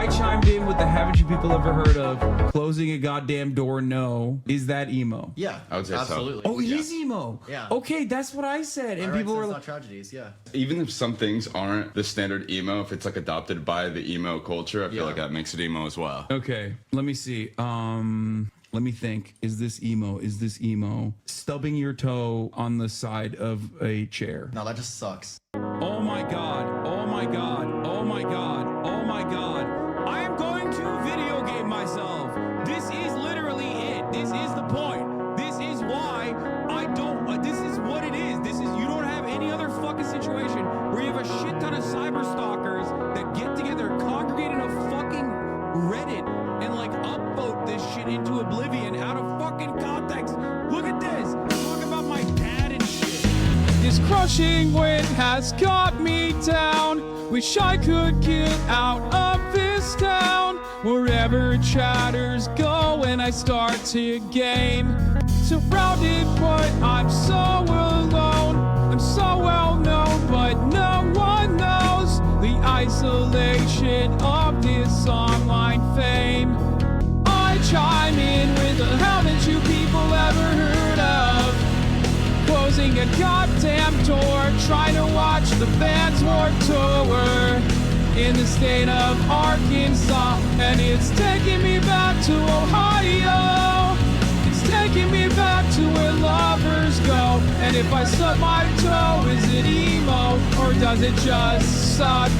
I chimed in with the haven't you people ever heard of closing a goddamn door? No. Is that emo? Yeah, I would say absolutely. so. Oh, it is emo. Yeah. Okay, that's what I said. And people were like, tragedies. Yeah. Even if some things aren't the standard emo, if it's like adopted by the emo culture, I feel like that makes it emo as well. okay, let me see. Let me think. Is this emo? Is this emo? Stubbing your toe on the side of a chair. No, that just sucks. Oh my god. Oh my god. Oh my god. Oh my god. I am going to video game myself. This is literally it. This is the point. This is why I don't. This is what it is. This is, you don't have any other fucking situation where you have a shit ton of cyber stalkers that get together, congregate in a fucking Reddit, and like upvote this shit into oblivion out of fucking context. Look at this. Talk about my dad and shit. This crushing wind has got me down. Wish I could get out of this town. Wherever chatters go when I start to game. Surrounded, but I'm so alone. I'm so well known, but no one knows the isolation of this online fame. I chime in with a haven't you people ever heard of? Closing a goddamn door, trying to watch the band's Warped Tour in the state of Arkansas, and it's taking me back to Ohio. It's taking me back to where lovers go. And if I stub my toe, is it emo or does it just suck?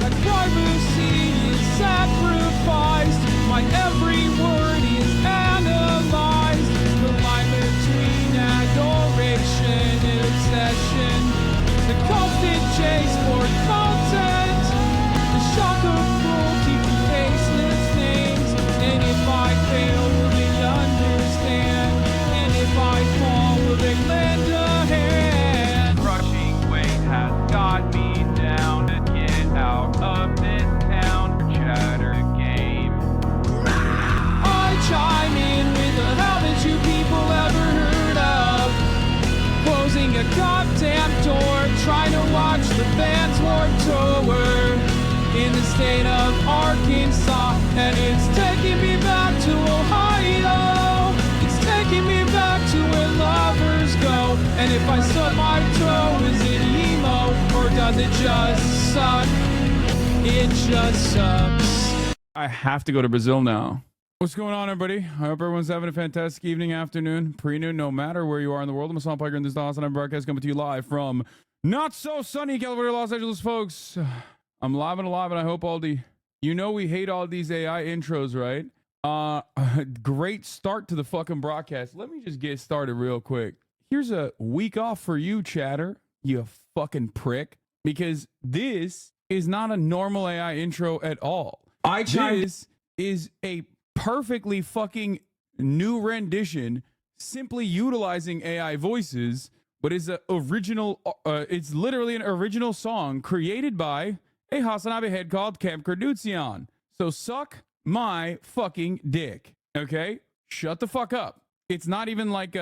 My privacy is sacrificed. My every word is analyzed. The line between adoration and obsession. The constant chase for content. The shock of cruel keeping faceless names. And if I fail, will they understand? And if I fall, will they lend a hand? Crushing weight has got me down to get out of this town. Chatter game. I chime in with a haven't you people ever heard of? Closing a goddamn door, trying to watch the band's Warped Tour in the state of Arkansas, and it's taking me back to Ohio. It's taking me back to where lovers go. And if I stub my toe, is it emo or does it just suck? It just sucks. I have to go to Brazil now. What's going on, everybody? I hope everyone's having a fantastic evening, afternoon, pre-noon, no matter where you are in the world. I'm Hasan Piker, and this is the HasanAbi broadcast coming to you live from not so sunny California, Los Angeles, folks. I'm live and alive, and I hope all the... You know we hate all these AI intros, right? Great start to the fucking broadcast. Let me just get started real quick. Here's a week off for you, chatter, you fucking prick, because this is not a normal AI intro at all. This is a perfectly fucking new rendition, simply utilizing AI voices, but is a original. It's literally an original song created by a HasanAbi head called Camp Carduzion. So suck my fucking dick, okay? Shut the fuck up. It's not even like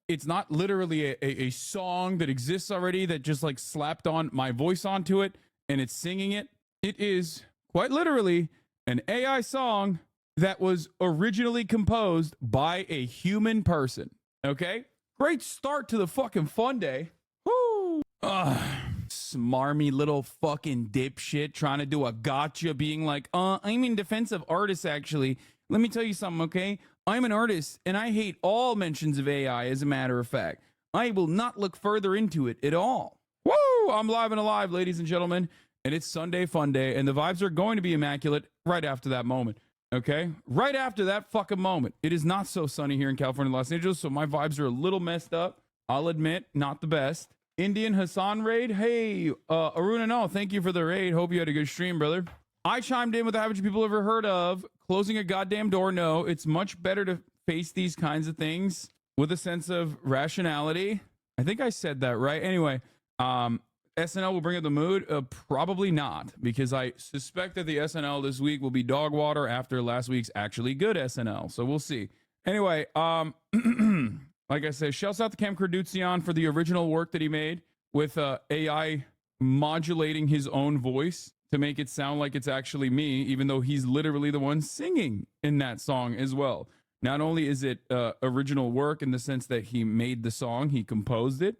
it's not literally a song that exists already that just like slapped on my voice onto it and it's singing it. It is quite literally an AI song that was originally composed by a human person, okay? Great start to the fucking fun day. Woo! Smarmy little fucking dipshit trying to do a gotcha, being like, I'm in defense of artists, actually. Let me tell you something, okay? I'm an artist, and I hate all mentions of AI, as a matter of fact. I will not look further into it at all. Woo! I'm live and alive, ladies and gentlemen, and it's Sunday Fun Day, and the vibes are going to be immaculate right after that moment, okay? Right after that fucking moment. It is not so sunny here in California, Los Angeles, so my vibes are a little messed up. I'll admit, not the best. Indian Hasan raid. Hey, Aruna, no, thank you for the raid. Hope you had a good stream, brother. I chimed in with the haven't you people ever heard of closing a goddamn door? No, it's much better to face these kinds of things with a sense of rationality. I think I said that right. Anyway, SNL will bring up the mood. Probably not, because I suspect that the SNL this week will be dog water after last week's actually good SNL. So we'll see. Anyway, like I said, shouts out to Camp Carduzion for the original work that he made with AI modulating his own voice to make it sound like it's actually me, even though he's literally the one singing in that song as well. Not only is it original work in the sense that he made the song, he composed it.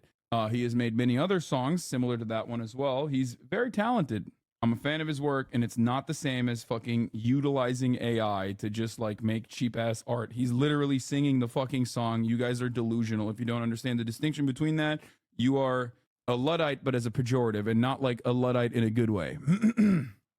He has made many other songs similar to that one as well. He's very talented. I'm a fan of his work, and it's not the same as fucking utilizing AI to just like make cheap ass art. He's literally singing the fucking song. You guys are delusional. If you don't understand the distinction between that, you are a Luddite, but as a pejorative, and not like a Luddite in a good way.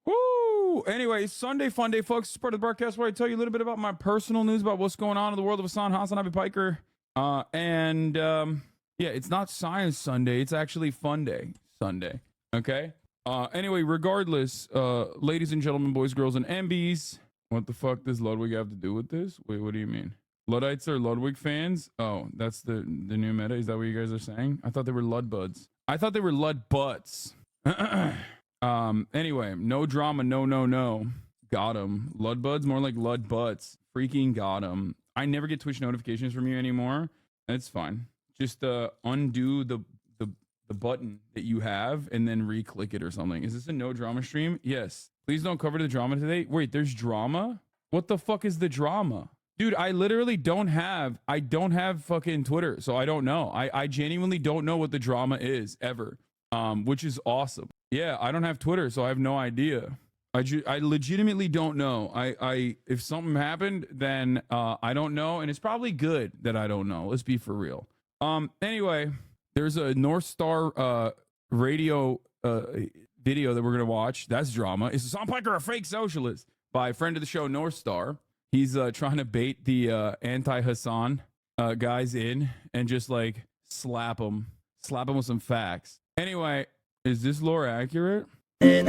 Woo! Anyway, Sunday fun day, folks. It's part of the broadcast where I tell you a little bit about my personal news about what's going on in the world of HasanAbi Piker. Yeah, it's not Science Sunday. It's actually Fun Day Sunday. Okay. Anyway, regardless, ladies and gentlemen, boys, girls, and MBs, what the fuck does Ludwig have to do with this? Wait, what do you mean? Luddites are Ludwig fans? Oh, that's the new meta? Is that what you guys are saying? I thought they were Ludbuds. I thought they were Ludbutts. Anyway, no drama, no. Got him. Ludbuds, more like Ludbutts. Freaking got him. I never get Twitch notifications from you anymore. It's fine. Just undo the button that you have and then re-click it or something. Is this a no drama stream? Yes. Please don't cover the drama today. Wait, there's drama? What the fuck is the drama? Dude, I literally don't have fucking Twitter, so I don't know. I genuinely don't know what the drama is ever. Which is awesome. Yeah, I don't have Twitter, so I have no idea. I legitimately don't know. I if something happened, then I don't know, and it's probably good that I don't know. Let's be for real. Anyway, there's a North Star radio video that we're gonna watch. That's drama. Is Hasan Piker a fake socialist? By a friend of the show, North Star. He's trying to bait the anti-Hasan guys in and just like slap them with some facts. Anyway, is this lore accurate? Dude,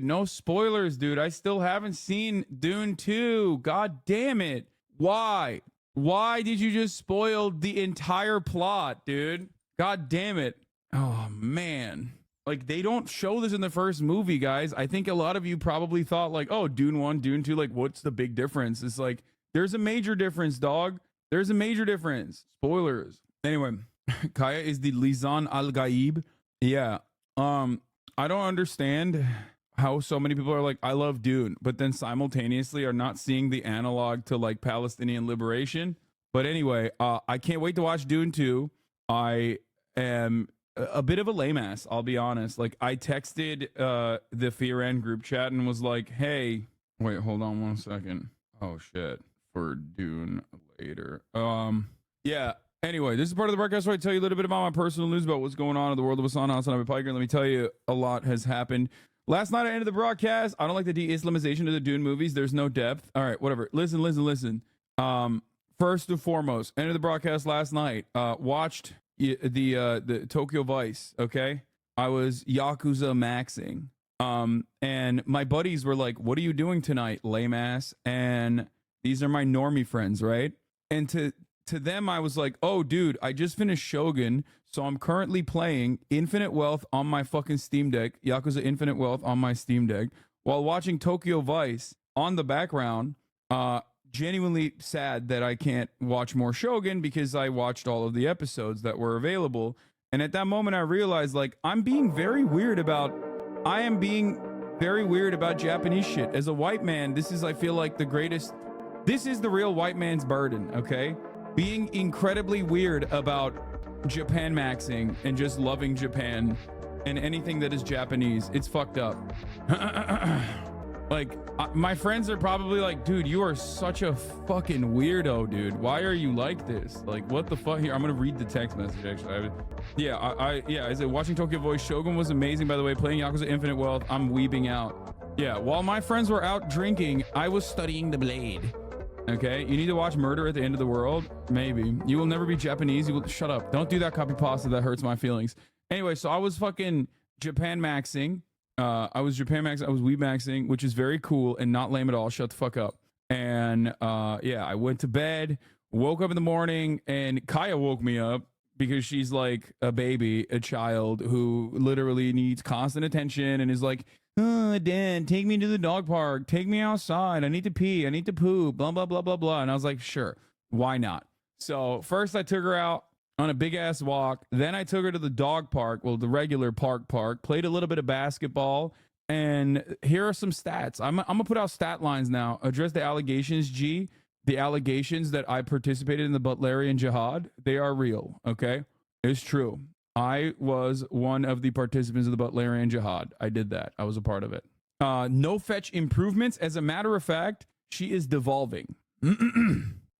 no spoilers, dude. I still haven't seen Dune 2. God damn it. Why? Why did you just spoil the entire plot, dude? God damn it. Oh, man. Like, they don't show this in the first movie, guys. I think a lot of you probably thought, like, oh, Dune 1, Dune 2, like, what's the big difference? It's like, there's a major difference, dog. There's a major difference. Spoilers. Anyway, Kaya is the Lisan Al-Gaib. Yeah. I don't understand how so many people are like, I love Dune, but then simultaneously are not seeing the analog to like Palestinian liberation. But anyway, I can't wait to watch Dune 2. I am a bit of a lame ass, I'll be honest. Like, I texted the Firan group chat and was like, hey, wait, hold on 1 second. Oh shit. For Dune later. Yeah. Anyway, this is part of the broadcast where I tell you a little bit about my personal news about what's going on in the world of HasanAbi Piker. Let me tell you, a lot has happened. Last night I ended the broadcast. I don't like the de-Islamization of the Dune movies. There's no depth. All right, whatever. Listen. First and foremost, ended the broadcast last night. Watched the Tokyo Vice. Okay, I was Yakuza maxing. And my buddies were like, "What are you doing tonight, lame ass?" And these are my normie friends, right? And to them, I was like, oh, dude, I just finished Shogun, so I'm currently playing Infinite Wealth on my fucking Steam Deck, Yakuza Infinite Wealth on my Steam Deck, while watching Tokyo Vice on the background. Genuinely sad that I can't watch more Shogun because I watched all of the episodes that were available. And at that moment, I realized, like, I am being very weird about Japanese shit. As a white man, this is, I feel like, this is the real white man's burden, okay? Being incredibly weird about Japan maxing and just loving Japan and anything that is Japanese. It's fucked up. Like, my friends are probably like, dude, you are such a fucking weirdo, dude. Why are you like this? Like, what the fuck? Here, I'm gonna read the text message, actually. I said, watching Tokyo Voice, Shogun was amazing, by the way. Playing Yakuza Infinite Wealth, I'm weeping out. Yeah, while my friends were out drinking, I was studying the blade. Okay, you need to watch Murder at the End of the World? Maybe. You will never be Japanese. You will shut up. Don't do that copy pasta. That hurts my feelings. Anyway, so I was fucking Japan maxing. I was weeb maxing, which is very cool and not lame at all. Shut the fuck up. And yeah, I went to bed, woke up in the morning, and Kaya woke me up because she's like a baby, a child who literally needs constant attention and is like, oh, Dad, take me to the dog park. Take me outside. I need to pee. I need to poop. Blah, blah, blah, blah, blah. And I was like, sure, why not? So first I took her out on a big ass walk. Then I took her to the dog park, well, the regular park, played a little bit of basketball. And here are some stats. I'm gonna put out stat lines now. Address the allegations, G. The allegations that I participated in the Butlerian Jihad, they are real, okay? It's true. I was one of the participants of the Butlerian Jihad. I did that. I was a part of it. No fetch improvements. As a matter of fact, she is devolving.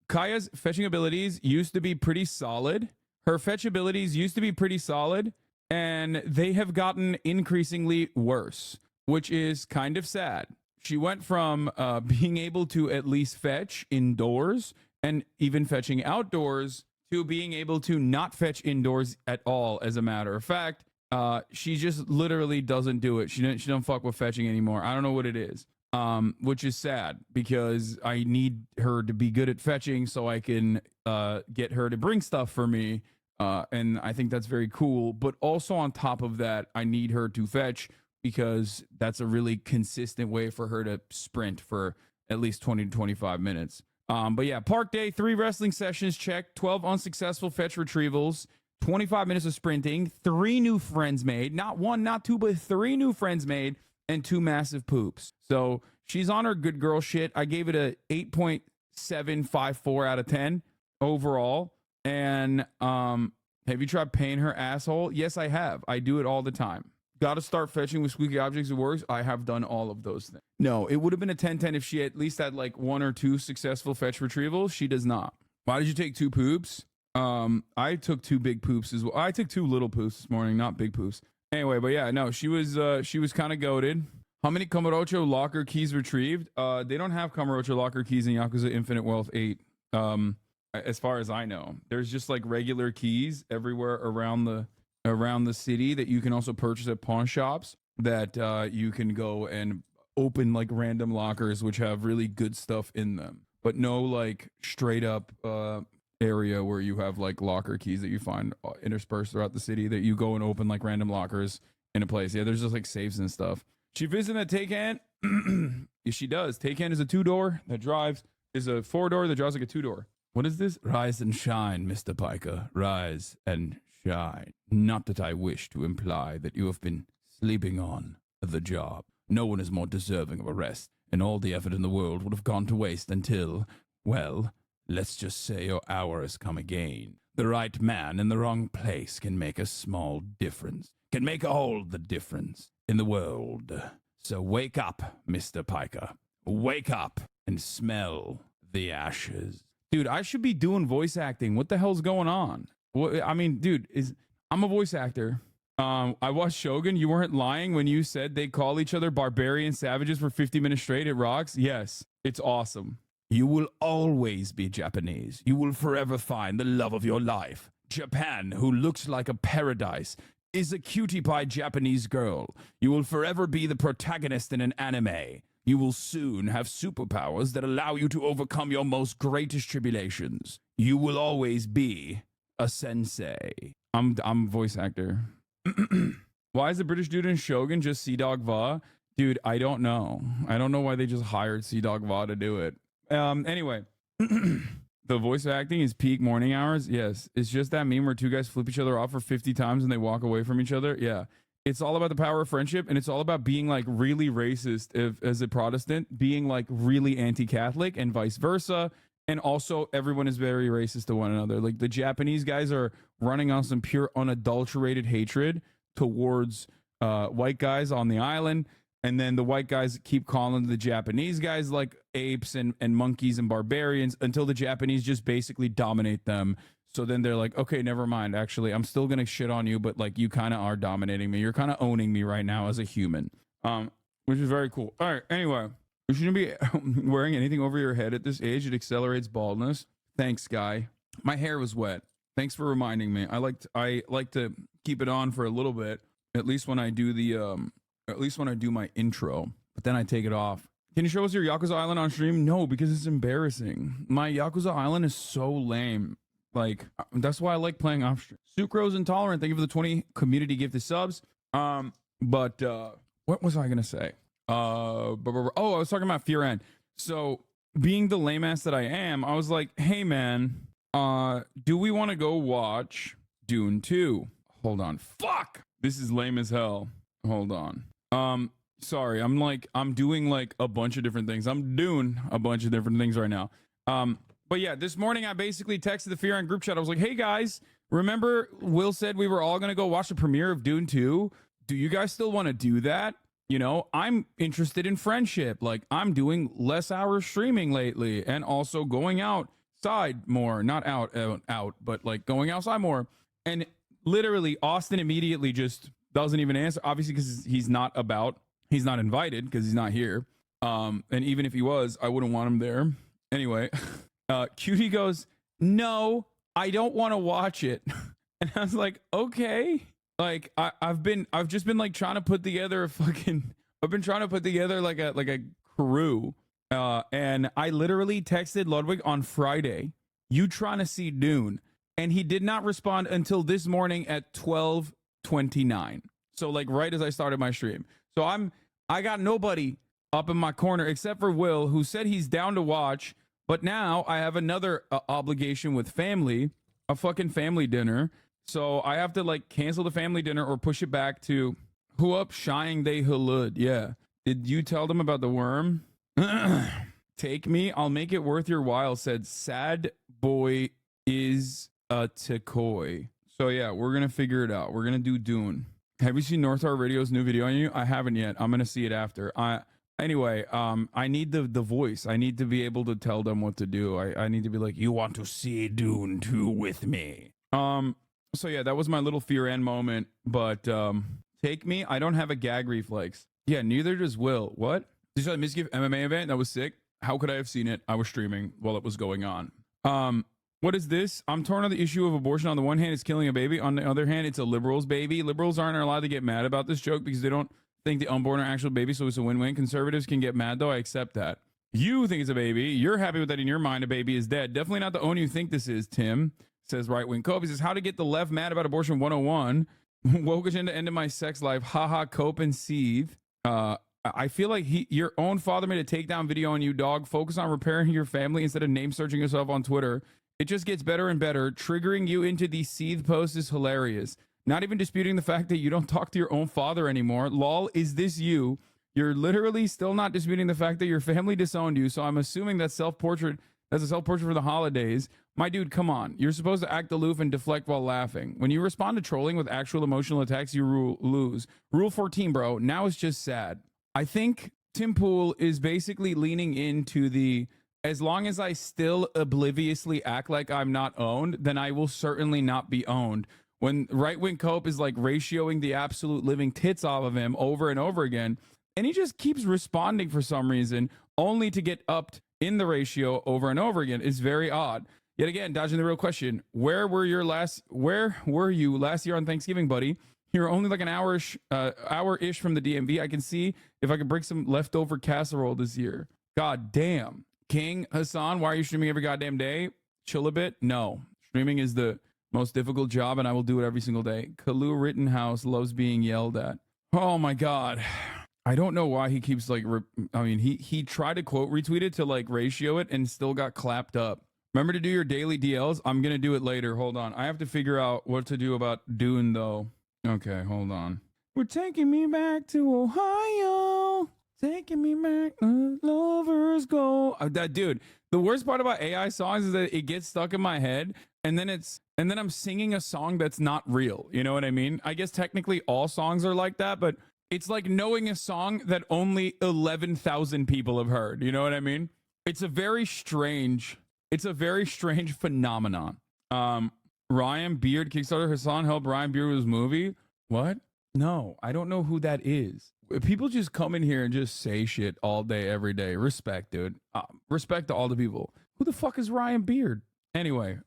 Kaya's fetching abilities used to be pretty solid. Her fetch abilities used to be pretty solid, and they have gotten increasingly worse, which is kind of sad. She went from being able to at least fetch indoors and even fetching outdoors to being able to not fetch indoors at all. As a matter of fact, she just literally doesn't do it. She don't fuck with fetching anymore. I don't know what it is, which is sad because I need her to be good at fetching so I can get her to bring stuff for me. And I think that's very cool. But also on top of that, I need her to fetch because that's a really consistent way for her to sprint for at least 20 to 25 minutes. But yeah, park day, 3 wrestling sessions, check, 12 unsuccessful fetch retrievals, 25 minutes of sprinting, 3 new friends made, not 1, not 2, but 3 new friends made, and 2 massive poops. So she's on her good girl shit. I gave it a 8.754 out of 10 overall. And have you tried paying her asshole? Yes, I have. I do it all the time. Got to start fetching with squeaky objects. It works. I have done all of those things. No, it would have been a 10-10 if she at least had like 1 or 2 successful fetch retrievals. She does not. Why did you take 2 poops? I took 2 big poops as well. I took 2 little poops this morning, not big poops. Anyway, but yeah, no, she was kind of goated. How many Kamurocho locker keys retrieved? They don't have Kamurocho locker keys in Yakuza Infinite Wealth 8. As far as I know, there's just like regular keys everywhere around the city that you can also purchase at pawn shops that you can go and open like random lockers which have really good stuff in them, but no like straight up area where you have like locker keys that you find interspersed throughout the city that you go and open like random lockers in a place. Yeah, there's just like safes and stuff. She visited the Taycan. Yes, she does. Taycan is a 2-door that drives, is a 4-door that drives like a 2-door. What is this? Rise and shine, Mr. Piker. Rise and shine. Not that I wish to imply that you have been sleeping on the job. No one is more deserving of a rest, and all the effort in the world would have gone to waste until, well, let's just say your hour has come again. The right man in the wrong place can make a small difference, can make all the difference in the world. So wake up, Mr. Piker. Wake up and smell the ashes. Dude, I should be doing voice acting. What the hell's going on? I mean, dude, I'm a voice actor. I watched Shogun. You weren't lying when you said they call each other barbarian savages for 50 minutes straight. It rocks. Yes, it's awesome. You will always be Japanese. You will forever find the love of your life. Japan, who looks like a paradise, is a cutie pie Japanese girl. You will forever be the protagonist in an anime. You will soon have superpowers that allow you to overcome your most greatest tribulations. You will always be a sensei. I'm a voice actor. Why is the British dude in Shogun just Sea-Dog Va? Dude, I don't know. I don't know why they just hired Sea-Dog Va to do it. Anyway, the voice acting is peak morning hours. Yes, it's just that meme where 2 guys flip each other off for 50 times and they walk away from each other. Yeah. It's all about the power of friendship, and it's all about being like really racist as a Protestant, being like really anti-Catholic, and vice versa. And also, everyone is very racist to one another. Like the Japanese guys are running on some pure unadulterated hatred towards white guys on the island, and then the white guys keep calling the Japanese guys like apes and monkeys and barbarians until the Japanese just basically dominate them. So then they're like, okay, never mind. Actually, I'm still going to shit on you, but like you kind of are dominating me. You're kind of owning me right now as a human, which is very cool. All right. Anyway, you shouldn't be wearing anything over your head at this age. It accelerates baldness. Thanks, Guy. My hair was wet. Thanks for reminding me. I like to keep it on for a little bit, at least when I do my intro, but then I take it off. Can you show us your Yakuza Island on stream? No, because it's embarrassing. My Yakuza Island is so lame. Like, that's why I like playing off stream. Sucrose Intolerant, thank you for the 20 community gifted subs. But what was I gonna say? I was talking about Fear End. So being the lame ass that I am, I was like, hey man, Do we want to go watch Dune 2? Hold on. Fuck! This is lame as hell. Hold on. Sorry, I'm doing like a bunch of different things. I'm doing a bunch of different things right now. But yeah, this morning I basically texted the Fear on group chat. I was like, hey guys, remember Will said we were all gonna go watch the premiere of Dune 2? Do you guys still want to do that? You know, I'm interested in friendship. Like, I'm doing less hours streaming lately and also going outside more. Not out, but like going outside more. And literally, Austin immediately just doesn't even answer. Obviously, because he's not invited because he's not here. And even if he was, I wouldn't want him there. Anyway, Cutie goes, no, I don't want to watch it. And I was like, okay. Like I've just been like trying to put together I've been trying to put together like a crew. And I literally texted Ludwig on Friday, you trying to see Dune? And he did not respond until this morning at 12:29. So like right as I started my stream. So I got nobody up in my corner except for Will, who said he's down to watch, but now I have another obligation with family, a fucking family dinner. So I have to like cancel the family dinner or push it back to who up shying they halud. Yeah. Did you tell them about the worm? Take me. I'll make it worth your while, said Sad Boy is a Tikoi. So yeah, we're going to figure it out. We're going to do Dune. Have you seen Northstar Radio's new video on you? I haven't yet. I'm going to see it after. Anyway, I need the voice. I need to be able to tell them what to do. I need to be like, you want to see Dune 2 with me? So yeah, that was my little fear and moment, but take me. I don't have a gag reflex. Yeah, neither does Will. What? Did you Misgive MMA event? That was sick. How could I have seen it? I was streaming while it was going on. What is this? I'm torn on the issue of abortion. On the one hand, it's killing a baby. On the other hand, it's a liberal's baby. Liberals aren't allowed to get mad about this joke because they don't think the unborn are actual babies, so it's a win-win. Conservatives can get mad, though. I accept that. You think it's a baby. You're happy with that in your mind. A baby is dead. Definitely not the own you think this is, Tim. Says right wing Cope. He says, how to get the left mad about abortion 101. Woke agenda ended my sex life. Haha, Cope and seethe. I feel like your own father made a takedown video on you, dog. Focus on repairing your family instead of name searching yourself on Twitter. It just gets better and better. Triggering you into these seethe posts is hilarious. Not even disputing the fact that you don't talk to your own father anymore. Lol, is this you? You're literally still not disputing the fact that your family disowned you. So I'm assuming that's self-portrait. That's a self-portrait for the holidays. My dude, come on. You're supposed to act aloof and deflect while laughing. When you respond to trolling with actual emotional attacks, you lose. Rule 14, bro. Now it's just sad. I think Tim Pool is basically leaning into the, as long as I still obliviously act like I'm not owned, then I will certainly not be owned. When right-wing Cope is like ratioing the absolute living tits off of him over and over again, and he just keeps responding for some reason, only to get upped in the ratio over and over again. It's very odd. Yet again, dodging the real question, where were you last year on Thanksgiving, buddy? You're only like an hour-ish from the DMV. I can see if I can bring some leftover casserole this year. God damn. King Hasan, why are you streaming every goddamn day? Chill a bit. No. Streaming is the most difficult job, and I will do it every single day. Kalu Rittenhouse loves being yelled at. Oh my God. I don't know why he keeps like, he tried to quote retweet it to like ratio it and still got clapped up. Remember to do your daily DLs? I'm going to do it later. Hold on. I have to figure out what to do about Dune though. Okay, hold on. We're taking me back to Ohio. Taking me back, lovers go. That dude, the worst part about AI songs is that it gets stuck in my head and then I'm singing a song that's not real. You know what I mean? I guess technically all songs are like that, but it's like knowing a song that only 11,000 people have heard. You know what I mean? It's a very strange phenomenon. Ryan Beard Kickstarter. Hasan helped Ryan Beard with his movie. What? No, I don't know who that is. People just come in here and just say shit all day, every day. Respect, dude. Respect to all the people. Who the fuck is Ryan Beard? Anyway,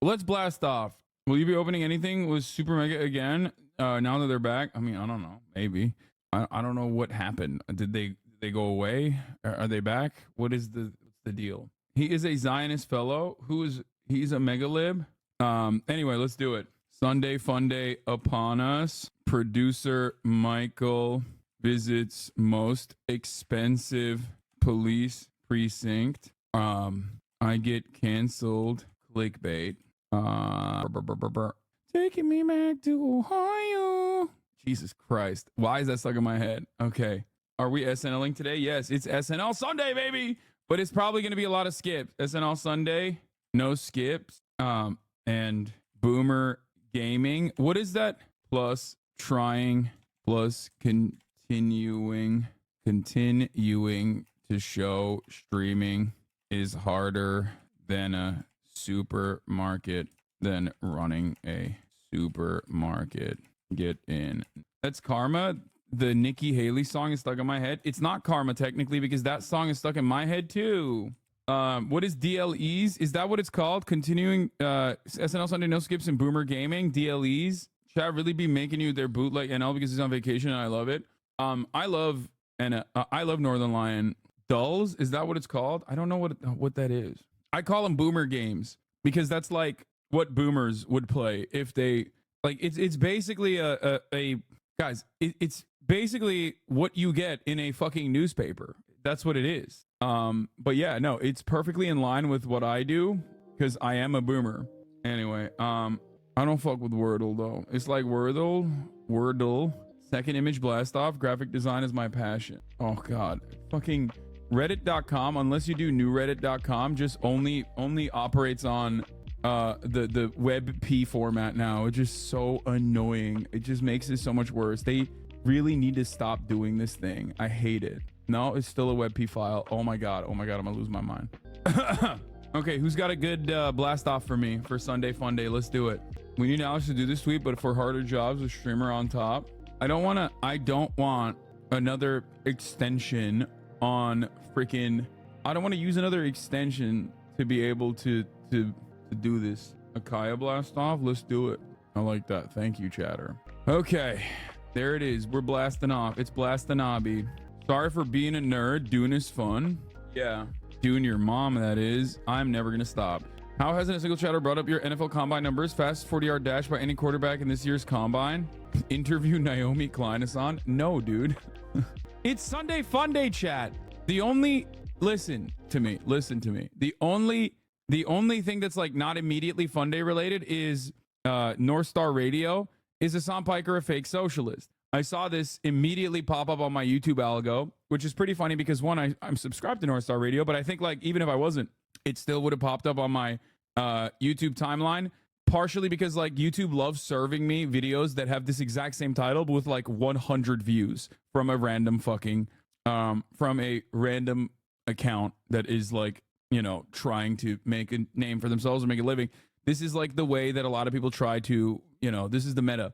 let's blast off. Will you be opening anything with Super Mega again? Now that they're back? I mean, I don't know. Maybe. I don't know what happened. Did they go away? Are they back? What's the deal? He is a Zionist fellow. He's a megalib. Anyway, let's do it. Sunday fun day upon us. Producer Michael visits most expensive police precinct. I get canceled. clickbait. Taking me back to Ohio. Jesus Christ. Why is that stuck in my head? Okay. Are we SNLing today? Yes, it's SNL Sunday, baby. But it's probably going to be a lot of skips. SNL Sunday, no skips. And Boomer Gaming. What is that? Plus trying, plus continuing to show streaming is harder than a supermarket, than running a supermarket. Get in. That's Karma. The Nikki Haley song is stuck in my head. It's not Karma technically because that song is stuck in my head too. What is DLEs? Is that what it's called? Continuing SNL Sunday no skips and Boomer Gaming. DLEs. Should I really be making you their bootleg NL because he's on vacation and I love it? I love Northern Lion. Dulls. Is that what it's called? I don't know what that is. I call them Boomer games because that's like what boomers would play if they like. It's basically it's basically what you get in a fucking newspaper. That's what it is. But yeah, no, it's perfectly in line with what I do because I am a boomer. Anyway, I don't fuck with Wordle though. It's like Wordle. Second image blast off. Graphic design is my passion. Oh god, fucking Reddit.com. Unless you do new Reddit.com, just only operates on the WebP format now. It's just so annoying. It just makes it so much worse. They really need to stop doing this thing. I hate it. No, it's still a WebP file. Oh my god, I'm gonna lose my mind. Okay, who's got a good blast off for me for Sunday Fun Day? Let's do it. We need Alex to do this tweet, but for harder jobs, a streamer on top. I don't want another extension on freaking. I don't want to use another extension to be able to do this. Akaya blast off. Let's do it. I like that. Thank you, chatter. Okay, there it is. We're blasting off. It's HasanAbi. Sorry for being a nerd. Doing is fun. Yeah, doing your mom, that is. I'm never gonna stop. How hasn't a single chatter brought up your NFL combine numbers? Fastest 40-yard dash by any quarterback in this year's combine? Interview Naomi Klein, Hasan? No, dude. It's Sunday Fun Day, chat. Listen to me. The only thing that's like not immediately Fun Day related is North Star Radio. Is Hasan Piker a fake socialist? I saw this immediately pop up on my YouTube algo, which is pretty funny because one, I'm subscribed to North Star Radio, but I think like even if I wasn't, it still would have popped up on my YouTube timeline, partially because like YouTube loves serving me videos that have this exact same title but with like 100 views from a random fucking from a random account that is like, you know, trying to make a name for themselves or make a living. This is like the way that a lot of people try to, you know, this is the meta,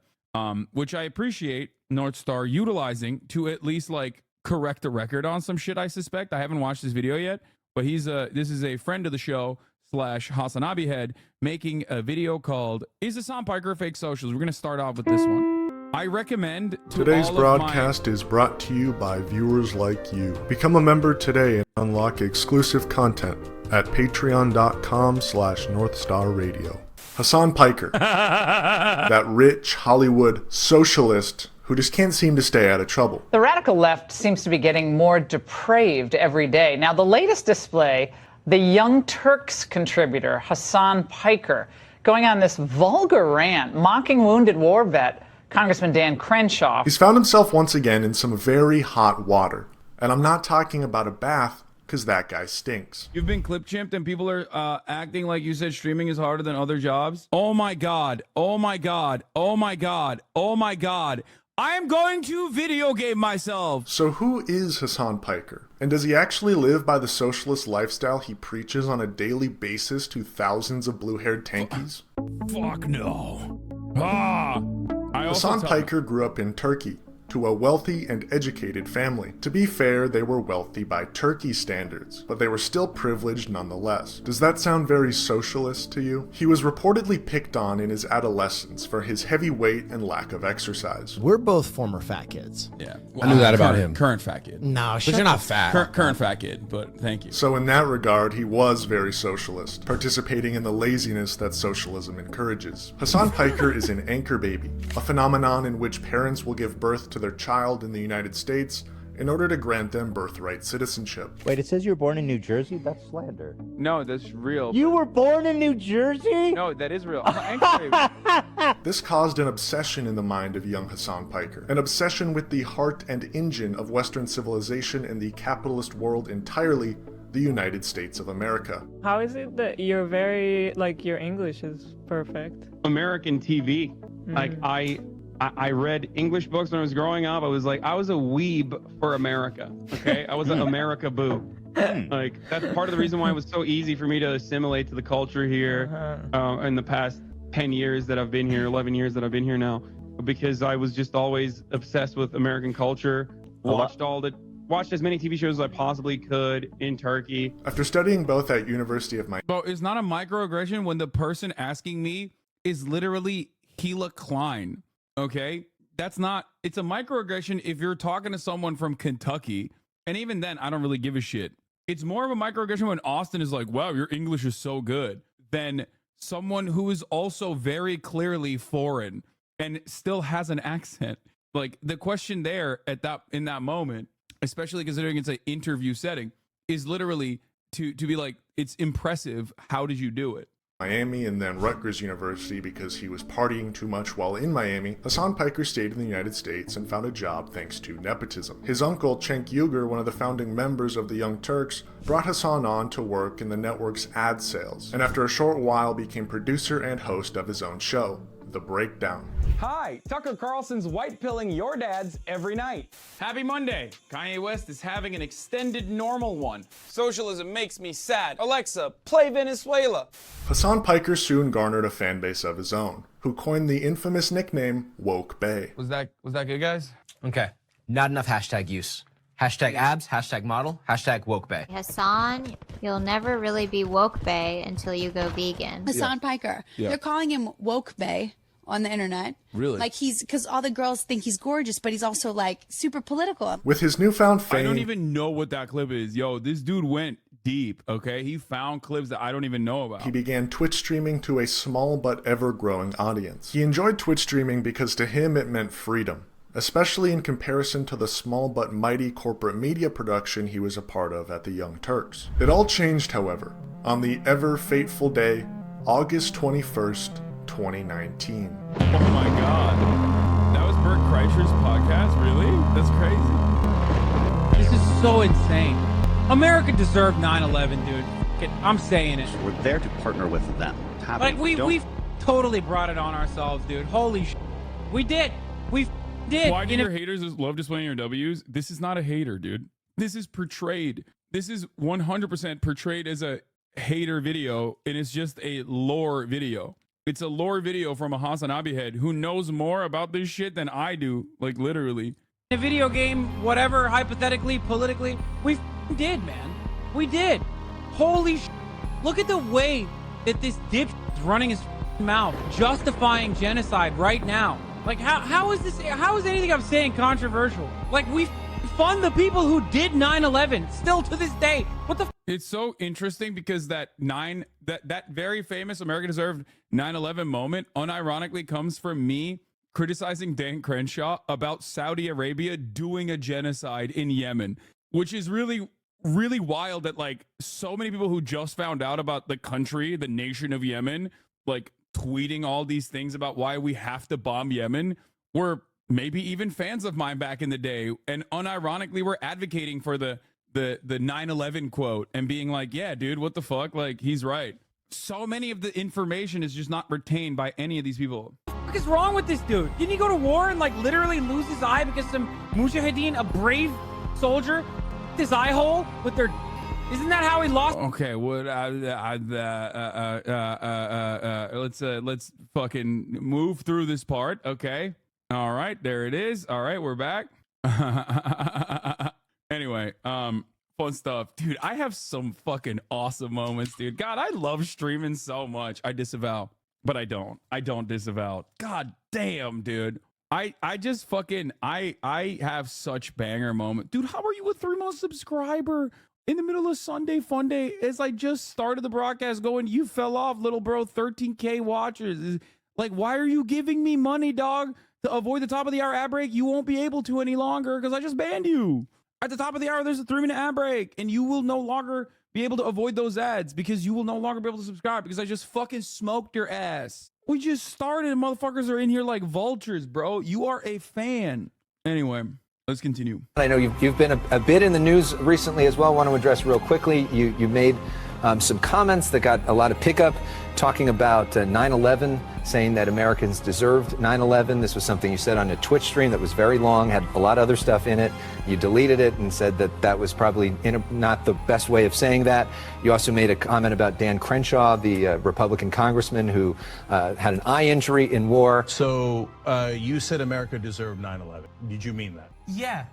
which I appreciate North Star utilizing to at least like correct the record on some shit. I suspect I haven't watched this video yet, but this is a friend of the show / HasanAbi head making a video called "Is Hasan Piker a Fake Socialist?" We're gonna start off with this one. I recommend to today's broadcast is brought to you by viewers like you. Become a member today and unlock exclusive content at patreon.com/NorthstarRadio. Hasan Piker, that rich Hollywood socialist who just can't seem to stay out of trouble. The radical left seems to be getting more depraved every day. Now, the latest display, the Young Turks contributor, Hasan Piker, going on this vulgar rant, mocking wounded war vet, Congressman Dan Crenshaw. He's found himself once again in some very hot water. And I'm not talking about a bath, because that guy stinks. You've been clip chimped and people are acting like you said streaming is harder than other jobs. Oh my god. Oh my god. Oh my god. Oh my god. I am going to video game myself. So who is Hasan Piker? And does he actually live by the socialist lifestyle he preaches on a daily basis to thousands of blue-haired tankies? Fuck no. Hasan Piker grew up in Turkey, to a wealthy and educated family. To be fair, they were wealthy by Turkey standards, but they were still privileged nonetheless. Does that sound very socialist to you? He was reportedly picked on in his adolescence for his heavy weight and lack of exercise. We're both former fat kids. Yeah. I knew that about him. Current fat kid. No, But you're not fat. Current fat kid, but thank you. So in that regard, he was very socialist, participating in the laziness that socialism encourages. Hasan Piker is an anchor baby, a phenomenon in which parents will give birth to their child in the United States in order to grant them birthright citizenship. Wait, it says you were born in New Jersey? That's slander. No, that's real. You were born in New Jersey? No, that is real. This caused an obsession in the mind of young Hasan Piker, an obsession with the heart and engine of Western civilization in the capitalist world entirely, the United States of America. How is it that you're very, like, your English is perfect? American TV. Like, I read English books when I was growing up. I was a weeb for America, okay? I was an America boo. Like, that's part of the reason why it was so easy for me to assimilate to the culture here in the past 10 years that I've been here, 11 years that I've been here now, because I was just always obsessed with American culture, watched as many TV shows as I possibly could in Turkey. After studying both at University of Miami... Bro, it's not a microaggression when the person asking me is literally Gila Klein, okay? That's not... It's a microaggression if you're talking to someone from Kentucky, and even then, I don't really give a shit. It's more of a microaggression when Austin is like, wow, your English is so good, than someone who is also very clearly foreign and still has an accent. Like, the question there in that moment, especially considering it's an interview setting, is literally to be like, it's impressive. How did you do it? Miami and then Rutgers University because he was partying too much while in Miami, Hasan Piker stayed in the United States and found a job thanks to nepotism. His uncle, Cenk Uygur, one of the founding members of the Young Turks, brought Hasan on to work in the network's ad sales, and after a short while became producer and host of his own show, The Breakdown. Hi, Tucker Carlson's white pilling your dads every night. Happy Monday. Kanye West is having an extended normal one. Socialism makes me sad. Alexa, play Venezuela. Hasan Piker soon garnered a fan base of his own, who coined the infamous nickname Woke Bae. Was that good, guys? Okay, not enough hashtag use. Hashtag abs, hashtag model, hashtag woke bae. Hasan, you'll never really be woke bae until you go vegan. Hasan Piker. Yeah. They're calling him woke bae on the internet. Really? Like, because all the girls think he's gorgeous, but he's also, like, super political. With his newfound fame... I don't even know what that clip is. Yo, this dude went deep, okay? He found clips that I don't even know about. He began Twitch streaming to a small but ever-growing audience. He enjoyed Twitch streaming because to him it meant freedom, especially in comparison to the small but mighty corporate media production he was a part of at the Young Turks. It all changed, however, on the ever-fateful day, August 21st, 2019. Oh my god. That was Bert Kreischer's podcast? Really? That's crazy. This is so insane. America deserved 9/11, dude. I'm saying it. We're there to partner with them. Like, we've totally brought it on ourselves, dude. Holy shit. We did. We did. Why do your haters love displaying your W's? This is not a hater, dude. This is portrayed. This is 100% portrayed as a hater video, and it's just a lore video. It's a lore video from a HasanAbi head who knows more about this shit than I do, like literally. In a video game, whatever, hypothetically, politically, we did, man. We did. Holy shit. Look at the way that this dip is running his mouth, justifying genocide right now. Like, how is this, how is anything I'm saying controversial? Like, we fund the people who did 9/11 still to this day. What the f? It's so interesting because that very famous America deserved 9/11 moment unironically comes from me criticizing Dan Crenshaw about Saudi Arabia doing a genocide in Yemen, which is really, really wild that like so many people who just found out about the country, the nation of Yemen, like tweeting all these things about why we have to bomb Yemen were maybe even fans of mine back in the day, and unironically were advocating for the 9/11 quote and being like, yeah, dude, what the fuck? Like, he's right. So many of the information is just not retained by any of these people. What is wrong with this dude? Didn't he go to war and like literally lose his eye because some mujahideen, a brave soldier, his eye hole with their... Isn't that how he lost? Okay, what? Let's fucking move through this part. Okay. All right, there it is. All right, we're back. Anyway, fun stuff, dude. I have some fucking awesome moments, dude. God, I love streaming so much. I disavow, but I don't disavow. God damn, dude. I just fucking I have such banger moment, dude. How are you a 3-month subscriber in the middle of Sunday Fun Day? As I just started the broadcast, going, you fell off, little bro. 13K watchers. Like, why are you giving me money, dog? To avoid the top of the hour ad break, you won't be able to any longer because I just banned you. At the top of the hour, there's a 3-minute ad break, and you will no longer be able to avoid those ads because you will no longer be able to subscribe because I just fucking smoked your ass. We just started and motherfuckers are in here like vultures, bro. You are a fan. Anyway, let's continue. I know you've been a bit in the news recently as well. I want to address real quickly. You made some comments that got a lot of pickup talking about 9/11, saying that Americans deserved 9/11. This was something you said on a Twitch stream that was very long, had a lot of other stuff in it. You deleted it and said that that was probably not the best way of saying that. You also made a comment about Dan Crenshaw, the Republican congressman who had an eye injury in war. So you said America deserved 9/11. Did you mean that? Yeah.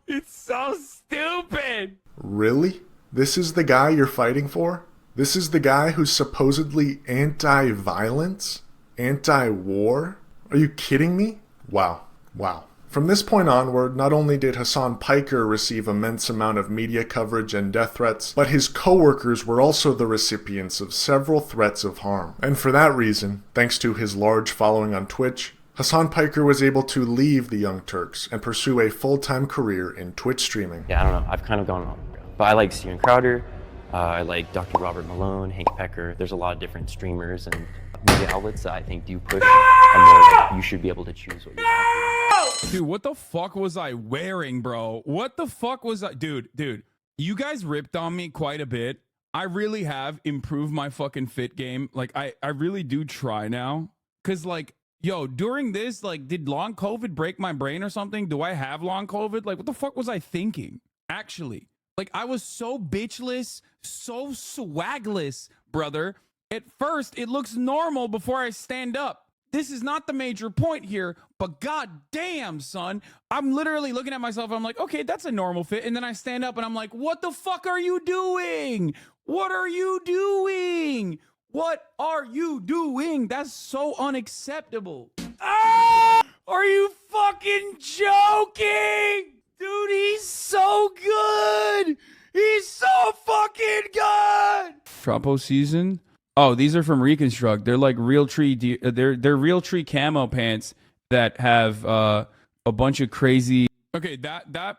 It's so stupid. Really? This is the guy you're fighting for? This is the guy who's supposedly anti-violence? Anti-war? Are you kidding me? Wow. Wow. From this point onward, not only did Hasan Piker receive immense amount of media coverage and death threats, but his co-workers were also the recipients of several threats of harm. And for that reason, thanks to his large following on Twitch, Hasan Piker was able to leave the Young Turks and pursue a full-time career in Twitch streaming. Yeah, I don't know. I've kind of gone on. But I like Steven Crowder. I like Dr. Robert Malone, Hank Pecker. There's a lot of different streamers and media outlets that I think do push. And like, you should be able to choose what you want. Dude, what the fuck was I wearing, bro? What the fuck was I? Dude, you guys ripped on me quite a bit. I really have improved my fucking fit game. Like, I really do try now. Because, like, yo, during this, like, did long COVID break my brain or something? Do I have long COVID? Like, what the fuck was I thinking? Actually. Like, I was so bitchless, so swagless, brother. At first, it looks normal before I stand up. This is not the major point here, but god damn, son. I'm literally looking at myself, and I'm like, okay, that's a normal fit. And then I stand up, and I'm like, what the fuck are you doing? What are you doing? What are you doing? That's so unacceptable. Ah! Are you fucking joking? Dude, he's so good. He's so fucking good. Troppo season. Oh, these are from Reconstruct. They're like real tree. They're real tree camo pants that have a bunch of crazy. Okay,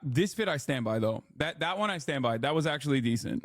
this fit I stand by though. That one I stand by. That was actually decent.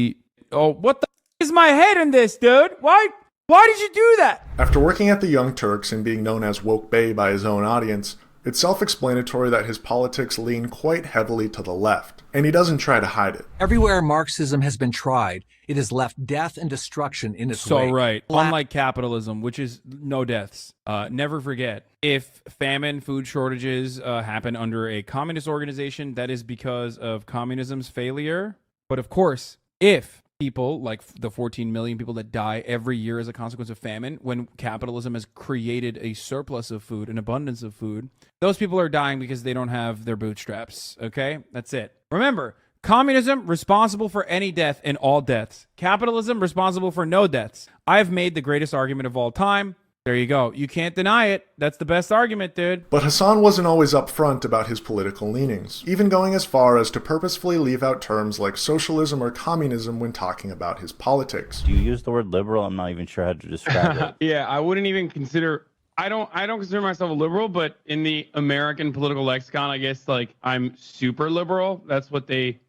Oh, what the is my head in this, dude? Why did you do that? After working at the Young Turks and being known as Woke Bay by his own audience, it's self-explanatory that his politics lean quite heavily to the left, and he doesn't try to hide it. Everywhere Marxism has been tried, it has left death and destruction in its way. So right. Unlike capitalism, which is no deaths. Never forget, if famine, food shortages happen under a communist organization, that is because of communism's failure. But of course, if people, like the 14 million people that die every year as a consequence of famine, when capitalism has created a surplus of food, an abundance of food, those people are dying because they don't have their bootstraps, okay? That's it. Remember, communism responsible for any death and all deaths. Capitalism responsible for no deaths. I've made the greatest argument of all time. There you go. You can't deny it. That's the best argument, dude. But Hasan wasn't always upfront about his political leanings, even going as far as to purposefully leave out terms like socialism or communism when talking about his politics. Do you use the word liberal? I'm not even sure how to describe it. Yeah, I wouldn't even consider. I don't consider myself a liberal, but in the American political lexicon, I guess like I'm super liberal. That's what they.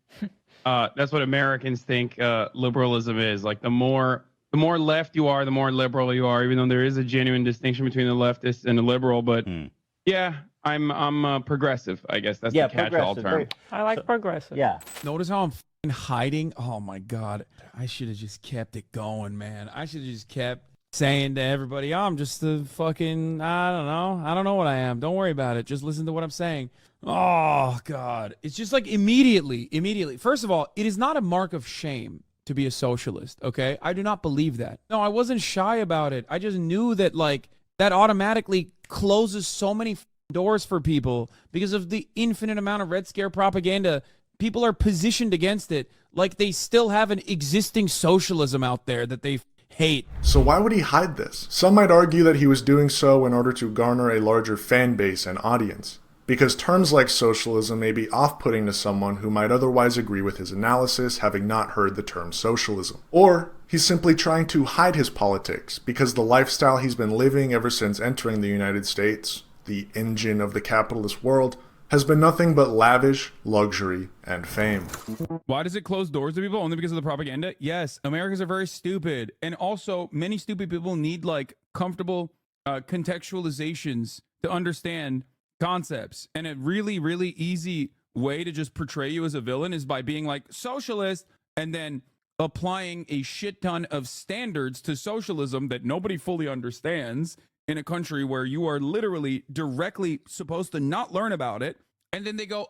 That's what Americans think liberalism is. Like the more left you are, the more liberal you are, even though there is a genuine distinction between the leftist and the liberal. But yeah, I'm progressive, I guess. That's the catch-all term. I like progressive. Yeah. Notice how I'm fucking hiding? Oh my God. I should have just kept it going, man. I should have just kept saying to everybody, oh, I'm just a fucking, I don't know what I am. Don't worry about it. Just listen to what I'm saying. Oh God. It's just like immediately. First of all, it is not a mark of shame to be a socialist, okay? I do not believe that. No, I wasn't shy about it. I just knew that, like, that automatically closes so many doors for people because of the infinite amount of Red Scare propaganda. People are positioned against it like they still have an existing socialism out there that they hate. So why would he hide this? Some might argue that he was doing so in order to garner a larger fan base and audience, because terms like socialism may be off-putting to someone who might otherwise agree with his analysis, having not heard the term socialism. Or he's simply trying to hide his politics because the lifestyle he's been living ever since entering the United States, the engine of the capitalist world, has been nothing but lavish, luxury, and fame. Why does it close doors to people? Only because of the propaganda? Yes, Americans are very stupid. And also, many stupid people need like comfortable contextualizations to understand concepts. And a really, really easy way to just portray you as a villain is by being like socialist and then applying a shit ton of standards to socialism that nobody fully understands in a country where you are literally directly supposed to not learn about it. And then they go,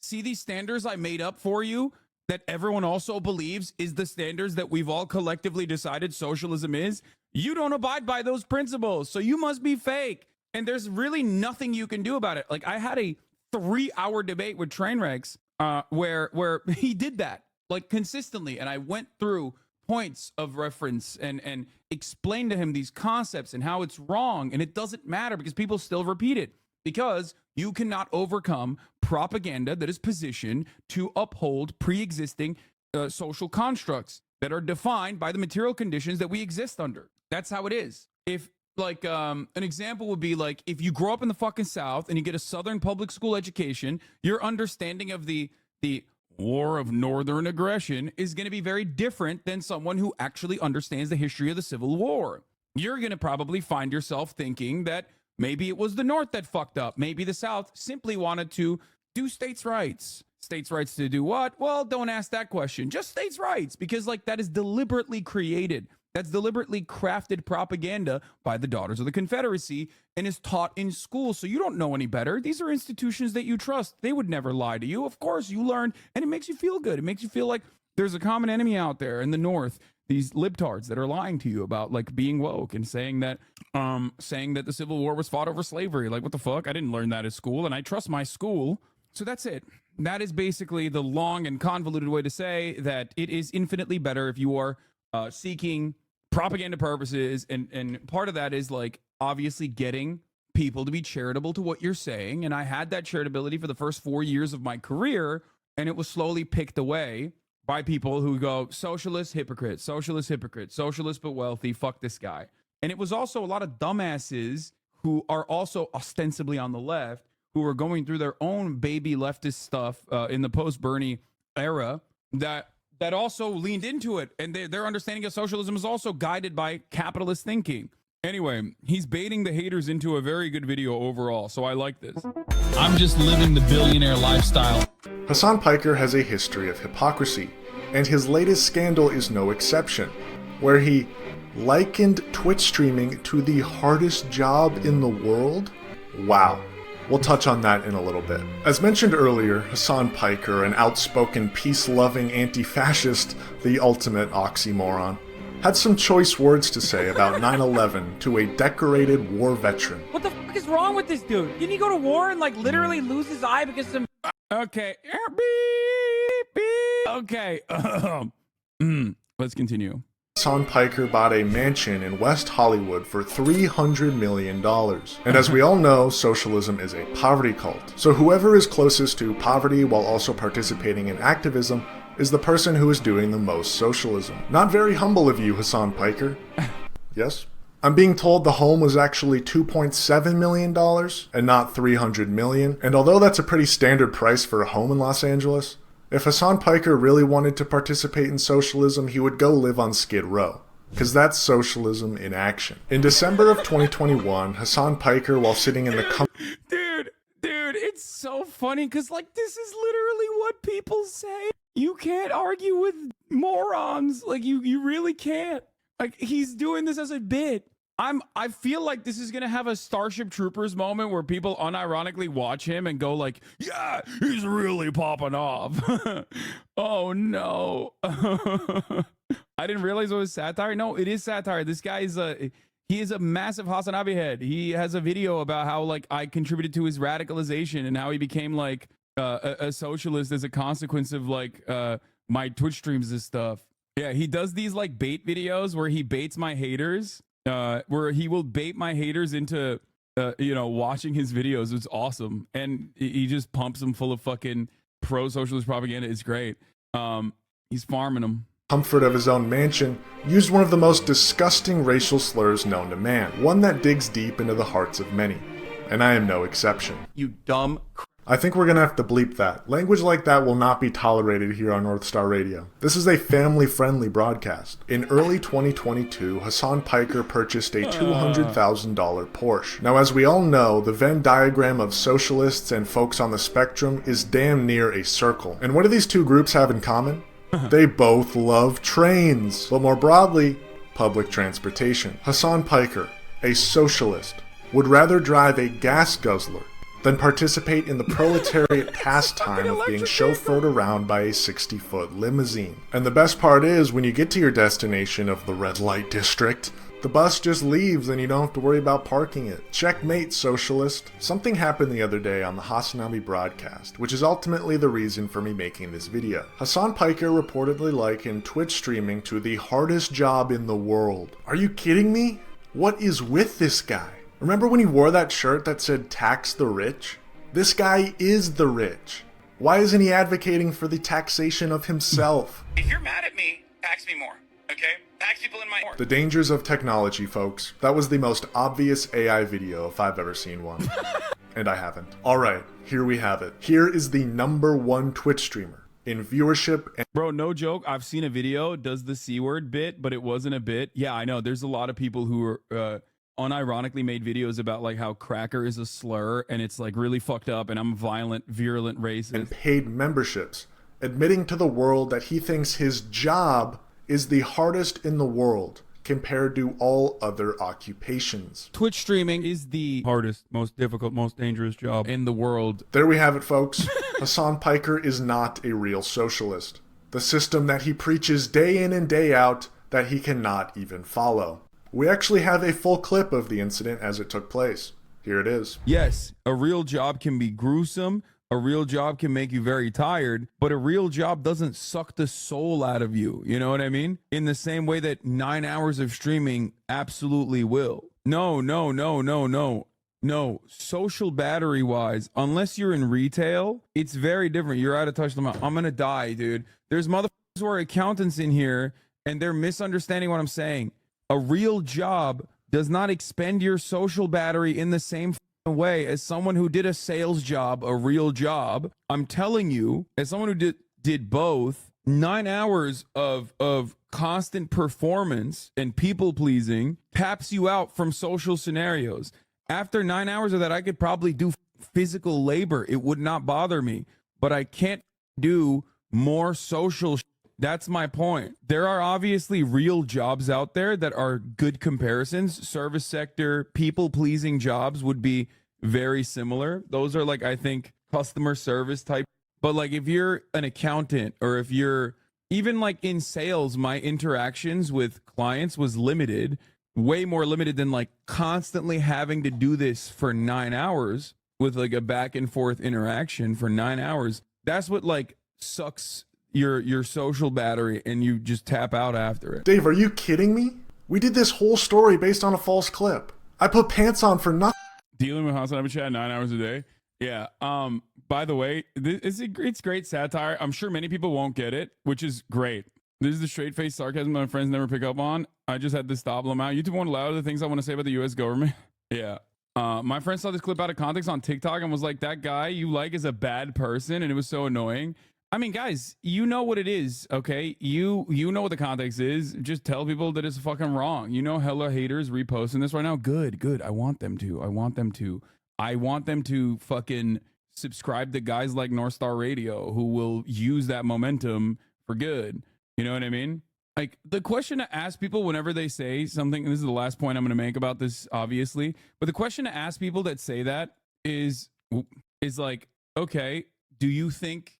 see these standards I made up for you that everyone also believes is the standards that we've all collectively decided socialism is? You don't abide by those principles, so you must be fake. And there's really nothing you can do about it. Like, I had a 3-hour debate with Trainwrecks where he did that, like, consistently. And I went through points of reference and explained to him these concepts and how it's wrong. And it doesn't matter because people still repeat it, because you cannot overcome propaganda that is positioned to uphold pre-existing social constructs that are defined by the material conditions that we exist under. That's how it is. If like an example would be like, if you grow up in the fucking South and you get a Southern public school education, your understanding of the war of Northern aggression is going to be very different than someone who actually understands the history of the Civil War. You're going to probably find yourself thinking that maybe it was the North that fucked up. Maybe the South simply wanted to do states' rights. States' rights to do what? Well, don't ask that question. Just states' rights, because like that is deliberately created. That's deliberately crafted propaganda by the Daughters of the Confederacy and is taught in school. So you don't know any better. These are institutions that you trust. They would never lie to you. Of course, you learn, and it makes you feel good. It makes you feel like there's a common enemy out there in the North. These libtards that are lying to you about like being woke and saying that the Civil War was fought over slavery. Like, what the fuck? I didn't learn that at school, and I trust my school. So that's it. That is basically the long and convoluted way to say that it is infinitely better if you are seeking propaganda purposes, and part of that is like obviously getting people to be charitable to what you're saying. And I had that charitability for the first 4 years of my career, and it was slowly picked away by people who go, socialist hypocrite, socialist but wealthy, fuck this guy. And it was also a lot of dumbasses who are also ostensibly on the left, who are going through their own baby leftist stuff in the post-Bernie era that also leaned into it, and their understanding of socialism is also guided by capitalist thinking. Anyway, he's baiting the haters into a very good video overall, so I like this. I'm just living the billionaire lifestyle. Hasan Piker has a history of hypocrisy, and his latest scandal is no exception, where he likened Twitch streaming to the hardest job in the world? Wow. We'll touch on that in a little bit. As mentioned earlier, Hasan Piker, an outspoken, peace-loving anti-fascist, the ultimate oxymoron, had some choice words to say about 9/11 to a decorated war veteran. What the fuck is wrong with this dude? Didn't he go to war and like literally lose his eye because some... Okay. Beep, beep. Okay. Let's continue. Hasan Piker bought a mansion in West Hollywood for $300 million. And as we all know, socialism is a poverty cult. So whoever is closest to poverty while also participating in activism is the person who is doing the most socialism. Not very humble of you, Hasan Piker. Yes? I'm being told the home was actually $2.7 million and not $300 million. And although that's a pretty standard price for a home in Los Angeles, if Hasan Piker really wanted to participate in socialism, he would go live on Skid Row. Because that's socialism in action. In December of 2021, Hasan Piker, while sitting in the Dude, it's so funny because, like, this is literally what people say. You can't argue with morons. Like, you really can't. Like, he's doing this as a bit. I feel like this is gonna have a Starship Troopers moment where people unironically watch him and go like, yeah, he's really popping off. Oh no. I didn't realize it was satire. No, it is satire. This guy is he is a massive HasanAbi head. He has a video about how like I contributed to his radicalization and how he became like a socialist as a consequence of like my Twitch streams and stuff. Yeah, he does these like bait videos where he baits my haters. Where he will bait my haters into, watching his videos. It's awesome. And he just pumps them full of fucking pro-socialist propaganda. It's great. He's farming them. Comfort of his own mansion, used one of the most disgusting racial slurs known to man. One that digs deep into the hearts of many. And I am no exception. You dumb I think we're gonna have to bleep that. Language like that will not be tolerated here on North Star Radio. This is a family-friendly broadcast. In early 2022, Hasan Piker purchased a $200,000 Porsche. Now, as we all know, the Venn diagram of socialists and folks on the spectrum is damn near a circle. And what do these two groups have in common? They both love trains, but more broadly, public transportation. Hasan Piker, a socialist, would rather drive a gas guzzler than participate in the proletariat pastime of being chauffeured around by a 60-foot limousine. And the best part is, when you get to your destination of the red light district, the bus just leaves and you don't have to worry about parking it. Checkmate, socialist. Something happened the other day on the HasanAbi broadcast, which is ultimately the reason for me making this video. Hasan Piker reportedly likened Twitch streaming to the hardest job in the world. Are you kidding me? What is with this guy? Remember when he wore that shirt that said tax the rich? This guy is the rich. Why isn't he advocating for the taxation of himself? If you're mad at me, tax me more, okay? Tax people in my... The dangers of technology, folks. That was the most obvious AI video if I've ever seen one. And I haven't. Alright, here we have it. Here is the #1 Twitch streamer in viewership and... Bro, no joke. I've seen a video, does the C word bit, but it wasn't a bit. Yeah, I know. There's a lot of people who are... unironically made videos about like how cracker is a slur and it's like really fucked up and I'm violent, virulent racist. And paid memberships, admitting to the world that he thinks his job is the hardest in the world compared to all other occupations. Twitch streaming is the hardest, most difficult, most dangerous job in the world. There we have it, folks. Hasan Piker is not a real socialist. The system that he preaches day in and day out that he cannot even follow. We actually have a full clip of the incident as it took place. Here it is. Yes, a real job can be gruesome. A real job can make you very tired, but a real job doesn't suck the soul out of you. You know what I mean? In the same way that 9 hours of streaming absolutely will. No. Social battery wise, unless you're in retail, it's very different. You're out of touch. I'm going to die, dude. There's motherfuckers who are accountants in here and they're misunderstanding what I'm saying. A real job does not expend your social battery in the same way as someone who did a sales job, a real job. I'm telling you, as someone who did both, 9 hours of constant performance and people pleasing taps you out from social scenarios. After 9 hours of that, I could probably do physical labor. It would not bother me, but I can't do more social shit. That's my point. There are obviously real jobs out there that are good comparisons. Service sector, people-pleasing jobs would be very similar. Those are like, I think, customer service type. But like if you're an accountant or if you're even like in sales, my interactions with clients was limited, way more limited than like constantly having to do this for 9 hours with like a back and forth interaction for 9 hours. That's what like sucks your social battery and you just tap out after it. Dave, are you kidding me? We did this whole story based on a false clip. I put pants on for nothing. Dealing with HasanAbi chat 9 hours a day. Yeah. By the way, it's great satire. I'm sure many people won't get it, which is great. This is the straight face sarcasm my friends never pick up on. I just had to stop them out. YouTube won't allow the things I want to say about the U.S. government. Yeah. My friend saw this clip out of context on TikTok and was like, that guy you like is a bad person. And it was so annoying. I mean, guys, you know what it is, okay? You know what the context is. Just tell people that it's fucking wrong. You know, hella haters reposting this right now. Good. I want them to. I want them to fucking subscribe to guys like North Star Radio who will use that momentum for good. You know what I mean? Like, the question to ask people whenever they say something, and this is the last point I'm going to make about this, obviously, but the question to ask people that say that is like, okay, do you think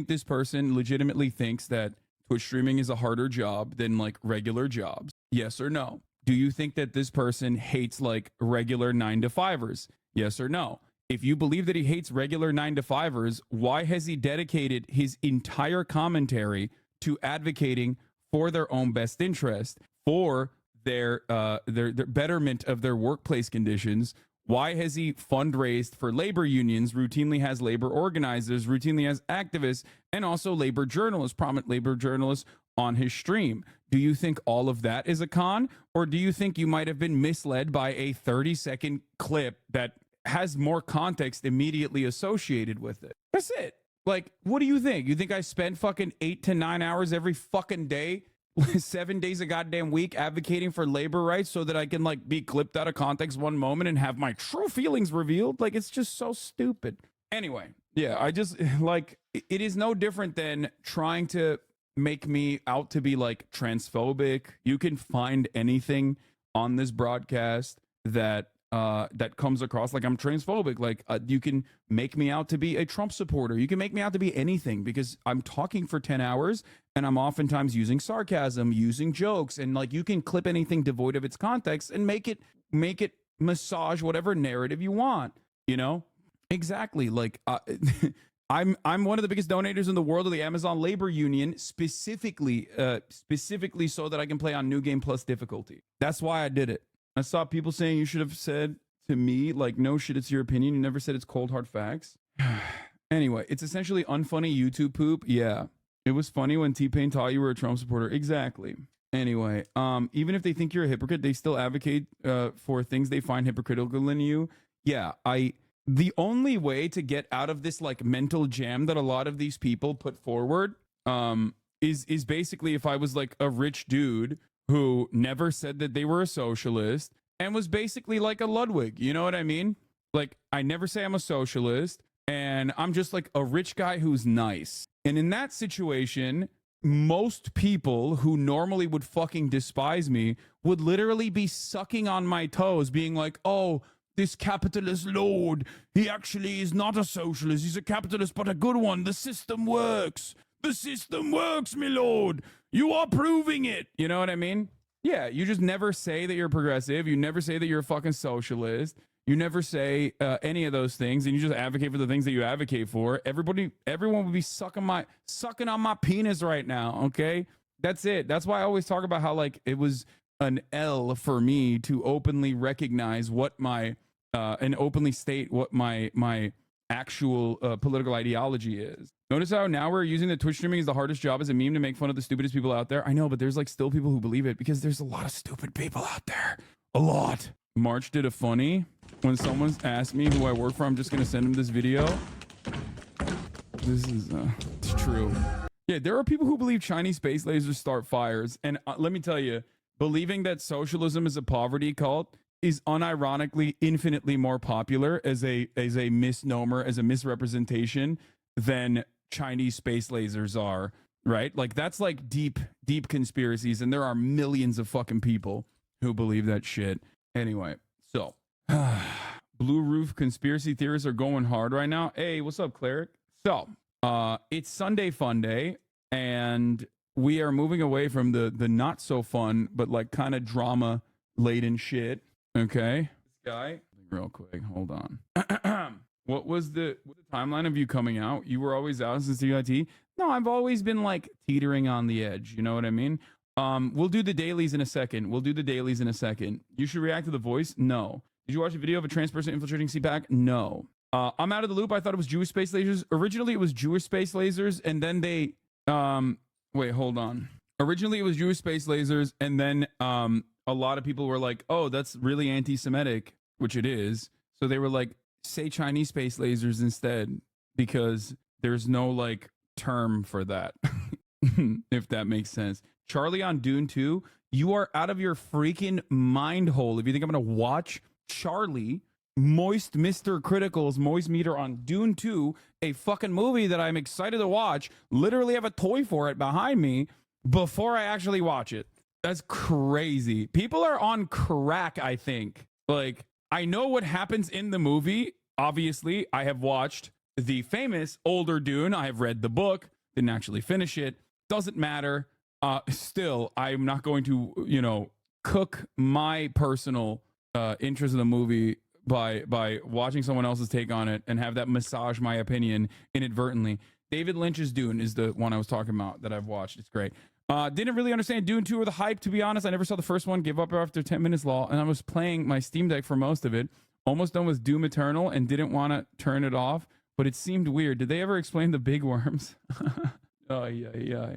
this person legitimately thinks that Twitch streaming is a harder job than like regular jobs? Yes or no? Do you think that this person hates like regular 9-to-5ers? Yes or no? If you believe that he hates regular 9-to-5ers, why has he dedicated his entire commentary to advocating for their own best interest, for their betterment of their workplace conditions? Why has he fundraised for labor unions, routinely has labor organizers, routinely has activists, and also labor journalists, prominent labor journalists on his stream? Do you think all of that is a con? Or do you think you might have been misled by a 30-second clip that has more context immediately associated with it. That's it. Like, what do you think? You think I spend fucking 8 to 9 hours every fucking day, 7 days a goddamn week advocating for labor rights so that I can like be clipped out of context one moment and have my true feelings revealed? Like, it's just so stupid. Anyway, yeah, I just like, it is no different than trying to make me out to be like transphobic. You can find anything on this broadcast that that comes across like I'm transphobic. Like you can make me out to be a Trump supporter. You can make me out to be anything because I'm talking for 10 hours and I'm oftentimes using sarcasm, using jokes, and like you can clip anything devoid of its context and make it massage whatever narrative you want, you know? Exactly. Like I'm one of the biggest donators in the world of the Amazon Labor Union, specifically so that I can play on New Game Plus difficulty. That's why I did it. I saw people saying you should have said to me, like, no shit, it's your opinion. You never said it's cold, hard facts. Anyway, it's essentially unfunny YouTube poop. Yeah, it was funny when T-Pain taught you were a Trump supporter. Exactly. Anyway, even if they think you're a hypocrite, they still advocate for things they find hypocritical in you. Yeah, the only way to get out of this like mental jam that a lot of these people put forward is basically if I was like a rich dude who never said that they were a socialist and was basically like a Ludwig. You know what I mean? Like, I never say I'm a socialist and I'm just like a rich guy who's nice. And in that situation, most people who normally would fucking despise me would literally be sucking on my toes, being like, oh, this capitalist lord, he actually is not a socialist. He's a capitalist, but a good one. The system works. The system works, my lord. You are proving it. You know what I mean? Yeah, you just never say that you're progressive. You never say that you're a fucking socialist. You never say any of those things, and you just advocate for the things that you advocate for. Everyone would be sucking on my penis right now, okay? That's it. That's why I always talk about how like it was an L for me to openly recognize what my and openly state what my actual political ideology is. Notice how now we're using the Twitch streaming as the hardest job as a meme to make fun of the stupidest people out there. I know, but there's like still people who believe it because there's a lot of stupid people out there. A lot. March did a funny. When someone's asked me who I work for, I'm just gonna send them this video. This is it's true. Yeah, there are people who believe Chinese space lasers start fires, and let me tell you, believing that socialism is a poverty cult is unironically infinitely more popular as a misnomer, as a misrepresentation than Chinese space lasers are, right? Like that's like deep conspiracies, and there are millions of fucking people who believe that shit. Anyway, so Blue Roof conspiracy theorists are going hard right now. Hey, what's up, Cleric? So it's Sunday Fun Day, and we are moving away from the not so fun but like kind of drama laden shit. Okay, this guy, real quick, hold on. What was the timeline of you coming out? You were always out since UIT? No, I've always been like teetering on the edge. You know what I mean? We'll do the dailies in a second. You should react to the voice? No. Did you watch a video of a trans person infiltrating CPAC? No. I'm out of the loop. I thought it was Jewish space lasers. Originally, it was Jewish space lasers, and then they wait, hold on. Originally, it was Jewish space lasers, and then a lot of people were like, oh, that's really anti-Semitic, which it is. So they were like, say Chinese space lasers instead, because there's no like term for that, if that makes sense. Charlie on Dune 2, you are out of your freaking mind hole if you think I'm going to watch Charlie, Moist Mr. Critical's Moist Meter on Dune 2, a fucking movie that I'm excited to watch, literally have a toy for it behind me, before I actually watch it. That's crazy. People are on crack, I think. Like, I know what happens in the movie. Obviously, I have watched the famous older Dune. I have read the book, didn't actually finish it. Doesn't matter. Still, I'm not going to, cook my personal interest in the movie by watching someone else's take on it and have that massage my opinion inadvertently. David Lynch's Dune is the one I was talking about that I've watched. It's great. Didn't really understand Dune 2 or the hype, to be honest. I never saw the first one, gave up after 10 minutes law, and I was playing my Steam Deck for most of it. Almost done with Doom Eternal and didn't want to turn it off, but it seemed weird. Did they ever explain the big worms? Oh, yeah.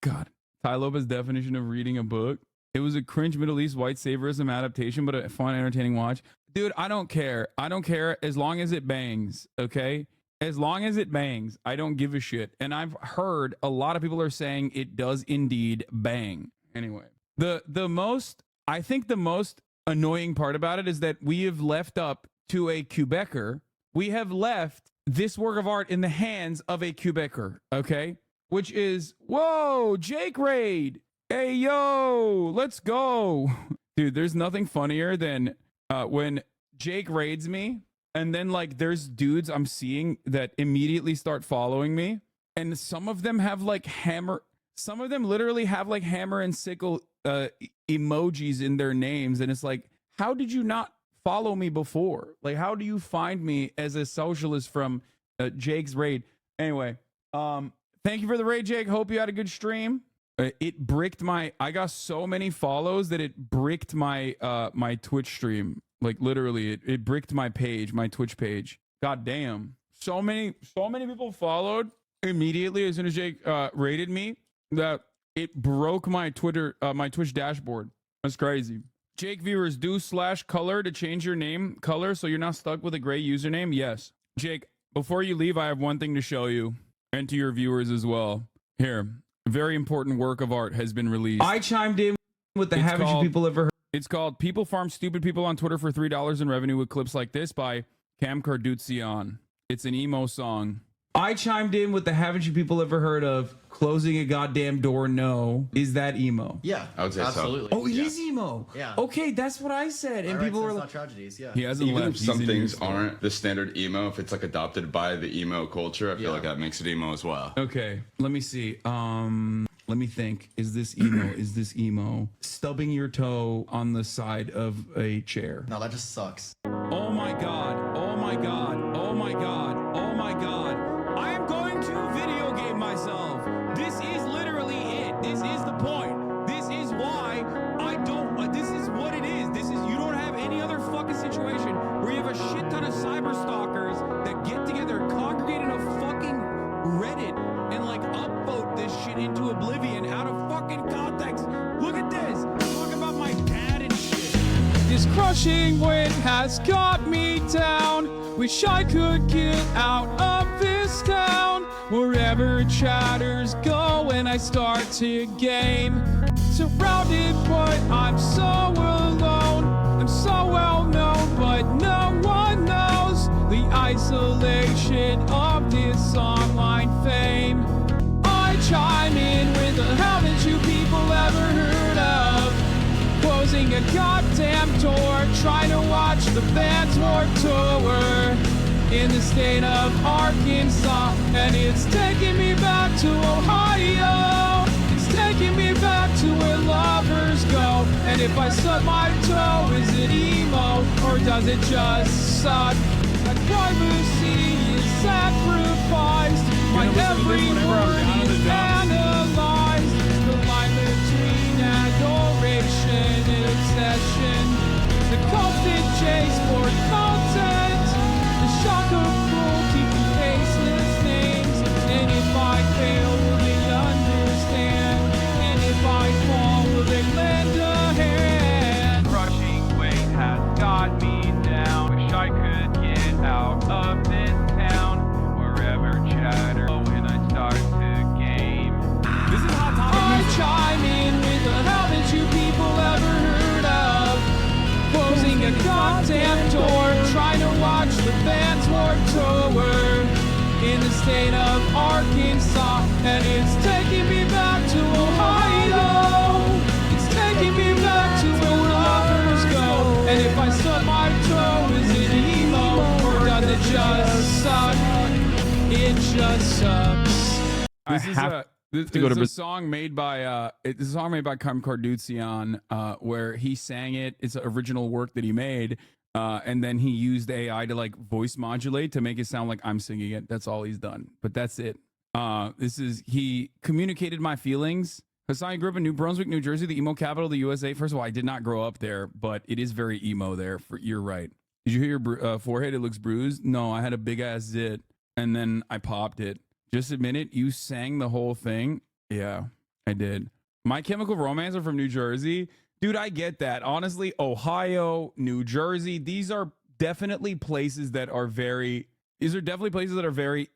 God. Ty Lopez's definition of reading a book. It was a cringe Middle East white saviorism adaptation, but a fun, entertaining watch. Dude, I don't care. I don't care as long as it bangs, okay? As long as it bangs, I don't give a shit. And I've heard a lot of people are saying it does indeed bang. Anyway, I think the most annoying part about it is that we have left up to a Quebecer. We have left this work of art in the hands of a Quebecer, okay? Which is, whoa, Jake Raid. Hey, yo, let's go. Dude, there's nothing funnier than when Jake raids me and then like there's dudes I'm seeing that immediately start following me. And some of them have like some of them literally have like hammer and sickle emojis in their names. And it's like, how did you not follow me before? Like, how do you find me as a socialist from Jake's raid? Anyway, thank you for the raid, Jake. Hope you had a good stream. It bricked I got so many follows that it bricked my my Twitch stream. Like literally, it bricked my page, my Twitch page. God damn. So many people followed immediately as soon as Jake raided me that it broke my my Twitch dashboard. That's crazy. Jake viewers, do /color to change your name color so you're not stuck with a gray username. Yes. Jake, before you leave, I have one thing to show you and to your viewers as well. Here. A very important work of art has been released. I chimed in with the haven't you people ever heard? It's called People Farm Stupid People on Twitter for $3 in revenue with clips like this by Cam Kardashian. It's an emo song. I chimed in with the haven't you people ever heard of closing a goddamn door? No. Is that emo? Yeah, I would say absolutely. Oh, it is emo. Yeah. Okay, that's what I said. And people were like, tragedies. Yeah. he hasn't Even left. if some things aren't the standard emo, if it's like adopted by the emo culture, I feel like that makes it emo as well. Okay, let me see. Let me think. Is this emo? Is this emo? Stubbing your toe on the side of a chair. No, that just sucks. Oh my god. Oh my god. Oh my god. Oh my god. I am going to video game myself. This is literally it. This is the point. This is why I don't. This is what it is. This is, you don't have any other fucking situation where you have a shit ton of cyber stalkers that get together, congregate in a fucking Reddit and like upvote this shit into oblivion out of fucking context. Look at this. Talk about my dad and shit. This crushing wind has got me down. Wish I could get out of this town. Wherever chatters go when I start to game. Surrounded, but I'm so alone. I'm so well known, but no one knows the isolation of this online fame. I chime in with the haven't you people ever heard of? Closing a goddamn door, trying to watch the band's Warped Tour in the state of Arkansas, and it's taking me back to Ohio. It's taking me back to where lovers go. And if I suck my toe, is it emo or does it just suck? My privacy is sacrificed. My every word is analyzed. The line between adoration and obsession. The constant chase for content. The shock of cruelty from faceless names. And if I fail, will they understand? And if I fall, will they lend a hand? Crushing weight has got me down. Wish I could get out of this town. Wherever chatter when I start to game. This is hot topic. I chime in with the haven't you people ever heard of? Closing a goddamn door, trying to watch the band's Warped Tour in the state of Arkansas, and it's taking me back to Ohio. It's taking me back to where lovers go. And if I suck my toe, is it emo or does it just suck? It just sucks. This is a song made by it's a song made by Cam Kardashian, where he sang it. It's an original work that he made, and then he used AI to like voice modulate to make it sound like I'm singing it. That's all he's done, but that's it. He communicated my feelings. Hasan, I grew up in New Brunswick, New Jersey, the emo capital of the USA. First of all, I did not grow up there, but it is very emo there. You're right. Did you hear your forehead? It looks bruised. No, I had a big ass zit, and then I popped it. Just admit it. You sang the whole thing. Yeah, I did. My Chemical Romance are from New Jersey. Dude, I get that. Honestly, Ohio, New Jersey, these are definitely places that are very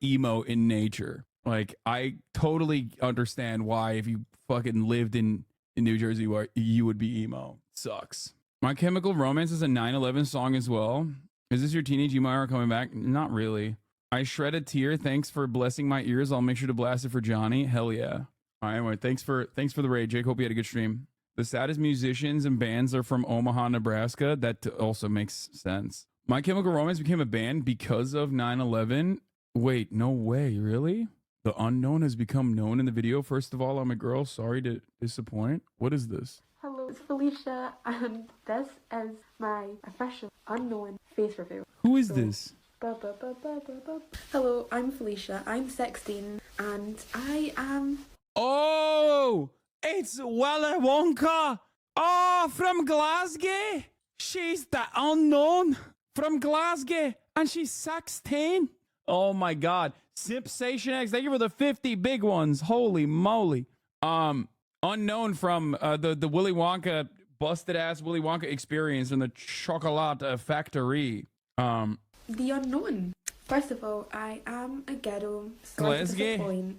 emo in nature. Like, I totally understand why if you fucking lived in New Jersey, where you would be emo. Sucks. My Chemical Romance is a 9/11 song as well. Is this your teenage emo era coming back? Not really. I Shed a Tear. Thanks for blessing my ears. I'll make sure to blast it for Johnny. Hell yeah. All right, anyway, thanks for the raid, Jake. Hope you had a good stream. The saddest musicians and bands are from Omaha, Nebraska. That also makes sense. My Chemical Romance became a band because of 9/11. Wait, no way, really? The unknown has become known in the video. First of all, I'm a girl. Sorry to disappoint. What is this? Hello, it's Felicia, and this is my official unknown face reveal. Who is this? Hello, I'm Felicia. I'm 16, and I am... Oh, it's Willy Wonka. Oh, from Glasgow. She's the unknown from Glasgow, and she's 16. Oh my God. Sipsation X, thank you for the 50 big ones. Holy moly. Unknown from the Willy Wonka, busted ass Willy Wonka experience in the chocolate factory. The unknown. First of all, I am a ghetto. Sorry to disappoint.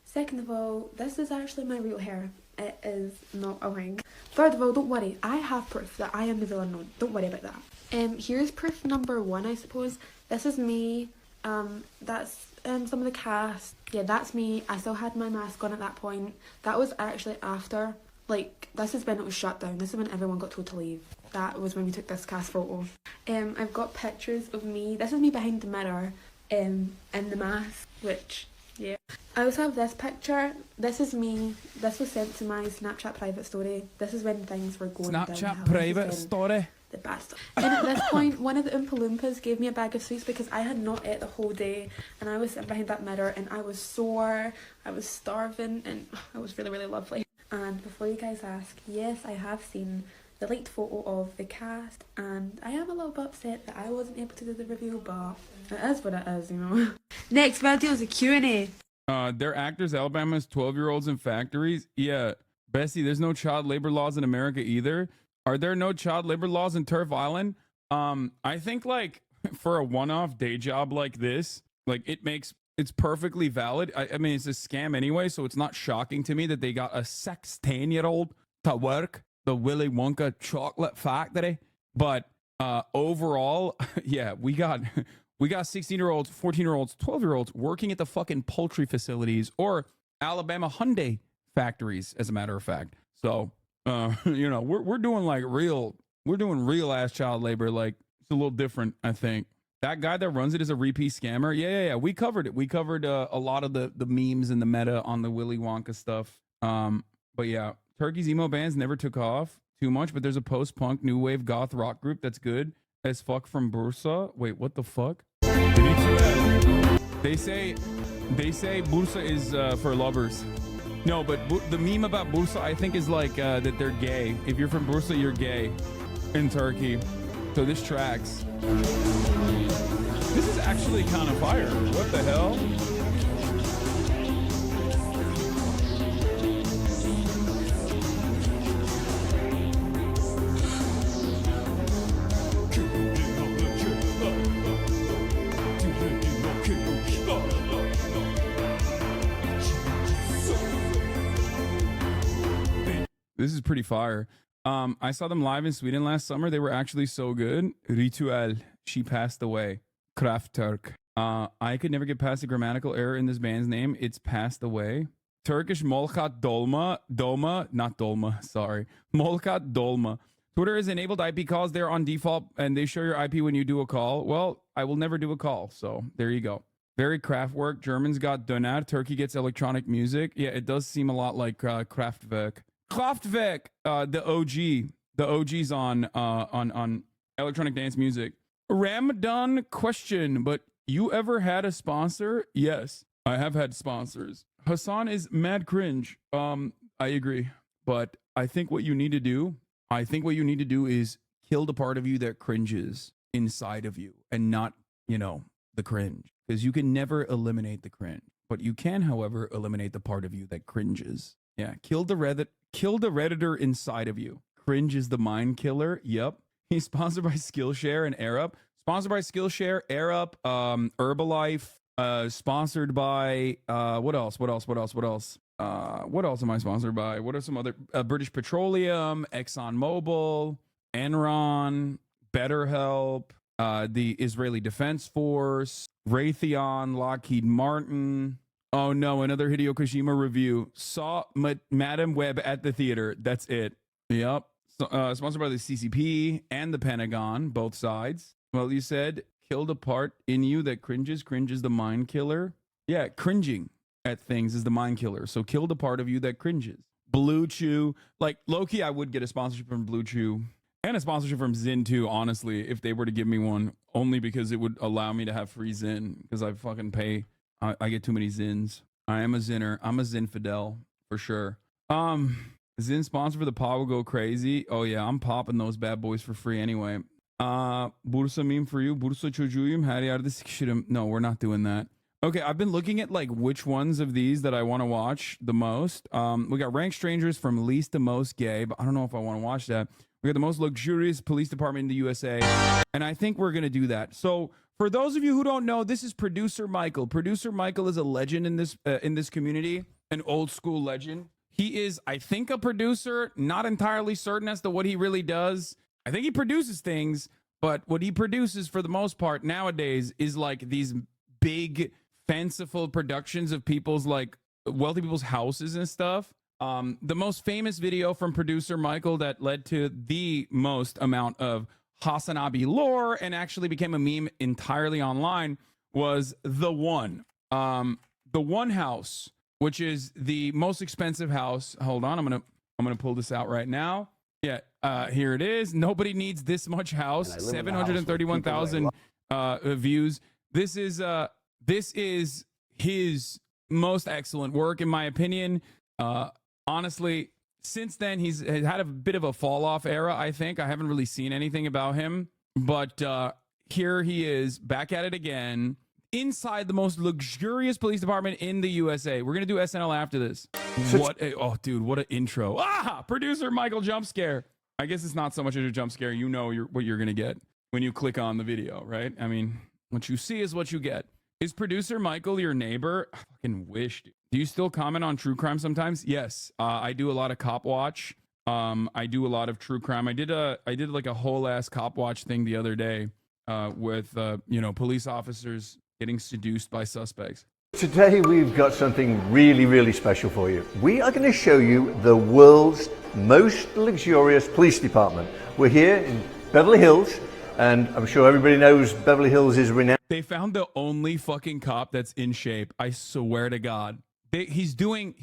Second of all, this is actually my real hair. It is not a wig. Third of all, don't worry. I have proof that I am the real unknown. Don't worry about that. Here's proof number 1, I suppose. This is me. That's some of the cast. Yeah, that's me. I still had my mask on at that point. That was actually after. Like, this is when it was shut down. This is when everyone got told to leave. That was when we took this cast photo. I've got pictures of me. This is me behind the mirror in the mask, which, yeah. I also have this picture. This is me. This was sent to my Snapchat private story. This is when things were going down. Snapchat private story? The bad stuff. And at this point, one of the Oompa Loompas gave me a bag of sweets because I had not ate the whole day, and I was sitting behind that mirror and I was sore, I was starving, and it was really, really lovely. And before you guys ask, yes, I have seen the leaked photo of the cast, and I am a little bit upset that I wasn't able to do the review, but it is what it is, you know. Next video is a Q&A. They're actors. Alabama's 12-year-olds in factories. Yeah, Bessie, there's no child labor laws in America either. Are there no child labor laws in Turf Island? I think, like, for a one-off day job like this, like, it's perfectly valid. I mean, it's a scam anyway, so it's not shocking to me that they got a 16-year-old to work the Willy Wonka chocolate factory. But overall, yeah, we got 16-year-olds, 14-year-olds, 12-year-olds working at the fucking poultry facilities or Alabama Hyundai factories, as a matter of fact. So, you know, we're doing like real ass child labor. Like, it's a little different, I think. That guy that runs it is a repeat scammer. Yeah. We covered it. We covered a lot of the memes and the meta on the Willy Wonka stuff. But yeah, Turkey's emo bands never took off too much, but there's a post-punk new wave goth rock group that's good as fuck from Bursa. Wait, what the fuck? They say Bursa is for lovers. No, but the meme about Bursa, I think, is like that they're gay. If you're from Bursa, you're gay in Turkey. So this tracks. This is actually kind of fire. What the hell? This is pretty fire. I saw them live in Sweden last summer. They were actually so good. Ritual, she passed away. Kraftwerk. I could never get past the grammatical error in this band's name. It's passed away. Turkish Molkat Dolma, not Dolma, sorry. Molkat Dolma. Twitter has enabled IP calls there on default, and they show your IP when you do a call. Well, I will never do a call, so there you go. Very Kraftwerk. Germans got Döner. Turkey gets electronic music. Yeah, it does seem a lot like Kraftwerk. Kraftwerk, the OGs on electronic dance music. Ramadan question, but you ever had a sponsor? Yes, I have had sponsors. Hasan is mad cringe. I agree, but I think what you need to do is kill the part of you that cringes inside of you, and not, you know, the cringe, because you can never eliminate the cringe, but you can, however, eliminate the part of you that cringes. Yeah, kill the Redditor inside of you. Cringe is the mind killer. Yep. He's sponsored by Skillshare and AirUp. Sponsored by Skillshare, AirUp, Herbalife. Sponsored by what else? What else am I sponsored by? What are some other British Petroleum, ExxonMobil, Enron, BetterHelp, the Israeli Defense Force, Raytheon, Lockheed Martin. Oh no, another Hideo Kojima review. Saw Madam Web at the theater. That's it. Yep. So, sponsored by the CCP and the Pentagon, both sides. Well, you said killed a part in you that cringes. Cringe is the mind killer. Yeah, cringing at things is the mind killer. So killed a part of you that cringes. Blue Chew. Like, low-key, I would get a sponsorship from Blue Chew and a sponsorship from Zyn too, honestly, if they were to give me one, only because it would allow me to have free Zyn, because I fucking pay. I get too many Zyns. I am a Zinner. I'm a Zinfidel for sure. Zyn sponsor for the pod will go crazy. Oh yeah, I'm popping those bad boys for free anyway. Bursa meme for you. Bursa çocuğuyum. Her yerde sıkışırım. No, we're not doing that. Okay, I've been looking at like which ones of these that I want to watch the most. We got Rank Strangers from least to most gay, but I don't know if I want to watch that. We got the most luxurious police department in the USA, and I think we're gonna do that. So for those of you who don't know, this is Producer Michael. Producer Michael is a legend in this community, an old school legend. He is, I think, a producer. Not entirely certain as to what he really does. I think he produces things, but what he produces for the most part nowadays is like these big, fanciful productions of people's like wealthy people's houses and stuff. The most famous video from Producer Michael that led to the most amount of HasanAbi lore and actually became a meme entirely online was The One. The One house, which is the most expensive house. Hold on, I'm gonna pull this out right now. Yeah, here it is. Nobody needs this much house. 731,000 views. This is his most excellent work, in my opinion. Honestly, since then he's had a bit of a fall off era. I think I haven't really seen anything about him, but here he is back at it again. Inside the most luxurious police department in the USA. We're gonna do SNL after this. What an intro. Producer Michael jump scare. I guess it's not so much of a jump scare. You know what you're gonna get when you click on the video, right? I mean, what you see is what you get. Is Producer Michael your neighbor? I fucking wish, dude. Do you still comment on true crime sometimes? Yes. I do a lot of cop watch. I do a lot of true crime. I did like a whole ass cop watch thing the other day with police officers getting seduced by suspects. Today we've got something really, really special for you. We are going to show you the world's most luxurious police department. We're here in Beverly Hills, and I'm sure everybody knows Beverly Hills is renowned. They found the only fucking cop that's in shape. I swear to God. He's doing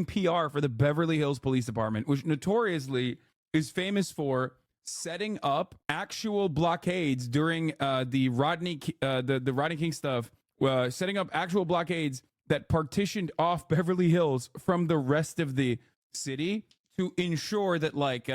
PR for the Beverly Hills Police Department, which notoriously is famous for setting up actual blockades during the Rodney King stuff, setting up actual blockades that partitioned off Beverly Hills from the rest of the city to ensure that like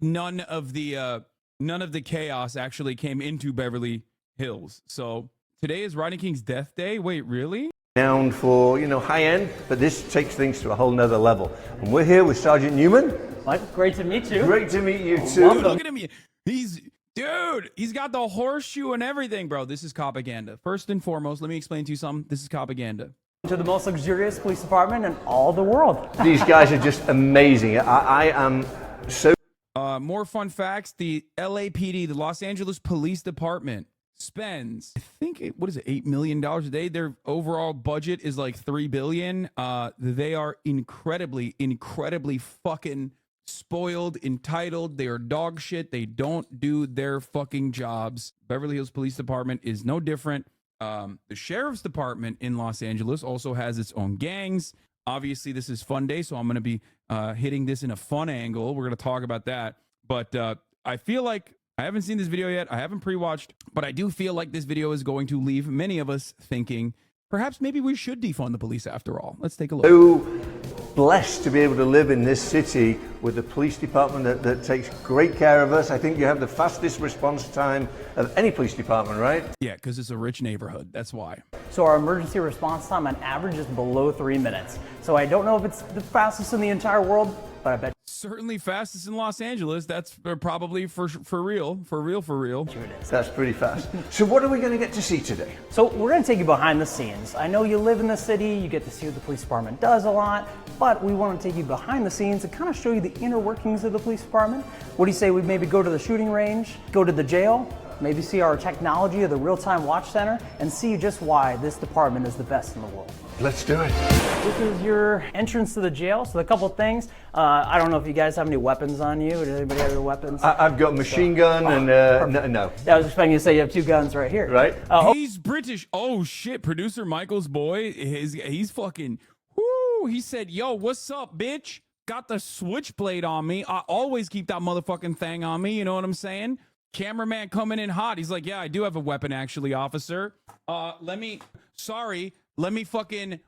none of the chaos actually came into Beverly Hills. So today is Rodney King's death day. Wait, really? Renowned for, high end, but this takes things to a whole nother level. And we're here with Sergeant Newman. Mike, great to meet you. Great to meet you too. Look at him. He's got the horseshoe and everything, bro. This is propaganda. First and foremost, let me explain to you something. This is propaganda. To the most luxurious police department in all the world. These guys are just amazing. I am so... More fun facts. The LAPD, the Los Angeles Police Department, spends, I think, $8 million a day. Their overall budget is like $3 billion. They are incredibly fucking spoiled, entitled. They are dog shit. They don't do their fucking jobs. Beverly Hills Police Department is no different. The Sheriff's Department in Los Angeles also has its own gangs. Obviously, this is Fun Day, so I'm going to be hitting this in a fun angle. We're going to talk about that. But I feel like I haven't seen this video yet. I haven't pre-watched, but I do feel like this video is going to leave many of us thinking, perhaps maybe we should defund the police after all. Let's take a look. So blessed to be able to live in this city with a police department that takes great care of us. I think you have the fastest response time of any police department, right? Yeah, because it's a rich neighborhood. That's why. So our emergency response time on average is below 3 minutes. So I don't know if it's the fastest in the entire world, but I bet. Certainly fastest in Los Angeles. That's probably for real. That's pretty fast. So what are we going to get to see today? So we're going to take you behind the scenes. I know you live in the city, you get to see what the police department does a lot, but we want to take you behind the scenes and kind of show you the inner workings of the police department. What do you say we maybe go to the shooting range, go to the jail, maybe see our technology of the real-time watch center, and see just why this department is the best in the world. Let's do it. This is your entrance to the jail. So a couple things. I don't know if you guys have any weapons on you. Does anybody have any weapons? I've got a machine gun and no. I was expecting you to say you have 2 guns right here. Right. He's British. Oh shit! Producer Michael's boy. He's fucking. Whoo! He said, "Yo, what's up, bitch? Got the switchblade on me. I always keep that motherfucking thing on me. You know what I'm saying?" Cameraman coming in hot. He's like, "Yeah, I do have a weapon, actually, officer. Let me fucking,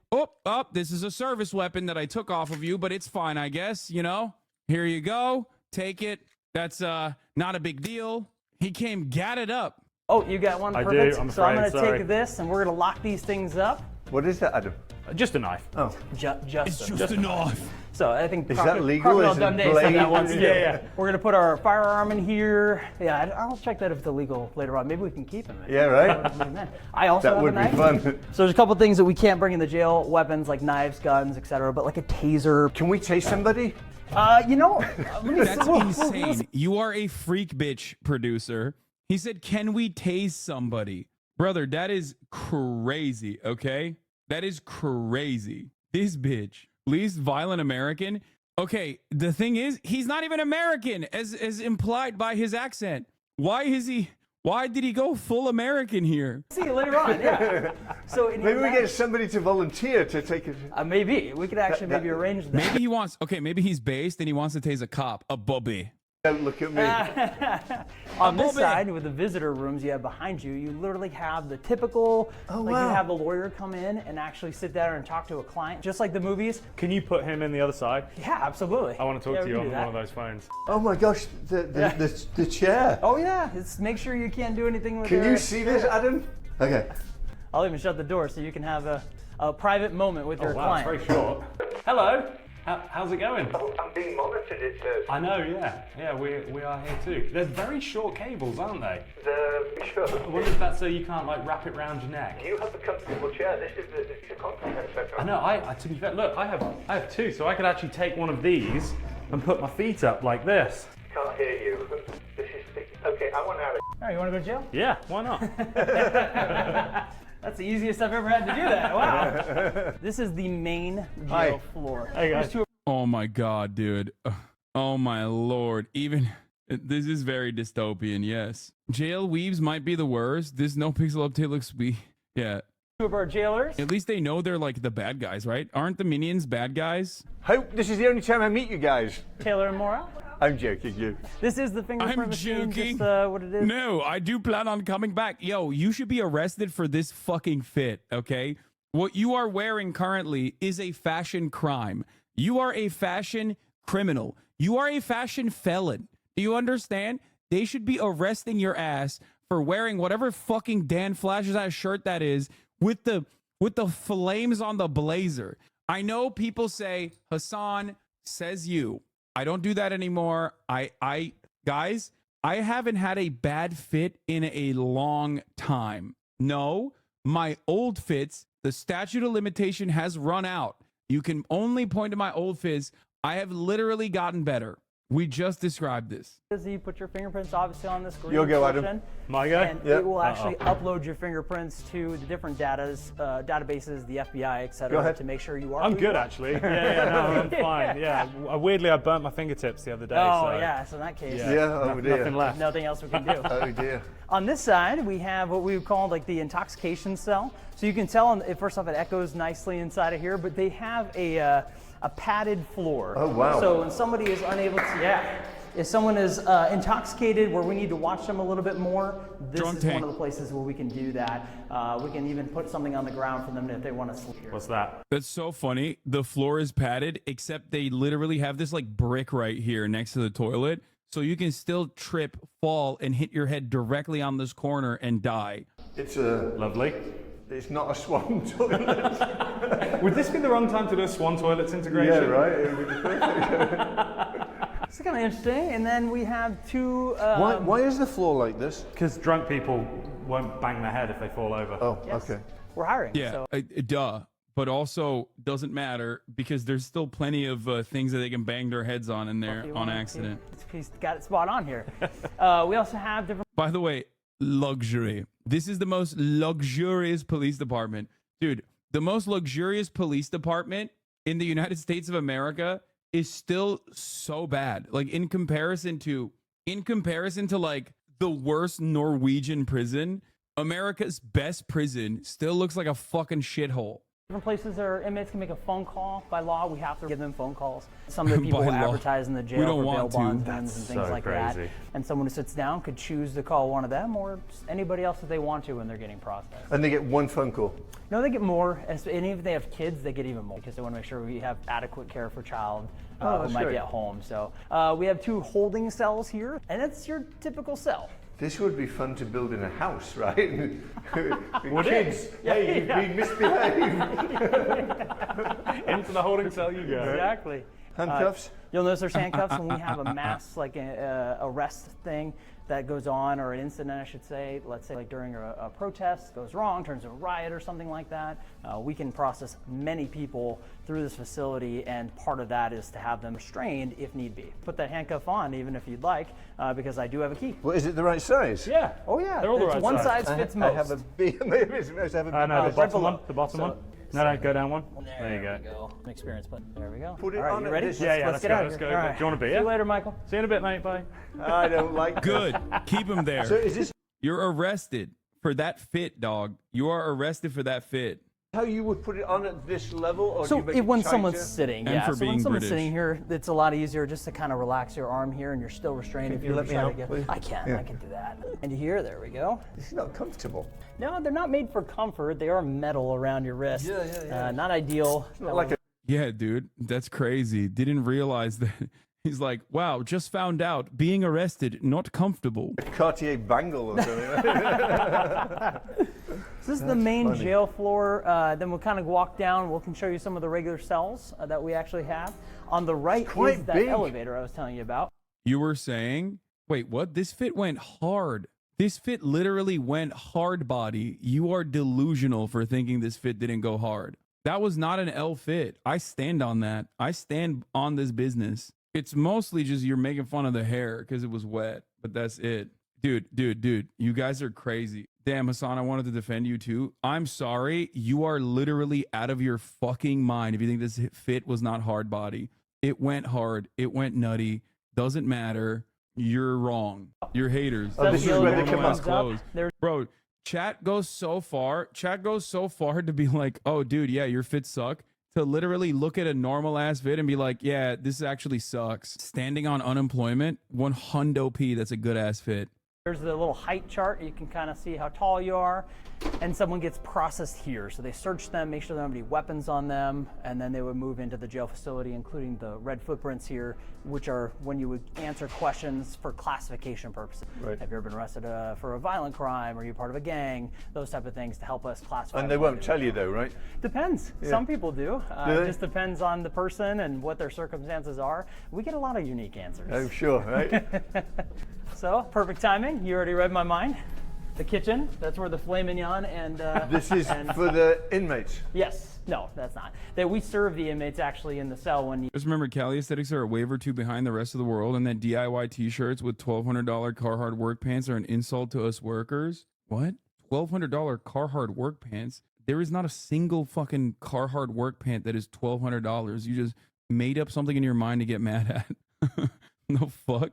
this is a service weapon that I took off of you, but it's fine, I guess, you know? Here you go. Take it. That's not a big deal." He came gatted up. Oh, you got one? Perfect. I do, I'm so I'm afraid, going to take this, and we're going to lock these things up. What is that, Adam? Just a knife. Oh. Just a knife. So I think is that legal? Is it that one. Yeah. We're gonna put our firearm in here. Yeah, I'll check that if it's illegal later on. Maybe we can keep him. Yeah, right. I also that have would a knife. be fun. So there's a couple things that we can't bring in the jail: weapons like knives, guns, etc. But like a taser. Can we tase somebody? You know, That's insane. You are a freak bitch, producer. He said, "Can we tase somebody?" Brother, that is crazy, okay? That is crazy. This bitch, least violent American. Okay, the thing is, he's not even American, as implied by his accent. Why did he go full American here? See you later on, yeah. So maybe we get somebody to volunteer to take it. Maybe. We could actually maybe arrange that. Maybe he wants, maybe he's based and he wants to tase a cop, a bobby. Don't look at me. On this side, with the visitor rooms you have behind you, you literally have the typical, you have the lawyer come in and actually sit down and talk to a client, just like the movies. Can you put him in the other side? Yeah, absolutely. I want to talk to you on one of those phones. Oh my gosh, the chair. Oh yeah, make sure you can't do anything with it. Can you see this, Adam? Okay. I'll even shut the door so you can have a private moment with your client. It's very short. Hello. How's it going? I'm being monitored, it says. I know, yeah. Yeah, we are here too. There's very short cables, aren't they? Sure. I wonder if that's so you can't like wrap it round your neck. You have a comfortable chair. This is a conference center. I know. I to be fair, look, I have 2, so I could actually take one of these and put my feet up like this. Can't hear you. This is okay. I want out of. All right, you want to go to jail? Yeah, why not? That's the easiest I've ever had to do that. Wow. This is the main jail floor. Hey guys. Oh my God, dude. Oh my Lord. This is very dystopian, yes. Jail weaves might be the worst. This no pixel update looks yeah. 2 of our jailers. At least they know they're like the bad guys, right? Aren't the minions bad guys? Hope this is the only time I meet you guys. Taylor and Maura. I'm joking, you. This is the fingerprint machine, just what it is. No, I do plan on coming back. Yo, you should be arrested for this fucking fit, okay? What you are wearing currently is a fashion crime. You are a fashion criminal. You are a fashion felon. Do you understand? They should be arresting your ass for wearing whatever fucking Dan Flash's ass shirt that is with the flames on the blazer. I know people say, Hasan, says you. I don't do that anymore. Guys, I haven't had a bad fit in a long time. No, my old fits, the statute of limitation has run out. You can only point to my old fits. I have literally gotten better. We just described this. You put your fingerprints obviously on this green You'll go, portion, Adam. My guy? And it will actually upload your fingerprints to the different databases, the FBI, etc., to make sure you are. I'm good, actually. Yeah, no, I'm fine. Yeah. Weirdly, I burnt my fingertips the other day. Oh, yeah. So in that case, oh dear. Nothing left. Nothing else we can do. Oh dear. On this side, we have what we would call like the intoxication cell. So you can tell, first off, it echoes nicely inside of here, but they have a padded floor. Oh wow. So when somebody is unable to, if someone is intoxicated where we need to watch them a little bit more, this is one of the places where we can do that. We can even put something on the ground for them if they want to sleep here. What's that? That's so funny. The floor is padded, except they literally have this like brick right here next to the toilet. So you can still trip, fall, and hit your head directly on this corner and die. It's lovely. It's not a swan toilet. Would this be the wrong time to do a swan toilets integration? Yeah, right. It would be perfect. It's kind of interesting. And then we have two. Why is the floor like this? Because drunk people won't bang their head if they fall over. Oh, okay. We're hiring. Yeah, So. duh. But also doesn't matter because there's still plenty of things that they can bang their heads on in there on accident. He's got it spot on here. We also have different. By the way, luxury. This is the most luxurious police department. Dude, the most luxurious police department in the United States of America is still so bad. Like in comparison to like the worst Norwegian prison, America's best prison still looks like a fucking shithole. Different places our inmates can make a phone call. By law, we have to give them phone calls. Some of the people who advertise in the jail for bail bonds and things like that. And someone who sits down could choose to call one of them or anybody else that they want to when they're getting processed. And they get one phone call? No, they get more. And if they have kids, they get even more because they want to make sure we have adequate care for child who might be at home. So we have 2 holding cells here, and it's your typical cell. This would be fun to build in a house, right? Would kids, hey, you've been misbehaved. Into the holding cell you go. Exactly. Handcuffs? You'll notice there's handcuffs when we have a mass, like a arrest thing that goes on, or an incident, I should say. Let's say like during a protest goes wrong, turns into a riot or something like that. We can process many people through this facility, and part of that is to have them restrained if need be. Put that handcuff on even if you'd like, because I do have a key. Well, is it the right size? Yeah. Oh yeah. They're all the right one size. size fits most. I have a big. Maybe it's supposed to have a No, big. the bottom one. The bottom one. No, go down one. There you go. Experience, but there we go. Put it all right, on you it. ready? Yeah, let's get out of let's here. go. All right. Do you want a beer? See you later, Michael. See you in a bit, mate. Bye. I don't like Good. Keep him there. So is this You're arrested for that fit, dog. You are arrested for that fit. how you would put it on at this level? Or do you make it when tighter? someone's sitting, And yeah. for So being when someone's British. sitting here, it's a lot easier just to kind of relax your arm here, and you're still restrained. Can if you you're let me trying out, to get, please? I can. Yeah. I can do that. And here, there we go. This is not comfortable. No, they're not made for comfort. They are metal around your wrist. Yeah. Not ideal. It's not like a Yeah, dude, that's crazy. Didn't realize that. He's like, wow, just found out being arrested, not comfortable. Cartier bangle or something. So this is the main jail floor. Then we'll kind of walk down. We can show you some of the regular cells that we actually have. On the right quite is that big. elevator I was telling you about. You were saying, wait, what? This fit went hard. This fit literally went hard body. You are delusional for thinking this fit didn't go hard. That was not an L fit. I stand on that. I stand on this business. It's mostly just you're making fun of the hair because it was wet, but that's it. Dude, you guys are crazy. Damn, Hasan, I wanted to defend you too. I'm sorry. You are literally out of your fucking mind if you think this fit was not hard body. It went hard. It went nutty. Doesn't matter. You're wrong. You're haters. Oh, this is where they come Normalized up. clothes. Bro, chat goes so far to be like, oh, dude, yeah, your fits suck. To literally look at a normal ass vid and be like, yeah, this actually sucks. Standing on unemployment, 100p, that's a good ass fit. There's the little height chart. You can kind of see how tall you are. And someone gets processed here. So they search them, make sure there don't have any weapons on them, and then they would move into the jail facility, including the red footprints here, which are when you would answer questions for classification purposes. Right. Have you ever been arrested for a violent crime? Are you part of a gang? Those type of things to help us classify. And they won't tell you though, right? Depends. Yeah. Some people do. Do they? It just depends on the person and what their circumstances are. We get a lot of unique answers. I'm sure, right? So, perfect timing. You already read my mind. The kitchen, that's where the filet mignon and... This is for the inmates? Yes. No, that's not. We serve the inmates actually in the cell when you... Just remember, Cali aesthetics are a wave or two behind the rest of the world, and that DIY t-shirts with $1,200 Carhartt work pants are an insult to us workers. What? $1,200 Carhartt work pants? There is not a single fucking Carhartt work pant that is $1,200. You just made up something in your mind to get mad at. No fuck.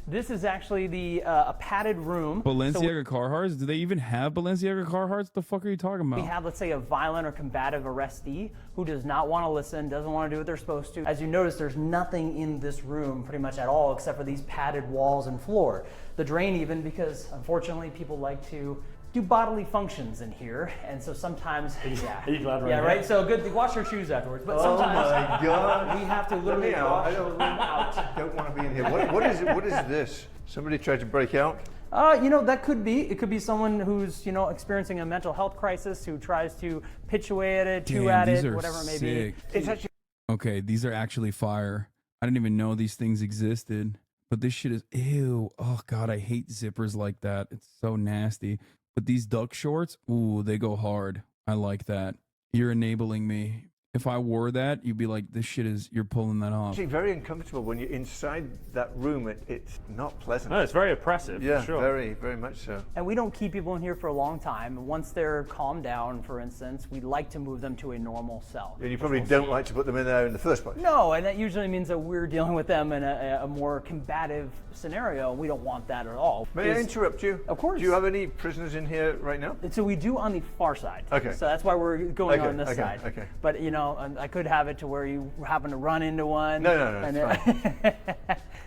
This is actually a padded room. Balenciaga Carhartts? Do they even have Balenciaga Carhartts? The fuck are you talking about? We have, let's say, a violent or combative arrestee who does not want to listen, doesn't want to do what they're supposed to. As you notice, there's nothing in this room pretty much at all except for these padded walls and floor. The drain even, because unfortunately people like to do bodily functions in here, and so sometimes, yeah, Are you glad we're yeah, in right. here? So good to wash your shoes afterwards. But Oh sometimes my God. we have to literally wash the room out. I don't want to be in here. What is it? What is this? Somebody tried to break out? That could be. It could be someone who's, experiencing a mental health crisis who tries to pitch away at it, chew at these it, are whatever it may sick. be. It's actually Okay, these are actually fire. I didn't even know these things existed. But this shit is, ew. Oh, God, I hate zippers like that. It's so nasty. But these duck shorts, ooh, they go hard. I like that. You're enabling me. If I wore that, you'd be like, this shit is, you're pulling that off. Actually, very uncomfortable when you're inside that room. It's not pleasant. No, it's very oppressive. Yeah, for sure. very, very much so. And we don't keep people in here for a long time. Once they're calmed down, for instance, we like to move them to a normal cell. And you probably don't like to put them in there in the first place. No, and that usually means that we're dealing with them in a more combative scenario. We don't want that at all. May I interrupt you? Of course. Do you have any prisoners in here right now? So we do on the far side. Okay. So that's why we're going on this okay, side. Okay. But you know, I could have it to where you happen to run into one. No, it's fine.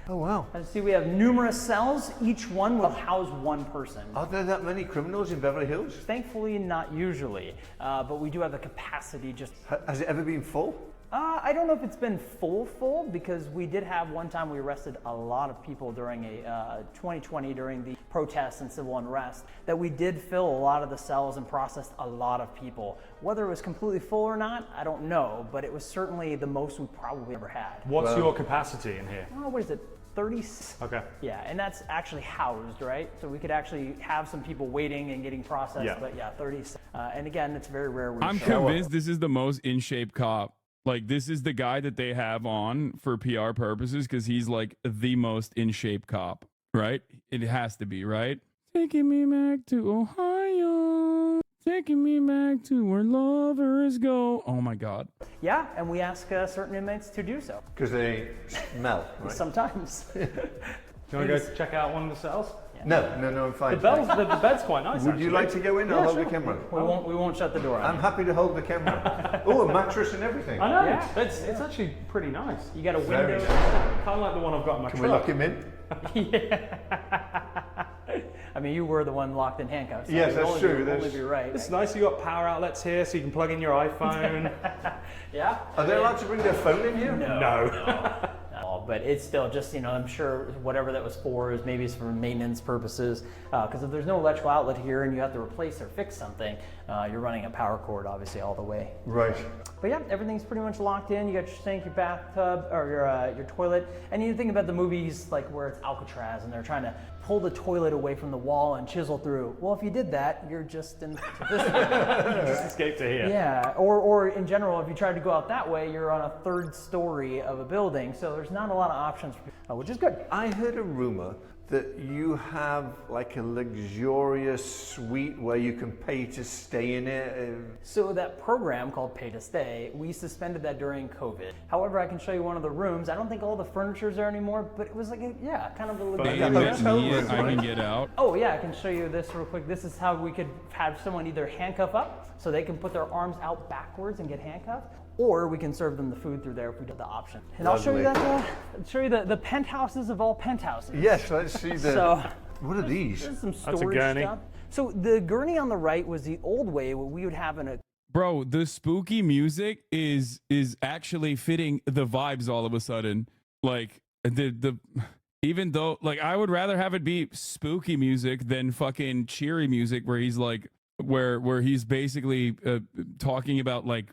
Oh, wow. And see, we have numerous cells. Each one will house one person. Are there that many criminals in Beverly Hills? Thankfully, not usually. But we do have the capacity just... Has it ever been full? I don't know if it's been full, because we did have one time we arrested a lot of people during a 2020 during the protests and civil unrest, that we did fill a lot of the cells and processed a lot of people. Whether it was completely full or not, I don't know, but it was certainly the most we probably ever had. What's your capacity in here? Oh, what is it? 30? Okay. Yeah, and that's actually housed, right? So we could actually have some people waiting and getting processed, but yeah, 30. And again, it's very rare. I'm convinced this is the most in shape cop. Like, this is the guy that they have on for PR purposes because he's like the most in shape cop, right? It has to be, right? Taking me back to Ohio, taking me back to where lovers go. Oh my God. Yeah, and we ask certain inmates to do so. Because they smell, right? Sometimes. Do you want to go check out one of the cells? No, I'm fine. The bed's quite nice. Would you like to go in? I'll hold the camera. We won't shut the door. I'm happy to hold the camera. Oh, a mattress and everything. I know. Yeah. It's actually pretty nice. You got a window. Kind of like the one I've got in my Can truck. we lock him in? Yeah. I mean, you were the one locked in handcuffs. So yes, that's true. Only be right. It's nice. You got power outlets here, so you can plug in your iPhone. Yeah. Are they allowed to bring their phone in here? No. But it's still just, I'm sure whatever that was for is maybe it's for maintenance purposes. Because if there's no electrical outlet here and you have to replace or fix something, you're running a power cord obviously all the way. Right. But yeah, everything's pretty much locked in. You got your sink, your bathtub, or your toilet. And you think about the movies like where it's Alcatraz and they're trying to pull the toilet away from the wall and chisel through. Well, if you did that, you're just in this just escape to here. Yeah, or in general, if you tried to go out that way, you're on a third story of a building. So there's not a lot of options, which is good. I heard a rumor that you have like a luxurious suite where you can pay to stay in it. So that program called Pay to Stay, we suspended that during COVID. However, I can show you one of the rooms. I don't think all the furniture's there anymore, but it was like kind of a I can get out. Oh yeah, I can show you this real quick. This is how we could have someone either handcuff up, so they can put their arms out backwards and get handcuffed, or we can serve them the food through there if we did the option. And I'll show you that. Show you the penthouses of all penthouses. Yes, let's see the. So, what are these? There's some That's a storage gurney. stuff. So the gurney on the right was the old way what we would have in a. Bro, the spooky music is actually fitting the vibes all of a sudden. Like the even though like I would rather have it be spooky music than fucking cheery music where he's like where he's basically talking about like,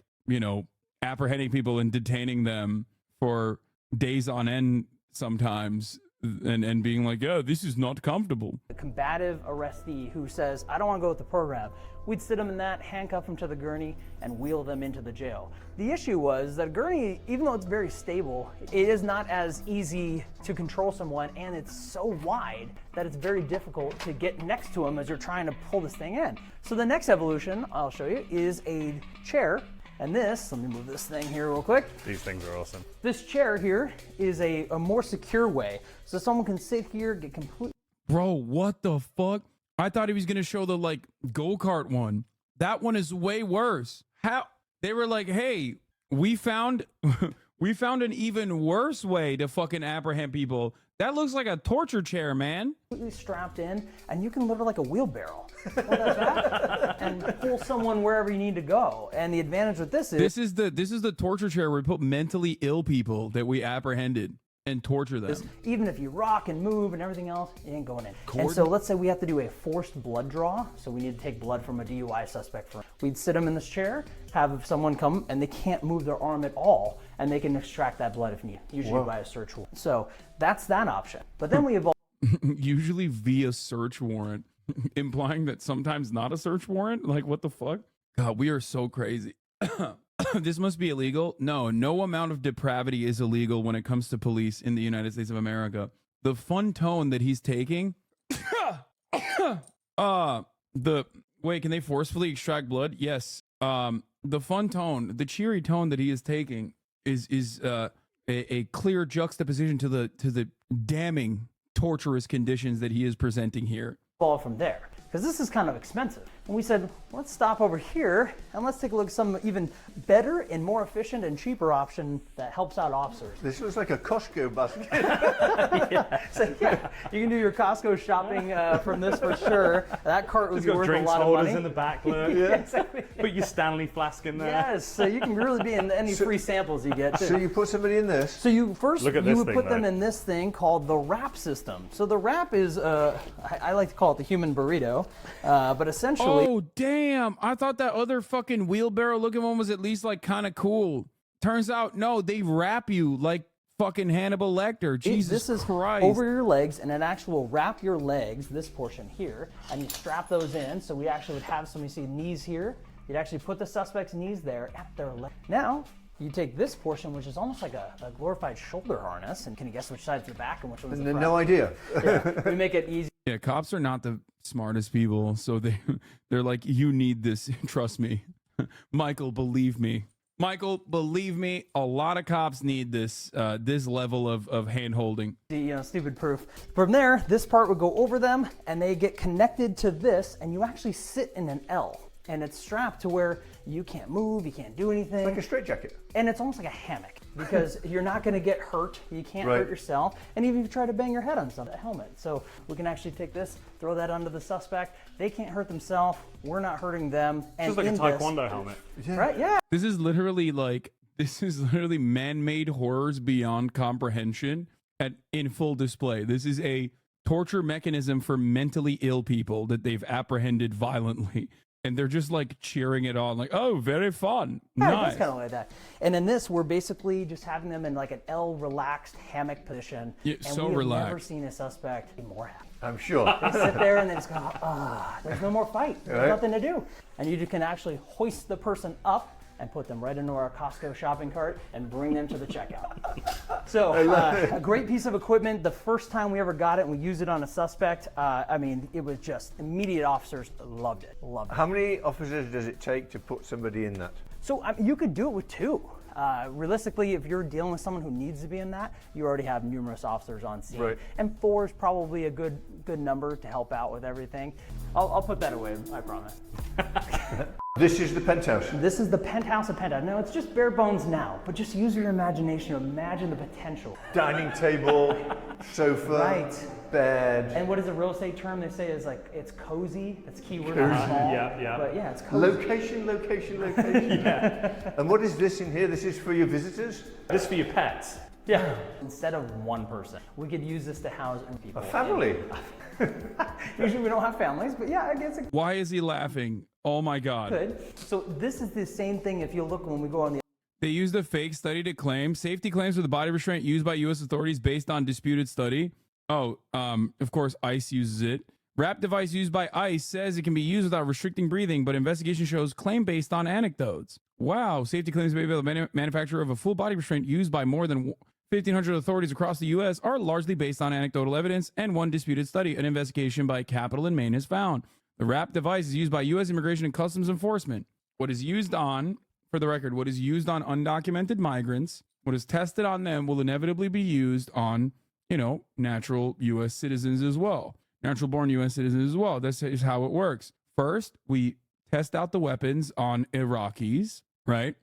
apprehending people and detaining them for days on end sometimes and being like, yeah, this is not comfortable. A combative arrestee who says, I don't want to go with the program. We'd sit them in that, handcuff them to the gurney, and wheel them into the jail. The issue was that a gurney, even though it's very stable, it is not as easy to control someone, and it's so wide that it's very difficult to get next to them as you're trying to pull this thing in. So the next evolution, I'll show you, is a chair. And this, let me move this thing here real quick. These things are awesome. This chair here is a more secure way. So someone can sit here, get complete. Bro, what the fuck? I thought he was going to show the like go-kart one. That one is way worse. How? They were like, hey, we found an even worse way to fucking apprehend people. That looks like a torture chair, man. Completely strapped in, and you can literally like a wheelbarrow. And pull someone wherever you need to go. And the advantage with this is this is the torture chair where we put mentally ill people that we apprehended and torture them. Even if you rock and move and everything else, you ain't going in. And so let's say we have to do a forced blood draw. So we need to take blood from a DUI suspect. We'd sit them in this chair, have someone come and they can't move their arm at all, and they can extract that blood if needed, usually by a search warrant. So that's that option. But then we evolved. Usually via search warrant, implying that sometimes not a search warrant. Like, what the fuck? God, we are so crazy. This must be illegal. No amount of depravity is illegal when it comes to police in the United States of America. The fun tone that he's taking. Wait, can they forcefully extract blood? Yes. The fun tone, the cheery tone that he is taking is a clear juxtaposition to the damning torturous conditions that he is presenting here. From there, because this is kind of expensive. And we said, let's stop over here and let's take a look at some even better and more efficient and cheaper option that helps out officers. This looks like a Costco basket. So, you can do your Costco shopping from this for sure. That cart would be worth a drinks lot of holders money. in the back, look. Exactly. Put your Stanley flask in there. Yes, so you can really be in any free samples you get too. So you put somebody in this. So you first Look at you this would thing, put them though. in this thing called the wrap system. So the wrap is I like to call it the human burrito, but essentially. Oh, damn. I thought that other fucking wheelbarrow looking one was at least like kind of cool. Turns out, no, they wrap you like fucking Hannibal Lecter. Jesus This is Christ. over your legs, and it actually will wrap your legs, this portion here, and you strap those in. So we actually would have some, you see knees here. You'd actually put the suspect's knees there at their leg. Now, you take this portion, which is almost like a glorified shoulder harness, and can you guess which side's the back and which one's the front? No idea. Yeah, we make it easy. Yeah, cops are not the smartest people, so they're like, you need this. Trust me. Michael, believe me. Michael, believe me, a lot of cops need this this level of hand-holding. Stupid proof. From there, this part would go over them, and they get connected to this, and you actually sit in an L. And it's strapped to where you can't move, you can't do anything. Like a straitjacket. And it's almost like a hammock because you're not going to get hurt. You can't hurt yourself. And even if you try to bang your head on something, a helmet. So we can actually take this, throw that onto the suspect. They can't hurt themselves. We're not hurting them. It's just like a taekwondo helmet. Right? Yeah. This is literally man-made horrors beyond comprehension in full display. This is a torture mechanism for mentally ill people that they've apprehended violently. And they're just like cheering it on, like, oh, very fun. Yeah, nice. it's kind of like that. And in this, we're basically just having them in like an L relaxed hammock position. Yeah, and so we have relaxed. never seen a suspect be more happy. I'm sure. They sit there and they just go, there's no more fight. There's Right. nothing to do. And you can actually hoist the person up and put them right into our Costco shopping cart and bring them to the checkout. So a great piece of equipment. The first time we ever got it and we used it on a suspect, I mean, it was just immediate. Officers loved it. How many officers does it take to put somebody in that? So you could do it with 2. Realistically, if you're dealing with someone who needs to be in that, you already have numerous officers on scene. Right. And 4 is probably a good number to help out with everything. I'll put that away, I promise. This is the penthouse. This is the penthouse of penthouse. No, it's just bare bones now, but just use your imagination. Imagine the potential. Dining table, sofa, Right. bed. And what is a real estate term they say is like, it's cozy. It's keyword Cozy. small. Yeah. But yeah, it's cozy. Location. Yeah. And what is this in here? This is for your visitors? This for your pets. Yeah. Instead of one person, we could use this to house people. A family. Usually we don't have families, but yeah, I guess it Why is he laughing? Oh my God. could. So this is the same thing if you look when we go on the They used a fake study to claim safety claims for the body restraint used by U.S. authorities based on disputed study. Oh, of course, ICE uses it. Wrap device used by ICE says it can be used without restricting breathing, but investigation shows claim based on anecdotes. Wow, safety claims made by the manufacturer of a full body restraint used by more than 1,500 authorities across the U.S. are largely based on anecdotal evidence and one disputed study. An investigation by Capitol and Maine has found. The wrap device is used by U.S. Immigration and Customs Enforcement. What is used on, for the record, what is used on undocumented migrants, what is tested on them will inevitably be used on, natural U.S. citizens as well. Natural born U.S. citizens as well. This is how it works. First, we test out the weapons on Iraqis, right?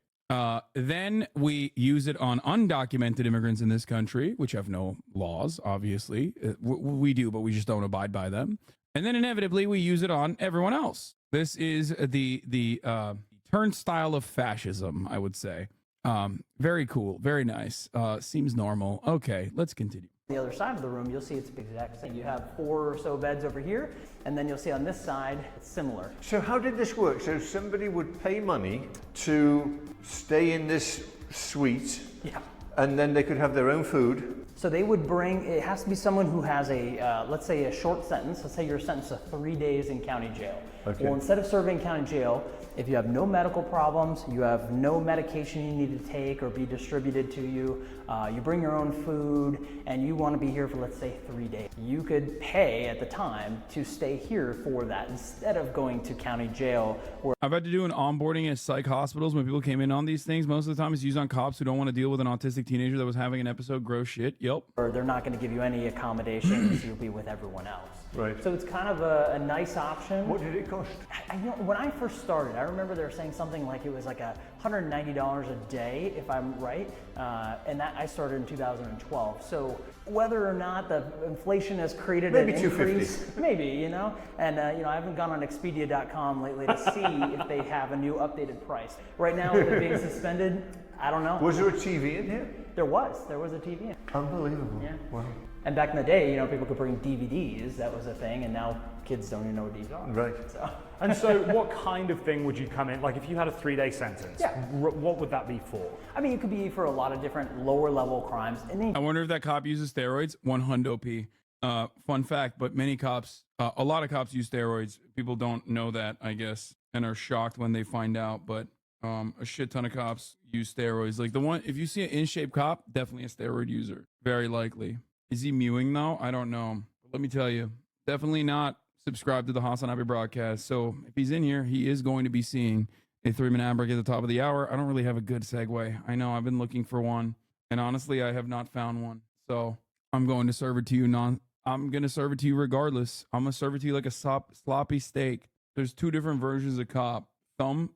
Then we use it on undocumented immigrants in this country, which have no laws, obviously. We do, but we just don't abide by them. And then inevitably we use it on everyone else. This is the turnstile of fascism, I would say. Very cool, very nice. Seems normal. Okay, let's continue. the other side of the room, you'll see it's the exact same. You have 4 or so beds over here, and then you'll see on this side, it's similar. So how did this work? So somebody would pay money to stay in this suite, and then they could have their own food. So they would bring, it has to be someone who has a, let's say a short sentence. Let's say you're sentenced to 3 days in county jail. Okay. Well, instead of serving county jail, if you have no medical problems, you have no medication you need to take or be distributed to you, you bring your own food, and you want to be here for, let's say, 3 days. You could pay at the time to stay here for that instead of going to county jail. I've had to do an onboarding at psych hospitals when people came in on these things. Most of the time it's used on cops who don't want to deal with an autistic teenager that was having an episode. Gross shit. Yep. Or they're not going to give you any accommodations. You'll be with everyone else. Right. So it's kind of a nice option. What did it cost? You know, when I first started, I remember they were saying something like it was like $190 a day, if I'm right, and that I started in 2012. So whether or not the inflation has created maybe an $250. increase, maybe, you know, and you know, I haven't gone on Expedia.com lately to see if they have a new updated price. Right now, with it being suspended, I don't know. Was there a TV in here? There was a TV in. Unbelievable. Yeah. Wow. And back in the day, you know, people could bring DVDs. That was a thing, and now kids don't even know what DVDs are. Right. So. And so what kind of thing would you come in? Like if you had a 3-day sentence, Yeah. What would that be for? I mean, it could be for a lot of different lower level crimes. And then I wonder if that cop uses steroids. 100p. Fun fact, but many cops, a lot of cops use steroids. People don't know that, I guess, and are shocked when they find out. But a shit ton of cops use steroids. Like the one, if you see an in-shape cop, definitely a steroid user. Very likely. Is he mewing though? I don't know. But let me tell you, definitely not subscribed to the HasanAbi broadcast. So if he's in here, he is going to be seeing a 3-minute ad break at the top of the hour. I don't really have a good segue. I know I've been looking for one, and honestly, I have not found one. So I'm going to serve it to you. I'm going to serve it to you regardless. I'm going to serve it to you like a sloppy steak. There's 2 different versions of cop: thumb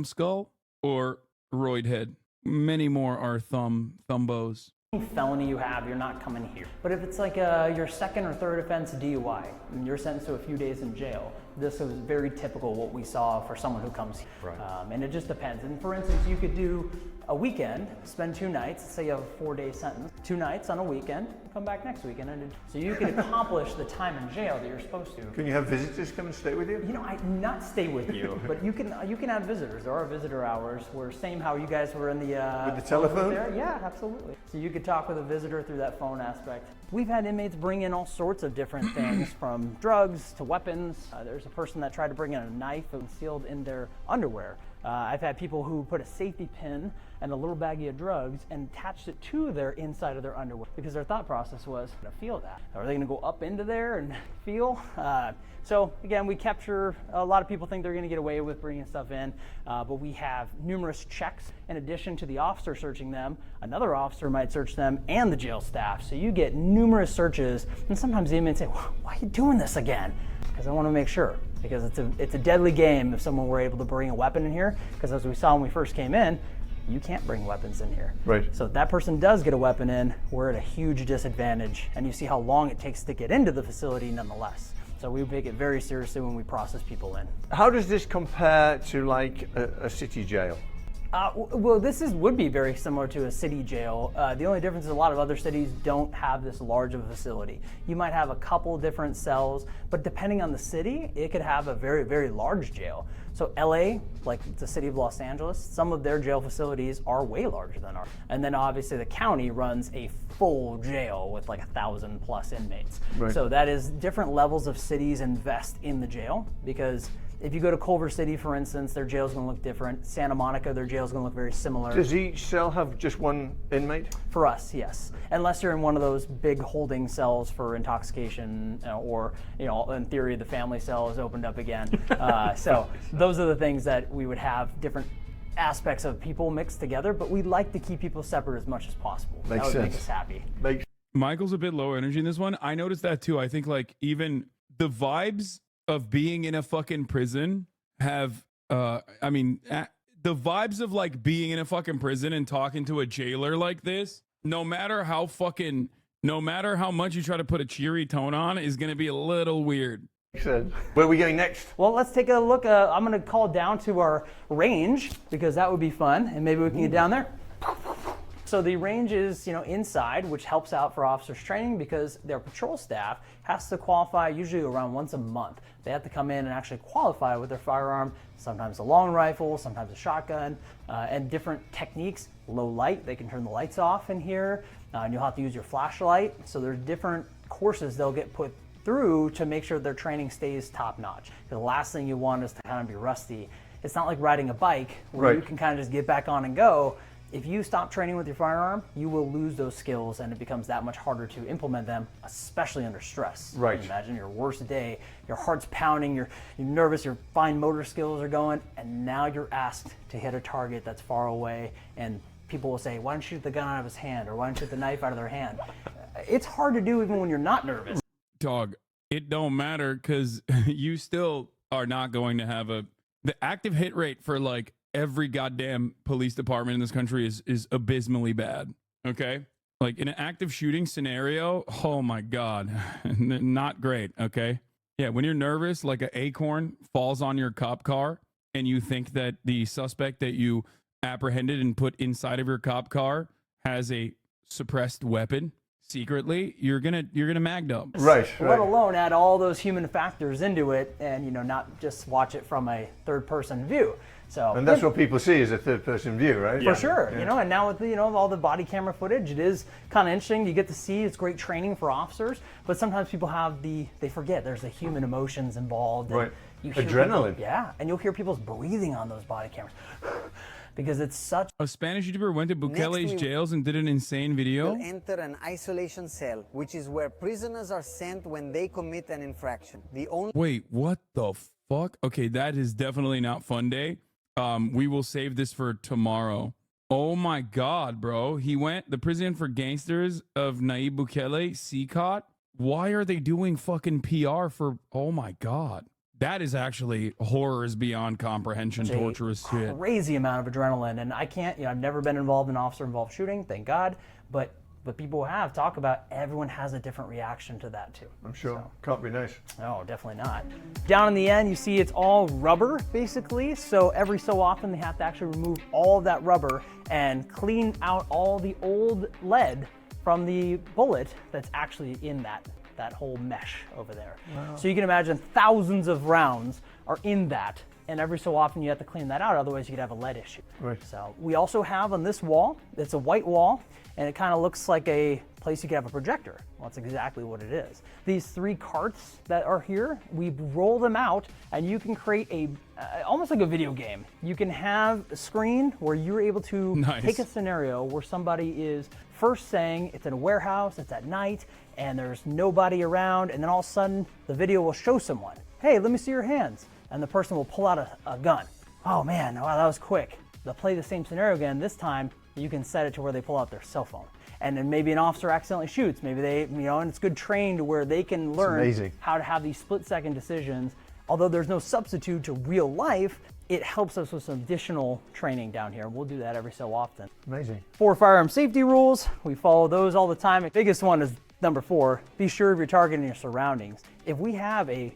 skull or roid head. Many more are thumbos. Felony you have, you're not coming here. But if it's like your second or third offense DUI, and you're sentenced to a few days in jail, this is very typical what we saw for someone who comes here. Right. And it just depends. And for instance, you could do a weekend, spend 2 nights, say you have a 4-day sentence, 2 nights on a weekend, come back next weekend. And so you can accomplish the time in jail that you're supposed to. Can you have visitors come and stay with you? You know, not stay with you, but you can have visitors. There are visitor hours where same how you guys were in the with the telephone? there. Yeah, absolutely. So you could talk with a visitor through that phone aspect. We've had inmates bring in all sorts of different things, from drugs to weapons. There's a person that tried to bring in a knife concealed in their underwear. I've had people who put a safety pin and a little baggie of drugs and attached it to their inside of their underwear because their thought process was to feel that. Are they going to go up into there and feel? So again, we capture, a lot of people think they're going to get away with bringing stuff in, but we have numerous checks. In addition to the officer searching them, another officer might search them and the jail staff. So you get numerous searches, and sometimes the inmates say, why are you doing this again? Because I want to make sure, because it's a deadly game if someone were able to bring a weapon in here, because as we saw when we first came in, you can't bring weapons in here. Right. So if that person does get a weapon in, we're at a huge disadvantage, and you see how long it takes to get into the facility nonetheless. So we take it very seriously when we process people in. How does this compare to like a city jail? Well, this would be very similar to a city jail. The only difference is a lot of other cities don't have this large of a facility. You might have a couple different cells, but depending on the city, it could have a very, very large jail. So LA, like the city of Los Angeles, some of their jail facilities are way larger than ours. And then obviously the county runs a full jail with like 1,000+ inmates. Right. So that is different levels of cities invest in the jail, because if you go to Culver City, for instance, their jail's going to look different. Santa Monica, their jail's going to look very similar. Does each cell have just one inmate? For us, yes. Unless you're in one of those big holding cells for intoxication, or, you know, in theory, the family cell is opened up again. So those are the things that we would have different aspects of people mixed together, but we like to keep people separate as much as possible. Makes that would sense. make us happy. Michael's a bit low energy in this one. I noticed that too. I think like even the vibes of being in a fucking prison have, the vibes of like being in a fucking prison and talking to a jailer like this, no matter how much you try to put a cheery tone on, is going to be a little weird. Where are we going next? Well, let's take a look. I'm going to call down to our range, because that would be fun, and maybe we can get down there. So the range is, inside, which helps out for officers training because their patrol staff has to qualify usually around once a month. They have to come in and actually qualify with their firearm, sometimes a long rifle, sometimes a shotgun, and different techniques. Low light, they can turn the lights off in here, and you'll have to use your flashlight. So there's different courses they'll get put through to make sure their training stays top notch. The last thing you want is to kind of be rusty. It's not like riding a bike where you can kind of just get back on and go. If you stop training with your firearm, you will lose those skills and it becomes that much harder to implement them, especially under stress. Right. Imagine your worst day, your heart's pounding, you're nervous, your fine motor skills are going, and now you're asked to hit a target that's far away, and people will say, why don't you shoot the gun out of his hand, or why don't you shoot the knife out of their hand? It's hard to do even when you're not nervous. Dog, it don't matter because you still are not going to have the active hit rate for like every goddamn police department in this country is abysmally bad. Okay, like in an active shooting scenario, oh my god, not great. Okay, yeah, when you're nervous, like an acorn falls on your cop car and you think that the suspect that you apprehended and put inside of your cop car has a suppressed weapon secretly, you're gonna mag dump. Right. Let alone add all those human factors into it, and not just watch it from a third-person view. So, and that's what people see is a third-person view, right? For sure. And now with all the body camera footage, it is kind of interesting. You get to see it's great training for officers, but sometimes people they forget there's the human emotions involved. Right. You hear Adrenaline. And you'll hear people's breathing on those body cameras. Because it's such... A Spanish YouTuber went to Bukele's jails and did an insane video. Will enter an isolation cell, which is where prisoners are sent when they commit an infraction. Wait, what the fuck? Okay, that is definitely not Fun Day. We will save this for tomorrow. Oh my god, bro. The prison for gangsters of Nayib Bukele, CCOT. Why are they doing fucking PR for... Oh my god. That is actually horrors beyond comprehension, torturous shit. Crazy amount of adrenaline, and I can't. I've never been involved in officer-involved shooting, thank God. But people have talk about everyone has a different reaction to that too. I'm sure. Can't be nice. No, definitely not. Down in the end, you see it's all rubber basically. So every so often they have to actually remove all of that rubber and clean out all the old lead from the bullet that's actually in that whole mesh over there. Wow. So you can imagine thousands of rounds are in that, and every so often you have to clean that out, otherwise you could have a lead issue. Right. So we also have on this wall, it's a white wall, and it kind of looks like a place you could have a projector. Well, that's exactly what it is. These 3 carts that are here, we roll them out, and you can create almost like a video game. You can have a screen where you're able to take a scenario where somebody is first saying it's in a warehouse, it's at night, and there's nobody around, and then all of a sudden the video will show someone, hey, let me see your hands, and the person will pull out a gun. Oh man, wow, that was quick. They'll play the same scenario again. This time you can set it to where they pull out their cell phone, and then maybe an officer accidentally shoots. Maybe they, and it's good trained to where they can learn how to have these split-second decisions. Although there's no substitute to real life, it helps us with some additional training down here. We'll do that every so often. Amazing. 4 firearm safety rules. We follow those all the time. The biggest one is number 4, be sure of your target and your surroundings. If we have a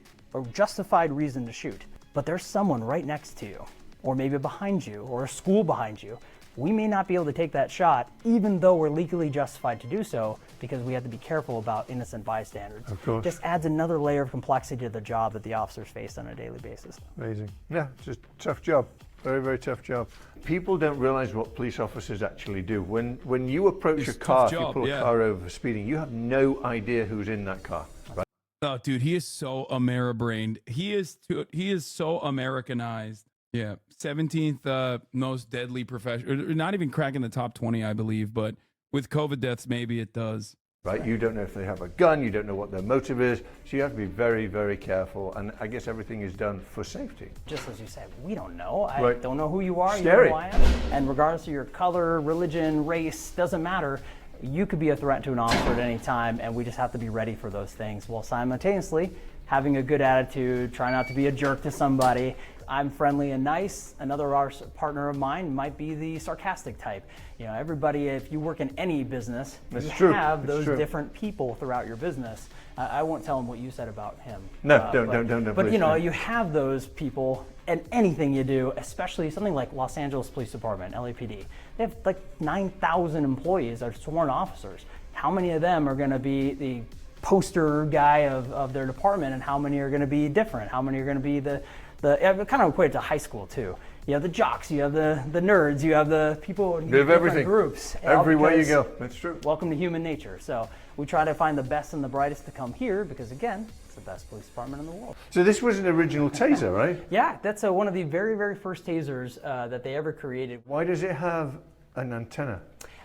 justified reason to shoot, but there's someone right next to you, or maybe behind you, or a school behind you, we may not be able to take that shot, even though we're legally justified to do so, because we have to be careful about innocent bystanders. Of course. Just adds another layer of complexity to the job that the officers face on a daily basis. Amazing. Yeah, just tough job. Very, very tough job. People don't realize what police officers actually do. When you approach a car, if you pull a car over for speeding, you have no idea who's in that car. Right? Oh, dude, he is so Ameri-brained. He is so Americanized. Yeah, 17th most deadly profession. Not even cracking the top 20, I believe, but with COVID deaths, maybe it does. Right, you don't know if they have a gun, you don't know what their motive is, so you have to be very, very careful, and I guess everything is done for safety. Just as you said, we don't know. I don't know who you are, Scary. You know who I am. And regardless of your color, religion, race, doesn't matter. You could be a threat to an officer at any time, and we just have to be ready for those things, while simultaneously having a good attitude, try not to be a jerk to somebody. I'm friendly and nice. Another partner of mine might be the sarcastic type. Everybody, if you work in any business, you have those different people throughout your business. I won't tell him what you said about him. No, don't. But you have those people, at anything you do, especially something like Los Angeles Police Department, LAPD. They have like 9,000 employees that are sworn officers. How many of them are going to be the poster guy of their department, and how many are going to be different? How many are going to be the kind of equate it to high school too. You have the jocks, you have the nerds, you have the people in different everything. Groups. Everywhere you go, that's true. Welcome to human nature. So we try to find the best and the brightest to come here because, again, it's the best police department in the world. So this was an original taser, right? Yeah, that's one of the very, very first tasers that they ever created. Why does it have an antenna?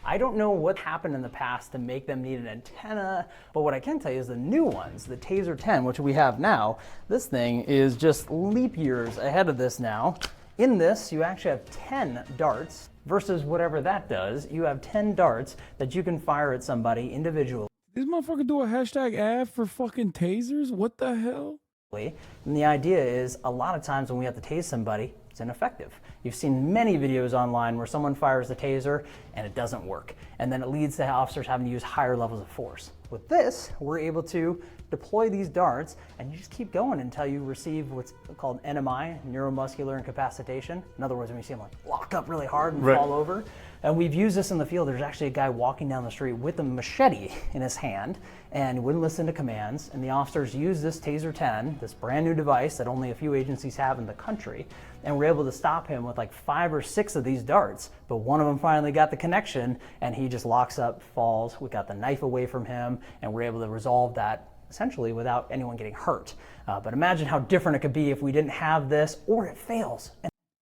I don't know what happened in the past to make them need an antenna, but what I can tell you is the new ones, the Taser 10, which we have now, this thing is just leap years ahead of this now. In this, you actually have 10 darts versus whatever that does. You have 10 darts that you can fire at somebody individually. This motherfucker do a hashtag ad for fucking tasers? What the hell? And the idea is a lot of times when we have to tase somebody, it's ineffective. You've seen many videos online where someone fires the taser and it doesn't work. And then it leads to officers having to use higher levels of force. With this, we're able to deploy these darts and you just keep going until you receive what's called NMI, neuromuscular incapacitation. In other words, when you see them like lock up really hard and fall over. And we've used this in the field. There's actually a guy walking down the street with a machete in his hand and wouldn't listen to commands. And the officers used this Taser 10, this brand new device that only a few agencies have in the country. And we're able to stop him with like 5 or 6 of these darts. But one of them finally got the connection and he just locks up, falls. We got the knife away from him and we're able to resolve that essentially without anyone getting hurt. But imagine how different it could be if we didn't have this or it fails.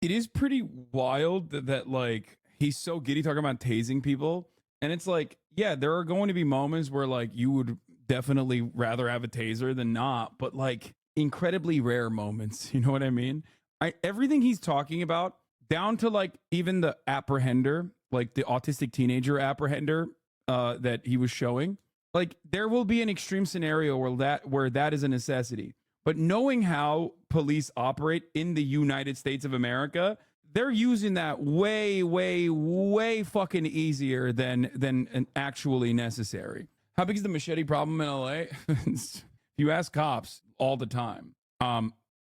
It is pretty wild that like, he's so giddy talking about tasing people. And it's like, yeah, there are going to be moments where like you would definitely rather have a taser than not, but like incredibly rare moments. You know what I mean? Everything he's talking about, down to like even the apprehender, like the autistic teenager apprehender that he was showing, like there will be an extreme scenario where that is a necessity. But knowing how police operate in the United States of America, they're using that way, way, way fucking easier than actually necessary. How big is the machete problem in LA? You ask cops all the time.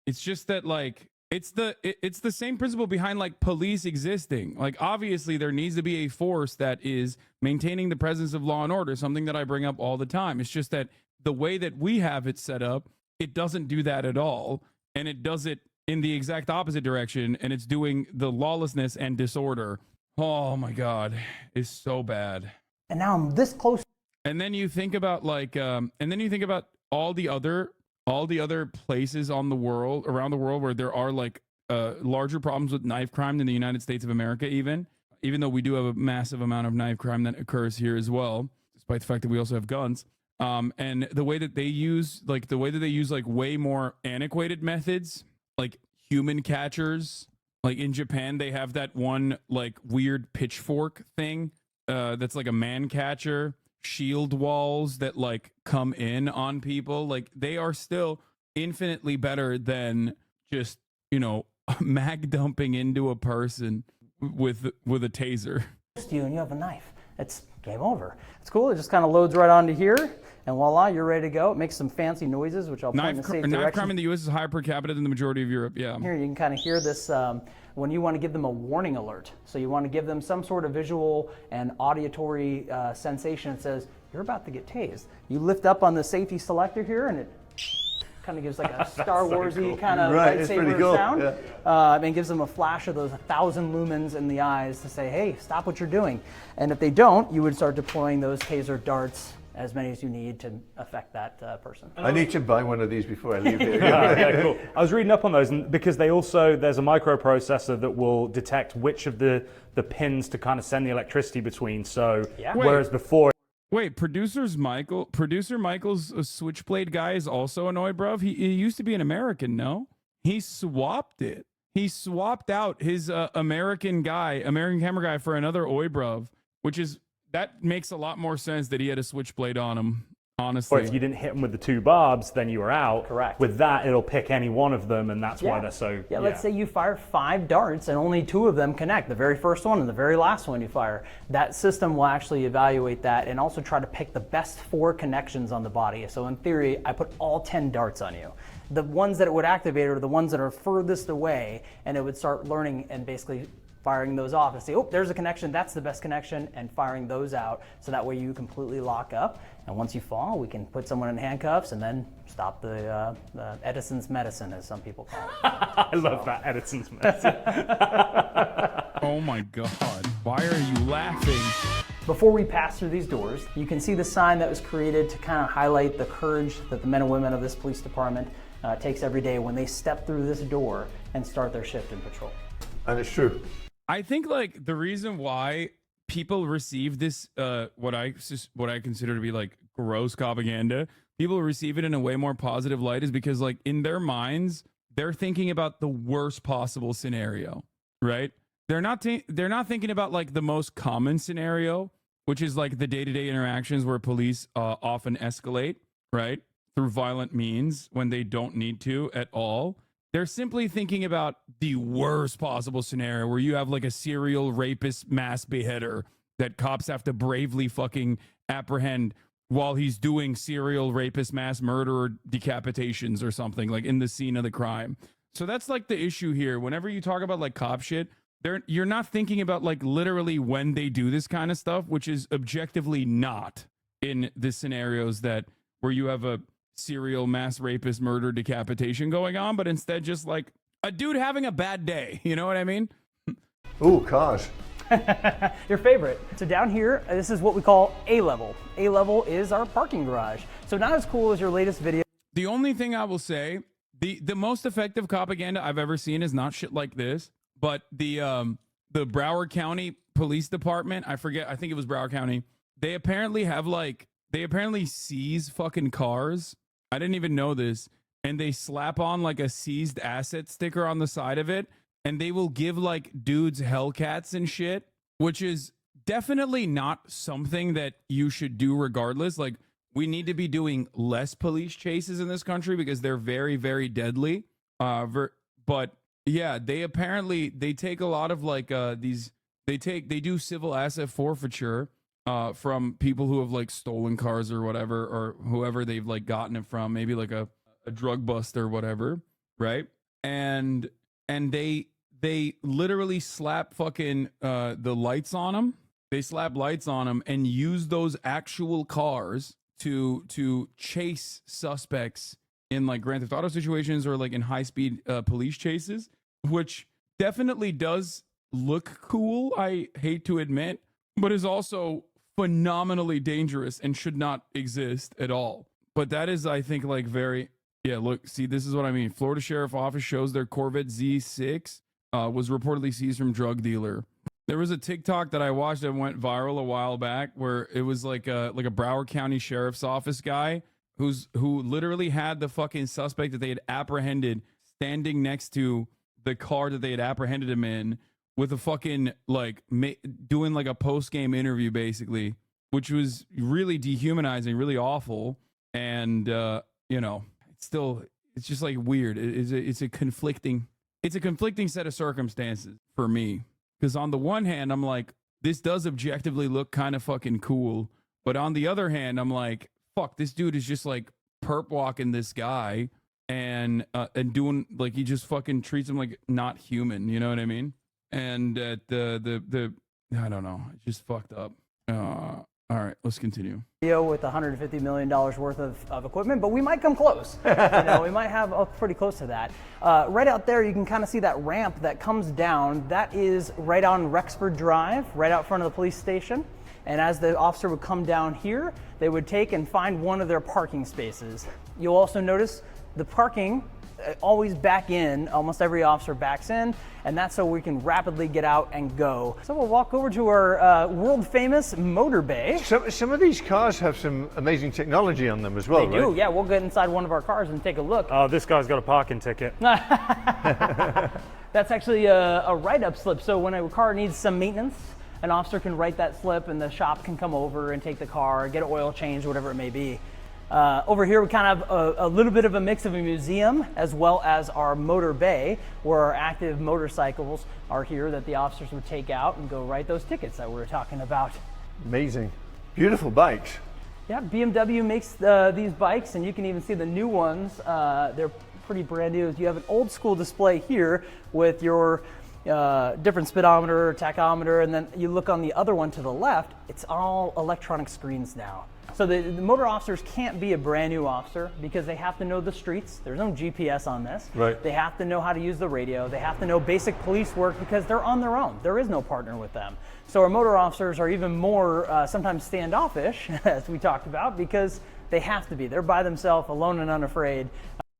It's just that like it's the same principle behind like police existing. Like obviously there needs to be a force that is maintaining the presence of law and order, something that I bring up all the time. It's just that the way that we have it set up, it doesn't do that at all, and it does it in the exact opposite direction, and it's doing the lawlessness and disorder. Oh my God, it's so bad. And now I'm this close. And then you think about like, and then you think about all the other places around the world where there are like larger problems with knife crime than the United States of America, even though we do have a massive amount of knife crime that occurs here as well, despite the fact that we also have guns. And the way that they use like way more antiquated methods, like human catchers. Like in Japan, they have that one like weird pitchfork thing that's like a man catcher, shield walls that like come in on people. Like they are still infinitely better than just, you know, mag dumping into a person with a taser. You and you have a knife. It's game over. It's cool. It just kind of loads right onto here, and voila, you're ready to go. It makes some fancy noises, which I'll point in the safe direction. Knife crime in the U.S. is higher per capita than the majority of Europe. Yeah. Here you can kind of hear this when you want to give them a warning alert. So you want to give them some sort of visual and auditory sensation that says you're about to get tased. You lift up on the safety selector here, and it kind of gives like a Star Warsy kind of lightsaber sound. Yeah. And gives them a flash of those 1,000 lumens in the eyes to say, hey, stop what you're doing. And if they don't, you would start deploying those taser darts, as many as you need to affect that person. I need to buy one of these before I leave here. Yeah, cool. I was reading up on those, and because there's a microprocessor that will detect which of the pins to kind of send the electricity between. So whereas before. Wait, producer Michael's a Switchblade guy is also an Oi bruv. He used to be an American, no? He swapped it. He swapped out his American camera guy for another Oi bruv, that makes a lot more sense that he had a Switchblade on him, honestly. Or if you didn't hit him with the 2 barbs, then you were out. Correct. With that, it'll pick any one of them, and that's why they're so... Yeah, let's say you fire 5 darts and only 2 of them connect. The very first one and the very last one you fire. That system will actually evaluate that and also try to pick the best 4 connections on the body. So in theory, I put all 10 darts on you. the ones that it would activate are the ones that are furthest away, and it would start learning and basically firing those off and say, oh, there's a connection, that's the best connection, and firing those out, so that way you completely lock up. And once you fall, we can put someone in handcuffs and then stop the Edison's medicine, as some people call it. I love that, Edison's medicine. Oh my God, why are you laughing? Before we pass through these doors, you can see the sign that was created to kind of highlight the courage that the men and women of this police department takes every day when they step through this door and start their shift in patrol. And it's true. I think like the reason why people receive this, what I consider to be like gross propaganda, people receive it in a way more positive light is because like in their minds, they're thinking about the worst possible scenario, right? They're not thinking about like the most common scenario, which is like the day-to-day interactions where police often escalate, right? Through violent means when they don't need to at all. They're simply thinking about the worst possible scenario where you have like a serial rapist mass beheader that cops have to bravely fucking apprehend while he's doing serial rapist mass murder or decapitations or something like in the scene of the crime. So that's like the issue here. Whenever you talk about like cop shit, you're not thinking about like literally when they do this kind of stuff, which is objectively not in the scenarios that where you have a serial mass rapist murder decapitation going on, but instead just like a dude having a bad day. You know what I mean? Ooh, cars. Your favorite. So down here, this is what we call A-level. A-level is our parking garage. So not as cool as your latest video. The only thing I will say, the most effective propaganda I've ever seen is not shit like this, but the Broward County Police Department, I think it was Broward County, they apparently seize fucking cars. I didn't even know this. And they slap on like a seized asset sticker on the side of it. And they will give like dudes Hellcats and shit, which is definitely not something that you should do regardless. Like we need to be doing less police chases in this country because they're very, very deadly. But yeah, they take a lot of like they do civil asset forfeiture from people who have like stolen cars or whatever, or whoever they've like gotten it from, maybe like a drug bust or whatever, right? And they literally slap fucking the lights on them. They slap lights on them and use those actual cars to chase suspects in like Grand Theft Auto situations or like in high speed police chases, which definitely does look cool, I hate to admit, but is also phenomenally dangerous and should not exist at all. But that is, I think, like very, yeah, look, see, this is what I mean. Florida Sheriff Office shows their Corvette Z6 was reportedly seized from drug dealer. There was a TikTok that I watched that went viral a while back where it was like a Broward County Sheriff's Office guy who literally had the fucking suspect that they had apprehended standing next to the car that they had apprehended him in, with a fucking like doing like a post-game interview basically, which was really dehumanizing, really awful. And you know, it's just like weird. It's a conflicting set of circumstances for me, because on the one hand I'm like, this does objectively look kind of fucking cool, but on the other hand I'm like, fuck, this dude is just like perp walking this guy and doing like, he just fucking treats him like not human, you know what I mean? And at the I don't know, it's just fucked up. All right, let's continue. With $150 million worth of equipment, but we might come close. You know, we might have pretty close to that. Right out there, you can kind of see that ramp that comes down. That is right on Rexford Drive, right out front of the police station. And as the officer would come down here, they would take and find one of their parking spaces. You'll also notice the parking always back in. Almost every officer backs in, and that's so we can rapidly get out and go. So we'll walk over to our world famous motor bay. Some of these cars have some amazing technology on them as well, They do, yeah. We'll get inside one of our cars and take a look. Oh, this guy's got a parking ticket. That's actually a write-up slip. So when a car needs some maintenance, an officer can write that slip and the shop can come over and take the car, get an oil change, whatever it may be. Over here we kind of have a little bit of a mix of a museum as well as our motor bay, where our active motorcycles are here that the officers would take out and go write those tickets that we were talking about. Amazing. Beautiful bikes. Yeah, BMW makes these bikes, and you can even see the new ones. They're pretty brand new. You have an old school display here with your different speedometer, tachometer, and then you look on the other one to the left, it's all electronic screens now. So the motor officers can't be a brand new officer because they have to know the streets. There's no GPS on this. Right. They have to know how to use the radio. They have to know basic police work because they're on their own. There is no partner with them. So our motor officers are even more sometimes standoffish, as we talked about, because they have to be. They're by themselves, alone and unafraid.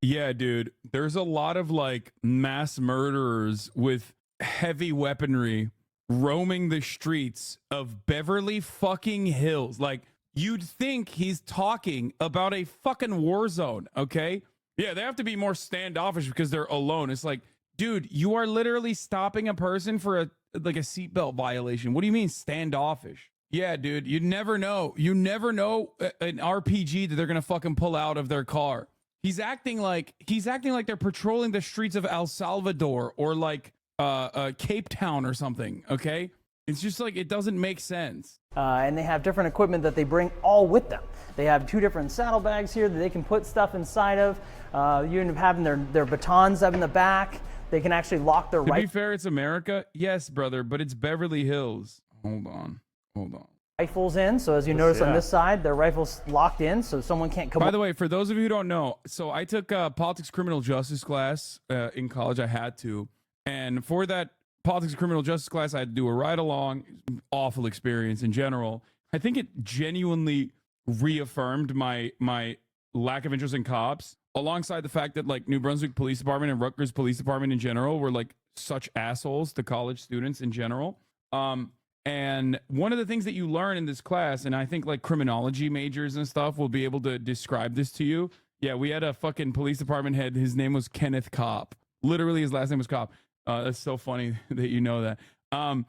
Yeah, dude. There's a lot of like mass murderers with heavy weaponry roaming the streets of Beverly fucking Hills. Like, you'd think he's talking about a fucking war zone, okay? Yeah, they have to be more standoffish because they're alone. It's like, dude, you are literally stopping a person for a seatbelt violation. What do you mean standoffish? Yeah, dude, you never know. You never know an RPG that they're gonna fucking pull out of their car. He's acting like they're patrolling the streets of El Salvador or like Cape Town or something, okay? It's just like, it doesn't make sense. And they have different equipment that they bring all with them. They have 2 different saddlebags here that they can put stuff inside of. You end up having their batons up in the back. They can actually lock their To be fair, it's America. Yes, brother, but it's Beverly Hills. Hold on. Rifles in. So as you notice on this side, their rifles locked in, so someone can't come. By the way, for those of you who don't know, so I took politics criminal justice class in college. I had to, and for that politics and criminal justice class, I had to do a ride along. Awful experience in general. I think it genuinely reaffirmed my lack of interest in cops, alongside the fact that like New Brunswick Police Department and Rutgers Police Department in general were like such assholes to college students in general. And one of the things that you learn in this class, and I think like criminology majors and stuff will be able to describe this to you. Yeah, we had a fucking police department head. His name was Kenneth Kopp. Literally, his last name was Kopp. That's so funny that you know that. Yeah,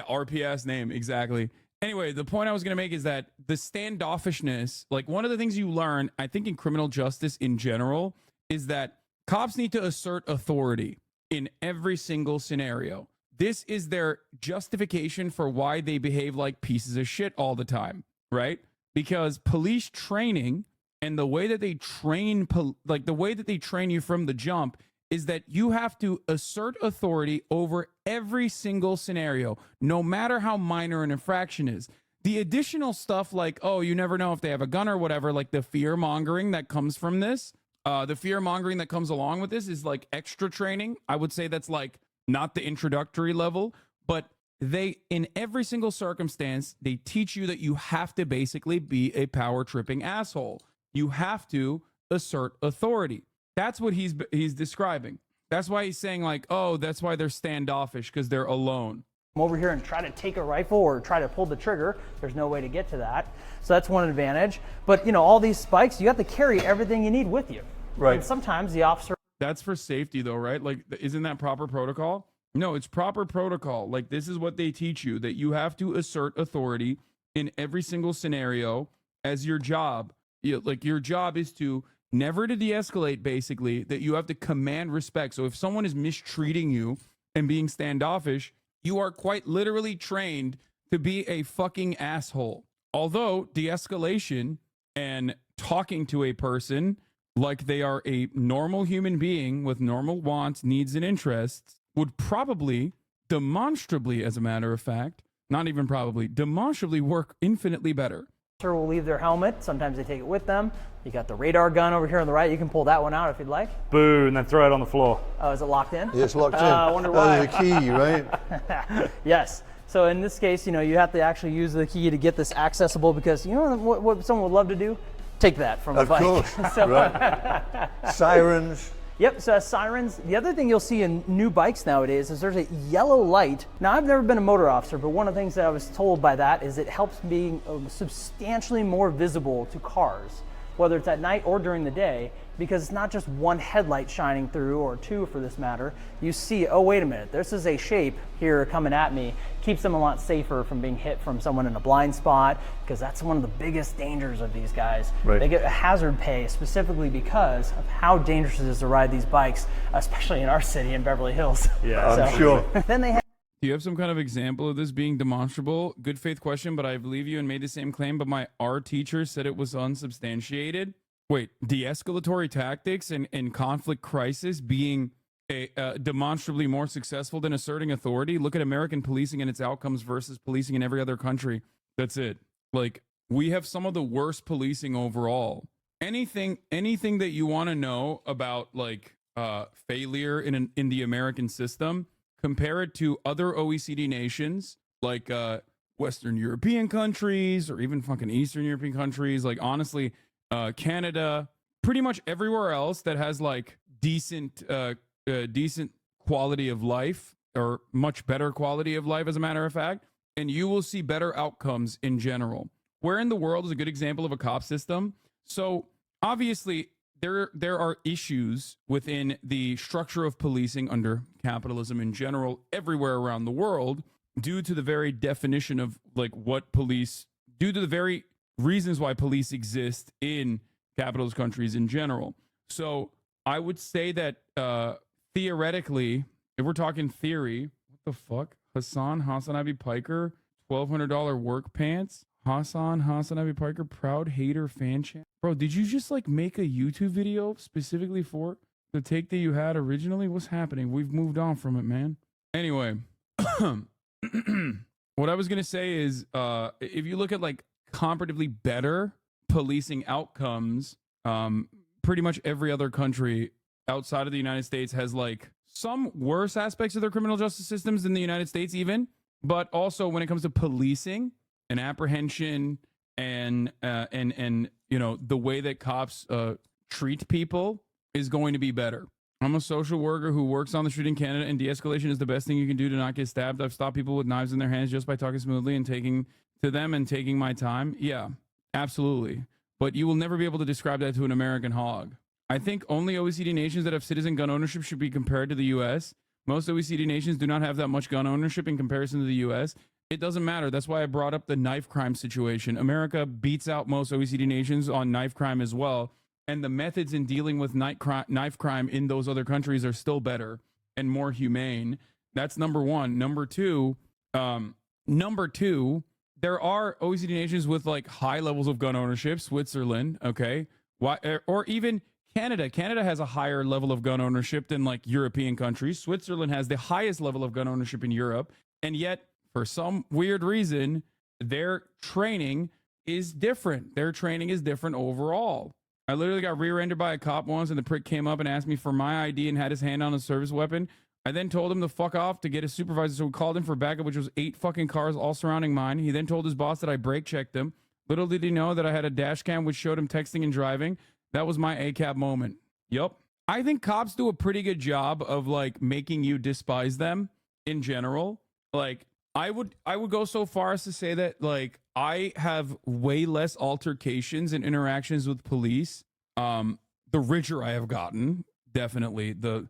RPS name, exactly. Anyway, the point I was going to make is that the standoffishness, like one of the things you learn, I think in criminal justice in general, is that cops need to assert authority in every single scenario. This is their justification for why they behave like pieces of shit all the time, right? Because police training and the way that they train, the way that they train you from the jump is that you have to assert authority over every single scenario, no matter how minor an infraction is. The additional stuff like, oh, you never know if they have a gun or whatever, like the fear mongering that comes from this, the fear mongering that comes along with this is like extra training. I would say that's like not the introductory level, but they, in every single circumstance, they teach you that you have to basically be a power tripping asshole. You have to assert authority. That's what he's describing. That's why he's saying like, oh, that's why they're standoffish, because they're alone. Come over here and try to take a rifle or try to pull the trigger. There's no way to get to that. So that's one advantage. But you know, all these spikes, you have to carry everything you need with you. Right. And sometimes the officer. That's for safety though, right? Like, isn't that proper protocol? No, it's proper protocol. Like, this is what they teach you, that you have to assert authority in every single scenario as your job. Like, your job is to never to de-escalate, basically, that you have to command respect. So if someone is mistreating you and being standoffish, you are quite literally trained to be a fucking asshole. Although de-escalation and talking to a person like they are a normal human being with normal wants, needs, and interests would probably, demonstrably, as a matter of fact, not even probably, demonstrably work infinitely better. Will leave their helmet. Sometimes they take it with them. You got the radar gun over here on the right. You can pull that one out if you'd like. Boo, and then throw it on the floor. Oh, is it locked in? Yeah, it's locked in. I wonder why. The key, right? Yes. So in this case, you know, you have to actually use the key to get this accessible, because you know what someone would love to do? Take that from a bike. Of course. So, right. Sirens. Yep, so sirens. The other thing you'll see in new bikes nowadays is there's a yellow light. Now, I've never been a motor officer, but one of the things that I was told by that is it helps being substantially more visible to cars, whether it's at night or during the day, because it's not just one headlight shining through, or two for this matter. You see, oh, wait a minute, this is a shape here coming at me. Keeps them a lot safer from being hit from someone in a blind spot, because that's one of the biggest dangers of these guys. Right. They get a hazard pay specifically because of how dangerous it is to ride these bikes, especially in our city in Beverly Hills. Yeah, I'm sure. Then they have. Do you have some kind of example of this being demonstrable? Good faith question, but I believe you and made the same claim, but my art teacher said it was unsubstantiated. Wait, de-escalatory tactics and conflict crisis being demonstrably more successful than asserting authority? Look at American policing and its outcomes versus policing in every other country. That's it. Like, we have some of the worst policing overall. Anything that you want to know about, like, failure in the American system, compare it to other OECD nations, like Western European countries or even fucking Eastern European countries. Like, honestly, Canada, pretty much everywhere else that has like decent quality of life, or much better quality of life, as a matter of fact, and you will see better outcomes in general. Where in the world is a good example of a cop system? So obviously there are issues within the structure of policing under capitalism in general everywhere around the world, due to the very definition of like what police, due to the very reasons why police exist in capitalist countries in general. So I would say that theoretically, if we're talking theory, what the fuck? HasanAbi Piker, $1,200 work pants. HasanAbi Piker, proud hater fan chat. Bro, did you just like make a YouTube video specifically for the take that you had originally? What's happening? We've moved on from it, man. Anyway, what I was gonna say is, if you look at like comparatively better policing outcomes, pretty much every other country outside of the United States has like some worse aspects of their criminal justice systems than the United States even, but also when it comes to policing and apprehension and you know, the way that cops treat people is going to be better. I'm a social worker who works on the street in Canada, and de-escalation is the best thing you can do to not get stabbed. I've stopped people with knives in their hands just by talking smoothly and taking to them and taking my time. Yeah, absolutely. But you will never be able to describe that to an American hog. I think only OECD nations that have citizen gun ownership should be compared to the US. Most OECD nations do not have that much gun ownership in comparison to the US. It doesn't matter. That's why I brought up the knife crime situation. America beats out most OECD nations on knife crime as well. And the methods in dealing with knife crime in those other countries are still better and more humane. That's number one. Number two, there are OECD nations with like high levels of gun ownership. Switzerland, okay, or even Canada. Canada has a higher level of gun ownership than like European countries. Switzerland has the highest level of gun ownership in Europe, and yet for some weird reason, their training is different. Their training is different overall. I literally got rear-ended by a cop once, and the prick came up and asked me for my ID and had his hand on a service weapon. I then told him to fuck off to get his supervisor, so we called him for backup, which was 8 fucking cars all surrounding mine. He then told his boss that I brake checked him. Little did he know that I had a dash cam which showed him texting and driving. That was my ACAB moment. Yup. I think cops do a pretty good job of like making you despise them in general. Like, I would go so far as to say that like I have way less altercations and interactions with police. The richer I have gotten, definitely, the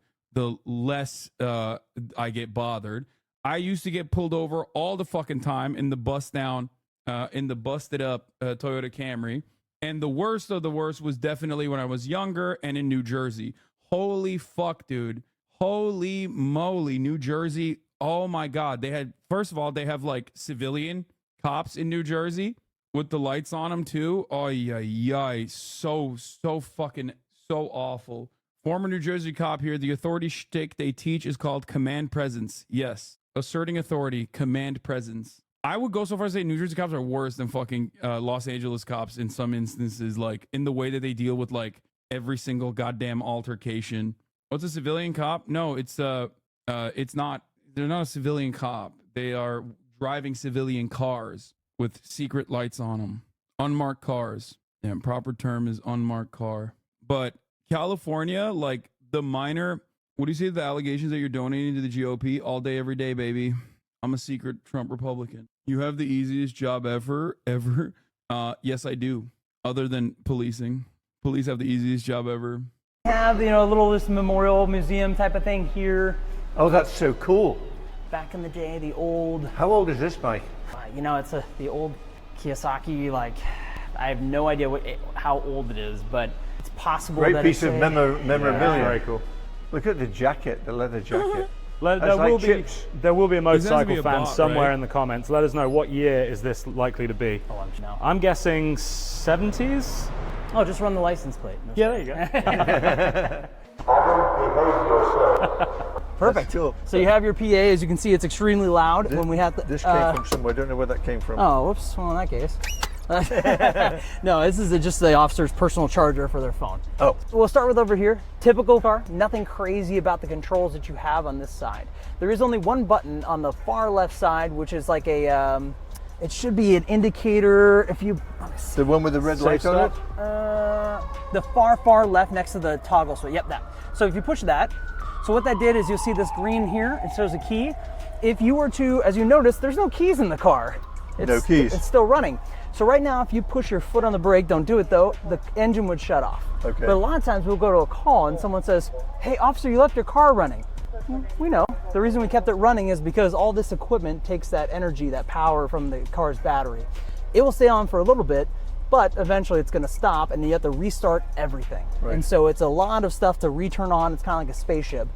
less I get bothered. I used to get pulled over all the fucking time in the busted up Toyota Camry. And the worst of the worst was definitely when I was younger and in New Jersey. Holy fuck, dude. Holy moly, New Jersey. Oh my God. First of all, they have like civilian cops in New Jersey with the lights on them too. Oh yeah. So fucking so awful. Former New Jersey cop here. The authority shtick they teach is called command presence. Yes. Asserting authority, command presence. I would go so far as to say New Jersey cops are worse than fucking Los Angeles cops in some instances, like in the way that they deal with like every single goddamn altercation. What's a civilian cop? No, it's not. They're not a civilian cop. They are driving civilian cars with secret lights on them. Unmarked cars. Yeah, proper term is unmarked car. But California, like the minor, what do you say, the allegations that you're donating to the GOP all day, every day, baby? I'm a secret Trump Republican. You have the easiest job ever. Yes, I do. Other than policing. Police have the easiest job ever. Have, you know, a little this memorial museum type of thing here. Oh, that's so cool. Back in the day, the old... How old is this bike? You know, it's the old Kiyosaki, like, I have no idea how old it is, but it's possible that Great piece of memorabilia. Yeah, very cool. Look at the jacket, the leather jacket. There will be a motorcycle fan somewhere right? in the comments. Let us know what year is this likely to be. Oh, I'm guessing 70s. Oh, just run the license plate. Yeah, there you go. Perfect. Cool. So you have your PA. As you can see, it's extremely loud when we have to. This came from somewhere. I don't know where that came from. Oh, whoops. Well, in that case. No, this is just the officer's personal charger for their phone. Oh. We'll start with over here. Typical car. Nothing crazy about the controls that you have on this side. There is only one button on the far left side, which is like a. It should be an indicator. If you. The one with the red light on it? The far left next to the toggle switch. Yep, that. So if you push that, so what that did is you'll see this green here. It shows a key. If you were to, as you notice, there's no keys in the car. No keys. It's still running. So right now, if you push your foot on the brake, don't do it though, the engine would shut off. Okay. But a lot of times we'll go to a call and someone says, hey officer, you left your car running. We know. The reason we kept it running is because all this equipment takes that energy, that power from the car's battery. It will stay on for a little bit, but eventually it's going to stop and you have to restart everything. Right. And so it's a lot of stuff to return on. It's kind of like a spaceship.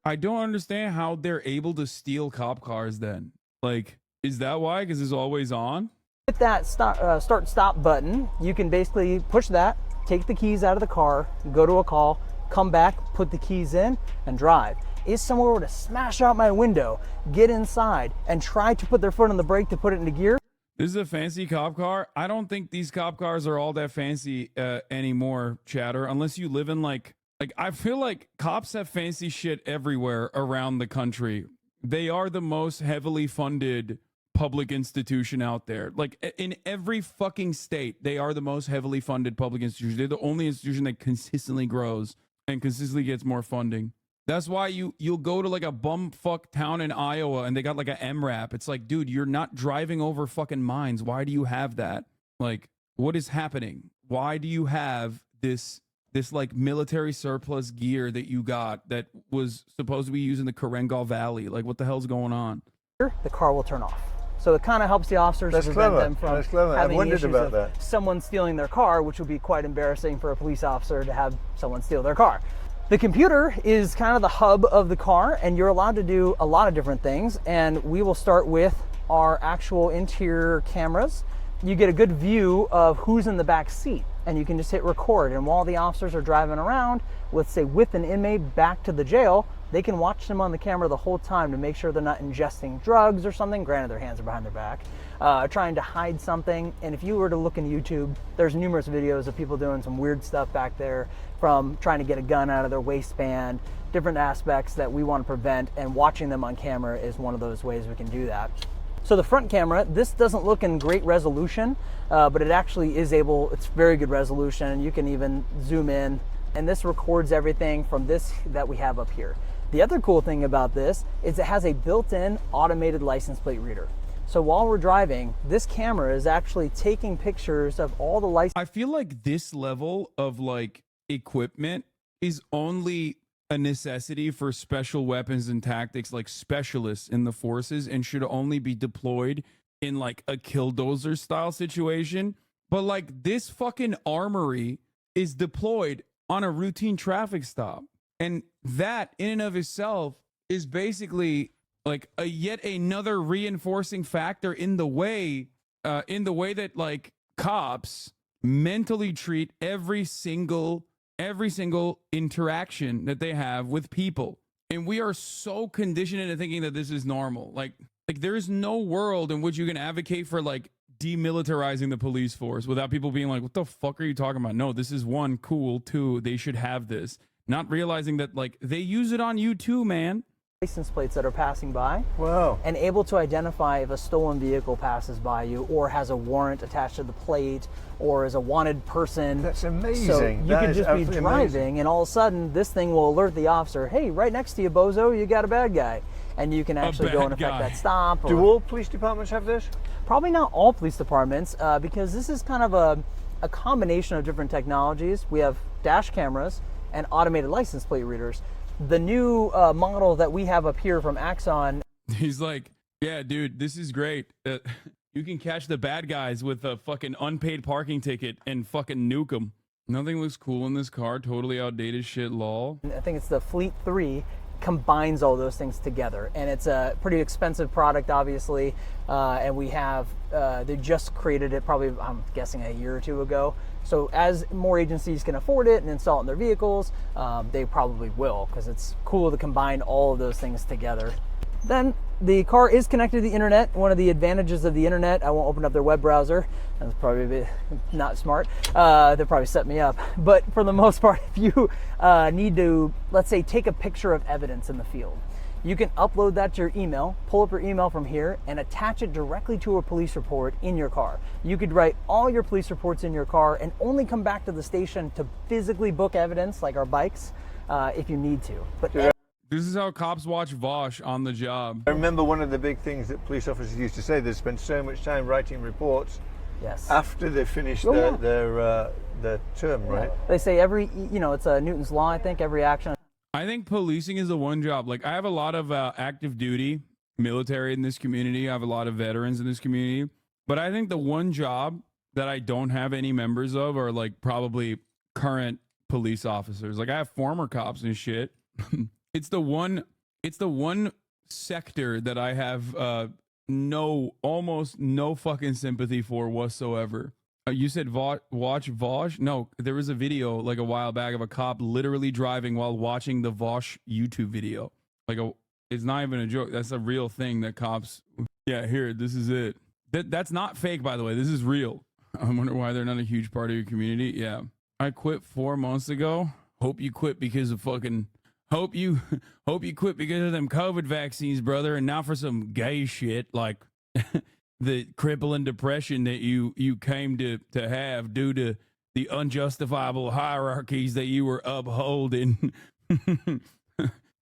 I don't understand how they're able to steal cop cars then. Like, is that why? Because it's always on? With that start stop button, you can basically push that, take the keys out of the car, go to a call, come back, put the keys in, and drive. If someone were to smash out my window, get inside, and try to put their foot on the brake to put it into gear. This is a fancy cop car. I don't think these cop cars are all that fancy anymore, Chatter, unless you live in like I feel like cops have fancy shit everywhere around the country. They are the most heavily funded public institution out there. Like in every fucking state, they are the most heavily funded public institution. They're the only institution that consistently grows and consistently gets more funding. That's why you'll go to like a bumfuck town in Iowa and they got like a MRAP. It's like, dude, you're not driving over fucking mines. Why do you have that? Like, what is happening? Why do you have this like military surplus gear that you got that was supposed to be used in the Karengal Valley? Like, what the hell's going on? The car will turn off. So it kind of helps the officers That's to prevent clever. them from That's clever. I having wondered issues about of that. someone stealing their car, which would be quite embarrassing for a police officer to have someone steal their car. The computer is kind of the hub of the car, and you're allowed to do a lot of different things. And we will start with our actual interior cameras. You get a good view of who's in the back seat, and you can just hit record. And while the officers are driving around, let's say with an inmate back to the jail, they can watch them on the camera the whole time to make sure they're not ingesting drugs or something. Granted, their hands are behind their back, trying to hide something. And if you were to look in YouTube, there's numerous videos of people doing some weird stuff back there, from trying to get a gun out of their waistband, different aspects that we want to prevent, and watching them on camera is one of those ways we can do that. So the front camera, this doesn't look in great resolution, but it actually is it's very good resolution, and you can even zoom in, and this records everything from this that we have up here. The other cool thing about this is it has a built-in automated license plate reader. So while we're driving, this camera is actually taking pictures of all the license. I feel like this level of like equipment is only a necessity for special weapons and tactics, like specialists in the forces, and should only be deployed in like a killdozer style situation. But like this fucking armory is deployed on a routine traffic stop, and that in and of itself is basically like a yet another reinforcing factor in the way that like cops mentally treat every single interaction that they have with people. And we are so conditioned into thinking that this is normal. Like there's no world in which you can advocate for like demilitarizing the police force without people being like, what the fuck are you talking about? No, this is one, cool, two, they should have this. Not realizing that like they use it on you too, man. License plates that are passing by. Wow. And able to identify if a stolen vehicle passes by you or has a warrant attached to the plate or is a wanted person. That's amazing. So you could just be driving and all of a sudden this thing will alert the officer, hey, right next to you, bozo, you got a bad guy. And you can actually go and effect that stop. Do all police departments have this? Probably not all police departments, because this is kind of a combination of different technologies. We have dash cameras and automated license plate readers. The new model that we have up here from Axon. He's like, yeah, dude, this is great. You can catch the bad guys with a fucking unpaid parking ticket and fucking nuke them. Nothing looks cool in this car. Totally outdated shit, lol. I think it's the Fleet 3. combines all those things together. And it's a pretty expensive product, obviously. And we have, they just created it probably, I'm guessing, a year or two ago. So as more agencies can afford it and install it in their vehicles, they probably will, because it's cool to combine all of those things together. Then the car is connected to the internet. One of the advantages of the internet, I won't open up their web browser. That's probably a bit not smart. They'll probably set me up. But for the most part, if you need to, let's say, take a picture of evidence in the field, you can upload that to your email, pull up your email from here, and attach it directly to a police report in your car. You could write all your police reports in your car and only come back to the station to physically book evidence, like our bikes, if you need to. But this is how cops watch Vosh on the job. I remember one of the big things that police officers used to say, they spend so much time writing reports after they finish their term, right? They say every, it's a Newton's law, I think, every action. I think policing is the one job. Like, I have a lot of active duty military in this community. I have a lot of veterans in this community. But I think the one job that I don't have any members of are, like, probably current police officers. Like, I have former cops and shit. It's the one sector that I have almost no fucking sympathy for whatsoever. You said watch Vosh? No, there was a video like a while back of a cop literally driving while watching the Vosh YouTube video. It's not even a joke. That's a real thing that cops. Yeah, here, this is it. That's not fake, by the way. This is real. I wonder why they're not a huge part of your community. Yeah, I quit 4 months ago. Hope you quit because of fucking. Hope you quit because of them COVID vaccines, brother, and not for some gay shit like the crippling depression that you came to have due to the unjustifiable hierarchies that you were upholding. I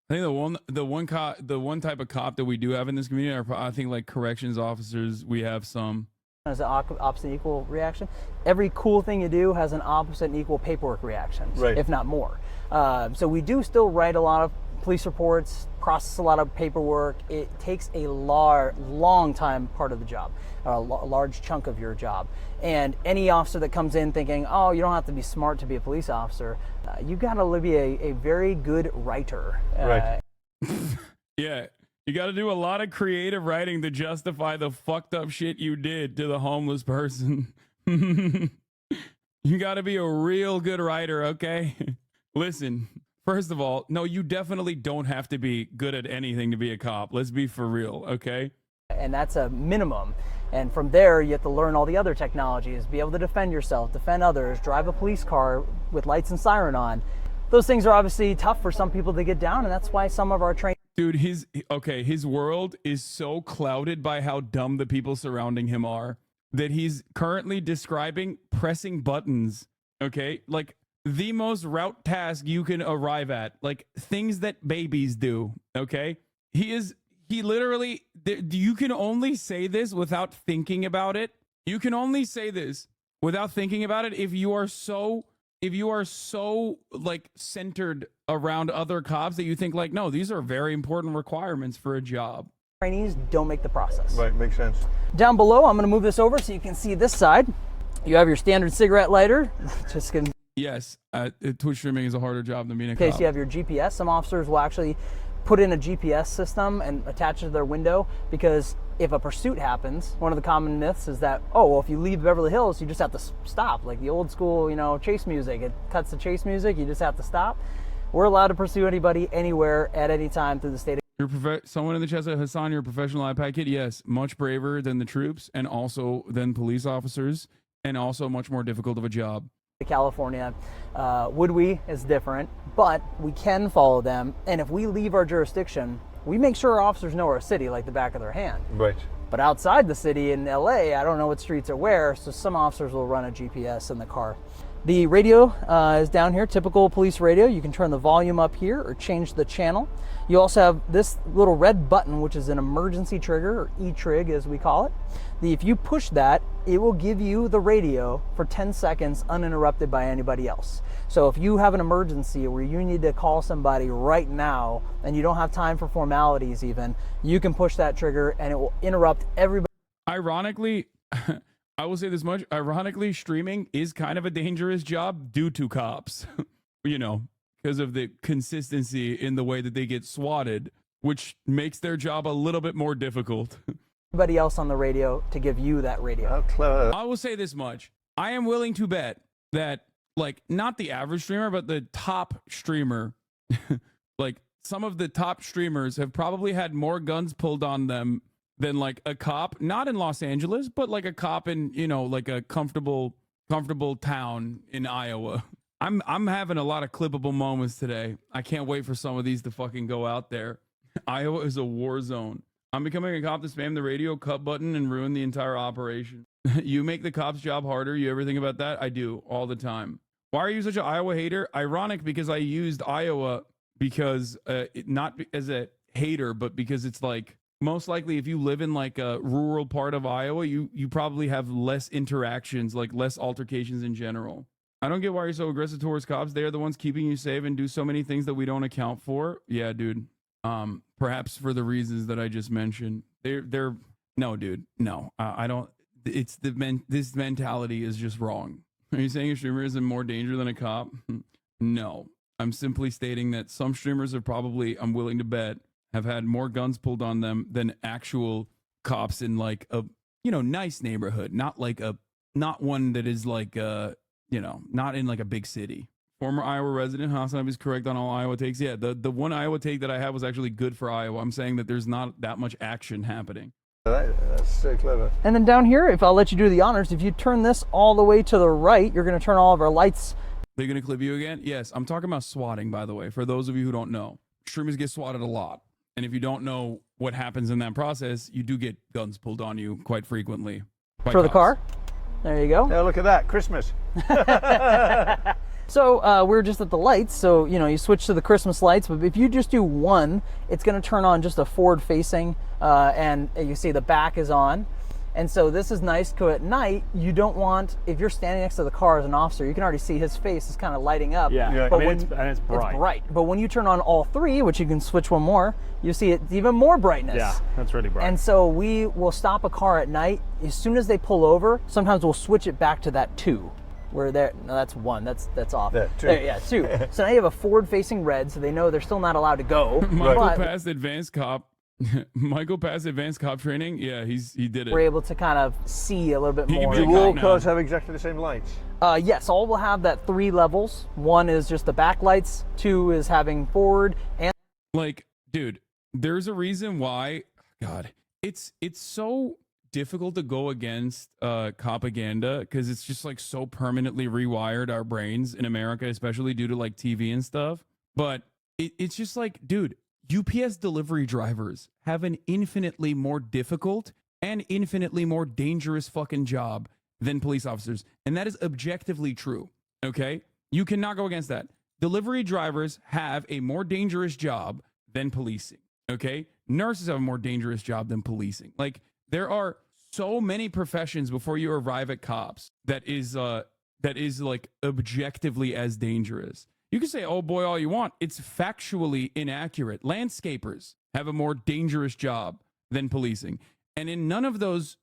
think the one type of cop that we do have in this community are, I think, like corrections officers. We have some. As an opposite and equal reaction. Every cool thing you do has an opposite and equal paperwork reaction, if not more. So we do still write a lot of police reports, process a lot of paperwork. It takes a long time part of the job, a large chunk of your job. And any officer that comes in thinking, oh, you don't have to be smart to be a police officer, you got to be a very good writer. Right. Yeah. You got to do a lot of creative writing to justify the fucked up shit you did to the homeless person. You got to be a real good writer, okay? Listen, first of all, no, you definitely don't have to be good at anything to be a cop. Let's be for real, okay? And that's a minimum. And from there, you have to learn all the other technologies, be able to defend yourself, defend others, drive a police car with lights and siren on. Those things are obviously tough for some people to get down, and that's why some of our training. Dude, his world is so clouded by how dumb the people surrounding him are that he's currently describing pressing buttons, okay? Like the most route task you can arrive at, like things that babies do, okay? He literally, you can only say this without thinking about it. You can only say this without thinking about it if you are so like centered around other cops that you think like, no, these are very important requirements for a job. Trainees don't make the process. Right, makes sense. Down below, I'm going to move this over so you can see this side. You have your standard cigarette lighter. Just gonna. Yes, Twitch streaming is a harder job than being a cop. cop. So you have your GPS. Some officers will actually put in a GPS system and attach it to their window, because if a pursuit happens, one of the common myths is that, oh, well, if you leave Beverly Hills, you just have to stop. Like the old school, chase music. It cuts to chase music. You just have to stop. We're allowed to pursue anybody anywhere at any time through the state. Someone in the chat said, Hasan, you're a professional iPad kid. Yes, much braver than the troops and also than police officers, and also much more difficult of a job. California, would we is different, but we can follow them. And if we leave our jurisdiction, we make sure our officers know our city like the back of their hand. Right. But outside the city in LA, I don't know what streets are where, so some officers will run a GPS in the car. The radio is down here, typical police radio. You can turn the volume up here or change the channel. You also have this little red button, which is an emergency trigger, or E-trig as we call it. If you push that, it will give you the radio for 10 seconds uninterrupted by anybody else. So if you have an emergency where you need to call somebody right now and you don't have time for formalities even, you can push that trigger and it will interrupt everybody. Ironically, I will say this much, ironically, streaming is kind of a dangerous job due to cops, because of the consistency in the way that they get swatted, which makes their job a little bit more difficult. Everybody else on the radio to give you that radio. How clever. I will say this much. I am willing to bet that, like, not the average streamer, but the top streamer, like, some of the top streamers have probably had more guns pulled on them than, like, a cop, not in Los Angeles, but like a cop in, you know, like a comfortable town in Iowa. I'm having a lot of clippable moments today. I can't wait for some of these to fucking go out there. Iowa is a war zone. I'm becoming a cop to spam the radio cut button and ruin the entire operation. You make the cop's job harder. You ever think about that? I do all the time. Why are you such an Iowa hater? Ironic, because I used Iowa because not as a hater, but because it's like, most likely if you live in like a rural part of Iowa, you probably have less interactions, like less altercations in general. I don't get why you're so aggressive towards cops. They're the ones keeping you safe and do so many things that we don't account for. Yeah, dude. Perhaps for the reasons that I just mentioned. They're no, dude. No, I don't. It's this mentality is just wrong. Are you saying a streamer is in more danger than a cop? No. I'm simply stating that some streamers have probably, I'm willing to bet, have had more guns pulled on them than actual cops in like a, you know, nice neighborhood, not one that is like, you know, not in like a big city. Former Iowa resident HasanAbi is correct on all Iowa takes. Yeah, the one Iowa take that I had was actually good for Iowa. I'm saying that there's not that much action happening. That's so clever. And then down here, if I'll let you do the honors, if you turn this all the way to the right, you're going to turn all of our lights. They're going to clip you again? Yes, I'm talking about swatting, by the way, for those of you who don't know. Streamers get swatted a lot. And if you don't know what happens in that process, you do get guns pulled on you quite frequently. For the car? There you go. Yeah, look at that. Christmas. So we're just at the lights, so you know you switch to the Christmas lights, but if you just do one, it's going to turn on just a forward facing, and you see the back is on. And so this is nice because at night you don't want, if you're standing next to the car as an officer, you can already see his face is kind of lighting up. Yeah, but and it's bright. It's bright. But when you turn on all three, which you can switch one more, you see it's even more brightness. Yeah, that's really bright. And so we will stop a car at night. As soon as they pull over, sometimes we'll switch it back to that 2. We're there. No, that's 1. That's off. There, 2. There, yeah, 2. So now you have a forward-facing red, so they know they're still not allowed to go. Michael passed advanced cop. Michael passed advanced cop training. Yeah, he did it. We're able to kind of see a little bit more. Do all cars have exactly the same lights? Yes, all will have that 3 levels. 1 is just the backlights. 2 is having forward and. Like, dude, there's a reason why. God, it's so difficult to go against propaganda because it's just like so permanently rewired our brains in America, especially due to like TV and stuff. But it's just like, dude, UPS delivery drivers have an infinitely more difficult and infinitely more dangerous fucking job than police officers. And that is objectively true. Okay? You cannot go against that. Delivery drivers have a more dangerous job than policing. Okay? Nurses have a more dangerous job than policing. Like, there are so many professions before you arrive at cops that is like objectively as dangerous. You can say, oh boy, all you want. It's factually inaccurate. Landscapers have a more dangerous job than policing. And in none of those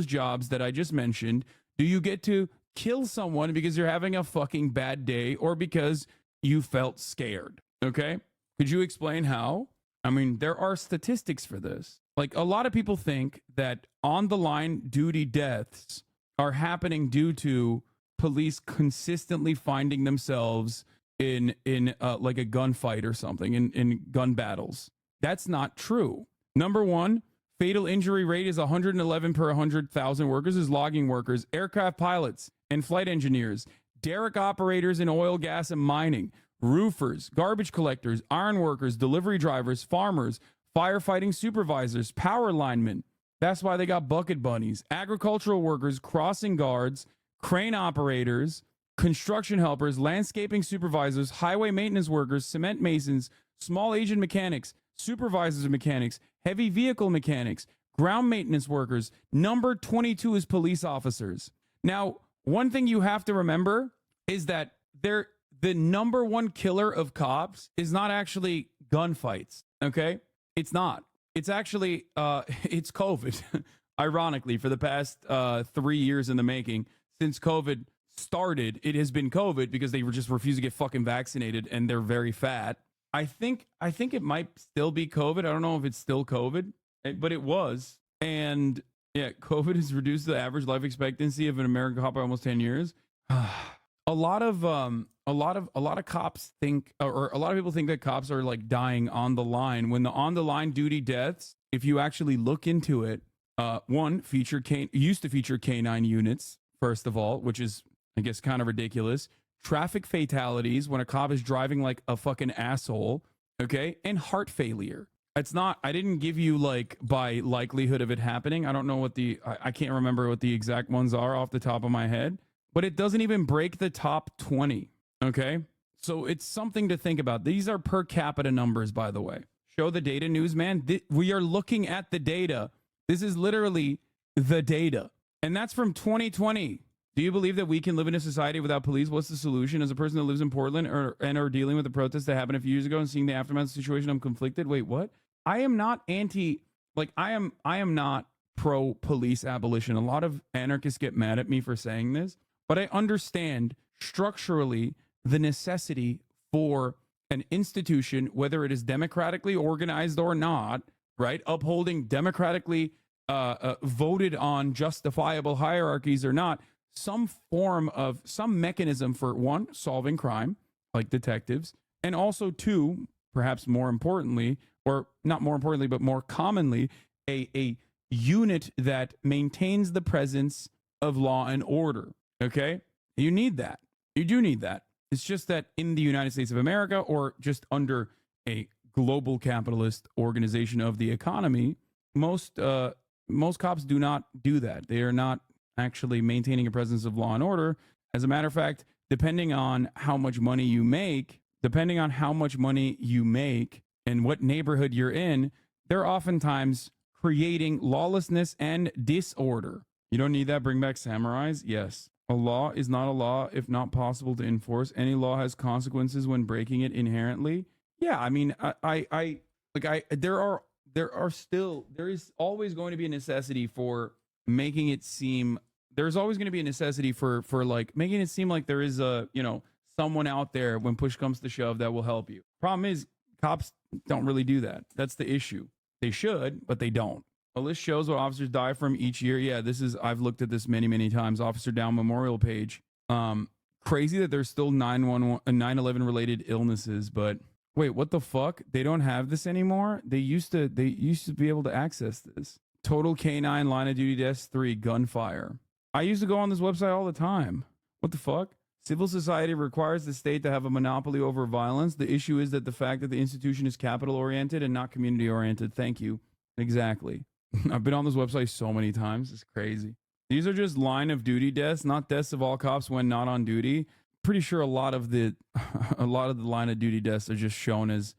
jobs that I just mentioned, do you get to kill someone because you're having a fucking bad day or because you felt scared. Okay? Could you explain how? I mean, there are statistics for this. Like, a lot of people think that on the line duty deaths are happening due to police consistently finding themselves in like a gunfight or something, in gun battles. That's not true. Number one, fatal injury rate is 111 per 100,000 workers is logging workers, aircraft pilots and flight engineers, derrick operators in oil, gas, and mining, roofers, garbage collectors, iron workers, delivery drivers, farmers, firefighting supervisors, power linemen. That's why they got bucket bunnies, agricultural workers, crossing guards, crane operators, construction helpers, landscaping supervisors, highway maintenance workers, cement masons, small agent mechanics, supervisors of mechanics, heavy vehicle mechanics, ground maintenance workers. Number 22 is police officers. Now, one thing you have to remember is that the number one killer of cops is not actually gunfights, okay? It's not. It's actually, it's COVID. Ironically, for the past 3 years in the making, since COVID started, it has been COVID because they were just refused to get fucking vaccinated and they're very fat. I think it might still be COVID. I don't know if it's still COVID, but it was. And yeah, COVID has reduced the average life expectancy of an American cop by almost 10 years. A lot of cops think, or a lot of people think that cops are like dying on the line, when the on the line duty deaths, if you actually look into it, one used to feature K9 units, first of all, which is, I guess, kind of ridiculous. Traffic fatalities when a cop is driving like a fucking asshole, okay? And heart failure. It's not, I didn't give you like by likelihood of it happening. I don't know what I can't remember what the exact ones are off the top of my head, but it doesn't even break the top 20, okay? So it's something to think about. These are per capita numbers, by the way. Show the data, newsman. We are looking at the data. This is literally the data. And that's from 2020. Do you believe that we can live in a society without police? What's the solution? As a person that lives in Portland and are dealing with the protests that happened a few years ago and seeing the aftermath of the situation, I'm conflicted. Wait, what? I am not I am not pro police abolition. A lot of anarchists get mad at me for saying this, but I understand structurally the necessity for an institution, whether it is democratically organized or not, right? Upholding democratically voted on justifiable hierarchies or not, some mechanism for one, solving crime, like detectives, and also two, perhaps more importantly, or not more importantly, but more commonly, a unit that maintains the presence of law and order. Okay? You need that. You do need that. It's just that in the United States of America, or just under a global capitalist organization of the economy, most cops do not do that. They are not actually maintaining a presence of law and order. As a matter of fact, depending on how much money you make and what neighborhood you're in, they're oftentimes creating lawlessness and disorder. You don't need that. Bring back samurais. Yes. A law is not a law if not possible to enforce. Any law has consequences when breaking it inherently. Yeah, I mean, there is always going to be a necessity for making it seem, there's always going to be a necessity for like making it seem like there is a, someone out there when push comes to shove that will help you. Problem is, cops don't really do that. That's the issue. They should, but they don't. A list shows what officers die from each year. Yeah, I've looked at this many times. Officer Down Memorial page. Crazy that there's still 9/11 related illnesses, but wait, what the fuck? They don't have this anymore? They used to be able to access this. Total K9 line of duty deaths 3, gunfire. I used to go on this website all the time. What the fuck? Civil society requires the state to have a monopoly over violence. The issue is that the fact that the institution is capital oriented and not community oriented. Thank you. Exactly. I've been on this website so many times. It's crazy. These are just line of duty deaths, not deaths of all cops when not on duty. Pretty sure a lot of the line of duty deaths are just shown as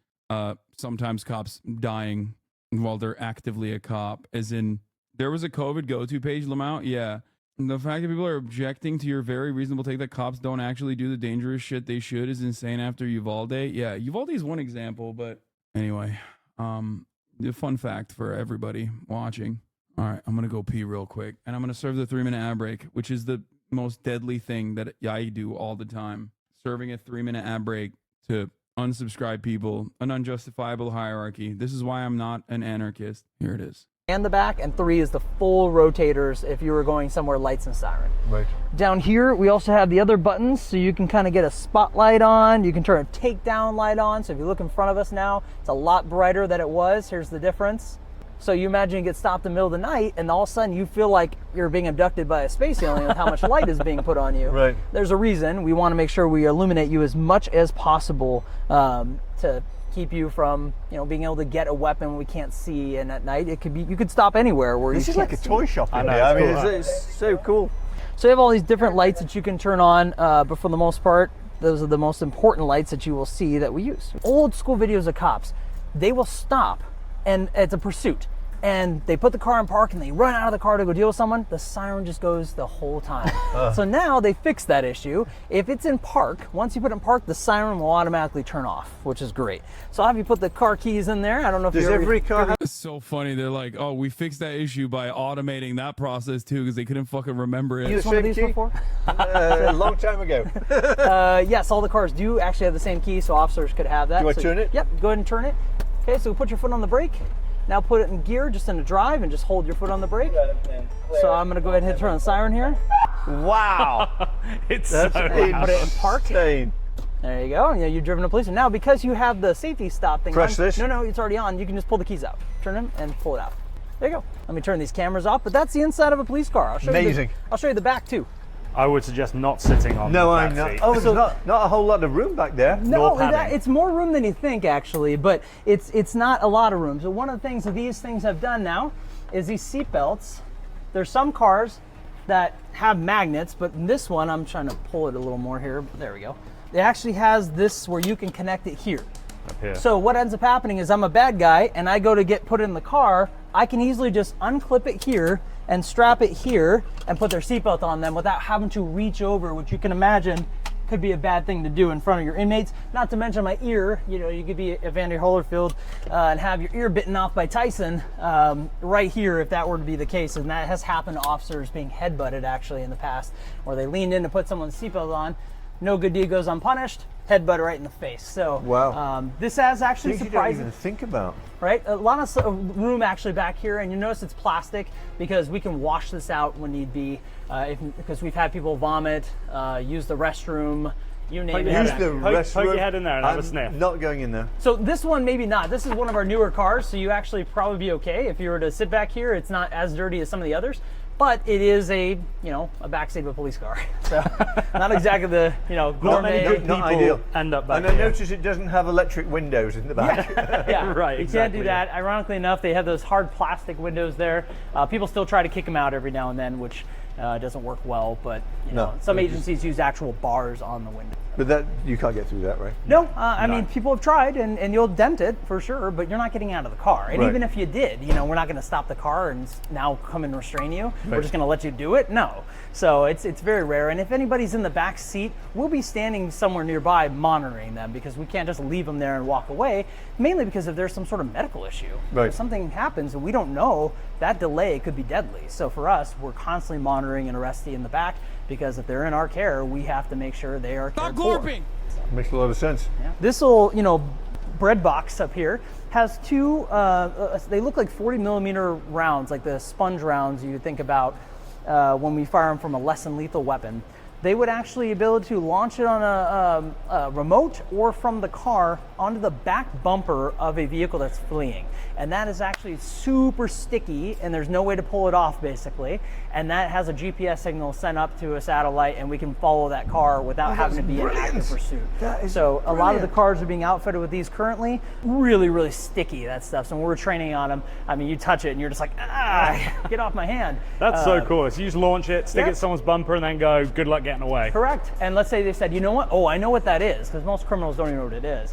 sometimes cops dying while they're actively a cop. As in, there was a COVID go-to page, Lamont. Yeah. And the fact that people are objecting to your very reasonable take that cops don't actually do the dangerous shit they should is insane after Uvalde. Yeah, Uvalde is one example, but anyway, the fun fact for everybody watching. All right, I'm going to go pee real quick, and I'm going to serve the 3-minute ad break, which is the most deadly thing that I do all the time. Serving a 3-minute ad break to unsubscribe people, an unjustifiable hierarchy. This is why I'm not an anarchist. Here it is. And the back, and 3 is the full rotators if you were going somewhere lights and siren. Right. Down here, we also have the other buttons, so you can kind of get a spotlight on. You can turn a takedown light on, so if you look in front of us now, it's a lot brighter than it was. Here's the difference. So you imagine you get stopped in the middle of the night, and all of a sudden you feel like you're being abducted by a space alien with how much light is being put on you. Right. There's a reason. We want to make sure we illuminate you as much as possible to keep you from, being able to get a weapon when we can't see. And at night, you could stop anywhere where this you is can't like a see. toy shop. I know, I mean, cool. it's so cool. So you have all these different lights that you can turn on, but for the most part, those are the most important lights that you will see that we use. Old school videos of cops, they will stop, and it's a pursuit. and they put the car in park and they run out of the car to go deal with someone, the siren just goes the whole time. So now they fixed that issue. If it's in park, once you put it in park, the siren will automatically turn off, which is great. So I'll have you put the car keys in there. I don't know if every car has... It's so funny. They're like, oh, we fixed that issue by automating that process too, because they couldn't fucking remember it. You used one of these before? A long time ago. Yes, all the cars do actually have the same key, so officers could have that. Do I so, turn it? Yep, go ahead and turn it. Okay, so put your foot on the brake. Now put it in gear, just in a drive, and just hold your foot on the brake. So I'm going to go ahead and hit turn on the siren here. Wow. That's so put it in park. insane. There you go. Yeah, you've driven a police. And now, because you have the safety stop thing Press on, this? No, it's already on. You can just pull the keys out. Turn them and pull it out. There you go. Let me turn these cameras off. But that's the inside of a police car. I'll show Amazing. I'll show you the back too. I would suggest not sitting on No, the I'm back not. seat. Oh, there's not a whole lot of room back there. No, it's more room than you think, actually, but it's not a lot of room. So one of the things that these things have done now is these seat belts. There's some cars that have magnets, but in this one, I'm trying to pull it a little more here. There we go. It actually has this where you can connect it here. Up here. So what ends up happening is I'm a bad guy and I go to get put in the car. I can easily just unclip it here and strap it here and put their seatbelt on them without having to reach over, which you can imagine could be a bad thing to do in front of your inmates. Not to mention my ear. You know, you could be Evander Holyfield and have your ear bitten off by Tyson right here if that were to be the case. And that has happened to officers being headbutted actually in the past, where they leaned in to put someone's seatbelt on. No good deed goes unpunished. Headbutt right in the face. So wow. This has actually Things you don't surprising. even think about. Right, a lot of room actually back here, and you notice it's plastic because we can wash this out when need be. Because we've had people vomit, use the restroom, you name it. Use the restroom. Poke your head in there and have a sniff. Not going in there. So this one maybe not. This is one of our newer cars, so you actually probably be okay if you were to sit back here. It's not as dirty as some of the others. But it is a backseat of a police car. So not exactly the, gourmet. Not ideal. End up back And I notice it doesn't have electric windows in the back. Yeah, right. You can't do that. Ironically enough, they have those hard plastic windows there. People still try to kick them out every now and then, which doesn't work well. But some agencies use actual bars on the window. But that you can't get through that, right? No, I mean, people have tried, and you'll dent it for sure, but you're not getting out of the car. And Right. even if you did, we're not going to stop the car and now come and restrain you. Right. We're just going to let you do it. No. So it's very rare. And if anybody's in the back seat, we'll be standing somewhere nearby monitoring them because we can't just leave them there and walk away, mainly because if there's some sort of medical issue. Right. If something happens and we don't know, that delay could be deadly. So for us, we're constantly monitoring an arrestee in the back because if they're in our care, we have to make sure they are cared for. Makes a lot of sense. Yeah. This little, bread box up here has two, they look like 40 millimeter rounds, like the sponge rounds you think about when we fire them from a less than lethal weapon. They would actually be able to launch it on a remote or from the car onto the back bumper of a vehicle that's fleeing. And that is actually super sticky and there's no way to pull it off basically. And that has a GPS signal sent up to a satellite and we can follow that car without having to be in active pursuit. So a lot of the cars are being outfitted with these currently. Really, really sticky, that stuff. So when we're training on them, I mean, you touch it and you're just like, get off my hand. That's so cool. So you just launch it, stick it in someone's bumper and then go, good luck getting away. Correct. And let's say they said, you know what? Oh, I know what that is, because most criminals don't even know what it is.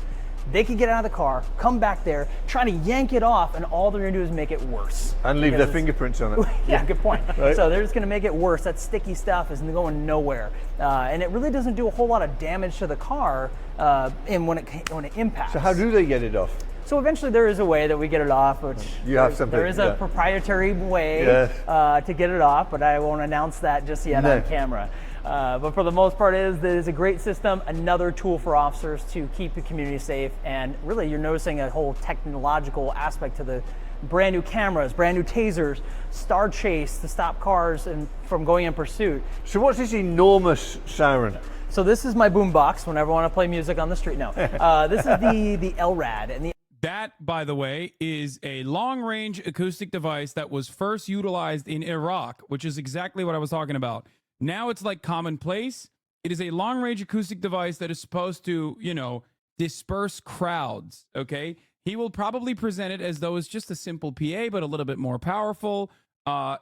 They could get out of the car, come back there, try to yank it off, and all they're going to do is make it worse. And leave their fingerprints on it. Yeah, good point. Right. So they're just going to make it worse. That sticky stuff is going nowhere. And it really doesn't do a whole lot of damage to the car when it impacts. So how do they get it off? So eventually there is a way that we get it off, which you have something. There is a proprietary way to get it off, but I won't announce that just yet on camera. But for the most part, it is a great system, another tool for officers to keep the community safe. And really, you're noticing a whole technological aspect to the brand new cameras, brand new tasers, star chase to stop cars from going in pursuit. So what's this enormous siren? So this is my boom box whenever I want to play music on the street. No, this is the LRAD. And that, by the way, is a long-range acoustic device that was first utilized in Iraq, which is exactly what I was talking about. Now it's like commonplace. It is a long-range acoustic device that is supposed to, disperse crowds, okay? He will probably present it as though it's just a simple PA, but a little bit more powerful or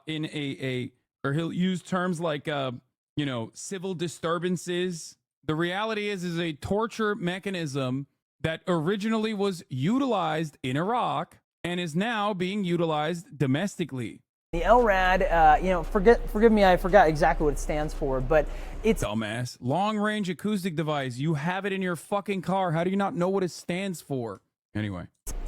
he'll use terms like, civil disturbances. The reality is a torture mechanism that originally was utilized in Iraq and is now being utilized domestically. The LRAD, you know, forgive me, I forgot exactly what it stands for, but it's dumbass. Long range acoustic device. You have it in your fucking car. How do you not know what it stands for? Anyway,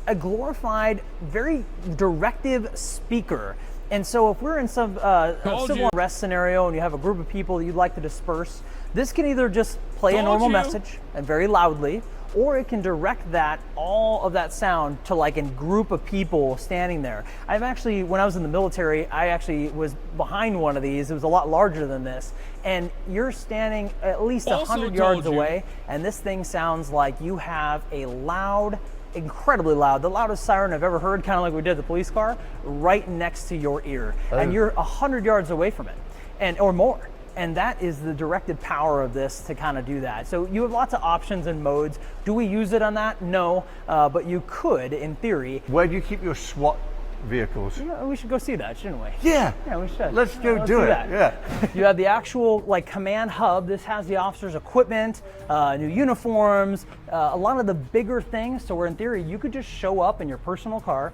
a glorified, very directive speaker. And so if we're in some civil arrest scenario and you have a group of people that you'd like to disperse, this can either just play a normal message and very loudly, or it can direct all of that sound to like a group of people standing there. I've actually, when I was in the military, I actually was behind one of these. It was a lot larger than this. And you're standing at least 100 yards away, and this thing sounds like you have a loud, incredibly loud, the loudest siren I've ever heard, kind of like we did the police car, right next to your ear. And you're 100 yards away from it, or more. And that is the directed power of this to kind of do that. So you have lots of options and modes. Do we use it on that? No, but you could, in theory. Where do you keep your SWAT vehicles? Yeah, we should go see that, shouldn't we? Yeah. Yeah, we should. Let's go do it. Yeah. You have the actual like command hub. This has the officers' equipment, new uniforms, a lot of the bigger things. So where in theory you could just show up in your personal car,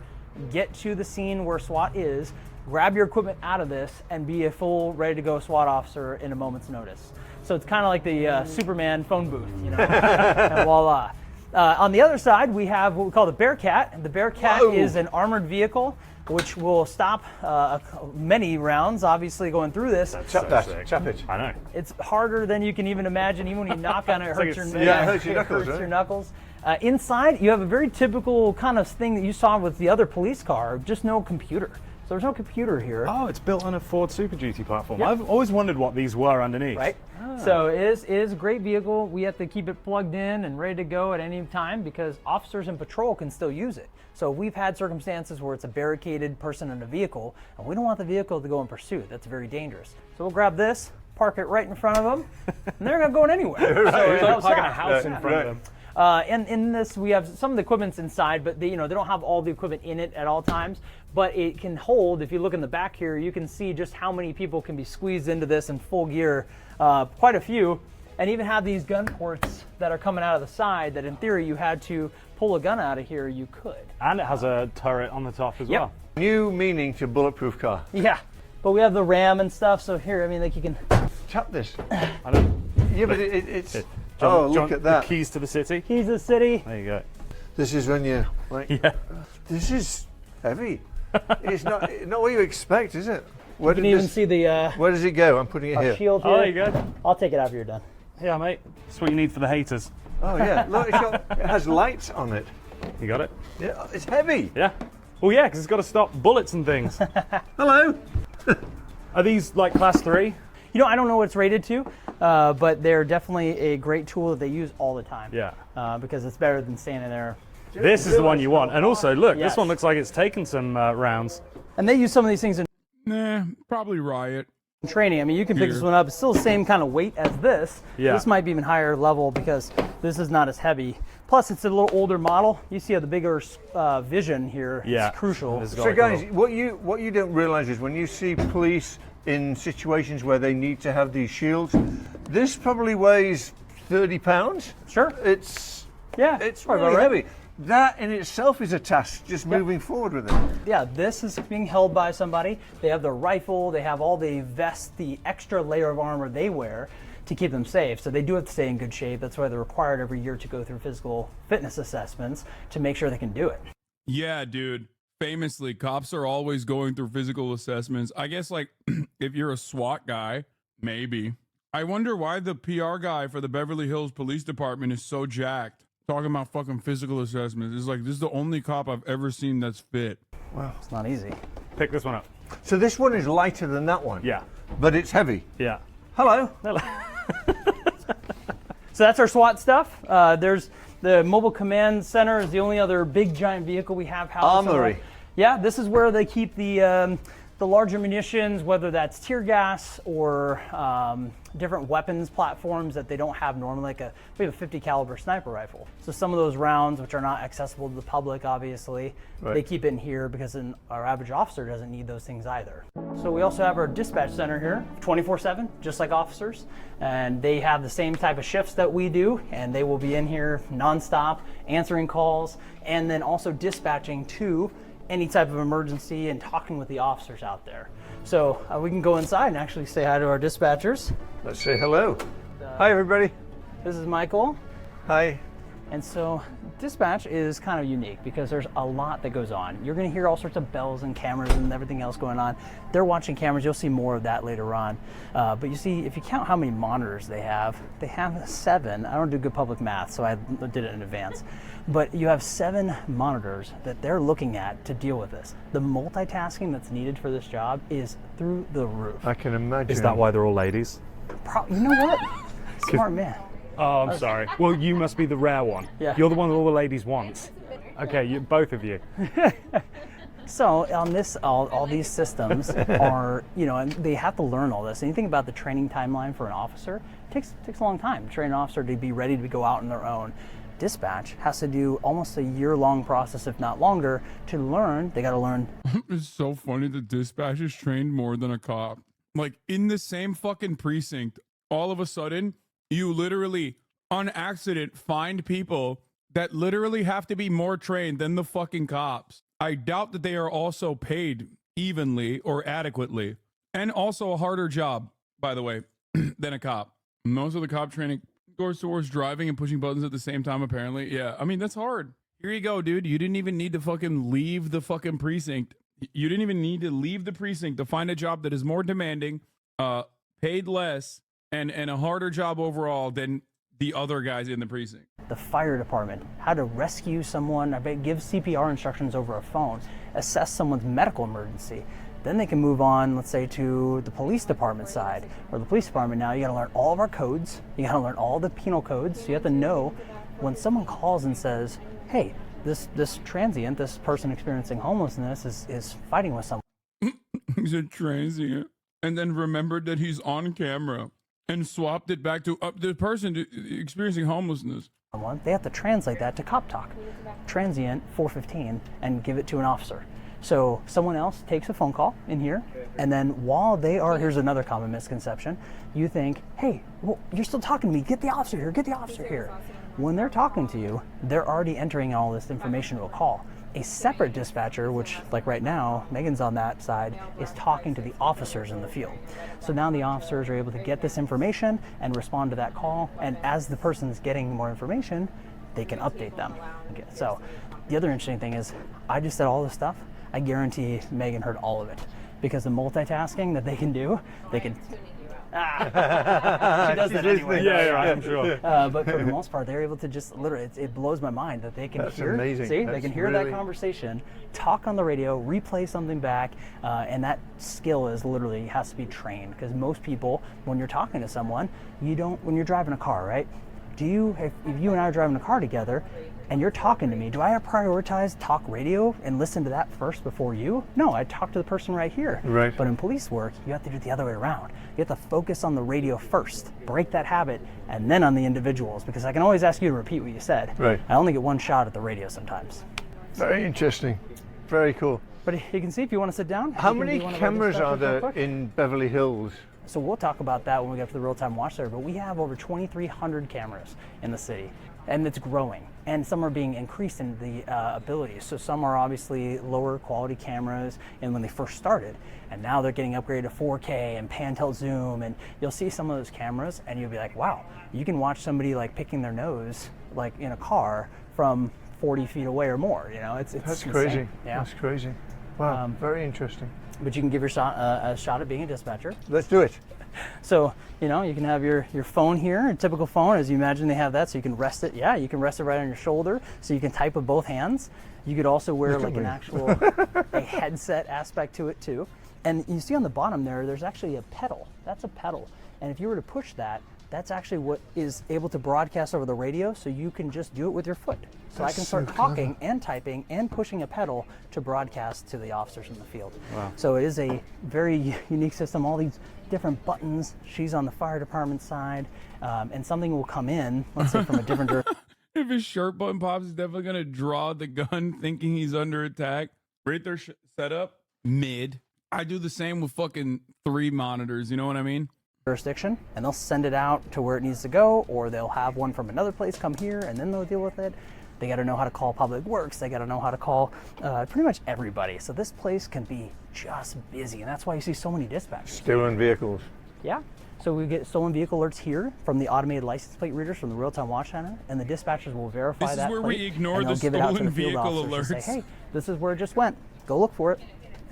get to the scene where SWAT is, grab your equipment out of this, and be a full, ready-to-go SWAT officer in a moment's notice. So it's kind of like the Superman phone booth, you know, and voila. On the other side, we have what we call the Bearcat. The Bearcat is an armored vehicle which will stop many rounds, obviously, going through this. Chop it. I know. It's harder than you can even imagine. Even when you knock on it, it hurts your knuckles. Inside, you have a very typical kind of thing that you saw with the other police car, just no computer. So there's no computer here. Oh, it's built on a Ford Super Duty platform. Yep. I've always wondered what these were underneath. Right. So it is a great vehicle. We have to keep it plugged in and ready to go at any time because officers in patrol can still use it. So we've had circumstances where it's a barricaded person in a vehicle, and we don't want the vehicle to go in pursuit. That's very dangerous. So we'll grab this, park it right in front of them, and they're not going anywhere. Right. So it's like parking a house in front of them. And in this, we have some of the equipment's inside, but they don't have all the equipment in it at all times. But it can hold, if you look in the back here, you can see just how many people can be squeezed into this in full gear, quite a few. And even have these gun ports that are coming out of the side that in theory you had to pull a gun out of here, you could. And it has a turret on the top as well. New meaning to bulletproof car. Yeah, but we have the RAM and stuff, so here, I mean, like you can... Tap this. I don't... Yeah, but it's... John, look at that. The keys to the city. Keys to the city. There you go. This is when you like. Yeah. This is heavy. It's not what you expect, is it? You can even see the. Where does it go? I'm putting it here. Shield here. Oh, there you go. I'll take it after you're done. Yeah, mate. That's what you need for the haters. Oh yeah. Look, it has lights on it. You got it? Yeah. It's heavy. Yeah. Well, yeah, because it's got to stop bullets and things. Hello. Are these like class 3? You know, I don't know what it's rated to, but they're definitely a great tool that they use all the time. Yeah. Because it's better than standing there. This is the one you want. And also, look, Yes. this one looks like it's taken some rounds. And they use some of these things in Nah, probably Riot. training. I mean, you can pick this one up. It's still the same kind of weight as this. Yeah. This might be even higher level because this is not as heavy. Plus, it's a little older model. You see how the bigger vision here is crucial. So, guys, what you don't realize is when you see police in situations where they need to have these shields, this probably weighs 30 pounds. Sure. It's probably really right. heavy. That in itself is a task, just moving forward with it. Yeah, this is being held by somebody. They have their rifle, they have all the vest, the extra layer of armor they wear to keep them safe. So they do have to stay in good shape. That's why they're required every year to go through physical fitness assessments to make sure they can do it. Yeah, dude. Famously, cops are always going through physical assessments. I guess, like, if you're a SWAT guy, maybe. I wonder why the PR guy for the Beverly Hills Police Department is so jacked. Talking about fucking physical assessments. It's like, this is the only cop I've ever seen that's fit. Wow. It's not easy. Pick this one up. So this one is lighter than that one. Yeah. But it's heavy. Yeah. Hello. So that's our SWAT stuff. There's the Mobile Command Center is the only other big giant vehicle we have housed. Armory. Yeah, this is where they keep the larger munitions, whether that's tear gas or different weapons platforms that they don't have normally. We have a 50 caliber sniper rifle. So some of those rounds, which are not accessible to the public, obviously, they keep it in here because our average officer doesn't need those things either. So we also have our dispatch center here, 24/7, just like officers. And they have the same type of shifts that we do, and they will be in here nonstop, answering calls, and then also dispatching to any type of emergency and talking with the officers out there. So we can go inside and actually say hi to our dispatchers. Let's say hello. Hi, everybody. This is Michael. Hi. And so dispatch is kind of unique because there's a lot that goes on. You're going to hear all sorts of bells and cameras and everything else going on. They're watching cameras. You'll see more of that later on. But you see, if you count how many monitors they have 7. I don't do good public math, so I did it in advance. But you have 7 monitors that they're looking at to deal with this. The multitasking that's needed for this job is through the roof. I can imagine. Is that why they're all ladies? You know what? Smart man. Oh, I'm sorry. Well, you must be the rare one. Yeah. You're the one that all the ladies want. Okay, both of you. So on this, all these systems are, and they have to learn all this. And you think about the training timeline for an officer, it takes a long time to train an officer to be ready to go out on their own. Dispatch has to do almost a year-long process, if not longer, to learn. They got to learn. It's so funny that dispatch is trained more than a cop. Like in the same fucking precinct, all of a sudden, you literally, on accident, find people that literally have to be more trained than the fucking cops. I doubt that they are also paid evenly or adequately. And also a harder job, by the way, than a cop. Most of the cop training goes towards driving and pushing buttons at the same time, apparently. Yeah, I mean, that's hard. Here you go, dude. You didn't even need to fucking leave the fucking precinct. You didn't even need to leave the precinct to find a job that is more demanding, paid less, and a harder job overall than the other guys in the precinct. The fire department, how to rescue someone, give CPR instructions over a phone, assess someone's medical emergency. Then they can move on, let's say, to the police department side. Or the police department now, you gotta learn all of our codes. You gotta learn all the penal codes. So you have to know when someone calls and says, hey, this transient, this person experiencing homelessness is fighting with someone. He's a transient. And then remembered that he's on camera and swapped it back to the person experiencing homelessness. They have to translate that to cop talk, transient 415, and give it to an officer. So someone else takes a phone call in here, and then while they are, here's another common misconception, you think, hey, well, you're still talking to me, get the officer here, get the officer here. When they're talking to you, they're already entering all this information to a call. A separate dispatcher, which like right now, Megan's on that side, is talking to the officers in the field. So now the officers are able to get this information and respond to that call, and as the person's getting more information, they can update them. Okay, so the other interesting thing is, I just said all this stuff, I guarantee Megan heard all of it, because the multitasking that they can do, they can... she does that anyway. Yeah, I'm sure. But for the most part, they're able to just literally, it blows my mind that they can hear, amazing. see, That's they can hear really... that conversation, talk on the radio, replay something back, and that skill is literally has to be trained, because most people, when you're talking to someone, when you're driving a car, right? If you and I are driving a car together, and you're talking to me, do I have to prioritize talk radio and listen to that first before you? No, I talk to the person right here. Right. But in police work, you have to do it the other way around. You have to focus on the radio first, break that habit, and then on the individuals, because I can always ask you to repeat what you said. Right. I only get one shot at the radio sometimes. Very interesting. Very cool. But you can see if you want to sit down. How many cameras are there in Beverly Hills? So we'll talk about that when we get to the real-time watch there, but we have over 2,300 cameras in the city, and it's growing. And some are being increased in the abilities. So some are obviously lower quality cameras and when they first started, and now they're getting upgraded to 4K and pan-tilt zoom, and you'll see some of those cameras and you'll be like, wow, you can watch somebody like picking their nose like in a car from 40 feet away or more, it's That's insane. crazy. Yeah. That's crazy. Wow, very interesting. But you can give your a shot at being a dispatcher. Let's do it. So, you can have your phone here, a typical phone, as you imagine they have that, so you can rest it. Yeah, you can rest it right on your shoulder, so you can type with both hands. You could also wear like an actual a headset aspect to it too. And you see on the bottom there's actually a pedal. That's a pedal. And if you were to push that, that's actually what is able to broadcast over the radio, so you can just do it with your foot. So I can start talking and typing and pushing a pedal to broadcast to the officers in the field. Wow. So it is a very unique system, all these different buttons. She's on the fire department side, and something will come in, let's say from a different direction. If his shirt button pops, he's definitely going to draw the gun thinking he's under attack. Right there, set up, mid. I do the same with fucking 3 monitors, you know what I mean? Jurisdiction, and they'll send it out to where it needs to go, or they'll have one from another place come here and then they'll deal with it. They got to know how to call Public Works. They got to know how to call pretty much everybody. So this place can be just busy, and that's why you see so many dispatchers. Stolen vehicles. Yeah. So we get stolen vehicle alerts here from the automated license plate readers from the real-time watch center, and the dispatchers will verify that plate. This is where we ignore the give it out to stolen the field vehicle officers alerts. and say, hey, this is where it just went. Go look for it,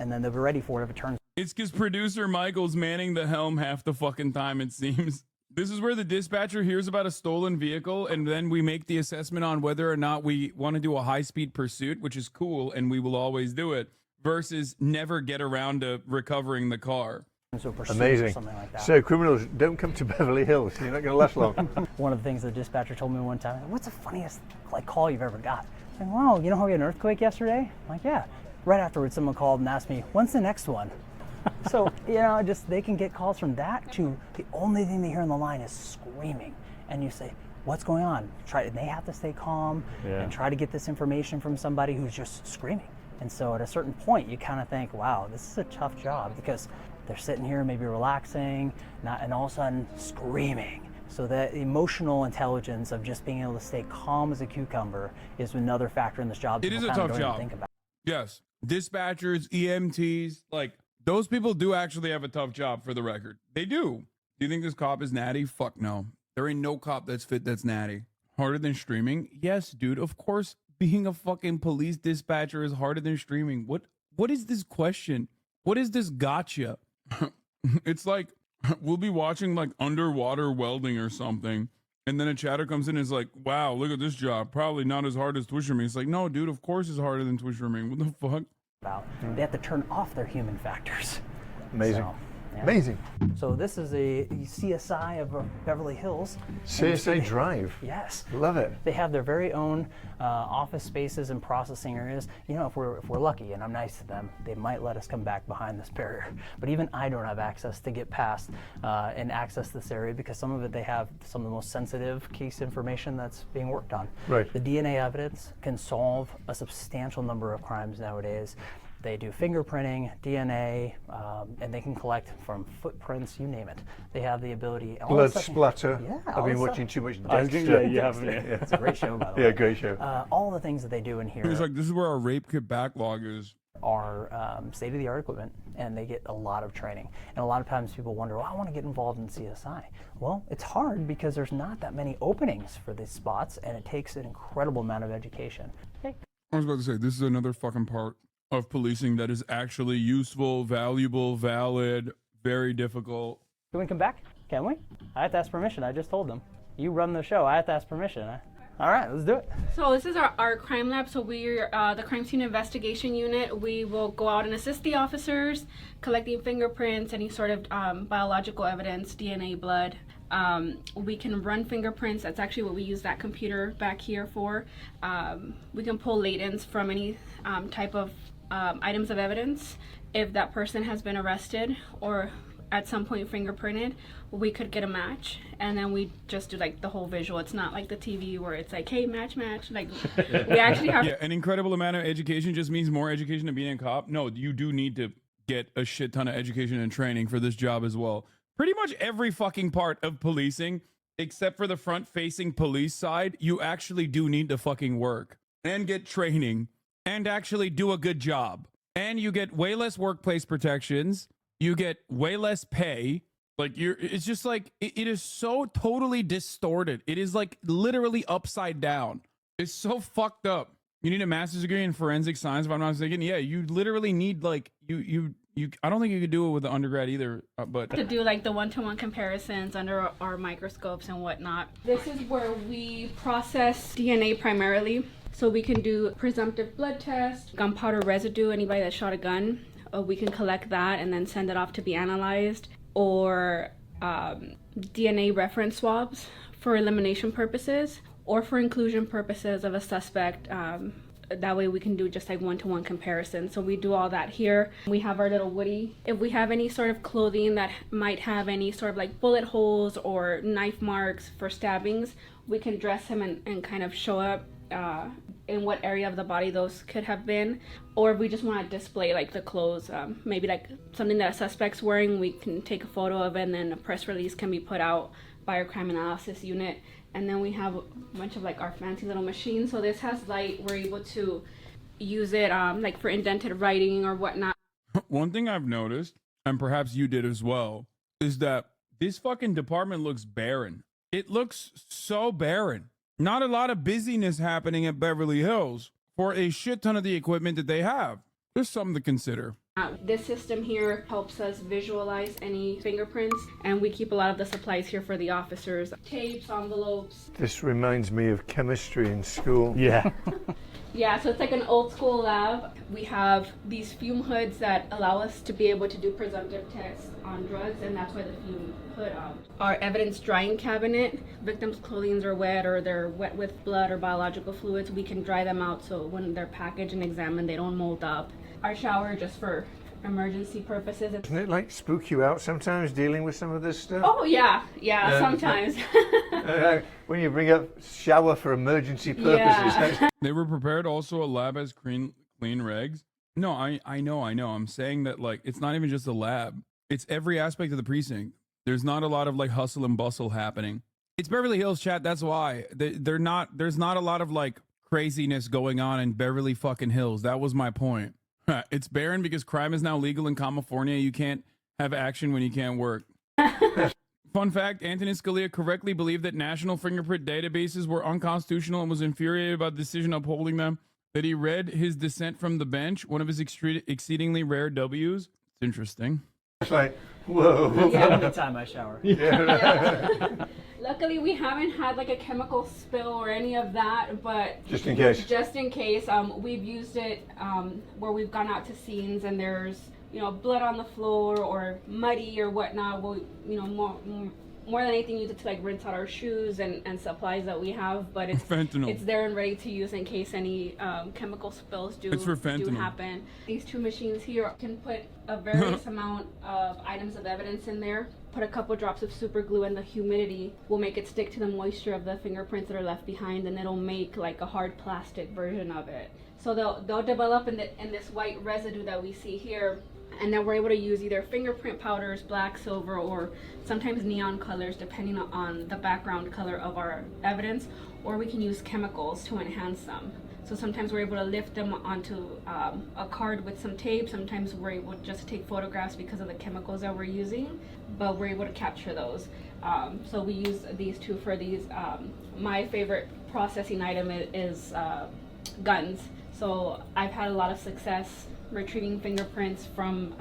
and then they'll be ready for it if it turns. It's because producer Michael's manning the helm half the fucking time, it seems. This is where the dispatcher hears about a stolen vehicle, and then we make the assessment on whether or not we want to do a high-speed pursuit, which is cool, and we will always do it, versus never get around to recovering the car. Amazing. Like that. So criminals, don't come to Beverly Hills. You're not going to last long. One of the things the dispatcher told me one time, what's the funniest call you've ever got? I'm like, wow, you know how we had an earthquake yesterday? I'm like, yeah. Right afterwards, someone called and asked me, when's the next one? So, just they can get calls from that to the only thing they hear on the line is screaming. And you say, what's going on? And they have to stay calm and try to get this information from somebody who's just screaming. And so at a certain point, you kind of think, wow, this is a tough job because they're sitting here maybe relaxing, and all of a sudden screaming. So that emotional intelligence of just being able to stay calm as a cucumber is another factor in this job. It is a tough job. Think about. Yes. Dispatchers, EMTs, those people do actually have a tough job, for the record. They do. Do you think this cop is natty? Fuck no. There ain't no cop that's fit that's natty. Harder than streaming? Yes, dude. Of course, being a fucking police dispatcher is harder than streaming. What is this question? What is this gotcha? It's like we'll be watching underwater welding or something, and then a chatter comes in and is like, wow, look at this job. Probably not as hard as Twitch streaming. It's like, no, dude, of course it's harder than Twitch streaming. What the fuck? They have to turn off their human factors. Amazing. So, yeah. Amazing. So this is a CSI of Beverly Hills. CSI Drive. Yes. Love it. They have their very own office spaces and processing areas. If we're lucky and I'm nice to them, they might let us come back behind this barrier. But even I don't have access to get past and access this area because some of it they have some of the most sensitive case information that's being worked on. Right. The DNA evidence can solve a substantial number of crimes nowadays. They do fingerprinting, DNA, and they can collect from footprints, you name it. They have the ability. Blood splatter. Yeah, I've been watching too much Dexter. Dexter. You haven't. It's a great show, by the way. Yeah, great show. All the things that they do in here. It's like, this is where our rape kit backlog is. Are state-of-the-art equipment, and they get a lot of training. And a lot of times people wonder, well, I want to get involved in CSI. Well, it's hard because there's not that many openings for these spots, and it takes an incredible amount of education. Okay. I was about to say, this is another fucking part of policing that is actually useful, valuable, valid, very difficult. Can we come back? Can we? I have to ask permission. I just told them. You run the show. I have to ask permission. All right, let's do it. So this is our crime lab. So we're the crime scene investigation unit. We will go out and assist the officers, collecting fingerprints, any sort of biological evidence, DNA, blood. We can run fingerprints. That's actually what we use that computer back here for. We can pull latents from any type of items of evidence. If that person has been arrested or at some point fingerprinted, we could get a match, and then we just do the whole visual. It's not like the TV where it's like, hey, match. We actually have an incredible amount of education just means more education to being a cop. No, you do need to get a shit ton of education and training for this job as well. Pretty much every fucking part of policing, except for the front-facing police side, you actually do need to fucking work and get training and actually do a good job. And you get way less workplace protections. You get way less pay. It's just it is so totally distorted. It is literally upside down. It's so fucked up. You need a master's degree in forensic science, if I'm not mistaken. Yeah, you literally need I don't think you could do it with the undergrad either, but to do the one-to-one comparisons under our microscopes and whatnot. This is where we process DNA primarily. So we can do presumptive blood tests, gunpowder residue, anybody that shot a gun. We can collect that and then send it off to be analyzed, or DNA reference swabs for elimination purposes or for inclusion purposes of a suspect. That way we can do just one-to-one comparison. So we do all that here. We have our little Woody. If we have any sort of clothing that might have any sort of bullet holes or knife marks for stabbings, we can dress him and kind of show up in what area of the body those could have been. Or if we just want to display the clothes, maybe something that a suspect's wearing, we can take a photo of it, and then a press release can be put out by our crime analysis unit, And then we have a bunch of like our fancy little machines. So this has light. We're able to use it like for indented writing or whatnot. One thing I've noticed, and perhaps you did as well, is that this fucking department looks barren. It looks so barren. Not a lot of busyness happening at Beverly Hills for a shit ton of the equipment that they have. There's something to consider. This system here helps us visualize any fingerprints, and we keep a lot of the supplies here for the officers. Tapes, envelopes. This reminds me of chemistry in school. Yeah. Yeah, so it's like an old school lab. We have these fume hoods that allow us to be able to do presumptive tests on drugs, and that's why the fume hood. Our evidence drying cabinet, victims' clothing are wet or they're wet with blood or biological fluids, we can dry them out so when they're packaged and examined, they don't mold up. Our shower just for emergency purposes. Doesn't it like spook you out sometimes dealing with some of this stuff? Oh yeah, sometimes. When you bring up shower for emergency purposes. Yeah. They were prepared also a lab has clean regs. No, I know. I'm saying that like it's not even just a lab. It's every aspect of the precinct. There's not a lot of like hustle and bustle happening. It's Beverly Hills, chat. That's why there's not a lot of like craziness going on in Beverly fucking Hills. That was my point. It's barren because crime is now legal in California. You can't have action when you can't work. Fun fact, Antonin Scalia correctly believed that national fingerprint databases were unconstitutional and was infuriated about the decision upholding them. That he read his dissent from the bench, one of his exceedingly rare W's. It's interesting. It's like, whoa. Anytime I shower. Yeah. Luckily, we haven't had like a chemical spill or any of that, but just in case. Just in case, we've used it where we've gone out to scenes and there's blood on the floor or muddy or whatnot. We'll more than anything use it to like rinse out our shoes and supplies that we have. But it's fentanyl. It's there and ready to use in case any chemical spills do happen. These two machines here can put a various amount of items of evidence in there. Put a couple drops of super glue, and the humidity will make it stick to the moisture of the fingerprints that are left behind, and it'll make like a hard plastic version of it. So they'll develop in this white residue that we see here, and then we're able to use either fingerprint powders, black, silver, or sometimes neon colors depending on the background color of our evidence, or we can use chemicals to enhance them. So sometimes we're able to lift them onto a card with some tape. Sometimes we're able to just take photographs because of the chemicals that we're using, but we're able to capture those. So we use these two for these. My favorite processing item is guns. So I've had a lot of success retrieving fingerprints from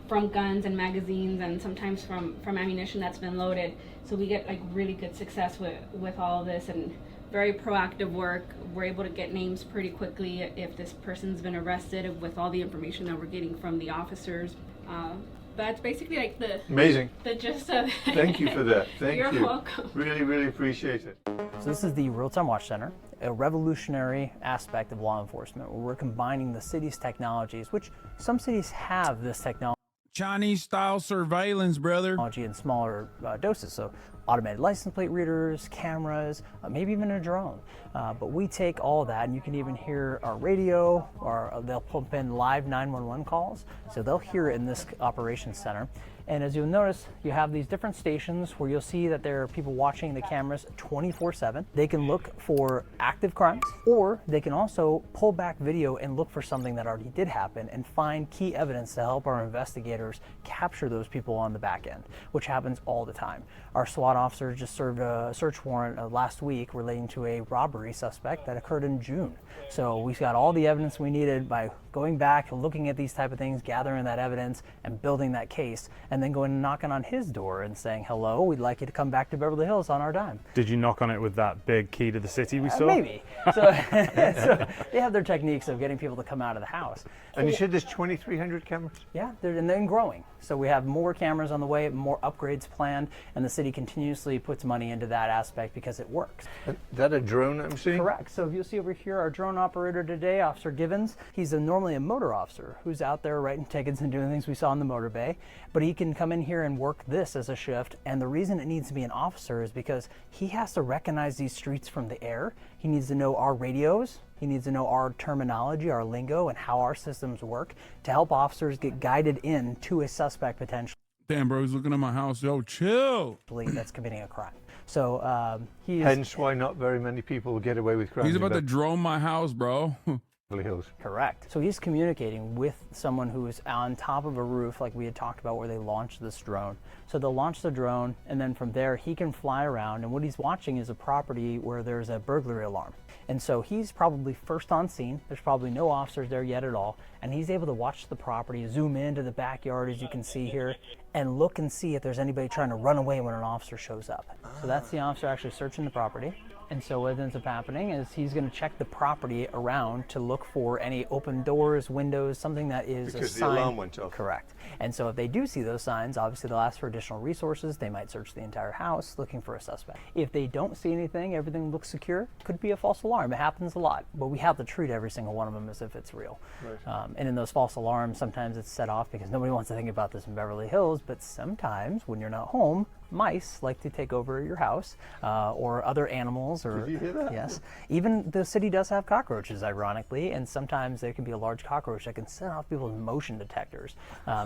guns and magazines, and sometimes from ammunition that's been loaded. So we get like really good success with all of this, and very proactive work. We're able to get names pretty quickly if this person's been arrested with all the information that we're getting from the officers. That's basically like the gist of it. Thank you for that. Thank you. You're welcome. Really, really appreciate it. So this is the Real-Time Watch Center, a revolutionary aspect of law enforcement where we're combining the city's technologies, which some cities have this technology. Chinese-style surveillance, brother. In smaller doses, so automated license plate readers, cameras, maybe even a drone. But we take all of that, and you can even hear our radio, or they'll pump in live 911 calls, so they'll hear it in this operations center. And as you'll notice, you have these different stations where you'll see that there are people watching the cameras 24/7. They can look for active crimes, or they can also pull back video and look for something that already did happen and find key evidence to help our investigators capture those people on the back end, which happens all the time. Our SWAT officer just served a search warrant last week relating to a robbery suspect that occurred in June. So we got all the evidence we needed by going back, looking at these type of things, gathering that evidence, and building that case, and then going and knocking on his door and saying, hello, we'd like you to come back to Beverly Hills on our dime. Did you knock on it with that big key to the city we saw? Maybe. So they have their techniques of getting people to come out of the house. And you said there's 2,300 cameras? Yeah, and they're growing. So we have more cameras on the way, more upgrades planned, and the city continuously puts money into that aspect because it works. Is that a drone I'm seeing? Correct. So if you'll see over here, our drone operator today, Officer Givens, he's normally a motor officer who's out there writing tickets and doing things we saw in the motor bay, but he can come in here and work this as a shift. And the reason it needs to be an officer is because he has to recognize these streets from the air. He needs to know our radios. He needs to know our terminology, our lingo, and how our systems work to help officers get guided in to a suspect potentially. Damn, bro, he's looking at my house. Yo, chill. That's committing a crime. So he is. Hence why not very many people get away with crime. He's about to drone my house, bro. Beverly Hills. Correct. So he's communicating with someone who is on top of a roof, like we had talked about, where they launched this drone. So they'll launch the drone, and then from there he can fly around, and what he's watching is a property where there's a burglary alarm. And so he's probably first on scene. There's probably no officers there yet at all, and he's able to watch the property, zoom into the backyard, as you can see here, and look and see if there's anybody trying to run away when an officer shows up. So that's the officer actually searching the property. And so what ends up happening is he's going to check the property around to look for any open doors, windows, something that is Because a sign. the alarm went off. Correct. And so if they do see those signs, obviously they'll ask for additional resources. They might search the entire house looking for a suspect. If they don't see anything, everything looks secure, could be a false alarm. It happens a lot, but we have to treat every single one of them as if it's real. Right. And in those false alarms, sometimes it's set off because nobody wants to think about this in Beverly Hills, but sometimes when you're not home, mice like to take over your house, or other animals. Or Did you hear that? Yes. Even the city does have cockroaches, ironically, and sometimes there can be a large cockroach that can set off people's motion detectors.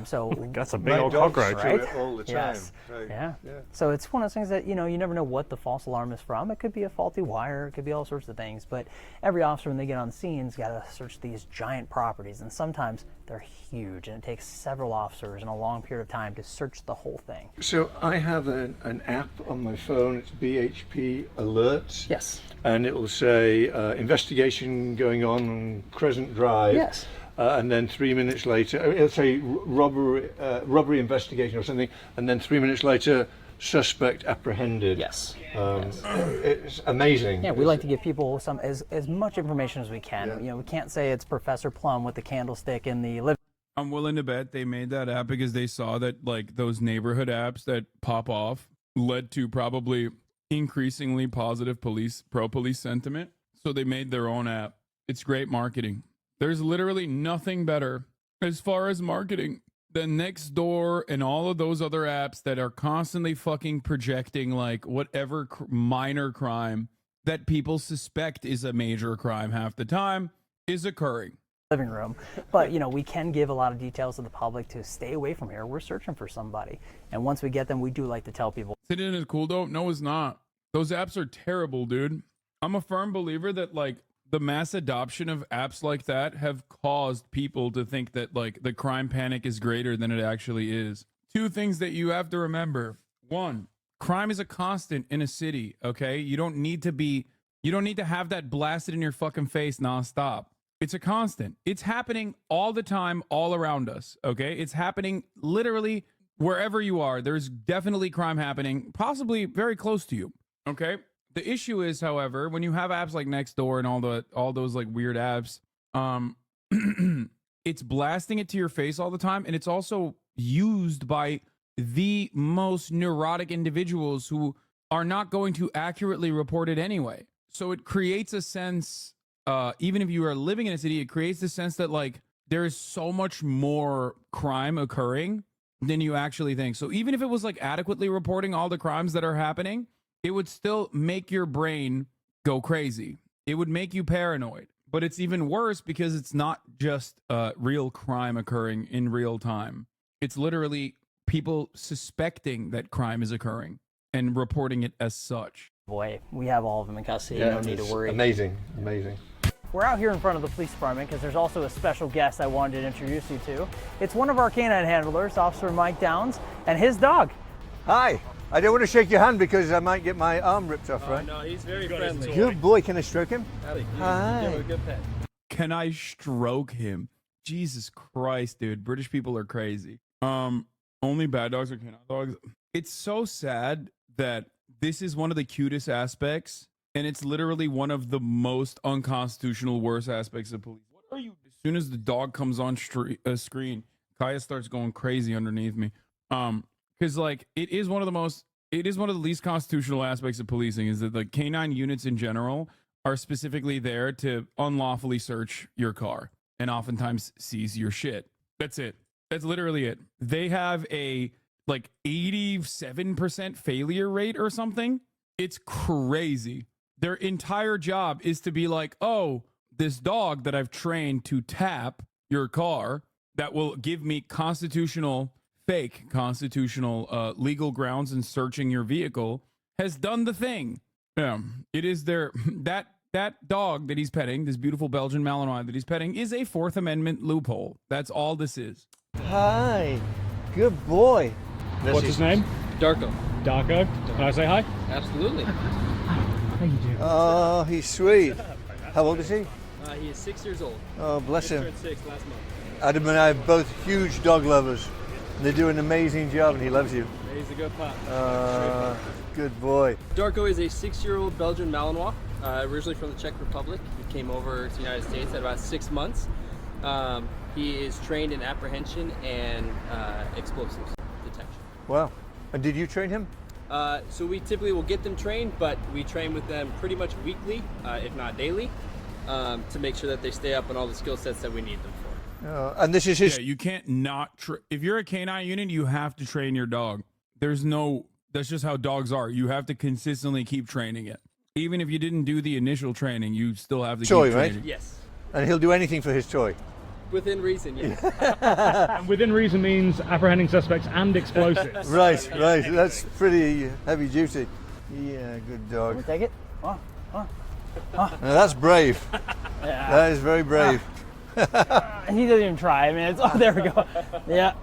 So that's a big old cockroach, right? All the time. Yes. So, yeah. So it's one of those things that, you know, you never know what the false alarm is from. It could be a faulty wire. It could be all sorts of things. But every officer, when they get on scene's got to search these giant properties, and sometimes they're huge, and it takes several officers in a long period of time to search the whole thing. So I have an app on my phone. It's BHP Alerts. Yes. And it will say investigation going on Crescent Drive. Yes. And then 3 minutes later, it'll say robbery investigation or something, and then 3 minutes later, suspect apprehended. Yes. It's amazing. Yeah, we like to give people some as much information as we can. Yeah. You know, we can't say it's Professor Plum with the candlestick in the living. I'm willing to bet they made that app because they saw that like those neighborhood apps that pop off led to probably increasingly positive pro-police sentiment. So they made their own app. It's great marketing. There's literally nothing better as far as marketing than Nextdoor and all of those other apps that are constantly fucking projecting like whatever minor crime that people suspect is a major crime half the time is occurring. Living room, but you know, we can give a lot of details to the public to stay away from here. We're searching for somebody, and once we get them, we do like to tell people. Sitting is cool though. No, it's not. Those apps are terrible, dude. I'm a firm believer that like the mass adoption of apps like that have caused people to think that like the crime panic is greater than it actually is. Two things that you have to remember. One, crime is a constant in a city. Okay, you don't need to have that blasted in your fucking face nonstop. It's a constant. It's happening all the time, all around us, okay? It's happening literally wherever you are. There's definitely crime happening, possibly very close to you, okay? The issue is, however, when you have apps like Nextdoor and all those like weird apps, it's blasting it to your face all the time, and it's also used by the most neurotic individuals who are not going to accurately report it anyway. So it creates a sense... even if you are living in a city, it creates the sense that like there is so much more crime occurring than you actually think. So even if it was like adequately reporting all the crimes that are happening, it would still make your brain go crazy. It would make you paranoid. But it's even worse because it's not just real crime occurring in real time. It's literally people suspecting that crime is occurring and reporting it as such. Boy, we have all of them in custody. You don't need to worry. Amazing, amazing. We're out here in front of the police department because there's also a special guest I wanted to introduce you to. It's one of our canine handlers, Officer Mike Downs, and his dog. Hi. I don't want to shake your hand because I might get my arm ripped off, right? No, he's very friendly. Good boy. Can I stroke him? Hi. Give him a good pet. Can I stroke him? Jesus Christ, dude. British people are crazy. Only bad dogs are canine dogs. It's so sad that this is one of the cutest aspects, and it's literally one of the most unconstitutional, worst aspects of police. What are you? As soon as the dog comes on screen, Kaya starts going crazy underneath me. Because like it is one of the least constitutional aspects of policing is that the canine units in general are specifically there to unlawfully search your car and oftentimes seize your shit. That's it. That's literally it. They have a like 87% failure rate or something. It's crazy. Their entire job is to be like, oh, this dog that I've trained to tap your car that will give me fake constitutional legal grounds in searching your vehicle has done the thing. Yeah, it is their that dog that he's petting, this beautiful Belgian Malinois that he's petting, is a Fourth Amendment loophole. That's all this is. Hi. Good boy. What's his name? Darko. Darko. Can I say hi? Absolutely. How you doing? Oh, he's sweet. How old is he? He is 6 years old. Oh, bless Just him. turned 6 last month. Adam and I are both huge dog lovers. They do an amazing job, and he loves you. He's a good pup. Good boy. Darko is a 6-year-old Belgian Malinois, originally from the Czech Republic. He came over to the United States at about 6 months. He is trained in apprehension and explosives detection. Wow. And did you train him? So we typically will get them trained, but we train with them pretty much weekly, if not daily, to make sure that they stay up on all the skill sets that we need them for. And this is his... Yeah, you can't not... if you're a canine unit, you have to train your dog. There's no... That's just how dogs are. You have to consistently keep training it. Even if you didn't do the initial training, you still have to Toy, keep training. right? Yes. And he'll do anything for his toy. Within reason, yes. And within reason means apprehending suspects and explosives. Right. That's pretty heavy duty. Yeah, good dog. Take it. Now that's brave. Yeah. That is very brave. He doesn't even try. I mean, it's, oh, there we go. Yeah.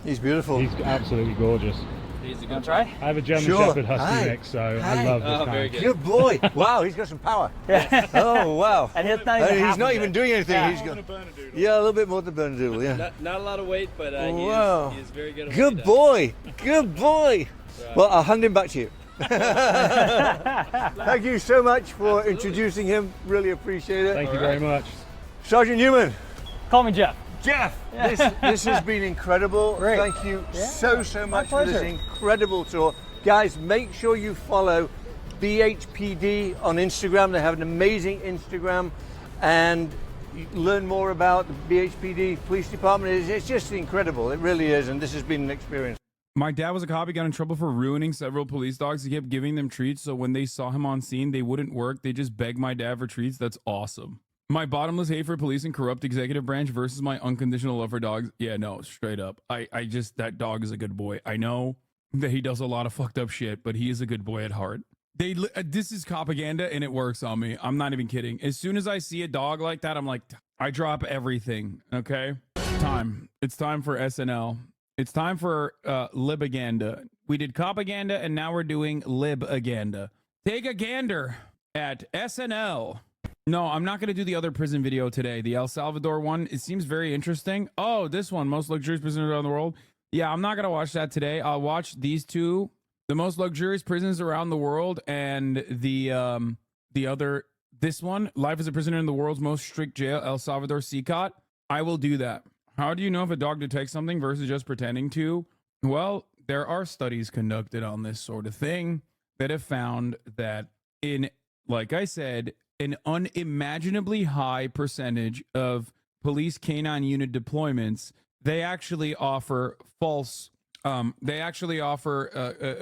He's beautiful. He's absolutely gorgeous. He's a good try. I have a German Sure. Shepherd Husky Hi. mix, so Hi. I love this Oh, guy. very good. Good boy. Wow, he's got some power. Oh, wow. And it's not even He's half not of even it. doing anything. Yeah. He's got, a little bit more than Bernedoodle, yeah. Not a lot of weight, but Wow. he is very good at what he Good does. boy. Good boy. Well, I'll hand him back to you. Thank you so much for introducing him. Really appreciate it. Thank you very much. Sergeant Newman. Call me Jeff. Jeff, this has been incredible. Great. Thank you Yeah. so much for this pleasure. incredible tour. Guys, make sure you follow BHPD on Instagram. They have an amazing Instagram, and you learn more about the BHPD Police Department. It's just incredible. It really is, and this has been an experience. My dad was a cop. He got in trouble for ruining several police dogs. He kept giving them treats, so when they saw him on scene, they wouldn't work. They just begged my dad for treats. That's awesome. My bottomless hate for police and corrupt executive branch versus my unconditional love for dogs. Yeah, no, straight up. I just, that dog is a good boy. I know that he does a lot of fucked up shit, but he is a good boy at heart. This is propaganda and it works on me. I'm not even kidding. As soon as I see a dog like that, I'm like, I drop everything. Okay. It's time for SNL. It's time for libaganda. We did copaganda and now we're doing libaganda. Take a gander at SNL. No, I'm not going to do the other prison video today. The El Salvador one, it seems very interesting. Oh, this one, most luxurious prisons around the world. Yeah, I'm not going to watch that today. I'll watch these two, the most luxurious prisons around the world, and the other, this one, life as a prisoner in the world's most strict jail, El Salvador CCOT. I will do that. How do you know if a dog detects something versus just pretending to? Well, there are studies conducted on this sort of thing that have found that in, like I said, an unimaginably high percentage of police canine unit deployments, they actually offer false, a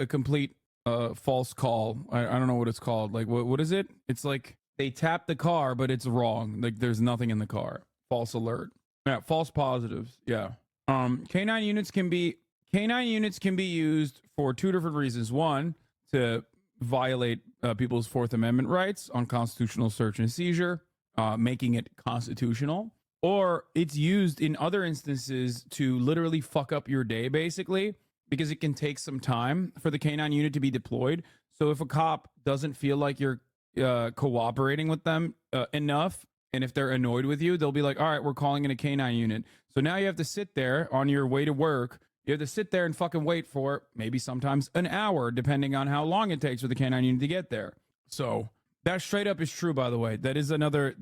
complete false call. I don't know what it's called. Like, what is it? It's like they tap the car, but it's wrong. Like there's nothing in the car. False alert. Yeah, false positives. Yeah. Canine units can be used for two different reasons. One, to violate people's Fourth Amendment rights on constitutional search and seizure, making it constitutional, or it's used in other instances to literally fuck up your day, basically, because it can take some time for the canine unit to be deployed. So if a cop doesn't feel like you're cooperating with them enough, and if they're annoyed with you, they'll be like, all right, we're calling in a canine unit. So now you have to sit there on your way to work. You have to sit there and fucking wait for maybe sometimes an hour, depending on how long it takes for the canine unit to get there. So that straight up is true, by the way. That is another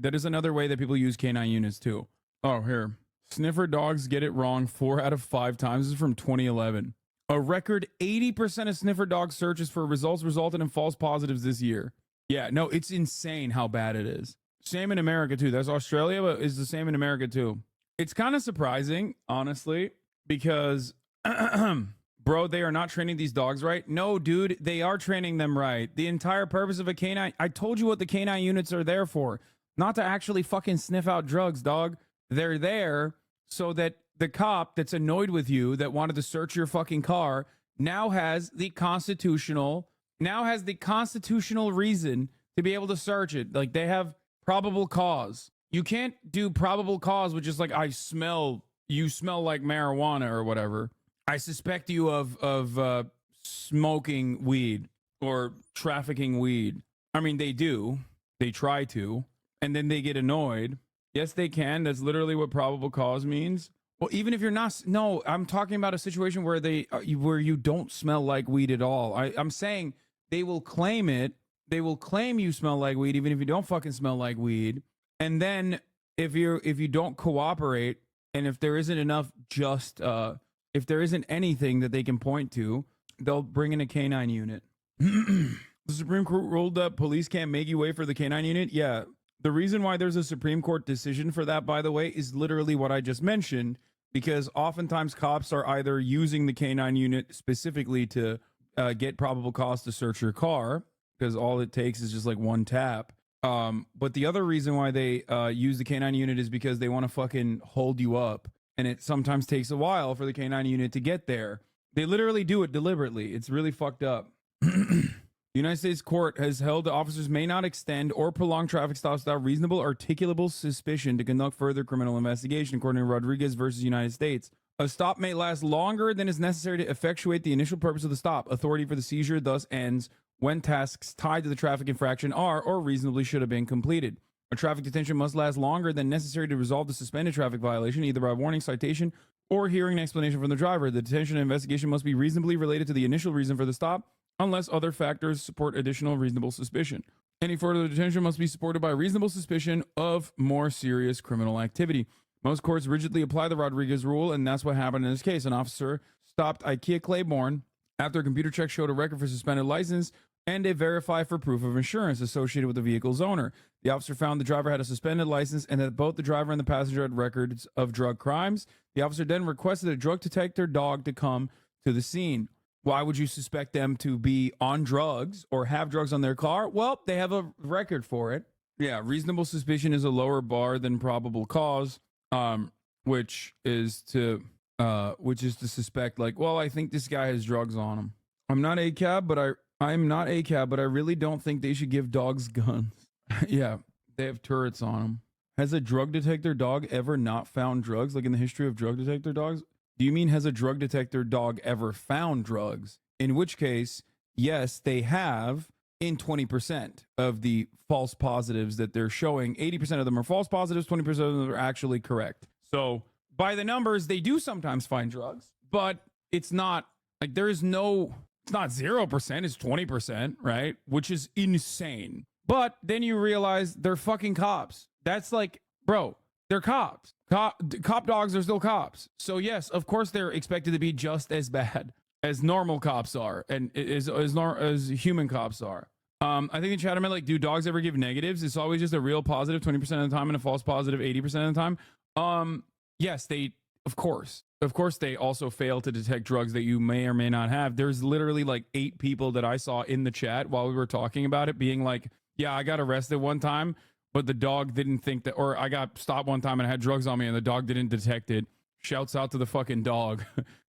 way that people use canine units too. Oh, here. Sniffer dogs get it wrong 4 out of 5 times. This is from 2011. A record 80% of sniffer dog searches for results resulted in false positives this year. Yeah, no, it's insane how bad it is. Same in America too. That's Australia, but it's the same in America too. It's kind of surprising, honestly, because bro, they are not training these dogs right. No, dude, they are training them right. The entire purpose of a canine, I told you what the canine units are there for. Not to actually fucking sniff out drugs, dog. They're there so that the cop that's annoyed with you, that wanted to search your fucking car, now has the constitutional now has the constitutional reason to be able to search it. Like, they have probable cause. You can't do probable cause, which is like, you smell like marijuana or whatever. I suspect you of smoking weed or trafficking weed. I mean, they do. They try to. And then they get annoyed. Yes, they can. That's literally what probable cause means. Well, even if you're not, no, I'm talking about a situation where where you don't smell like weed at all. I'm saying they will claim it. They will claim you smell like weed, even if you don't fucking smell like weed. And then if you don't cooperate, and if there isn't enough, if there isn't anything that they can point to, they'll bring in a canine unit. The Supreme Court ruled that police can't make you wait for the canine unit. Yeah. The reason why there's a Supreme Court decision for that, by the way, is literally what I just mentioned, because oftentimes cops are either using the canine unit specifically to get probable cause to search your car, because all it takes is just like one tap. But the other reason why they use the canine unit is because they want to fucking hold you up, and it sometimes takes a while for the canine unit to get there. They literally do it deliberately. It's really fucked up. The United States court has held that officers may not extend or prolong traffic stops without reasonable articulable suspicion to conduct further criminal investigation, according to Rodriguez versus United States. A stop may last longer than is necessary to effectuate the initial purpose of the stop. Authority for the seizure thus ends when tasks tied to the traffic infraction are or reasonably should have been completed. A traffic detention must last longer than necessary to resolve the suspended traffic violation, either by warning, citation, or hearing an explanation from the driver. The detention and investigation must be reasonably related to the initial reason for the stop, unless other factors support additional reasonable suspicion. Any further detention must be supported by reasonable suspicion of more serious criminal activity. Most courts rigidly apply the Rodriguez rule, and that's what happened in this case. An officer stopped IKEA Claiborne after a computer check showed a record for suspended license and a verify for proof of insurance associated with the vehicle's owner. The officer found the driver had a suspended license and that both the driver and the passenger had records of drug crimes. The officer then requested a drug detector dog to come to the scene. Why would you suspect them to be on drugs or have drugs on their car? Well, they have a record for it. Yeah, reasonable suspicion is a lower bar than probable cause, which is to suspect, like, well, I think this guy has drugs on him. I'm not ACAB, but I really don't think they should give dogs guns. Yeah, they have turrets on them. Has a drug detector dog ever not found drugs? Like in the history of drug detector dogs? Do you mean has a drug detector dog ever found drugs? In which case, yes, they have in 20% of the false positives that they're showing. 80% of them are false positives, 20% of them are actually correct. So by the numbers, they do sometimes find drugs, but it's not like it's not 0%, it's 20%, right? Which is insane. But then you realize they're fucking cops. That's like, bro, they're cops. Cop dogs are still cops. So yes, of course they're expected to be just as bad as normal cops are, and as human cops are. I think in chat I meant, like, do dogs ever give negatives? It's always just a real positive 20% of the time and a false positive 80% of the time. Yes, of course they also fail to detect drugs that you may or may not have. There's literally like 8 people that I saw in the chat while we were talking about it being like, yeah, I got arrested one time, but the dog didn't think that, or I got stopped one time and I had drugs on me and the dog didn't detect it. Shouts out to the fucking dog.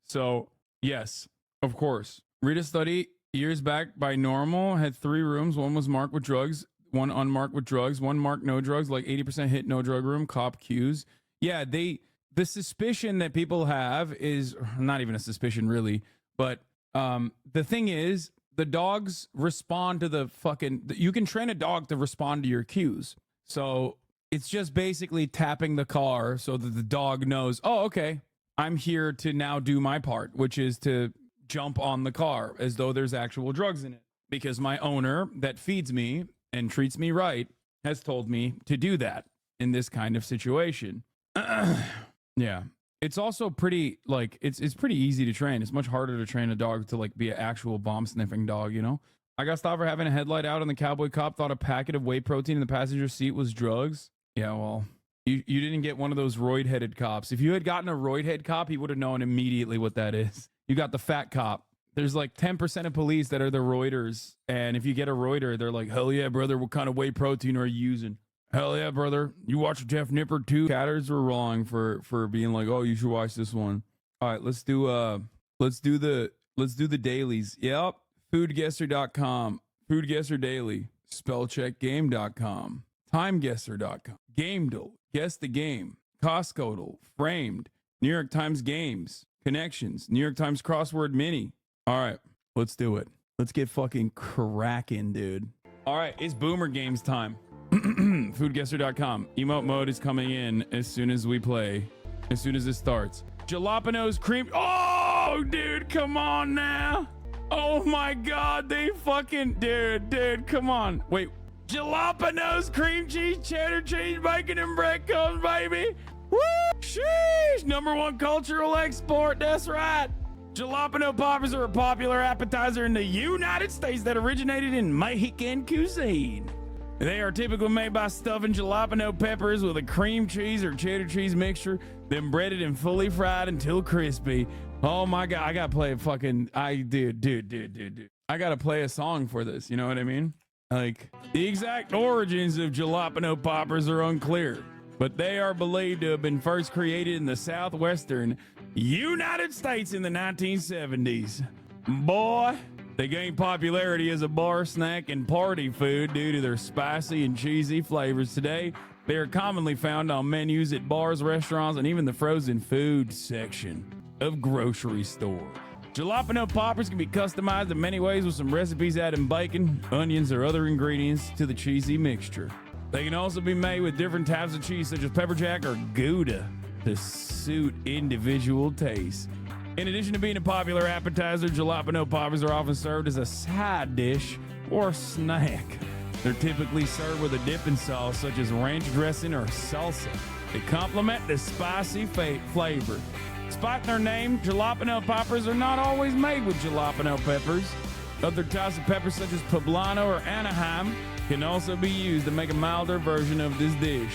So yes, of course. Read a study years back by Normal, had 3 rooms. One was marked with drugs, one unmarked with drugs, one marked no drugs, like 80% hit no drug room, cop cues. Yeah, the suspicion that people have is not even a suspicion really, but the thing is, the dogs respond to the fucking, you can train a dog to respond to your cues. So it's just basically tapping the car so that the dog knows, oh, okay, I'm here to now do my part, which is to jump on the car as though there's actual drugs in it. Because my owner that feeds me and treats me right has told me to do that in this kind of situation. Yeah. It's also pretty, like, it's pretty easy to train. It's much harder to train a dog to, like, be an actual bomb sniffing dog, you know? I got stopped for having a headlight out and the cowboy cop thought a packet of whey protein in the passenger seat was drugs. Yeah, well, you didn't get one of those roid-headed cops. If you had gotten a roid-head cop, he would have known immediately what that is. You got the fat cop. There's like 10% of police that are the roiders. And if you get a roider, they're like, hell yeah, brother, what kind of whey protein are you using? Hell yeah, brother. You watch Jeff Nipper too? Catters were wrong for being like, oh, you should watch this one. All right, let's do the dailies. Yep. foodguesser.com, foodguesser daily, spellcheckgame.com, timeguesser.com, Gamedle, Guess the Game, Costcodle, Framed, New York Times Games, Connections, New York Times Crossword Mini. All right, let's do it. Let's get fucking cracking, dude. All right, it's Boomer Games time. Foodguesser.com. Emote mode is coming in as soon as we play, as soon as it starts. Jalapenos cream. Oh, dude, come on now. Oh my God, they fucking, dude, come on. Wait, jalapenos, cream cheese, cheddar cheese, bacon, and breadcrumbs, baby. Woo! Sheesh! #1 cultural export. That's right. Jalapeno poppers are a popular appetizer in the United States that originated in Mexican cuisine. They are typically made by stuffing jalapeno peppers with a cream cheese or cheddar cheese mixture, then breaded and fully fried until crispy. Oh my God, I gotta play a fucking, dude. I gotta play a song for this, you know what I mean? Like, the exact origins of jalapeno poppers are unclear, but they are believed to have been first created in the southwestern United States in the 1970s. Boy, they gained popularity as a bar snack and party food due to their spicy and cheesy flavors. Today, they are commonly found on menus at bars, restaurants, and even the frozen food section of grocery stores. Jalapeno poppers can be customized in many ways with some recipes adding bacon, onions, or other ingredients to the cheesy mixture. They can also be made with different types of cheese such as pepper jack or Gouda to suit individual tastes. In addition to being a popular appetizer, jalapeno poppers are often served as a side dish or snack. They're typically served with a dipping sauce such as ranch dressing or salsa to complement the spicy flavor. Despite their name, jalapeno poppers are not always made with jalapeno peppers. Other types of peppers such as poblano or Anaheim can also be used to make a milder version of this dish.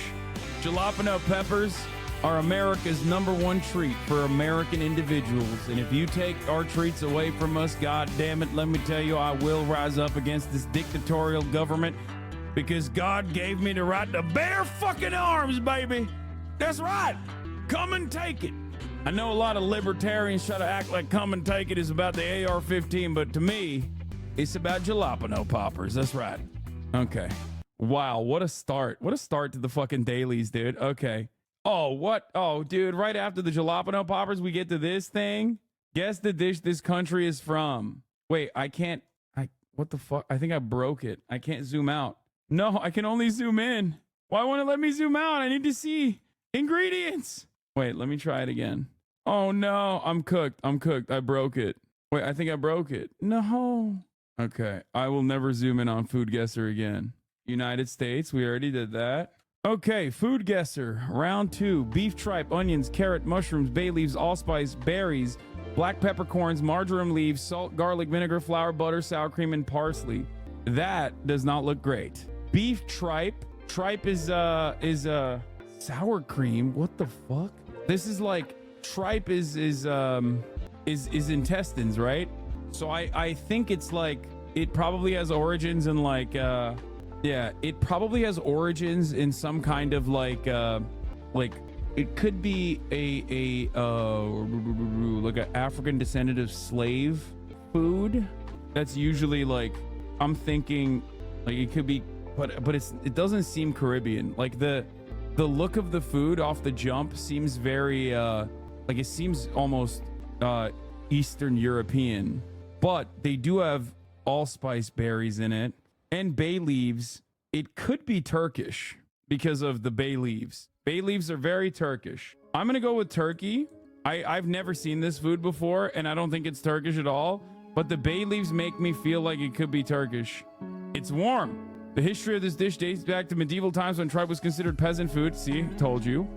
Jalapeno peppers are America's #1 treat for American individuals. And if you take our treats away from us, God damn it, let me tell you, I will rise up against this dictatorial government because God gave me the right to bear fucking arms, baby. That's right. Come and take it. I know a lot of libertarians try to act like come and take it is about the AR-15, but to me, it's about jalapeno poppers. That's right. Okay. Wow, what a start. What a start to the fucking dailies, dude. Okay. Oh, what? Oh, dude, right after the jalapeno poppers, we get to this thing. Guess the dish this country is from. Wait, what the fuck? I think I broke it. I can't zoom out. No, I can only zoom in. Why won't it let me zoom out? I need to see ingredients. Wait, let me try it again. Oh no, I'm cooked. I broke it. Wait, I think I broke it. No. Okay, I will never zoom in on Food Guesser again. United States, we already did that. Okay, Food Guesser, round 2. Beef tripe, onions, carrot, mushrooms, bay leaves, allspice, berries, black peppercorns, marjoram leaves, salt, garlic, vinegar, flour, butter, sour cream, and parsley. That does not look great. Beef tripe. Tripe is sour cream. What the fuck? This is like tripe is intestines, right? So I think it's like it probably has origins in like yeah, it probably has origins in some kind of like it could be like an African descendant of slave food. That's usually like, I'm thinking like it could be, but it doesn't seem Caribbean. Like the look of the food off the jump seems very like it seems almost Eastern European, but they do have allspice berries in it and bay leaves. It could be Turkish because of the bay leaves. Bay leaves are very Turkish. I'm gonna go with Turkey. I've never seen this food before and I don't think it's Turkish at all, but the bay leaves make me feel like it could be Turkish. It's warm. The history of this dish dates back to medieval times when tripe was considered peasant food. See, told you.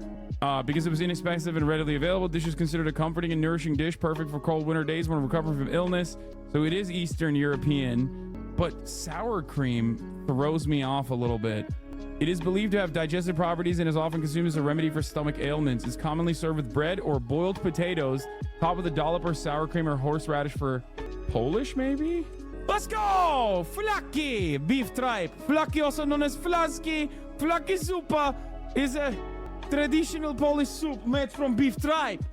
Because it was inexpensive and readily available, dish is considered a comforting and nourishing dish, perfect for cold winter days when recovering from illness. So it is Eastern European, but sour cream throws me off a little bit. It is believed to have digestive properties and is often consumed as a remedy for stomach ailments. It's commonly served with bread or boiled potatoes, topped with a dollop or sour cream or horseradish for Polish, maybe? Let's go! Flaki, beef tripe. Flaki, also known as flaski. Flaki zupa is a traditional Polish soup made from beef tripe.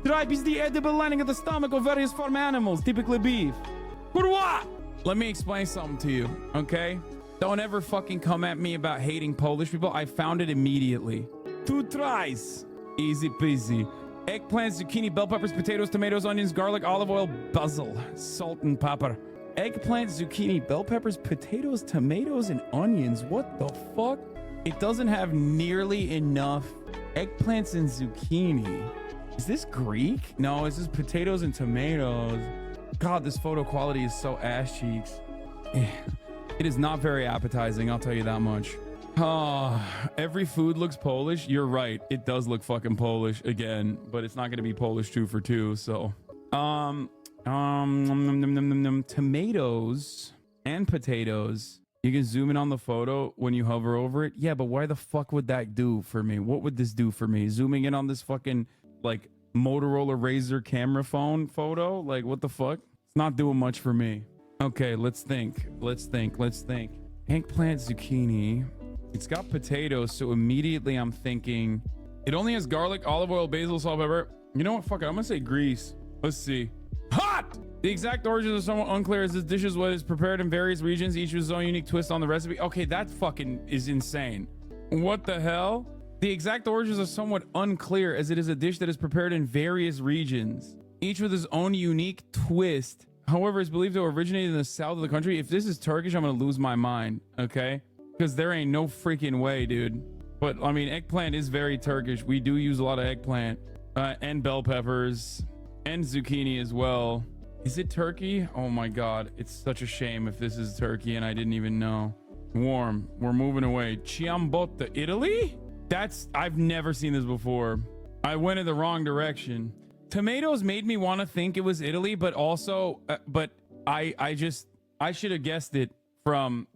Tripe is the edible lining of the stomach of various farm animals, typically beef. Kurwa! let me explain something to you, okay? Don't ever fucking come at me about hating Polish people. I found it immediately. 2 tries. Easy peasy. Eggplant, zucchini, bell peppers, potatoes, tomatoes, onions, garlic, olive oil, basil, salt, and pepper. Eggplant, zucchini, bell peppers, potatoes, tomatoes, and onions. What the fuck? It doesn't have nearly enough eggplants and zucchini. Is this Greek? No, it's just potatoes and tomatoes. God, this photo quality is so ass cheeks. It is not very appetizing, I'll tell you that much. Every food looks Polish. You're right. It does look fucking Polish again, but it's not going to be Polish 2 for 2. So, tomatoes and potatoes. You can zoom in on the photo when you hover over it. Yeah, but why the fuck would that do for me? What would this do for me? Zooming in on this fucking like Motorola Razr camera phone photo? Like, what the fuck? It's not doing much for me. Okay, let's think. Eggplant, zucchini. It's got potatoes, so immediately I'm thinking it only has garlic, olive oil, basil, salt, pepper. You know what? Fuck it. I'm gonna say Greece. Let's see. Hot! The exact origins are somewhat unclear as this dish is what is prepared in various regions, each with its own unique twist on the recipe. Okay, that fucking is insane. What the hell? The exact origins are somewhat unclear as it is a dish that is prepared in various regions, each with its own unique twist. However, it's believed to originate in the south of the country. If this is Turkish, I'm gonna lose my mind, okay? Because there ain't no freaking way, dude. But, I mean, eggplant is very Turkish. We do use a lot of eggplant and bell peppers and zucchini as well. Is it Turkey? Oh, my God. It's such a shame if this is Turkey and I didn't even know. Warm. We're moving away. Ciabatta, Italy? I've never seen this before. I went in the wrong direction. Tomatoes made me want to think it was Italy, but also, I should have guessed it from...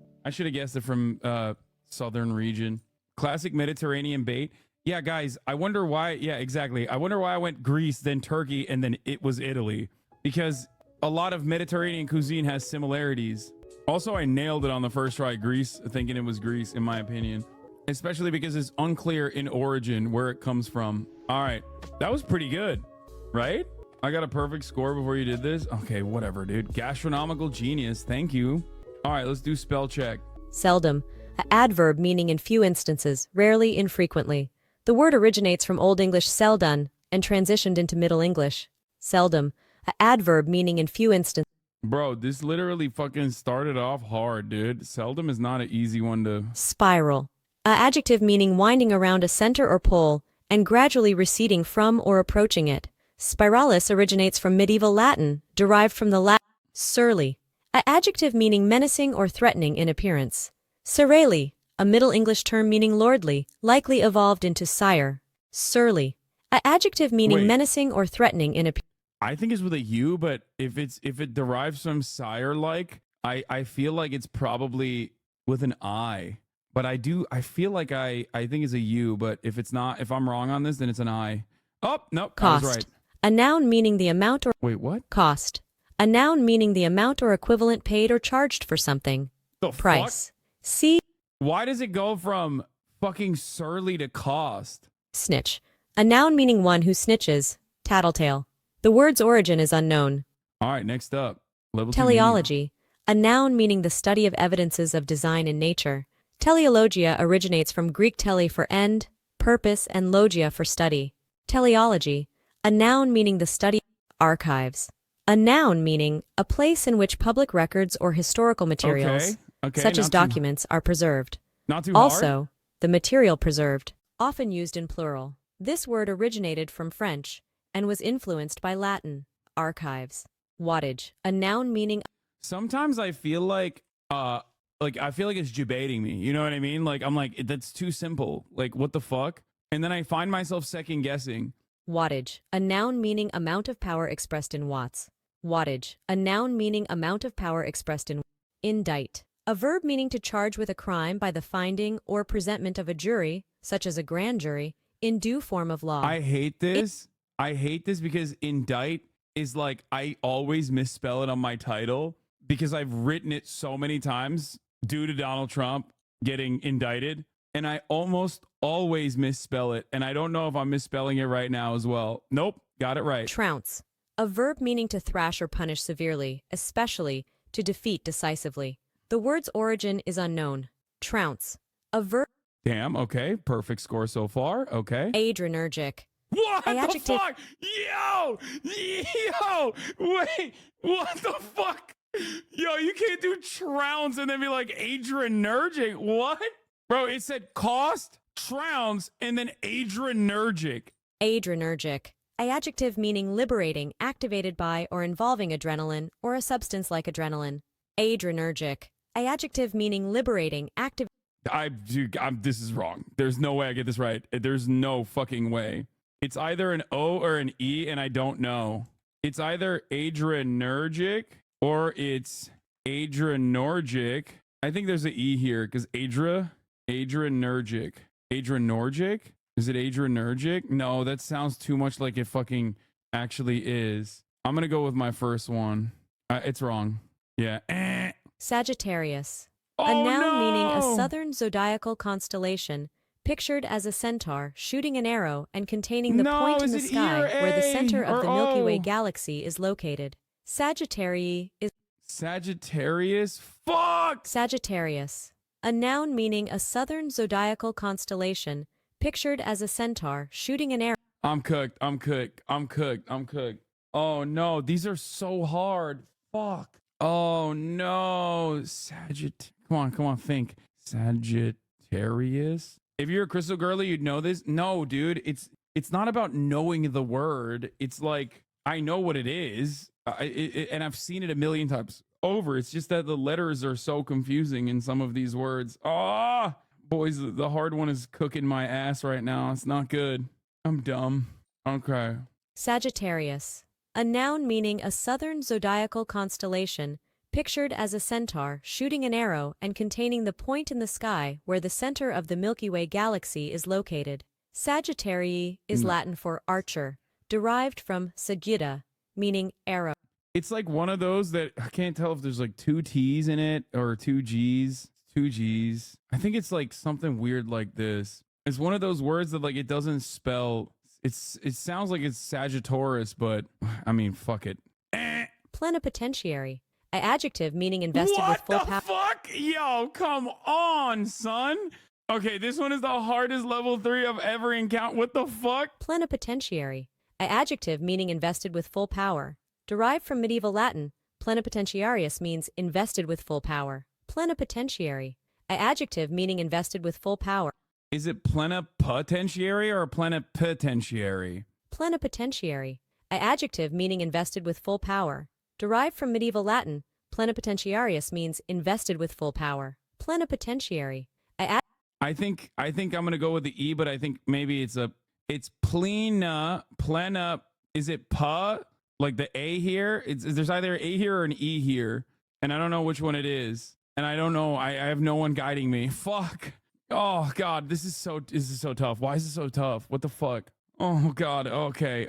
southern region. Classic Mediterranean bait. Yeah, guys, I wonder why. Yeah, exactly. I wonder why I went Greece, then Turkey, and then it was Italy. Because a lot of Mediterranean cuisine has similarities. Also, I nailed it on the first try, Greece, thinking it was Greece, in my opinion. Especially because it's unclear in origin where it comes from. All right, that was pretty good, right? I got a perfect score before you did this. Okay, whatever, dude. Gastronomical genius. Thank you. All right, let's do spell check. Seldom, an adverb meaning in few instances, rarely, infrequently. The word originates from Old English seldom and transitioned into Middle English. Seldom, an adverb meaning in few instances. Bro, this literally fucking started off hard, dude. Seldom is not an easy one to... Spiral, an adjective meaning winding around a center or pole and gradually receding from or approaching it. Spiralis originates from medieval Latin, derived from the Latin surly, an adjective meaning menacing or threatening in appearance. Surely, a Middle English term meaning lordly, likely evolved into sire. Surly, an adjective meaning menacing or threatening in appearance. I think it's with a U, but if it derives from sire-like, I feel like it's probably with an I. But I feel like I think it's a U, but if it's not, if I'm wrong on this, then it's an I. Oh, nope, I was Cost, right. a noun meaning the amount or... Wait, what? Cost, a noun meaning the amount or equivalent paid or charged for something. The Price. Fuck? See? Why does it go from fucking surly to cost? Snitch, a noun meaning one who snitches. Tattletale. The word's origin is unknown. All right, next up. Level 2 Teleology, a noun meaning the study of evidences of design in nature. Teleologia originates from Greek tele for end, purpose, and logia for study. Teleology, a noun meaning the study. Archives, a noun meaning a place in which public records or historical materials, such as documents, are preserved. Not too Also, hard? the material preserved, often used in plural. This word originated from French and was influenced by Latin. Archives. Wattage, a noun meaning... Sometimes I feel like I feel like it's debating me. You know what I mean? Like, I'm like, that's too simple. Like, what the fuck? And then I find myself second guessing. Wattage, a noun meaning amount of power expressed in watts. Wattage, a noun meaning amount of power expressed in... Indict, a verb meaning to charge with a crime by the finding or presentment of a jury, such as a grand jury, in due form of law. I hate this. I hate this because indict is like, I always misspell it on my title because I've written it so many times due to Donald Trump getting indicted, and I almost always misspell it, and I don't know if I'm misspelling it right now as well. Nope, got it right. Trounce, a verb meaning to thrash or punish severely, especially to defeat decisively. The word's origin is unknown. Trounce. A verb. Damn, okay. Perfect score so far. Okay. Adrenergic. What Adjective. the fuck? Yo! Wait, what the fuck? Yo, you can't do trounce and then be like adrenergic. What? Bro, it said cost, trounce, and then adrenergic. Adrenergic. A adjective meaning liberating, activated by or involving adrenaline or a substance like adrenaline. Adrenergic. A adjective meaning liberating, active. This is wrong. There's no way I get this right. There's no fucking way. It's either an O or an E, and I don't know. It's either adrenergic or it's adrenorgic. I think there's an E here because adrenergic. Adrenorgic? Is it adrenergic? No, that sounds too much like it fucking actually is. I'm gonna go with my first one. It's wrong. Yeah. Sagittarius. Oh, a noun no! meaning a southern zodiacal constellation, pictured as a centaur shooting an arrow and containing the point in the sky where the center of the Milky Way galaxy is located. Sagittarius is Sagittarius? Fuck! Sagittarius. A noun meaning a southern zodiacal constellation, pictured as a centaur shooting an arrow. I'm cooked. Oh no, these are so hard. Fuck. Oh no. Come on, think. Sagittarius? If you're a crystal girly, you'd know this. No, dude, it's not about knowing the word. It's like, I know what it is, and I've seen it a million times over. It's just that the letters are so confusing in some of these words. Ah, boys, the hard one is cooking my ass right now. It's not good. I'm dumb. Okay. Sagittarius. A noun meaning a southern zodiacal constellation, pictured as a centaur shooting an arrow and containing the point in the sky where the center of the Milky Way galaxy is located. Sagittarii is Latin for archer, derived from sagitta, meaning arrow. It's like one of those that I can't tell if there's like 2 T's in it or 2 G's. 2 G's. I think it's like something weird like this. It's one of those words that like it doesn't spell. It sounds like it's Sagittarius, but I mean, fuck it. Plenipotentiary. An adjective meaning invested with full power. What the fuck? Yo, come on, son. Okay, this one is the hardest level 3 I've ever encountered. What the fuck? Plenipotentiary. An adjective meaning invested with full power. Derived from medieval Latin, plenipotentiarius means invested with full power. Plenipotentiary. An adjective meaning invested with full power. Is it plenipotentiary or plenipotentiary? Plenipotentiary. An adjective meaning invested with full power. Derived from medieval Latin, plenipotentiarius means invested with full power. Plenipotentiary. I think I'm gonna go with the E, but I think maybe it's plena. Is it pa? Like the A here? There's either an A here or an E here, and I don't know which one it is, and I don't know. I have no one guiding me. Fuck. Oh god, this is so tough. Why is it so tough? What the fuck? Oh god. Okay.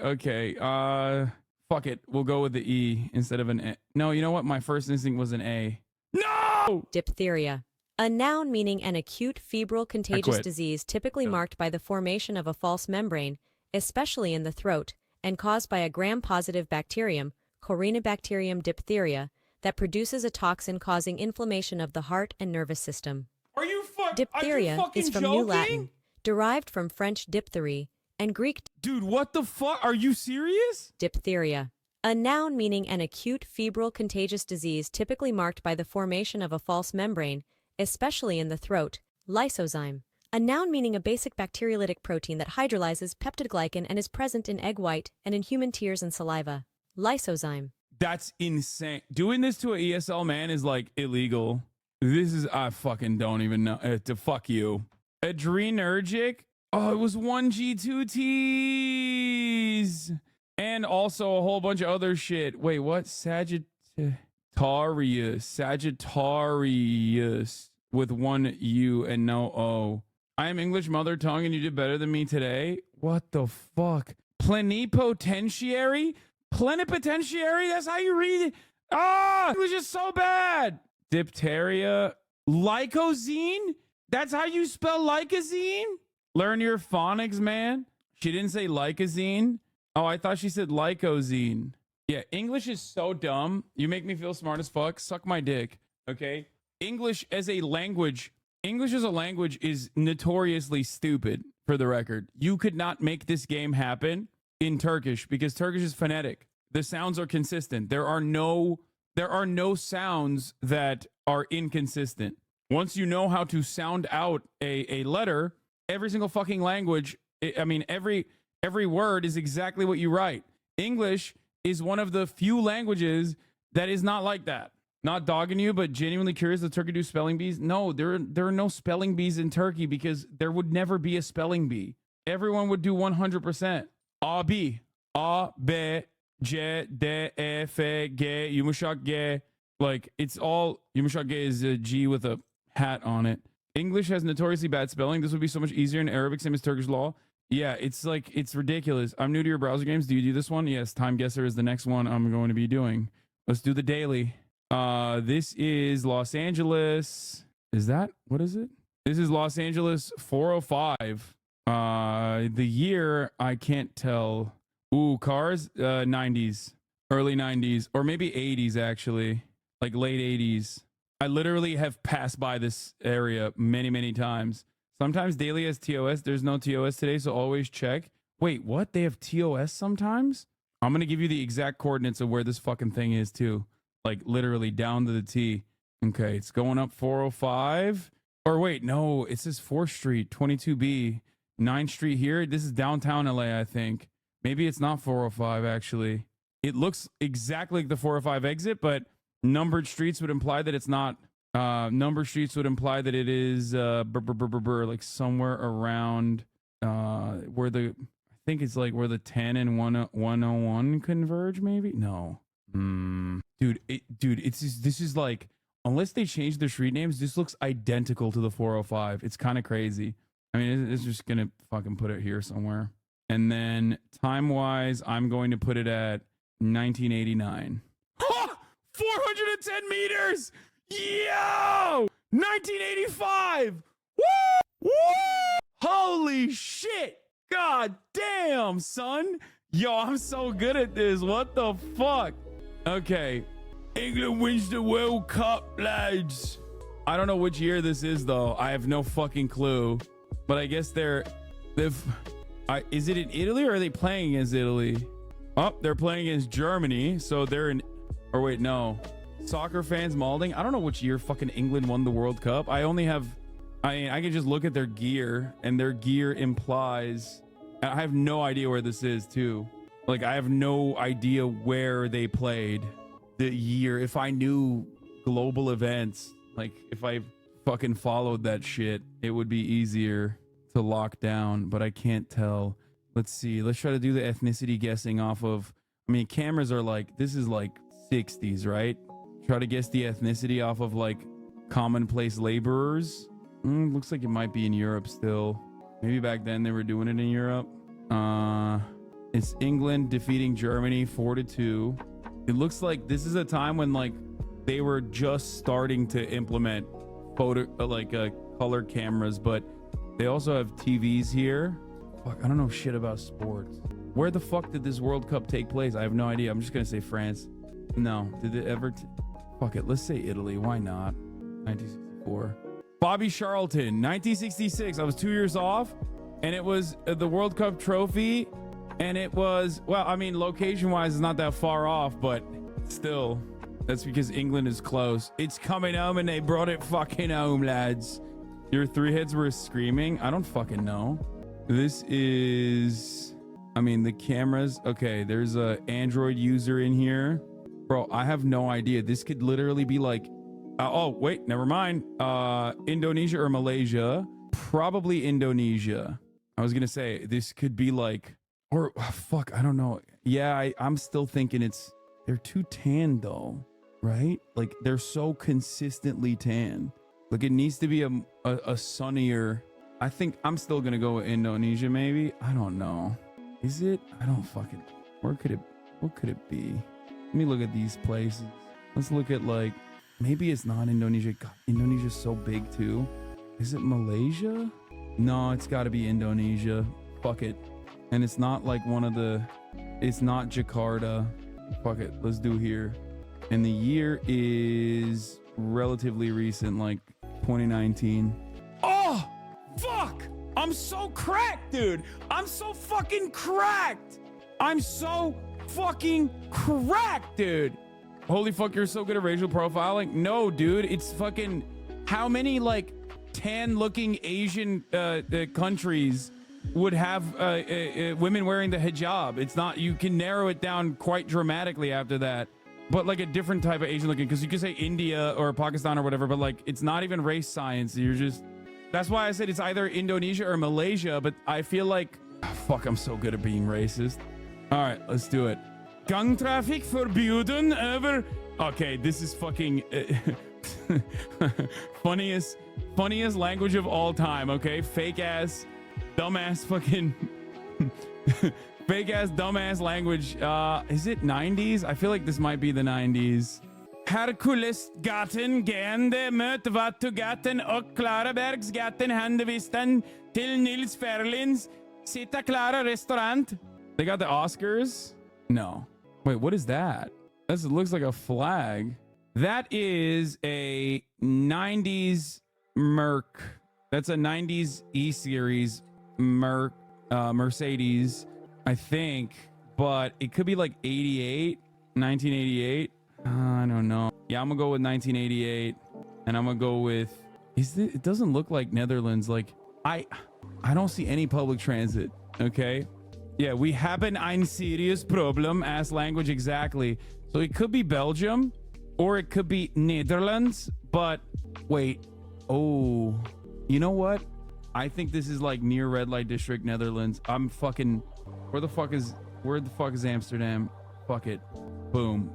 Fuck it. We'll go with the E instead of an A. No, you know what? My first instinct was an A. No! Diphtheria. A noun meaning an acute febrile contagious disease typically marked by the formation of a false membrane, especially in the throat, and caused by a gram-positive bacterium, Corynebacterium diphtheria, that produces a toxin causing inflammation of the heart and nervous system. Are you Diphtheria is from New Latin, derived from French diphtherie, and Greek. Dude, what the fuck? Are you serious? Diphtheria. A noun meaning an acute febrile contagious disease typically marked by the formation of a false membrane, especially in the throat. Lysozyme. A noun meaning a basic bacteriolytic protein that hydrolyzes peptidoglycan and is present in egg white and in human tears and saliva. Lysozyme. That's insane. Doing this to an ESL man is like illegal. This is, I fucking don't even know. To fuck you. Adrenergic. Oh, it was 1 G, 2 T's. And also a whole bunch of other shit. Wait, what? Sagittarius with 1 U and no O. I am English mother tongue and you did better than me today. What the fuck? Plenipotentiary? Plenipotentiary? That's how you read it. Ah, English is so bad. Diphtheria. Lycosine? That's how you spell lycosine? Learn your phonics, man. She didn't say lycosine. Oh, I thought she said lycosine. Yeah, English is so dumb. You make me feel smart as fuck. Suck my dick. Okay? English as a language is notoriously stupid, for the record. You could not make this game happen in Turkish because Turkish is phonetic. The sounds are consistent. There are no sounds that are inconsistent. Once you know how to sound out a letter, every single fucking language, every word is exactly what you write. English is one of the few languages that is not like that. Not dogging you, but genuinely curious. Does Turkey do spelling bees? No, there are no spelling bees in Turkey because there would never be a spelling bee. Everyone would do 100%. Abi, A, B, C, D, E, F, G, yumuşak G. Like, it's all, yumuşak G is a G with a hat on it. English has notoriously bad spelling. This would be so much easier in Arabic, same as Turkish law. Yeah, it's ridiculous. I'm new to your browser games. Do you do this one? Yes, Time Guesser is the next one I'm going to be doing. Let's do the daily. This is Los Angeles. What is it? This is Los Angeles 405. The year, I can't tell. Ooh, cars, 90s, early 90s, or maybe 80s actually, like late 80s. I literally have passed by this area many, many times. Sometimes daily has TOS. There's no TOS today, so always check. Wait, what? They have TOS sometimes? I'm going to give you the exact coordinates of where this fucking thing is too. Like literally down to the T. Okay, it's going up 405. Or wait, no, it says 4th Street, 22B, 9th Street here. This is downtown LA, I think. Maybe it's not 405 actually. It looks exactly like the 405 exit, but numbered streets would imply that it's not. Numbered streets would imply that it is like somewhere around where I think it's like where the 10 and 101 converge, maybe? No. Dude, this is like, unless they change their street names, this looks identical to the 405. It's kind of crazy. I mean, it's just gonna fucking put it here somewhere. And then time-wise, I'm going to put it at 1989. Ha! 410 meters! Yo! 1985! Woo! Woo! Holy shit! God damn, son! Yo, I'm so good at this. What the fuck? Okay. England wins the World Cup, lads. I don't know which year this is, though. I have no fucking clue. But I guess is it in Italy or are they playing against Italy? Oh, they're playing against Germany. So they're in... Or wait, no. Soccer fans malding. I don't know which year fucking England won the World Cup. I only have... I can just look at their gear. And their gear implies... I have no idea where this is, too. Like, I have no idea where they played the year. If I knew global events, like, if I fucking followed that shit, it would be easier to lock down, but I can't tell. Let's see. Let's try to do the ethnicity guessing off of... I mean, cameras are like... This is like 60s, right? Try to guess the ethnicity off of, like, commonplace laborers. Looks like it might be in Europe still. Maybe back then they were doing it in Europe. It's England defeating Germany 4-2. It looks like this is a time when like they were just starting to implement color cameras, but they also have TVs here. Fuck, I don't know shit about sports. Where the fuck did this World Cup take place? I have no idea. I'm just gonna say France. No, did it ever? Fuck it, let's say Italy. Why not? 1964. Bobby Charlton, 1966. I was 2 years off, and it was the World Cup trophy. And it was, well, I mean, location-wise, it's not that far off, but still, that's because England is close. It's coming home, and they brought it fucking home, lads. Your three heads were screaming? I don't fucking know. This is, I mean, the cameras. Okay, there's a Android user in here. Bro, I have no idea. This could literally be like, oh, wait, never mind. Indonesia or Malaysia? Probably Indonesia. I was going to say, this could be like, or fuck, I don't know. Yeah, I'm still thinking they're too tan though, right? Like they're so consistently tan. Like it needs to be a sunnier. I think I'm still gonna go with Indonesia maybe. I don't know. Is it? I don't fucking. What could it be? Let me look at these places. Let's look at like, maybe it's not Indonesia. God, Indonesia's so big too. Is it Malaysia? No, it's gotta be Indonesia. Fuck it. And it's not like it's not Jakarta. Fuck it. Let's do here. And the year is relatively recent, like 2019. Oh, fuck! I'm so cracked, dude. I'm so fucking cracked. I'm so fucking cracked, dude. Holy fuck, you're so good at racial profiling. No, dude, it's fucking how many like tan looking Asian countries would have women wearing the hijab. It's not, you can narrow it down quite dramatically after that. But like a different type of Asian looking, because you could say India or Pakistan or whatever, but like it's not even race science. You're just, that's why I said it's either Indonesia or Malaysia, but I feel like, fuck, I'm so good at being racist. All right, let's do it. Gang traffic forbidden over. Okay, this is fucking funniest language of all time. Okay, fake ass, dumbass fucking fake ass, dumbass language. Is it 90s? I feel like this might be the 90s. Herkulesgaten, Gende, Mötvattugaten och Klarabergsgaten, Handevisten till Nils Ferlins, Sitta Klara restaurant. They got the Oscars? No. Wait, what is that? That looks like a flag. That is a 90s Merc. That's a 90s E-Series Merc, Mercedes, I think. But it could be like 88, 1988. I don't know. Yeah, I'm gonna go with 1988. And I'm gonna go with... it doesn't look like Netherlands. Like, I don't see any public transit, okay? Yeah, we have ein serious problem, ass language, exactly. So it could be Belgium, or it could be Netherlands, but wait. Oh, you know what? I think this is like near red light district, Netherlands. I'm fucking, where the fuck is Amsterdam? Fuck it. Boom.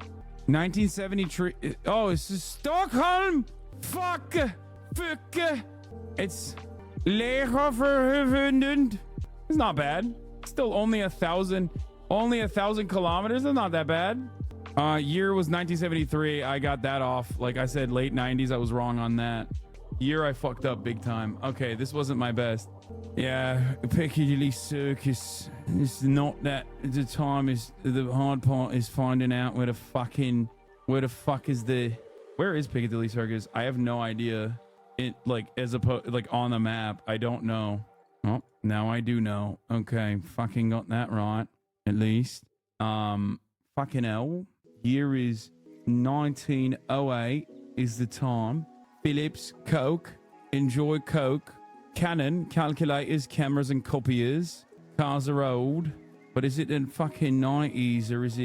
1973. Oh, it's Stockholm. Fuck. It's Legerverhuvenden. It's not bad. Still only 1,000 kilometers. That's not that bad. Year was 1973. I got that off. Like I said, late 90s. I was wrong on that. Year I fucked up big time. Okay, this wasn't my best. Yeah, Piccadilly Circus. It's not that the time is the hard part is finding out where the fuck is where is Piccadilly Circus? I have no idea. It like as opposed like on the map. I don't know. Oh, now I do know. Okay, fucking got that right at least. Fucking hell. Year is 1908 is the time. Philips, Coke, enjoy Coke. Canon, calculators, cameras, and copiers. Cars are old, but is it in fucking 90s or is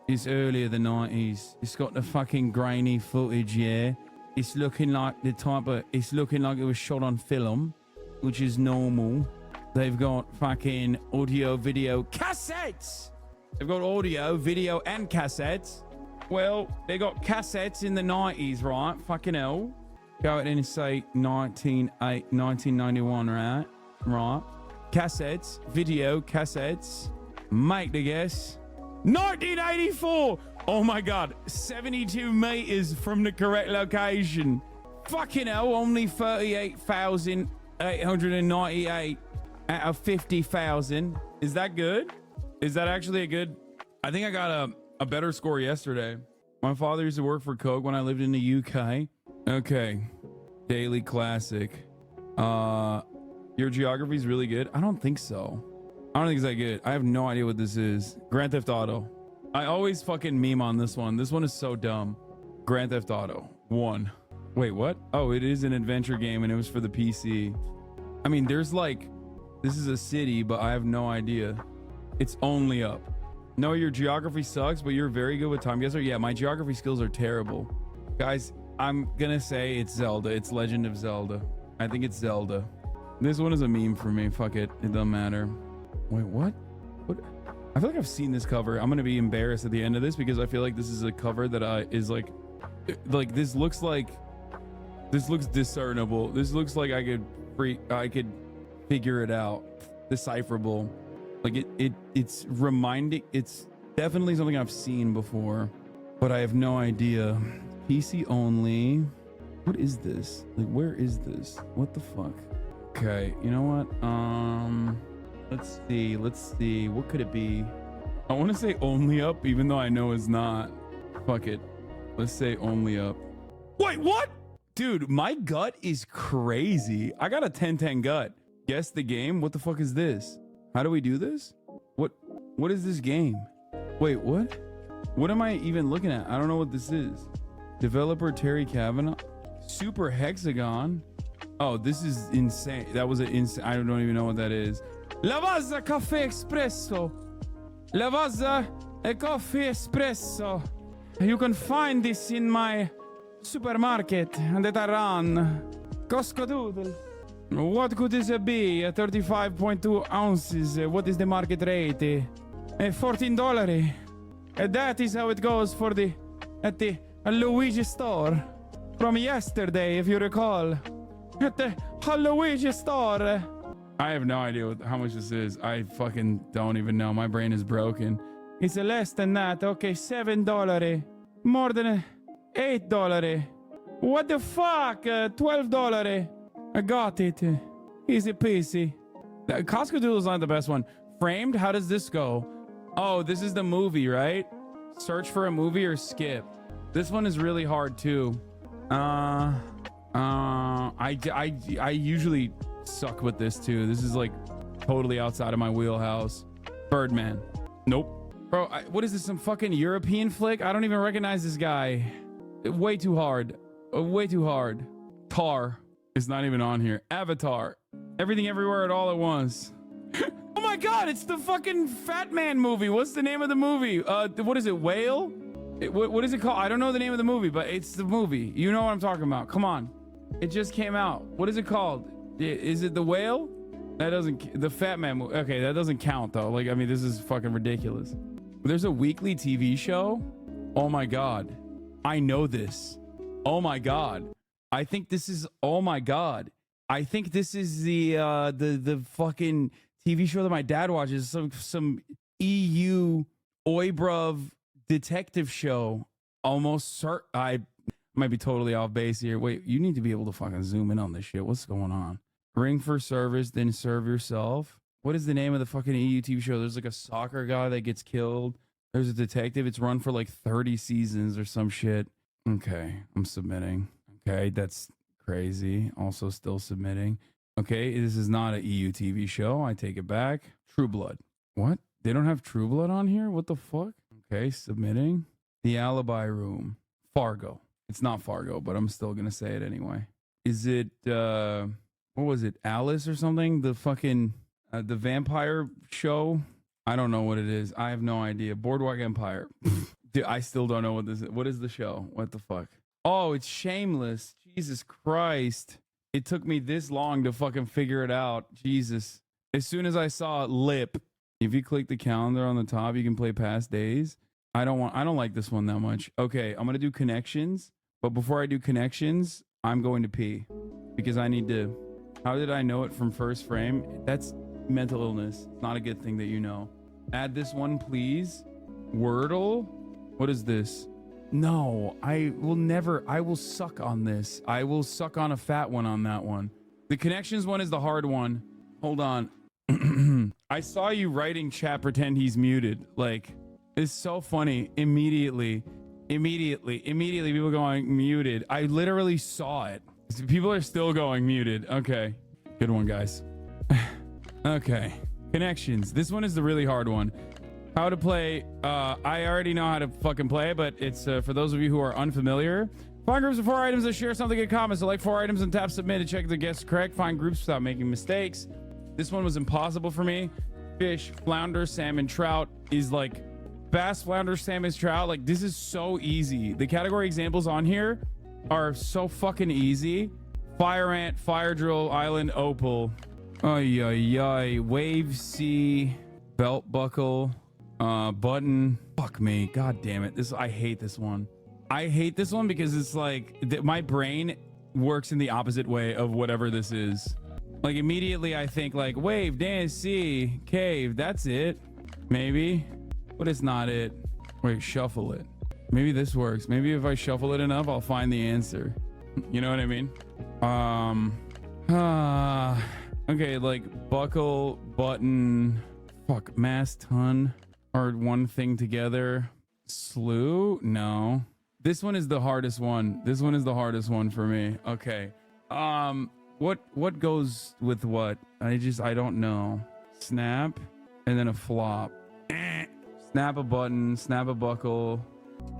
it's earlier than 90s? It's got the fucking grainy footage, yeah. It's looking like it's looking like it was shot on film, which is normal. They've got fucking audio, video, cassettes. They've got audio, video, and cassettes. Well, they got cassettes in the 90s, right? Fucking hell. Go ahead and say 1991, right? Right. Cassettes, video, cassettes. Make the guess. 1984. Oh my God. 72 meters from the correct location. Fucking hell. Only 38,898 out of 50,000. Is that good? Is that actually a good? I think I got a better score yesterday. My father used to work for Coke when I lived in the UK. Okay. Daily classic. Your geography is really good. I don't think so. I don't think it's that good. I have no idea what this is. Grand Theft Auto. I always fucking meme on this one. This one is so dumb. Grand Theft Auto 1. Wait, what? Oh, it is an adventure game and it was for the PC. I mean, there's like, this is a city, but I have no idea. It's only up. No, your geography sucks, but you're very good with time guesser. Yeah, my geography skills are terrible. Guys, I'm gonna say it's Zelda. It's Legend of Zelda. I think it's Zelda. This one is a meme for me. Fuck it. It doesn't matter. Wait, what? What? I feel like I've seen this cover. I'm gonna be embarrassed at the end of this because I feel like this is a cover that is like this looks discernible. This looks like I could figure it out. Decipherable. Like it's reminding. It's definitely something I've seen before, but I have no idea. PC only. What is this? Like, where is this? What the fuck? Okay, you know what? Let's see. What could it be? I want to say only up, even though I know it's not. Fuck it. Let's say only up. Wait, what? Dude, my gut is crazy. I got a 10-10 gut. Guess the game? What the fuck is this? How do we do this? What is this game? Wait, what? What am I even looking at? I don't know what this is. Developer Terry Kavanaugh. Super Hexagon. Oh, this is insane. That was an insane. I don't even know what that is. Lavazza Caffè Espresso. Lavazza e Coffee Espresso. You can find this in my supermarket that I run. Costco Doodle. What could this be? 35.2 ounces. What is the market rate? $14. That is how it goes for at the Luigi store from yesterday, if you recall. At the Luigi store. I have no idea how much this is. I fucking don't even know. My brain is broken. It's less than that. Okay, $7. More than $8. What the fuck? $12. I got it. Easy peasy. Costco Doodle is not the best one. Framed? How does this go? Oh, this is the movie, right? Search for a movie or skip. This one is really hard too. I usually suck with this too. This is like totally outside of my wheelhouse. Birdman. Nope. Bro, what is this? Some fucking European flick? I don't even recognize this guy. Way too hard. Way too hard. Tar. It's not even on here. Avatar. Everything Everywhere at All at Once. Oh my god, it's the fucking Fat Man movie. What's the name of the movie? What is it? Whale? What is it called? I don't know the name of the movie, but it's the movie. You know what I'm talking about. Come on. It just came out. What is it called? Is it The Whale? That doesn't... The Fat Man movie. Okay, that doesn't count though. Like, I mean, this is fucking ridiculous. There's a weekly TV show. Oh my god. I know this. Oh my god. I think this is... Oh my god. I think this is the fucking TV show that my dad watches. Some EU Oibrov detective show. Almost I might be totally off base here. Wait, you need to be able to fucking zoom in on this shit. What's going on? Ring for service, then serve yourself. What is the name of the fucking EU TV show? There's like a soccer guy that gets killed. There's a detective. It's run for like 30 seasons or some shit. Okay, I'm submitting. Okay, that's crazy. Also still submitting. Okay, this is not an EU TV show. I take it back. True Blood. What? They don't have True Blood on here? What the fuck? Okay, submitting. The Alibi Room. Fargo. It's not Fargo, but I'm still gonna say it anyway. Is it what was it? Alice or something? The fucking the vampire show? I don't know what it is. I have no idea. Boardwalk Empire. Dude, I still don't know what this is. What is the show? What the fuck? Oh, it's Shameless. Jesus Christ. It took me this long to fucking figure it out. Jesus. As soon as I saw Lip, if you click the calendar on the top, you can play past days. I don't like this one that much. Okay, I'm gonna do connections, but before I do connections, I'm going to pee because I need to. How did I know it from first frame? That's mental illness. It's not a good thing that you know. Add this one, please. Wordle. What is this? No, I will never. I will suck on this. I will suck on a fat one on that one. The connections one is the hard one. Hold on. I saw you writing chat, pretend he's muted. Like, it's so funny. Immediately people going muted. I literally saw it. People are still going muted. Okay, good one, guys. Okay, connections. This one is the really hard one. How to play. I already know how to fucking play, but it's for those of you who are unfamiliar. Find groups of 4 items that share something in common. Select 4 items and tap submit to check the guess correct. Find groups without making mistakes. This one was impossible for me. Fish, flounder, salmon, trout is like bass, flounder, salmon, trout. Like, this is so easy. The category examples on here are so fucking easy. Fire ant, fire drill, island, opal. Ay, ay, ay. Wave, sea, belt buckle, button. Fuck me. God damn it. I hate this one. I hate this one because it's like my brain works in the opposite way of whatever this is. Like, immediately I think like wave, dance, sea, cave. That's it. Maybe. But it's not it. Wait, shuffle it. Maybe this works. Maybe if I shuffle it enough, I'll find the answer. You know what I mean? Okay, like buckle, button, fuck, mass, ton. or one thing together. Slew? No. This one is the hardest one. This one is the hardest one for me. Okay. What goes with what? I don't know. Snap and then a flop. Snap a button, snap a buckle.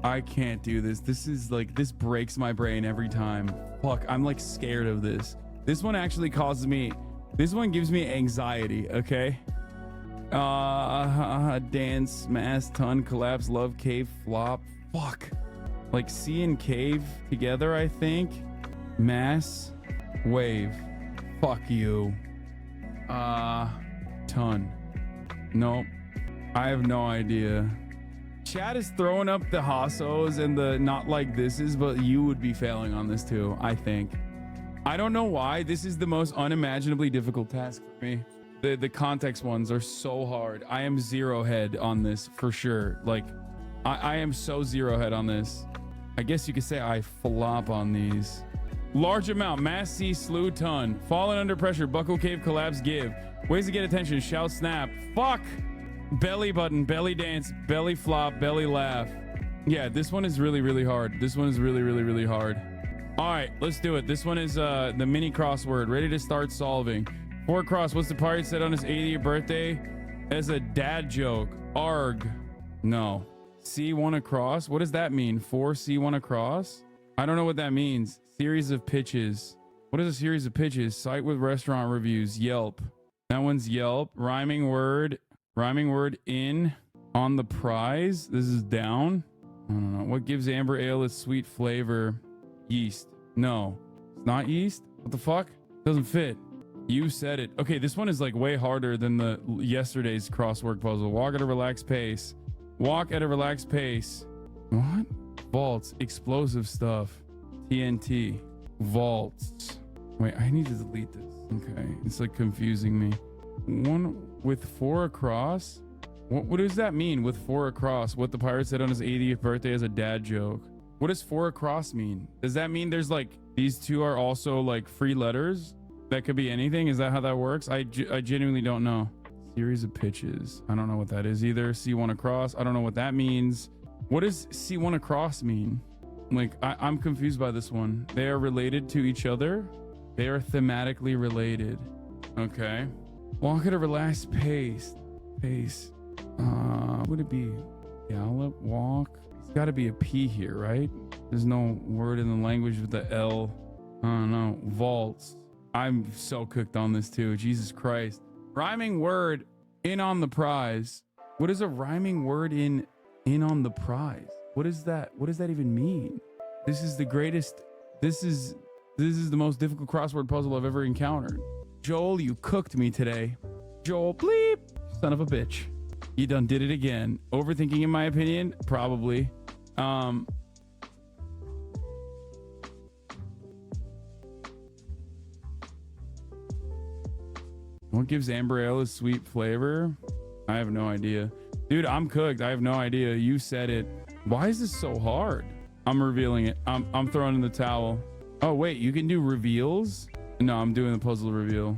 I can't do this. This breaks my brain every time. Fuck, I'm like scared of this. This one actually this one gives me anxiety, okay? Dance, mass, ton, collapse, love, cave, flop. Fuck. Like C and cave together, I think. Mass, wave. Fuck you. Ton. Nope. I have no idea. Chat is throwing up the Hassos and the not like thises, but you would be failing on this too, I think. I don't know why. This is the most unimaginably difficult task for me. The context ones are so hard. I am zero head on this for sure. Like, I am so zero head on this. I guess you could say I flop on these. Large amount, mass, C, slew, ton. Fallen under pressure, buckle, cave, collapse, give. Ways to get attention, shout, snap. Fuck! Belly button, belly dance, belly flop, belly laugh. Yeah, this one is really, really hard. This one is really, really, really hard. All right, let's do it. This one is the mini crossword. Ready to start solving. 4 cross, what's the pirate said on his 80th birthday as a dad joke? Arg. No. C1 across? What does that mean? 4 C1 across? I don't know what that means. Series of pitches. What is a series of pitches? Site with restaurant reviews. Yelp. That one's Yelp. Rhyming word in on the prize. This is down. I don't know. What gives amber ale its sweet flavor? Yeast. No. It's not yeast? What the fuck? Doesn't fit. You said it. Okay, this one is like way harder than the yesterday's crossword puzzle. Walk at a relaxed pace. Walk at a relaxed pace. What? Vaults. Explosive stuff. TNT. Vaults. Wait, I need to delete this. Okay, it's like confusing me. One with 4 across? What does that mean with 4 across? What the pirate said on his 80th birthday as a dad joke. What does 4 across mean? Does that mean there's like, these two are also like free letters? That could be anything? Is that how that works? I genuinely don't know. Series of pitches. I don't know what that is either. C1 across. I don't know what that means. What does C1 across mean? Like, I'm confused by this one. They are related to each other. They are thematically related. Okay. Walk at a relaxed pace. Would it be gallop, walk? It's got to be a P here, right? There's no word in the language with the L. I don't know. Vaults. I'm so cooked on this too. Jesus Christ. Rhyming word in on the prize. What is a rhyming word in on the prize? What is that? What does that even mean? This is the greatest. This is the most difficult crossword puzzle I've ever encountered. Joel, you cooked me today. Joel, bleep. Son of a bitch. You done did it again. Overthinking, in my opinion? Probably. What gives amber ale a sweet flavor? I have no idea. Dude, I'm cooked. I have no idea. You said it. Why is this so hard? I'm revealing it. I'm throwing in the towel. Oh, wait, you can do reveals? No, I'm doing the puzzle reveal.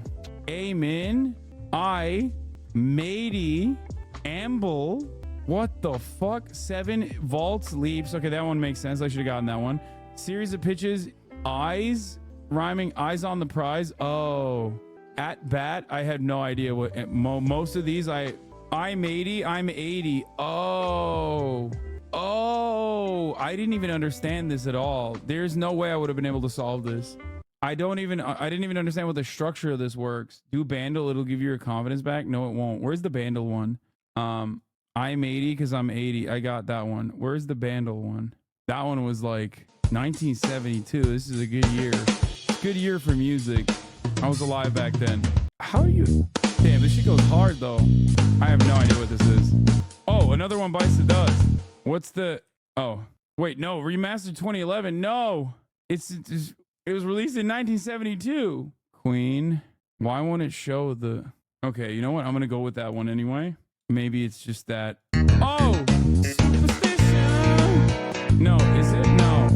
Amen. I, matey, amble. What the fuck? 7 vaults, leaps. Okay, that one makes sense. I should have gotten that one. Series of pitches. Eyes. Rhyming eyes on the prize. Oh. At bat. I had no idea what. Most of these, I'm 80. I'm 80. Oh. Oh. I didn't even understand this at all. There's no way I would have been able to solve this. I didn't even understand what the structure of this works. Do bandle, it'll give you your confidence back. No, it won't. Where's the bandle one? I'm 80 because I'm 80. I got that one. Where's the bandle one? That one was like 1972. This is a good year. Good year for music. I was alive back then. How are you? Damn, this shit goes hard though. I have no idea what this is. Oh, another one bites the dust. What's the? Oh, wait, no, remastered 2011. No, it was released in 1972. Queen. Why won't it show the? Okay, you know what? I'm gonna go with that one anyway. Maybe it's just that. Oh, superstition. No, is it? No.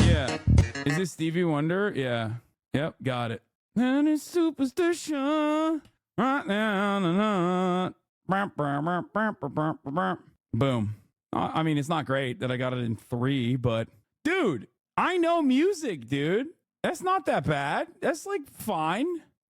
Yeah. Is this Stevie Wonder? Yeah. Yep, got it. And it's superstition. Right now, Boom. I mean, it's not great that I got it in 3, but dude, I know music, dude. That's not that bad. That's like fine.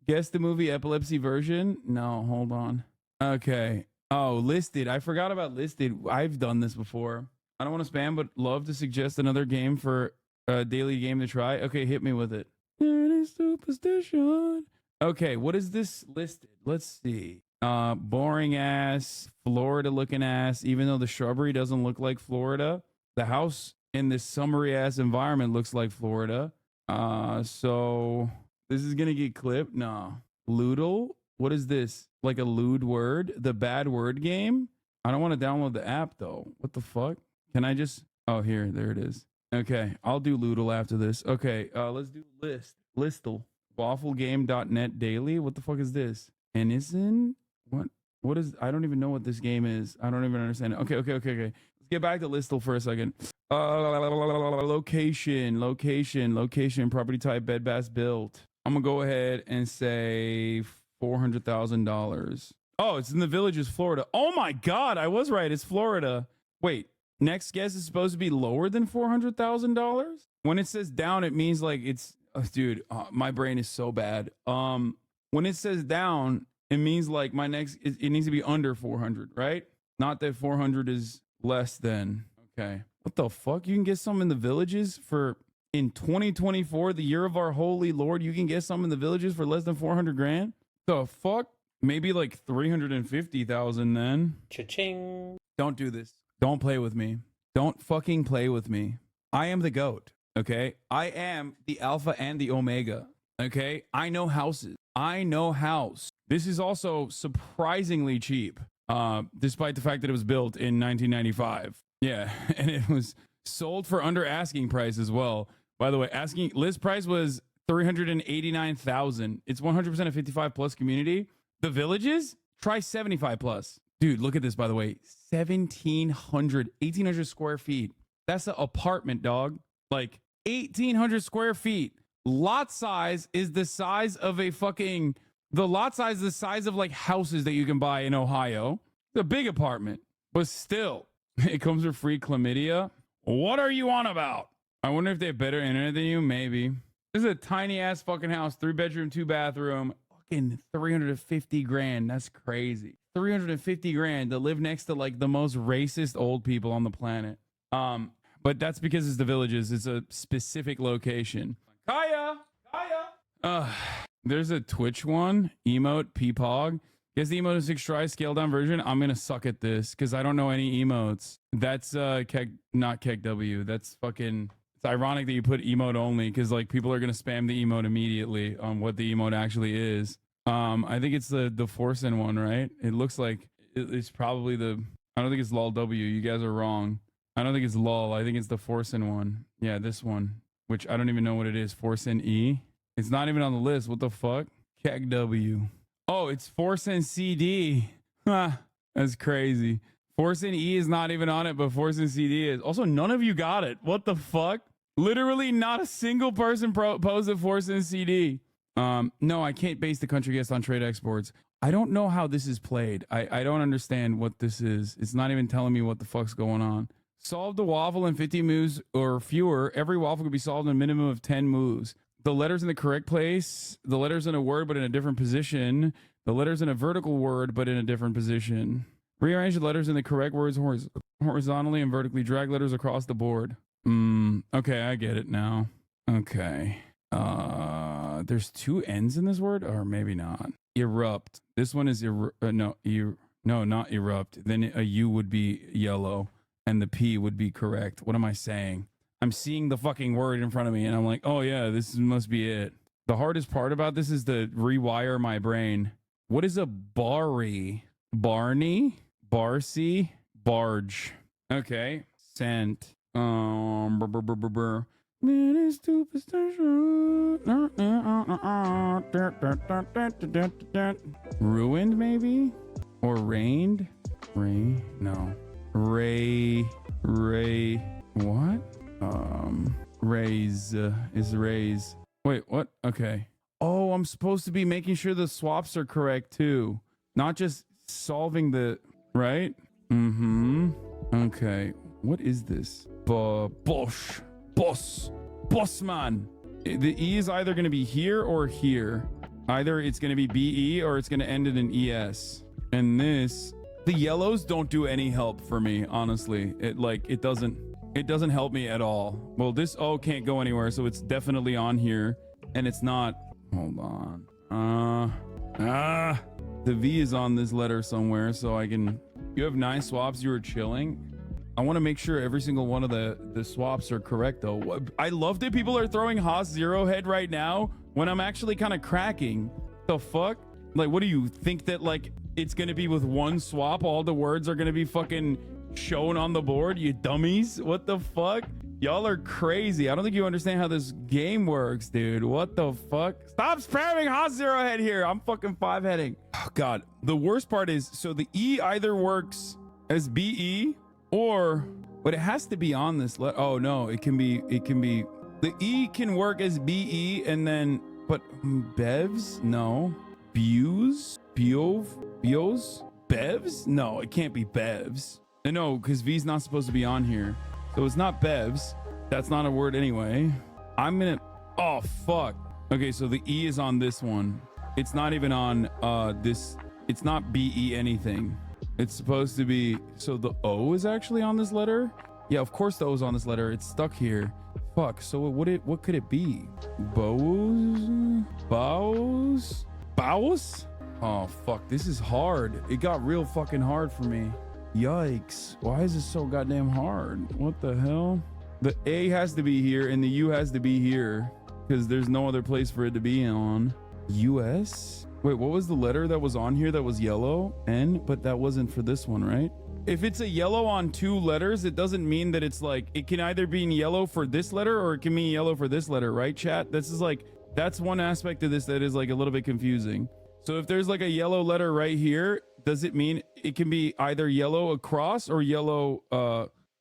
Guess the movie epilepsy version. No, hold on. Okay. Oh, listed. I forgot about listed. I've done this before. I don't want to spam, but love to suggest another game for a daily game to try. Okay, hit me with it. Any superstition. Okay, what is this listed? Let's see. Boring ass, Florida looking ass, even though the shrubbery doesn't look like Florida. The house in this summery ass environment looks like Florida. So this is gonna get clipped. No. Loodle? What is this? Like a lewd word? The bad word game? I don't want to download the app though. What the fuck? Can I just... Oh, here. There it is. Okay. I'll do Loodle after this. Okay. Let's do Listle. Wafflegame.net daily? What the fuck is this? Ennison? What is... I don't even know what this game is. I don't even understand it. Okay. Let's get back to Listle for a second. Location. Property type, bed, bath, built. I'm gonna go ahead and say $400,000. Oh, it's in the Villages, Florida. Oh my God, I was right. It's Florida. Wait, next guess is supposed to be lower than $400,000? When it says down, it means like it's... dude, my brain is so bad. When it says down, it means like my next... It needs to be under 400, right? Not that 400 is less than. Okay. What the fuck? You can get some in the Villages for... In 2024, the year of our holy Lord, you can get some in the Villages for less than 400 grand? The fuck? Maybe like 350,000 then. Cha-ching. Don't do this. Don't play with me. Don't fucking play with me. I am the GOAT, okay? I am the Alpha and the Omega, okay? I know houses. I know house. This is also surprisingly cheap, despite the fact that it was built in 1995. Yeah, and it was sold for under asking price as well. By the way, asking list price was $389,000. It's 100% a 55 plus community. The Villages, try 75 plus. Dude, look at this, by the way. 1,800 square feet. That's an apartment, dog. Like 1,800 square feet. Lot size is the size of a fucking... The lot size is the size of like houses that you can buy in Ohio. It's a big apartment, but still, it comes with free chlamydia. What are you on about? I wonder if they have better internet than you. Maybe. This is a tiny ass fucking house. 3-bedroom, 2-bathroom. Fucking 350 grand. That's crazy. 350 grand to live next to like the most racist old people on the planet. But that's because it's the Villages. It's a specific location. Kaya. There's a Twitch one. Emote Peepog. Guess the emote is 6 try scaled down version. I'm gonna suck at this because I don't know any emotes. That's not KegW. That's fucking... It's ironic that you put emote only because like people are gonna spam the emote immediately on what the emote actually is. I think it's the Forsen one, right? It looks like it's probably the... I don't think it's lol W. You guys are wrong. I don't think it's lol. I think it's the Forsen one. Yeah, this one, which I don't even know what it is. Forsen E. It's not even on the list. What the fuck? KegW. Oh, it's Forsen CD. That's crazy. Forsen E is not even on it, but Forsen CD is. Also, none of you got it. What the fuck? Literally not a single person posted Forsen CD. No, I can't base the country guest on trade exports. I don't know how this is played. I don't understand what this is. It's not even telling me what the fuck's going on. Solve the waffle in 50 moves or fewer. Every waffle could be solved in a minimum of 10 moves. The letters in the correct place, the letters in a word but in a different position, the letters in a vertical word but in a different position. Rearrange the letters in the correct words horizontally and vertically. Drag letters across the board. Okay, I get it now. Okay. There's 2 N's in this word, or maybe not. Erupt. This one is no, not erupt. Then a U would be yellow and the P would be correct. What am I saying? I'm seeing the fucking word in front of me and I'm like, oh yeah, this must be it. The hardest part about this is to rewire my brain. What is a barry? Barney? Barcy? Barge. Okay. Sent. Ruined maybe? Or rained? No. Ray. What? Raise is raise. Wait, what? Okay. Oh, I'm supposed to be making sure the swaps are correct too. Not just solving the right. Mm-hmm. Okay. What is this? Boss man. The E is either going to be here or here. Either it's going to be BE or it's going to end in an ES. And this, the yellows don't do any help for me, honestly. It doesn't help me at all. Well, this O can't go anywhere, so it's definitely on here. And it's not. Hold on. The V is on this letter somewhere, so I can. You have 9 swaps. You were chilling. I want to make sure every single one of the swaps are correct, though. I love that people are throwing Haas 0 head right now when I'm actually kind of cracking. The fuck? Like, what do you think that, like, it's going to be with one swap? All the words are going to be fucking shown on the board? You dummies? What the fuck? Y'all are crazy. I don't think you understand how this game works, dude. What the fuck? Stop spamming Haas 0 head here. I'm fucking 5 heading. Oh, God. The worst part is, so the E either works as BE or, but it has to be on this letter. Oh, no. It can be, the E can work as BE and then, but Bevs? No. Bews? Bevs? No, it can't be Bevs. No, because V's not supposed to be on here. So it's not Bevs. That's not a word anyway. I'm gonna, oh, fuck. Okay, so the E is on this one. It's not even on this. It's not BE anything. It's supposed to be, so the O is actually on this letter? Yeah, of course the O is on this letter. It's stuck here. Fuck, so what could it be? Bows? Oh, fuck, this is hard. It got real fucking hard for me. Yikes. Why is this so goddamn hard? What the hell? The A has to be here and the U has to be here because there's no other place for it to be on. US? Wait, what was the letter that was on here that was yellow? N? But that wasn't for this one, right? If it's a yellow on 2 letters, it doesn't mean that it's like, it can either be in yellow for this letter or it can be yellow for this letter, right, chat? This is like, that's one aspect of this that is like a little bit confusing. So if there's like a yellow letter right here, does it mean it can be either yellow across or yellow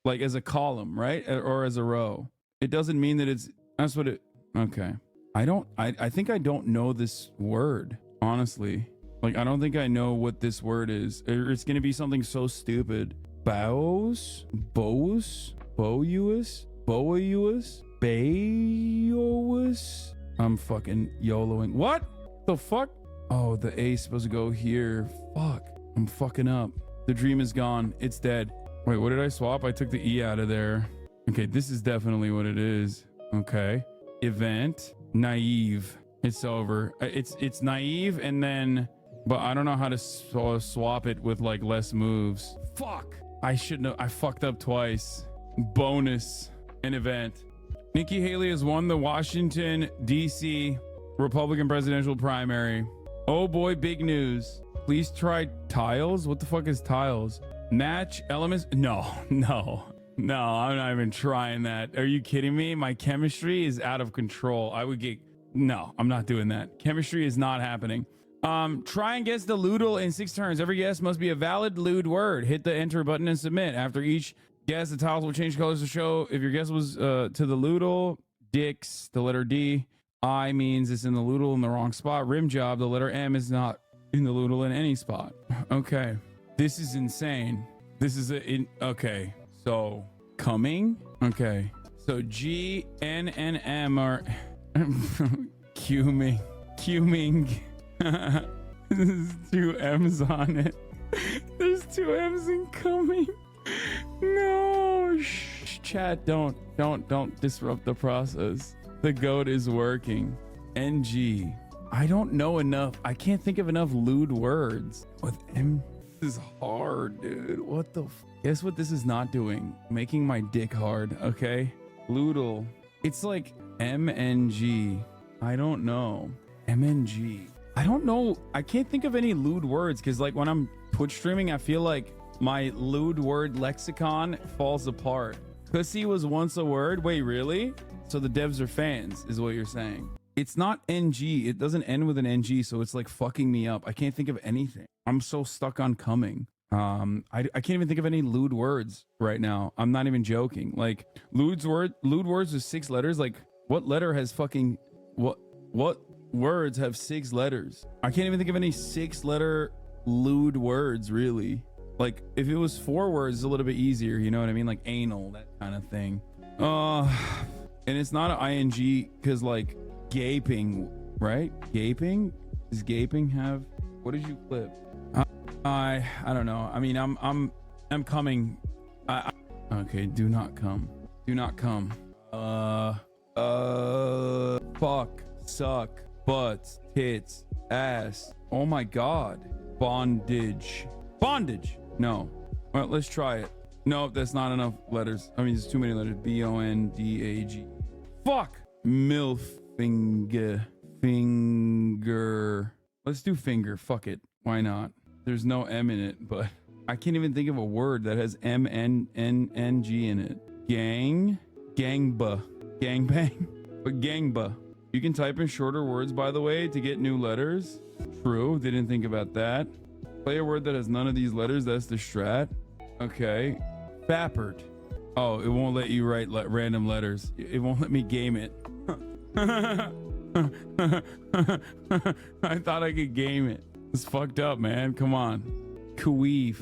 like as a column, right? Or as a row? It doesn't mean that it's, that's what it, okay. I think I don't know this word, honestly. Like, I don't think I know what this word is. It's going to be something so stupid. Bows? Bows? Bous? Bous? Bayous? I'm fucking YOLOing. What the fuck? Oh, the A is supposed to go here. Fuck. I'm fucking up. The dream is gone. It's dead. Wait, what did I swap? I took the E out of there. Okay, this is definitely what it is. Okay. Event. Naive. It's over. It's naive and then, but I don't know how to swap it with like less moves. Fuck. I shouldn't have. I fucked up twice. Bonus. An event. Nikki Haley has won the Washington, D.C. Republican presidential primary. Oh boy, big news. Please try tiles. What the fuck is tiles? Match elements. No, I'm not even trying that. Are you kidding me? My chemistry is out of control. No, I'm not doing that. Chemistry is not happening. Try and guess the Loodle in 6 turns. Every guess must be a valid lewd word. Hit the enter button and submit. After each guess, the tiles will change colors to show if your guess was to the Loodle. Dicks, the letter D. I means it's in the Loodle in the wrong spot. Rim job, the letter M is not in the Loodle in any spot. Okay. This is insane. This is okay. So coming. Okay. So G, N, and M are cuming. There's 2 M's on it. There's 2 M's in coming. No, chat, don't disrupt the process. The goat is working. NG. I don't know enough. I can't think of enough lewd words with M. This is hard, dude. What the guess what this is not doing? Making my dick hard, okay? Loodle. It's like MNG. I don't know. MNG. I don't know. I can't think of any lewd words because like when I'm Twitch streaming, I feel like my lewd word lexicon falls apart. Pussy was once a word. Wait, really? So the devs are fans is what you're saying. It's not NG. It doesn't end with an NG. So it's like fucking me up. I can't think of anything. I'm so stuck on coming. I can't even think of any lewd words right now. I'm not even joking. Like lewd words with 6 letters. Like what letter has fucking, what words have 6 letters? I can't even think of any 6-letter lewd words, really. Like, if it was 4 words, it's a little bit easier, you know what I mean? Like anal, that kind of thing. And it's not an ing, because like gaping, right? Gaping? Does gaping have, what did you clip? I don't know. I mean, I'm coming. Okay, do not come. Do not come. Fuck, suck, butts, tits, ass. Oh my God. Bondage. Bondage. No. All right, let's try it. Nope, that's not enough letters. I mean, there's too many letters. B-O-N-D-A-G. Fuck. MILF. Finger. Let's do finger. Fuck it. Why not? There's no M in it, but I can't even think of a word that has M-N-N-N-G in it. Gang. Gangba. Gangbang. But gangba. You can type in shorter words, by the way, to get new letters. True. Didn't think about that. Play a word that has none of these letters. That's the strat. Okay. Fappert. Oh, it won't let you write random letters. It won't let me game it. I thought I could game it. It's fucked up, man. Come on. Queef.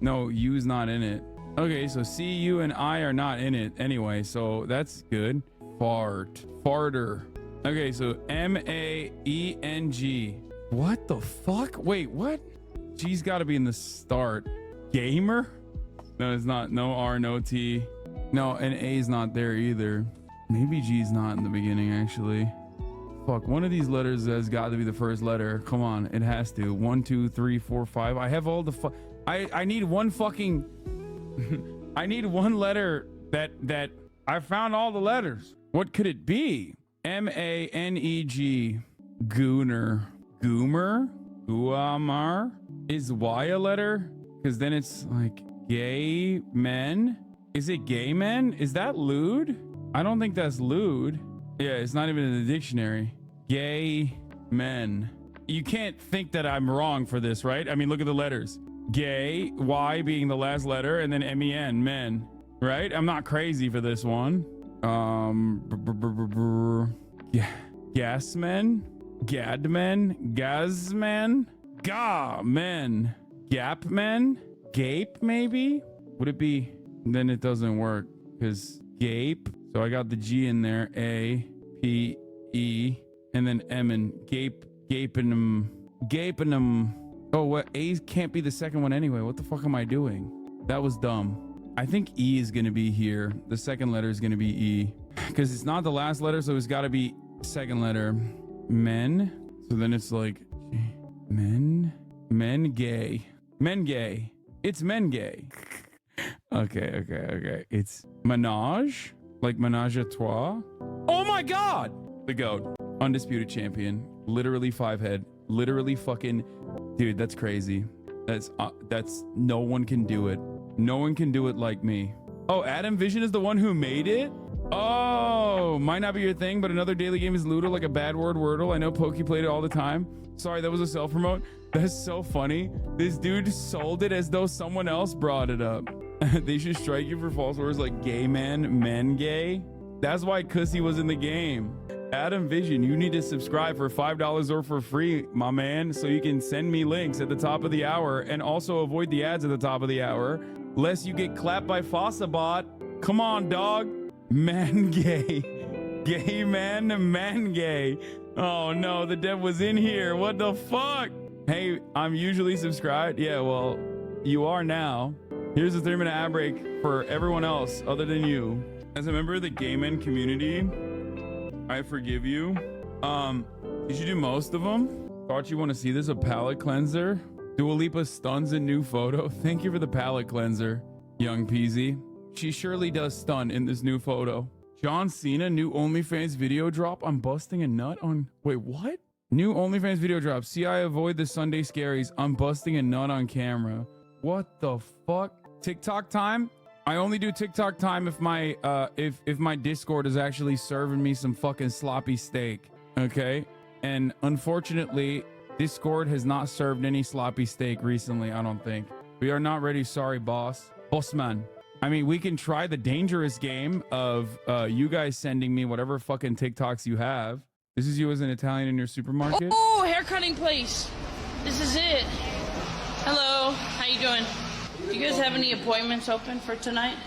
No, U's not in it. Okay, so C, U, and I are not in it anyway, so that's good. Fart. Farter. Okay, so M-A-E-N-G. What the fuck? Wait, what? G's got to be in the start. Gamer? No, it's not. No R, no T. No, and A's not there either. Maybe G's not in the beginning, actually. Fuck, one of these letters has got to be the first letter. Come on, it has to. 1, 2, 3, 4, 5. I have all the I need one fucking I need one letter that I found all the letters. What could it be? M-A-N-E-G. Gooner. Goomer? Guamar? Is Y a letter? Because then it's like gay men. Is it gay men? Is that lewd? I don't think that's lewd. Yeah, it's not even in the dictionary. Gay men. You can't think that I'm wrong for this, right? I mean, look at the letters. Gay, Y being the last letter, and then M-E-N, men, right? I'm not crazy for this one. Yeah, gasmen, gadmen, gazmen, ga men, gap men, gape maybe? Would it be? Then it doesn't work because gape. So I got the G in there. A, P, E, and then M and gape, gaping them. Oh, what? A can't be the second one anyway. What the fuck am I doing? That was dumb. I think E is going to be here. The second letter is going to be E because it's not the last letter. So it's got to be second letter. Men. So then it's like men gay. Men gay. It's men gay. Okay. It's menage. Like menage a trois. Oh my God. The GOAT. Undisputed champion. Literally 5 head. Literally fucking. Dude, that's crazy. That's no one can do it. No one can do it like me. Oh, Adam Vision is the one who made it? Oh, might not be your thing, but another daily game is Loodle, like a bad word Wordle. I know Pokey played it all the time. Sorry, that was a self-promote. That's so funny. This dude sold it as though someone else brought it up. They should strike you for false words like gay man, men gay. That's why Cussy was in the game. Adam Vision, you need to subscribe for $5 or for free, my man, so you can send me links at the top of the hour and also avoid the ads at the top of the hour, lest you get clapped by Fossabot. Come on, dog. Man gay. Gay man gay. Oh no, the dev was in here. What the fuck? Hey, I'm usually subscribed. Yeah, well, you are now. Here's a 3-minute ad break for everyone else other than you. As a member of the gay men community, I forgive you. You should do most of them. Thought you want to see this, a palette cleanser. Dua Lipa stuns a new photo. Thank you for the palette cleanser, young Peasy. She surely does stun in this new photo. John Cena, new OnlyFans video drop. I'm busting a nut on... Wait, what? New OnlyFans video drop. See, I avoid the Sunday scaries. I'm busting a nut on camera. What the fuck? TikTok time? I only do TikTok time if my if my Discord is actually serving me some fucking sloppy steak, okay? And unfortunately, Discord has not served any sloppy steak recently, I don't think. We are not ready, sorry, boss. Bossman. I mean, we can try the dangerous game of you guys sending me whatever fucking TikToks you have. This is you as an Italian in your supermarket. Oh, haircutting place. This is it. Hello, how you doing? Do you guys have any appointments open for tonight?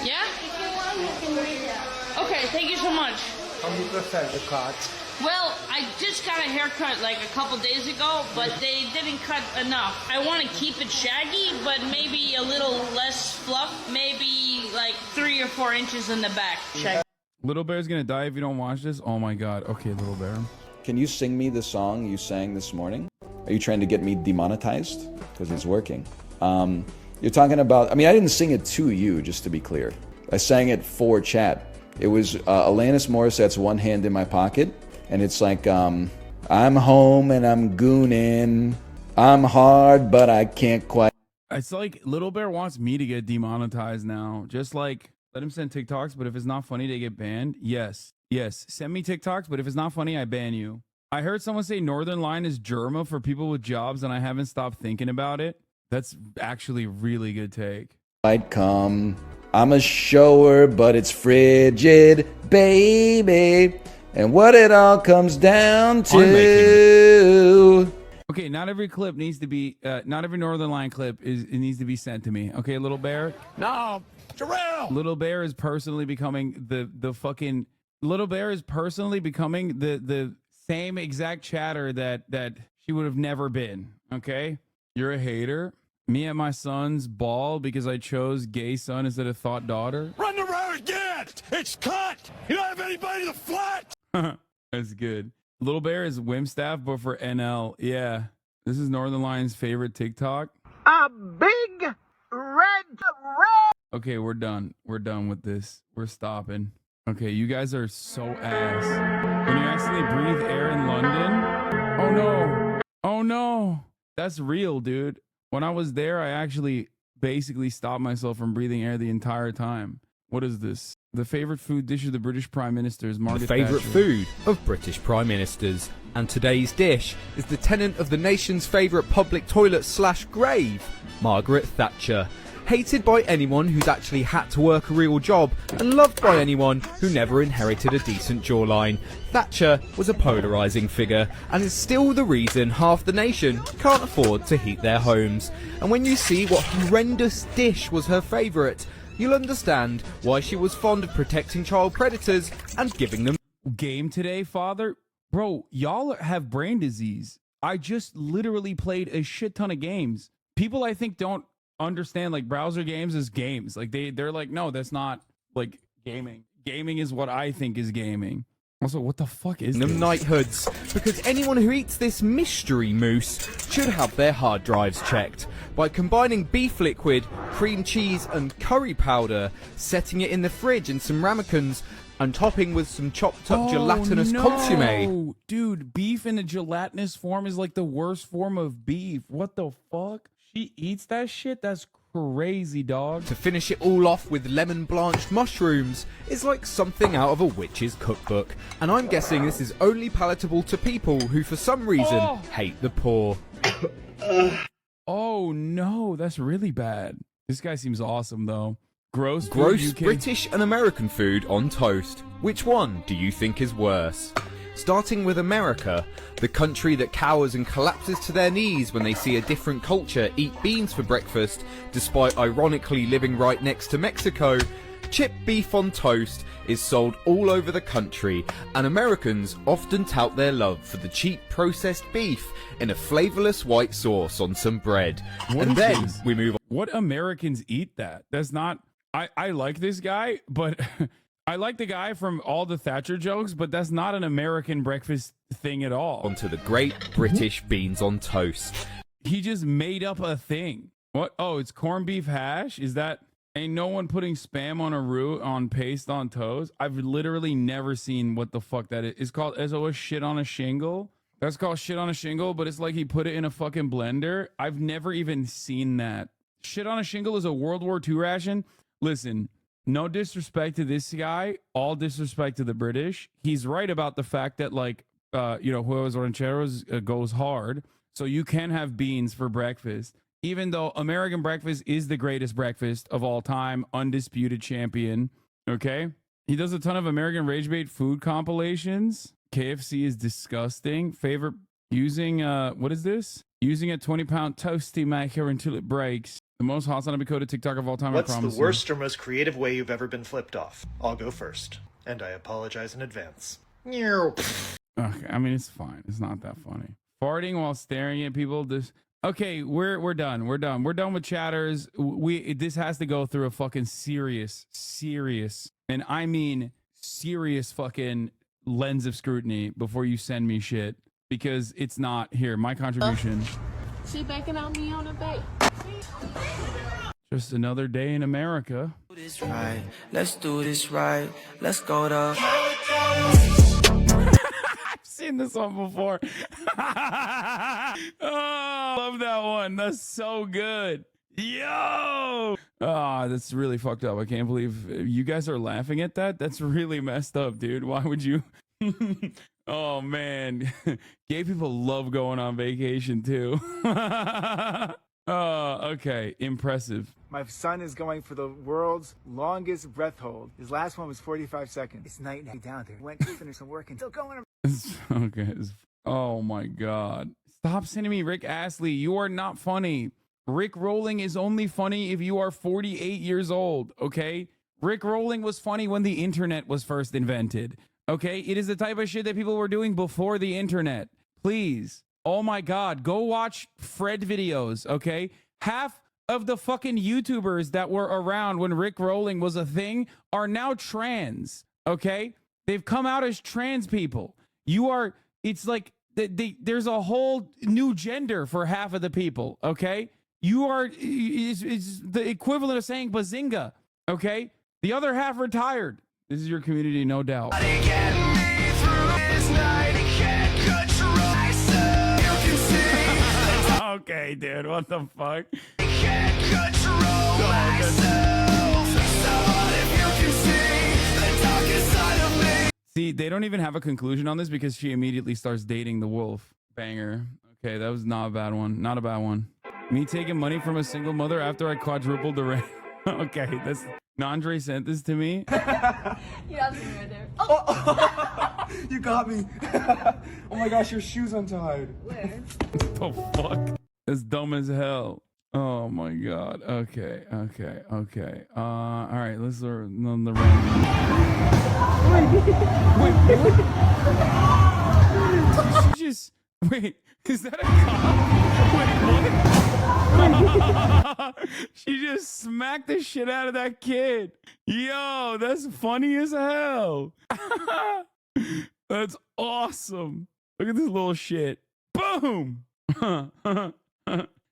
Yeah? If you want, we can read it. Okay, thank you so much. How do you prefer the cut? Well, I just got a haircut like a couple days ago, but they didn't cut enough. I want to keep it shaggy, but maybe a little less fluff, maybe like 3 or 4 inches in the back. Shaggy. Little Bear's gonna die if you don't watch this. Oh my god. Okay, Little Bear. Can you sing me the song you sang this morning? Are you trying to get me demonetized? Because it's working. You're talking about, I mean, I didn't sing it to you, just to be clear. I sang it for chat. It was Alanis Morissette's One Hand in My Pocket. And it's like, I'm home and I'm gooning. I'm hard, but I can't quite. It's like Little Bear wants me to get demonetized now. Just like, let him send TikToks, but if it's not funny, they get banned. Yes. Yes. Send me TikToks, but if it's not funny, I ban you. I heard someone say Northern Line is Germa for people with jobs, and I haven't stopped thinking about it. That's actually a really good take. I'd come. I'm a shower, but it's frigid, baby. And what it all comes down to. Okay, not every clip needs to be, not every Northern Line clip it needs to be sent to me. Okay, Little Bear? No, Jarrell! Little Bear is personally becoming the fucking, Little Bear is personally becoming the same exact chatter that she would have never been. Okay? You're a hater. Me and my son's ball because I chose gay son instead of thought daughter. Run the road again! It's cut! You don't have anybody to flat! That's good. Little Bear is Wimstaff, but for NL. Yeah. This is Northern Line's favorite TikTok. A big red. Okay, we're done. We're done with this. We're stopping. Okay, you guys are so ass. When you accidentally breathe air in London. Oh no. Oh no. That's real, dude. When I was there, I actually basically stopped myself from breathing air the entire time. What is this? The favorite food dish of the British Prime Minister is Margaret The favourite Thatcher. food of British Prime Ministers. And today's dish is the tenant of the nation's favourite public toilet / grave, Margaret Thatcher. Hated by anyone who's actually had to work a real job, and loved by anyone who never inherited a decent jawline. Thatcher was a polarising figure, and is still the reason half the nation can't afford to heat their homes. And when you see what horrendous dish was her favourite, you'll understand why she was fond of protecting child predators and giving them game today, father. Bro, y'all have brain disease. I just literally played a shit ton of games. People I think don't understand like browser games as games. Like they're like, no, that's not like gaming. Gaming is what I think is gaming. Also, what the fuck is them knighthoods? Because anyone who eats this mystery mousse should have their hard drives checked. By combining beef liquid, cream cheese and curry powder, setting it in the fridge in some ramekins, and topping with some chopped up gelatinous consomme. Dude, beef in a gelatinous form is like the worst form of beef. What the fuck? She eats that shit? That's crazy, dog. To finish it all off with lemon blanched mushrooms is like something out of a witch's cookbook. And I'm guessing this is only palatable to people who for some reason hate the poor. Oh no, that's really bad. This guy seems awesome though. Gross British and American food on toast. Which one do you think is worse? Starting with America, the country that cowers and collapses to their knees when they see a different culture eat beans for breakfast, despite ironically living right next to Mexico, chipped beef on toast is sold all over the country, and Americans often tout their love for the cheap processed beef in a flavourless white sauce on some bread. And then we move on. What Americans eat that? That's not... I like this guy, but... I like the guy from all the Thatcher jokes, but that's not an American breakfast thing at all. Onto the great British beans on toast. He just made up a thing. What? Oh, it's corned beef hash? Is that... Ain't no one putting spam on a roux on paste on toast? I've literally never seen what the fuck that is. It's called SOS shit on a shingle. That's called shit on a shingle, but it's like he put it in a fucking blender. I've never even seen that. Shit on a shingle is a World War II ration. Listen... No disrespect to this guy, all disrespect to the British. He's right about the fact that, like, huevos rancheros goes hard. So you can have beans for breakfast. Even though American breakfast is the greatest breakfast of all time, undisputed champion. Okay? He does a ton of American Rage Bait food compilations. KFC is disgusting. Favorite Using what is this? Using a 20-pound toasty maker until it breaks. The most HasanAbi coded TikTok of all time. What's I the promise worst or most creative way you've ever been flipped off? I'll go first, and I apologize in advance. Okay, I mean it's fine. It's not that funny. Farting while staring at people. Okay, we're done. We're done with chatters. This has to go through a fucking serious, and I mean serious fucking lens of scrutiny before you send me shit, because it's not here. My contribution. She backing on me on a bait. Just another day in America. Let's do this right. Let's go to. I've seen this one before. Oh, love that one. That's so good. Yo! Oh, that's really fucked up. I can't believe you guys are laughing at that. That's really messed up, dude. Why would you? Oh, man. Gay people love going on vacation, too. Oh, okay. Impressive. My son is going for the world's longest breath hold. His last one was 45 seconds. It's night and day down there. Went to finish some work and still going. Okay. Oh, my God. Stop sending me Rick Astley. You are not funny. Rick Rolling is only funny if you are 48 years old, okay? Rick Rolling was funny when the internet was first invented, okay? It is the type of shit that people were doing before the internet. Please. Oh my God. Go watch Fred videos, okay? Half of the fucking YouTubers that were around when Rick Rolling was a thing are now trans, okay? They've come out as trans people. It's like there's a whole new gender for half of the people, okay? It's the equivalent of saying bazinga, okay? The other half retired. This is your community, no doubt. Okay, dude, what the fuck? See, they don't even have a conclusion on this because she immediately starts dating the wolf. Banger. Okay, that was not a bad one. Not a bad one. Me taking money from a single mother after I quadrupled the rent. Okay, that's Nandre sent this to me. You have me right there. Oh. You got me. Oh my gosh, your shoe's untied. Where? Oh fuck. That's dumb as hell. Oh my God. Okay. All right, let's learn on the random. Wait, is that a cop? Wait, what? She just smacked the shit out of that kid. Yo, that's funny as hell. That's awesome. Look at this little shit. Boom.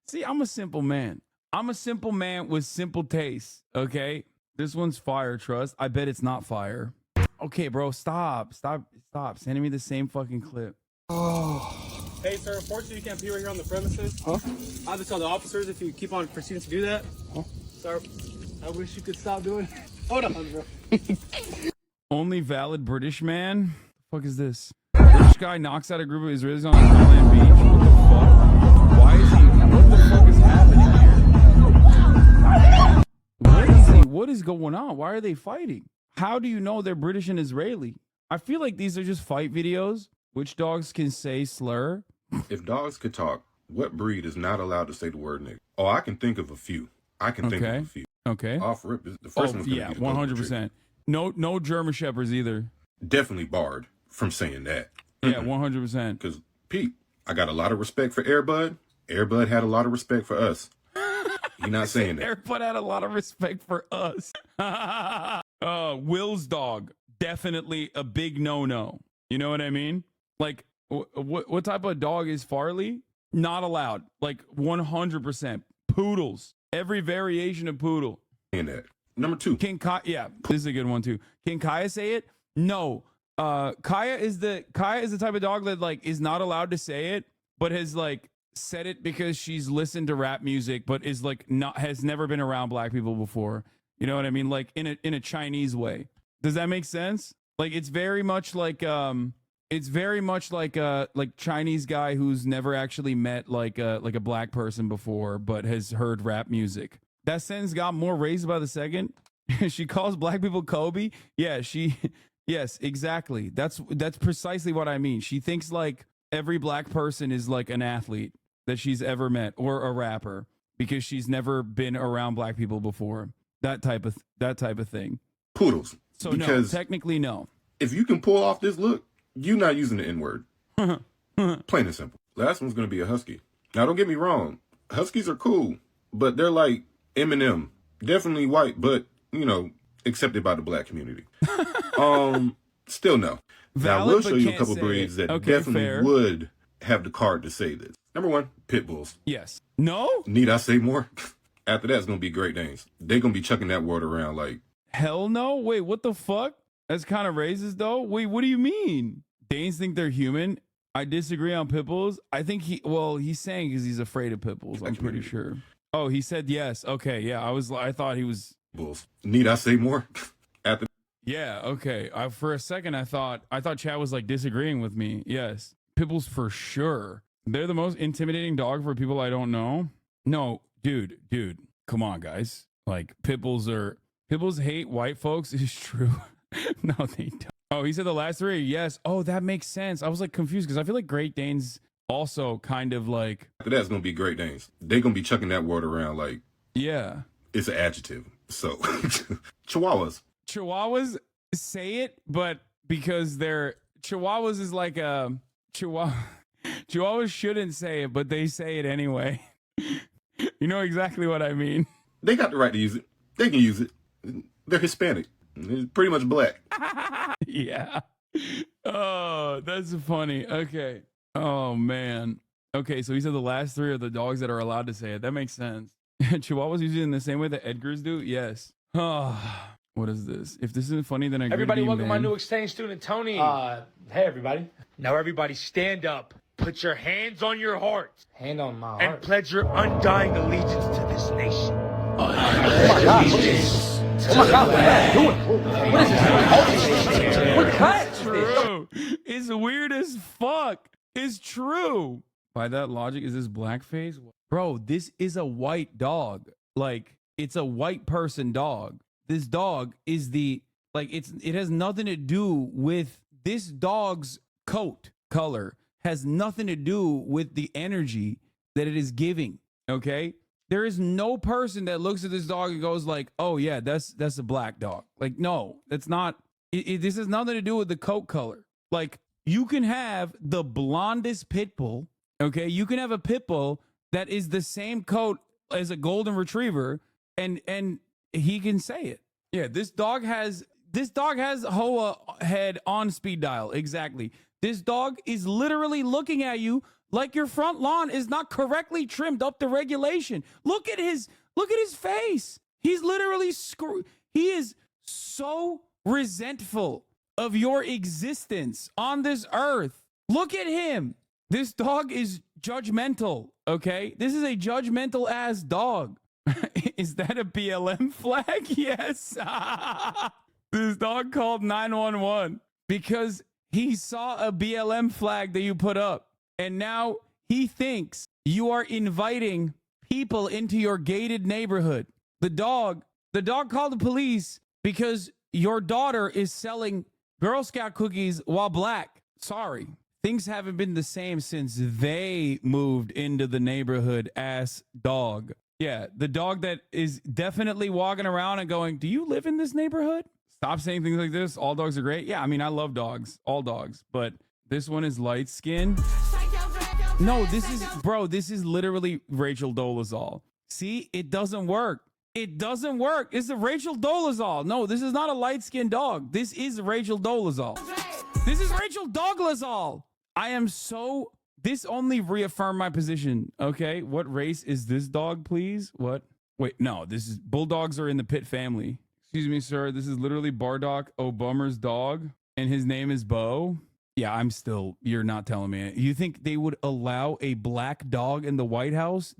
See, I'm a simple man. I'm a simple man with simple tastes, okay? This one's fire, trust. I bet it's not fire. Okay, bro, stop. Sending me the same fucking clip. Oh. Hey, sir, unfortunately, you can't pee right here on the premises. Huh? I have to tell the officers if you keep on proceeding to do that. Huh? Sir, I wish you could stop doing it. Hold on, bro. Only valid British man? The fuck is this? British guy knocks out a group of Israelis on a Thailand beach. What the fuck? Why is he? What the fuck is happening here? What is he? What is going on? Why are they fighting? How do you know they're British and Israeli? I feel like these are just fight videos. Which dogs can say slur? If dogs could talk, what breed is not allowed to say the word nigga? Oh, I can think of a few. Okay. Off rip, the first one's gonna be the 100%. No German Shepherds either. Definitely barred from saying that. Yeah, 100%. Because Pete, I got a lot of respect for Airbud. Airbud had a lot of respect for us. You're not saying that. Airbud had a lot of respect for us. Will's dog, definitely a big no-no. You know what I mean? Like, what type of dog is Farley? Not allowed. Like, 100%. Poodles. Every variation of poodle. And that. Number two. Can Kaya, yeah, this is a good one too. Can Kaya say it? No. Kaya is the type of dog that like is not allowed to say it, but has like said it because she's listened to rap music, but is like has never been around black people before. You know what I mean? Like in a Chinese way. Does that make sense? Like it's very much like Chinese guy who's never actually met like a black person before, but has heard rap music. That sentence got more raised by the second. She calls black people Kobe. Yeah, yes, exactly. That's precisely what I mean. She thinks like every black person is like an athlete that she's ever met or a rapper because she's never been around black people before. That type of thing. Poodles. So because no, technically no. If you can pull off this look, you're not using the N-word. Plain and simple. Last one's going to be a husky. Now, don't get me wrong. Huskies are cool, but they're like Eminem. Definitely white, but, you know, accepted by the black community. Still no. Now, I will show you a couple breeds that definitely would have the card to say this. Number one, pit bulls. Yes. No? Need I say more? After that, it's going to be Great Danes. They're going to be chucking that word around like... Hell no. Wait, what the fuck? That's kind of racist, though. Wait, what do you mean? Danes think they're human? I disagree on pit bulls. I think he's saying because he's afraid of pit bulls. I'm pretty sure. Oh, he said yes. Okay, yeah. I thought he was... Bulls. Need I say more? After... Yeah, okay. For a second, I thought Chad was like disagreeing with me. Yes. Pit bulls for sure. They're the most intimidating dog for people I don't know. No, dude, come on, guys. Like, pit bulls hate white folks is true. No, they don't. Oh, he said the last three. Yes. Oh, that makes sense. I was like confused because I feel like Great Danes also kind of like... After that's going to be Great Danes. They're going to be chucking that word around like... Yeah. It's an adjective. So, Chihuahuas. Chihuahuas say it, but because they're... Chihuahuas is like a... Chihuahuas shouldn't say it, but they say it anyway. You know exactly what I mean. They got the right to use it. They can use it. They're Hispanic. They're pretty much black. Yeah. Oh, that's funny. Okay. Oh, man. Okay, so he said the last three are the dogs that are allowed to say it. That makes sense. Chihuahuas use it in the same way that Edgars do? Yes. Oh, what is this? If this isn't funny, then I agree. Everybody, welcome my new exchange student, Tony. Hey, everybody. Now, everybody, stand up. Put your hands on your heart. Hand on my heart. And pledge your undying allegiance to this nation. Oh my God, what are you doing? What is this? What cut? True. It's weird as fuck. It's true. By that logic, is this blackface? Bro, this is a white dog. Like, it's a white person dog. This dog is it has nothing to do with this dog's coat color. Has nothing to do with the energy that it is giving. Okay? There is no person that looks at this dog and goes like, oh yeah, that's a black dog. Like, no, that's not, this has nothing to do with the coat color. Like, you can have the blondest pit bull, okay? You can have a pit bull that is the same coat as a golden retriever and he can say it. Yeah, this dog has Hoa head on speed dial. Exactly. This dog is literally looking at you like your front lawn is not correctly trimmed up to regulation. Look at his face. He's literally he is so resentful of your existence on this earth. Look at him. This dog is judgmental, okay? This is a judgmental ass dog. Is that a BLM flag? Yes. This dog called 911 because he saw a BLM flag that you put up. And now he thinks you are inviting people into your gated neighborhood. The dog called the police because your daughter is selling Girl Scout cookies while black. Sorry. Things haven't been the same since they moved into the neighborhood, ass dog. Yeah, the dog that is definitely walking around and going, do you live in this neighborhood? Stop saying things like this. All dogs are great. Yeah, I mean, I love dogs. All dogs. But this one is light skinned. No, this is literally Rachel Dolezal. See, it doesn't work. It doesn't work. It's a Rachel Dolezal. No, this is not a light skinned dog. This is Rachel Dolezal. This is Rachel Dolezal. This only reaffirmed my position. Okay, what race is this dog, please? What? Wait, no, bulldogs are in the Pitt family. Excuse me, sir. This is literally Bardock Obama's dog, and his name is Bo. Yeah, you're not telling me. You think they would allow a black dog in the White House?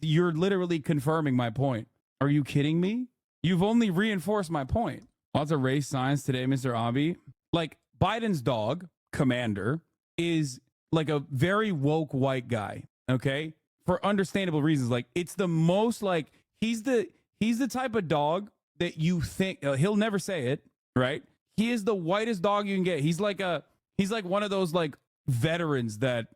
You're literally confirming my point. Are you kidding me? You've only reinforced my point. Lots of race science today, Mr. Abi. Like, Biden's dog, Commander, is like a very woke white guy, okay? For understandable reasons. Like, it's the most, like, he's the type of dog that you think, he'll never say it, right? He is the whitest dog you can get. He's like one of those like veterans that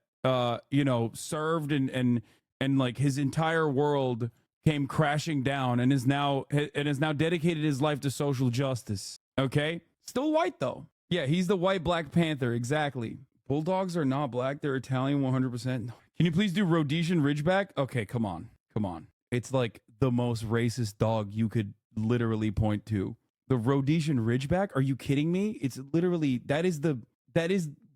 you know, served and like his entire world came crashing down and is now dedicated his life to social justice. Okay, still white though. Yeah, he's the white Black Panther. Exactly. Bulldogs are not black. They're Italian 100%. Can you please do Rhodesian Ridgeback? Okay, come on. It's like the most racist dog you could literally point to. The Rhodesian Ridgeback? Are you kidding me? It's literally, that is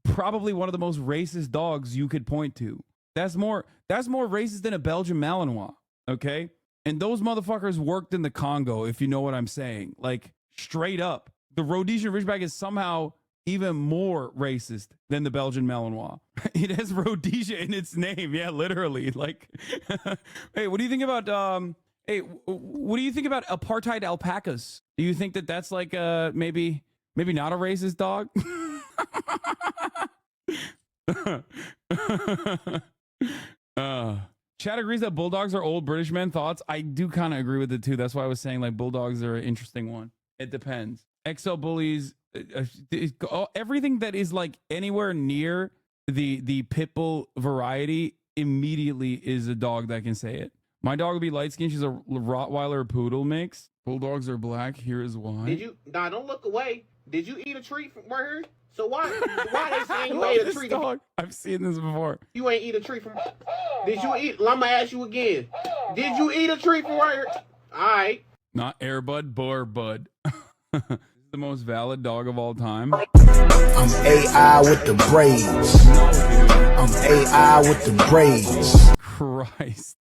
probably one of the most racist dogs you could point to. That's more racist than a Belgian Malinois, okay? And those motherfuckers worked in the Congo, if you know what I'm saying. Like, straight up. The Rhodesian Ridgeback is somehow even more racist than the Belgian Malinois. It has Rhodesia in its name. Yeah, literally. Like, hey, what do you think about what do you think about apartheid alpacas? Do you think that that's like maybe not a racist dog? Chad agrees that bulldogs are old British men. Thoughts? I do kind of agree with it too. That's why I was saying like bulldogs are an interesting one. It depends. XL bullies, everything that is like anywhere near the pit bull variety immediately is a dog that can say it. My dog would be light skinned. She's a Rottweiler poodle mix. Bulldogs are black. Here is why. Did you? Nah, don't look away. Did you eat a treat from right here? So why they saying you ate a treat? Dog. I've seen this before. You ain't eat a treat from. Did you eat? I'ma ask you again. Did you eat a treat from right here? All right. Not Airbud, Bud. This is the most valid dog of all time. I'm AI with the braids. I'm AI with the braids. Christ.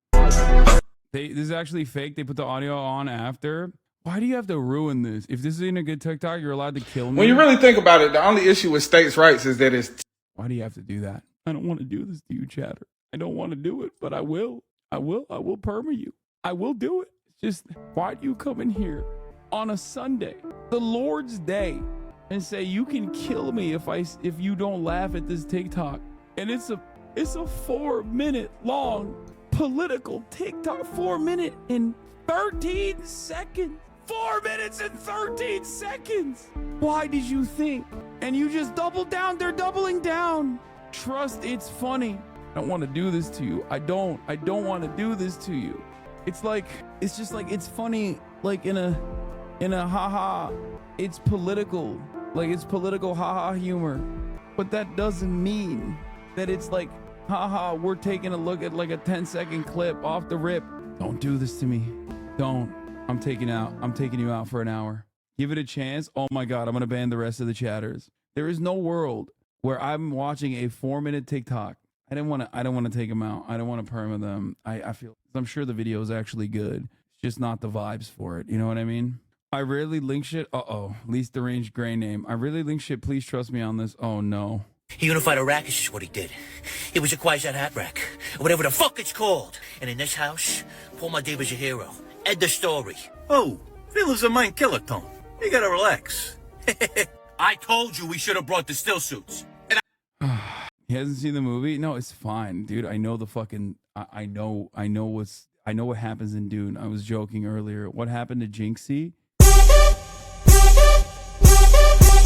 This is actually fake. They put the audio on after. Why do you have to ruin this? If this isn't a good TikTok, you're allowed to kill me. When you really think about it, the only issue with states' rights is that it's... Why do you have to do that? I don't want to do this to you, chatter. I don't want to do it, but I will. I will perma you. I will do it. It's just, why do you come in here on a Sunday, the Lord's Day, and say you can kill me if you don't laugh at this TikTok? And it's a 4-minute long political TikTok. 4 minutes and 13 seconds. 4 minutes and 13 seconds. Why did you think? And you just doubled down. They're doubling down. Trust, it's funny. I don't want to do this to you. I don't want to do this to you. It's just like it's funny, like in a haha. It's political. Like it's political haha humor. But that doesn't mean that it's like haha, we're taking a look at like a 10-second clip off the rip. Don't do this to me. Don't. I'm taking you out for an hour. Give it a chance. Oh my God, I'm gonna ban the rest of the chatters. There is no world where I'm watching a 4-minute TikTok. I don't want to take them out. I don't want to perma them. I'm sure the video is actually good. It's just not the vibes for it. You know what I mean? I rarely link shit. Least deranged gray name. I really link shit. Please trust me on this. Oh no. He unified a racket is what he did. It was a Quasar hat rack, or whatever the fuck it's called. And in this house, Paul Madiba's your hero. Ed the story. Oh, Phil's a mind killer, Tom. You gotta relax. I told you we should have brought the still suits. He hasn't seen the movie? No, it's fine, dude. I know the fucking. I know what happens in Dune. I was joking earlier. What happened to Jinxie?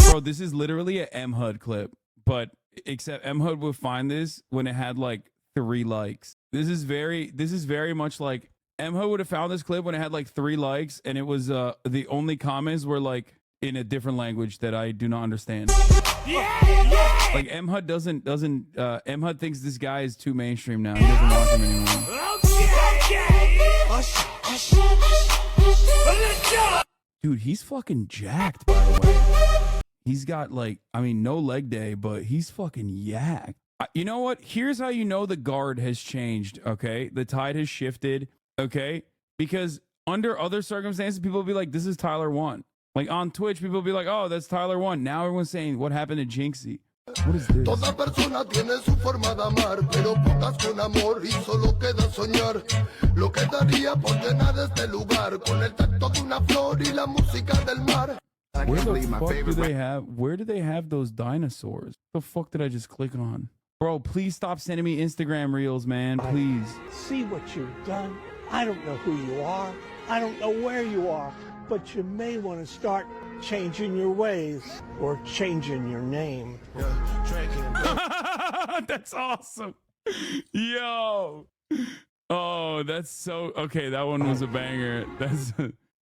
Bro, this is literally an M-HUD clip. But except M-HUD would find this when it had like 3 likes. This is very much like M-HUD would have found this clip when it had like 3 likes, and it was the only comments were like in a different language that I do not understand. Like M-HUD doesn't M-HUD thinks this guy is too mainstream now. He doesn't watch him anymore. Dude, he's fucking jacked, by the way. He's got like, I mean, no leg day, but he's fucking yacked. You know what? Here's how you know the guard has changed, okay? The tide has shifted, okay? Because under other circumstances, people will be like, this is Tyler 1. Like on Twitch, people will be like, oh, that's Tyler 1. Now everyone's saying, what happened to Jinxie? What is this? Toda persona tiene su forma de amar, pero pocas con amor y solo queda soñar. Lo que daría por llenar este lugar con el tacto de una flor y la música del mar. Where the fuck where do they have those dinosaurs? The fuck did I just click on? Bro, please stop sending me Instagram reels, man. Please. See what you've done. I don't know who you are. I don't know where you are. But you may want to start changing your ways or changing your name. That's awesome. Yo. Oh, that's so okay. That one was a banger.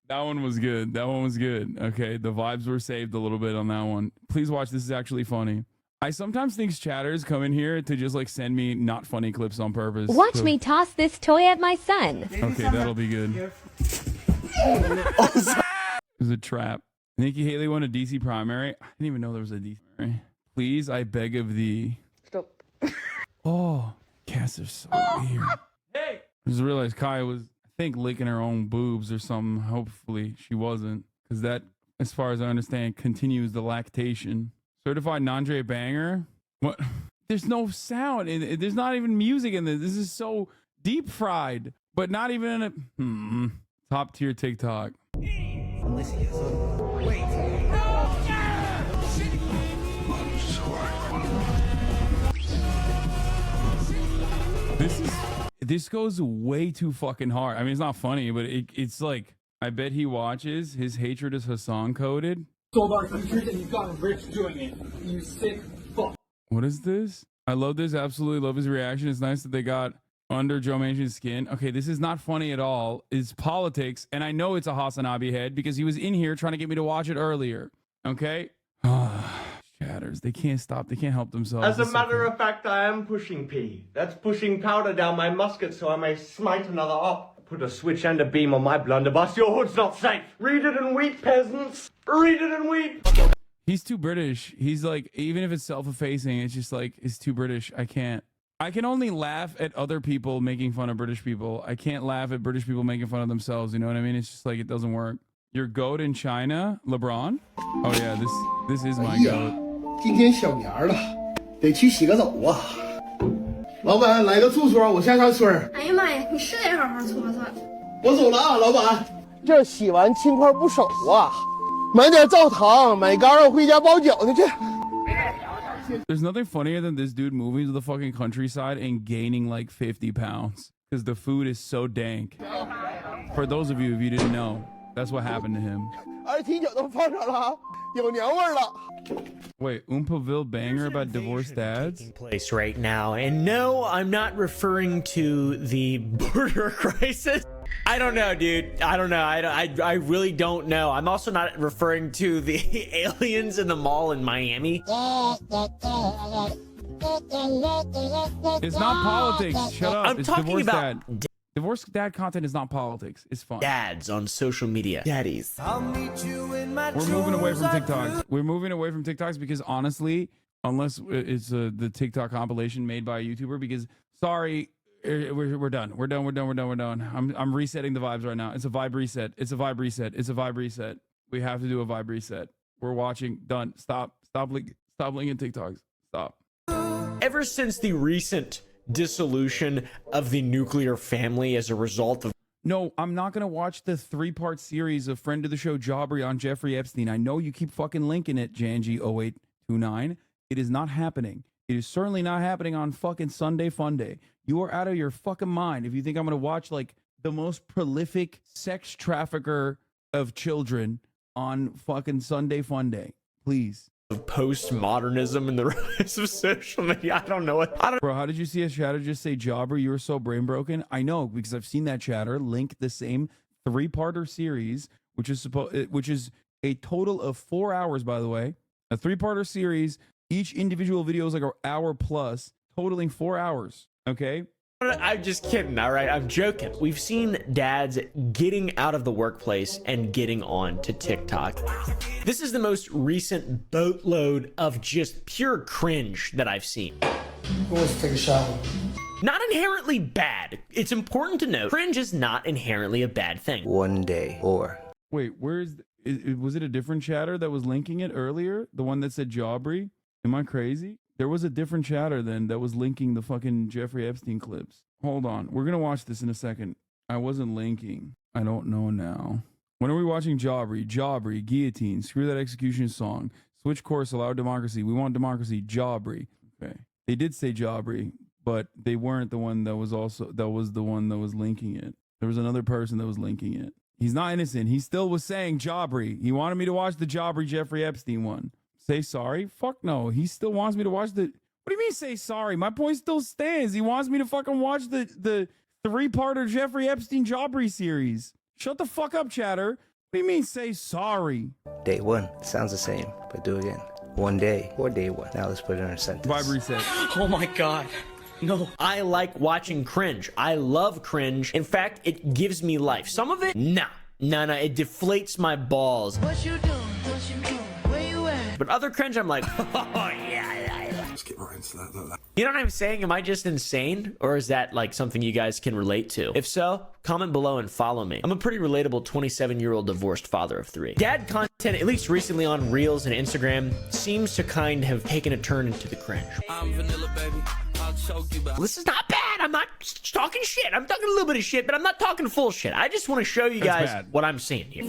That one was good. That one was good. Okay, the vibes were saved a little bit on that one. Please watch. This is actually funny. I sometimes think chatters come in here to just like send me not funny clips on purpose. Watch me toss this toy at my son. Okay, that'll be good. It was a trap. Nikki Haley won a DC primary. I didn't even know there was a DC primary. Please, I beg of thee. Stop. Oh, cats are so weird. Hey! I just realized Kaya was, I think, licking her own boobs or something. Hopefully she wasn't. Because that, as far as I understand, continues the lactation. Certified Nandre banger? What? There's no sound. There's not even music in this. This is so deep fried. But not even in a... Top tier TikTok. This goes way too fucking hard. I mean, it's not funny, but it's like, I bet he watches. His hatred is Hasan coded. Sold our futures and you've gotten rich doing it. You sick fuck. What is this? I love this. Absolutely love his reaction. It's nice that they got under Joe Manchin's skin. Okay, this is not funny at all. It's politics, and I know it's a HasanAbi head because he was in here trying to get me to watch it earlier. Okay? Chatters. They can't stop. They can't help themselves. As a matter of fact, I am pushing P. That's pushing powder down my musket so I may smite another op. Put a switch and a beam on my blunderbuss. Your hood's not safe. Read it and weep, peasants. Read it and weep. He's too British. He's like, even if it's self-effacing, it's just like, it's too British. I can't. I can only laugh at other people making fun of British people. I can't laugh at British people making fun of themselves. You know what I mean? It's just like, it doesn't work. Your goat in China, LeBron? Oh yeah, this is my goat. 今天小年儿了，得去洗个澡啊！老板，来个醋搓，我下村。哎呀妈呀，你是得好好搓搓。我走了啊，老板。这洗完轻快不少啊！买点皂糖，买干儿回家包饺子去。 There's nothing funnier than this dude moving to the fucking countryside and gaining like 50 pounds because the food is so dank. For those of you, if you didn't know, that's what happened to him. Wait, Oompaville banger about divorced dads? Place right now, and no, I'm not referring to the border crisis. I don't know, dude. I don't know. I really don't know. I'm also not referring to the aliens in the mall in Miami. It's not politics. Shut up. I'm it's talking divorced about dad. Divorced dad content is not politics. It's fun. Dads on social media. Daddies. We're moving away from TikToks. We're moving away from TikToks because honestly, unless it's the TikTok compilation made by a YouTuber, because sorry, we're done. We're done. I'm resetting the vibes right now. It's a vibe reset. It's a vibe reset. We have to do a vibe reset. We're watching. Done. Stop linking TikToks. Stop. Ever since the recent dissolution of the nuclear family as a result of... No, I'm not going to watch the 3-part series of friend of the show Jaubrey on Jeffrey Epstein. I know you keep fucking linking it, Janji0829. It is not happening. It is certainly not happening on fucking Sunday Funday. You are out of your fucking mind if you think I'm going to watch like the most prolific sex trafficker of children on fucking Sunday Funday. Please. Of postmodernism and the rise of social media. I don't know what. Bro, how did you see a chatter just say Jaubrey, you were so brain broken? I know, because I've seen that chatter link the same 3-parter series, which is a total of 4 hours, by the way. A 3-parter series. Each individual video is like an hour plus, totaling 4 hours. Okay. I'm just kidding. All right. I'm joking. We've seen dads getting out of the workplace and getting on to TikTok. This is the most recent boatload of just pure cringe that I've seen. Let's take a shower. Not inherently bad. It's important to note, cringe is not inherently a bad thing. One day or. Wait, was it a different chatter that was linking it earlier? The one that said Jaubrey? Am I crazy? There was a different chatter then that was linking the fucking Jeffrey Epstein clips. Hold on. We're going to watch this in a second. I wasn't linking. I don't know now. When are we watching Jaubrey? Jaubrey, guillotine, screw that execution song. Switch course, allow democracy. We want democracy. Jaubrey. Okay. They did say Jaubrey, but they weren't the one that was the one that was linking it. There was another person that was linking it. He's not innocent. He still was saying Jaubrey. He wanted me to watch the Jaubrey Jeffrey Epstein one. Say sorry? Fuck no. He still wants me to watch the... What do you mean say sorry? My point still stands. He wants me to fucking watch the 3-parter Jeffrey Epstein Jobbery series. Shut the fuck up, chatter. What do you mean say sorry? Day one. Sounds the same, but do again. One day or day one. Now let's put it in a sentence. Vibe reset. Oh my god. No. I like watching cringe. I love cringe. In fact, it gives me life. Some of it, nah. No, it deflates my balls. What you doing? What you doing? Where you at? But other cringe, I'm like, oh yeah. Let's get right into that. You know what I'm saying? Am I just insane? Or is that like something you guys can relate to? If so, comment below and follow me. I'm a pretty relatable 27-year-old divorced father of 3. Dad content, at least recently on Reels and Instagram, seems to kind of have taken a turn into the cringe. I'm vanilla, baby. I'll choke you back. This is not bad. I'm not talking shit. I'm talking a little bit of shit, but I'm not talking full shit. I just want to show you guys what I'm seeing here.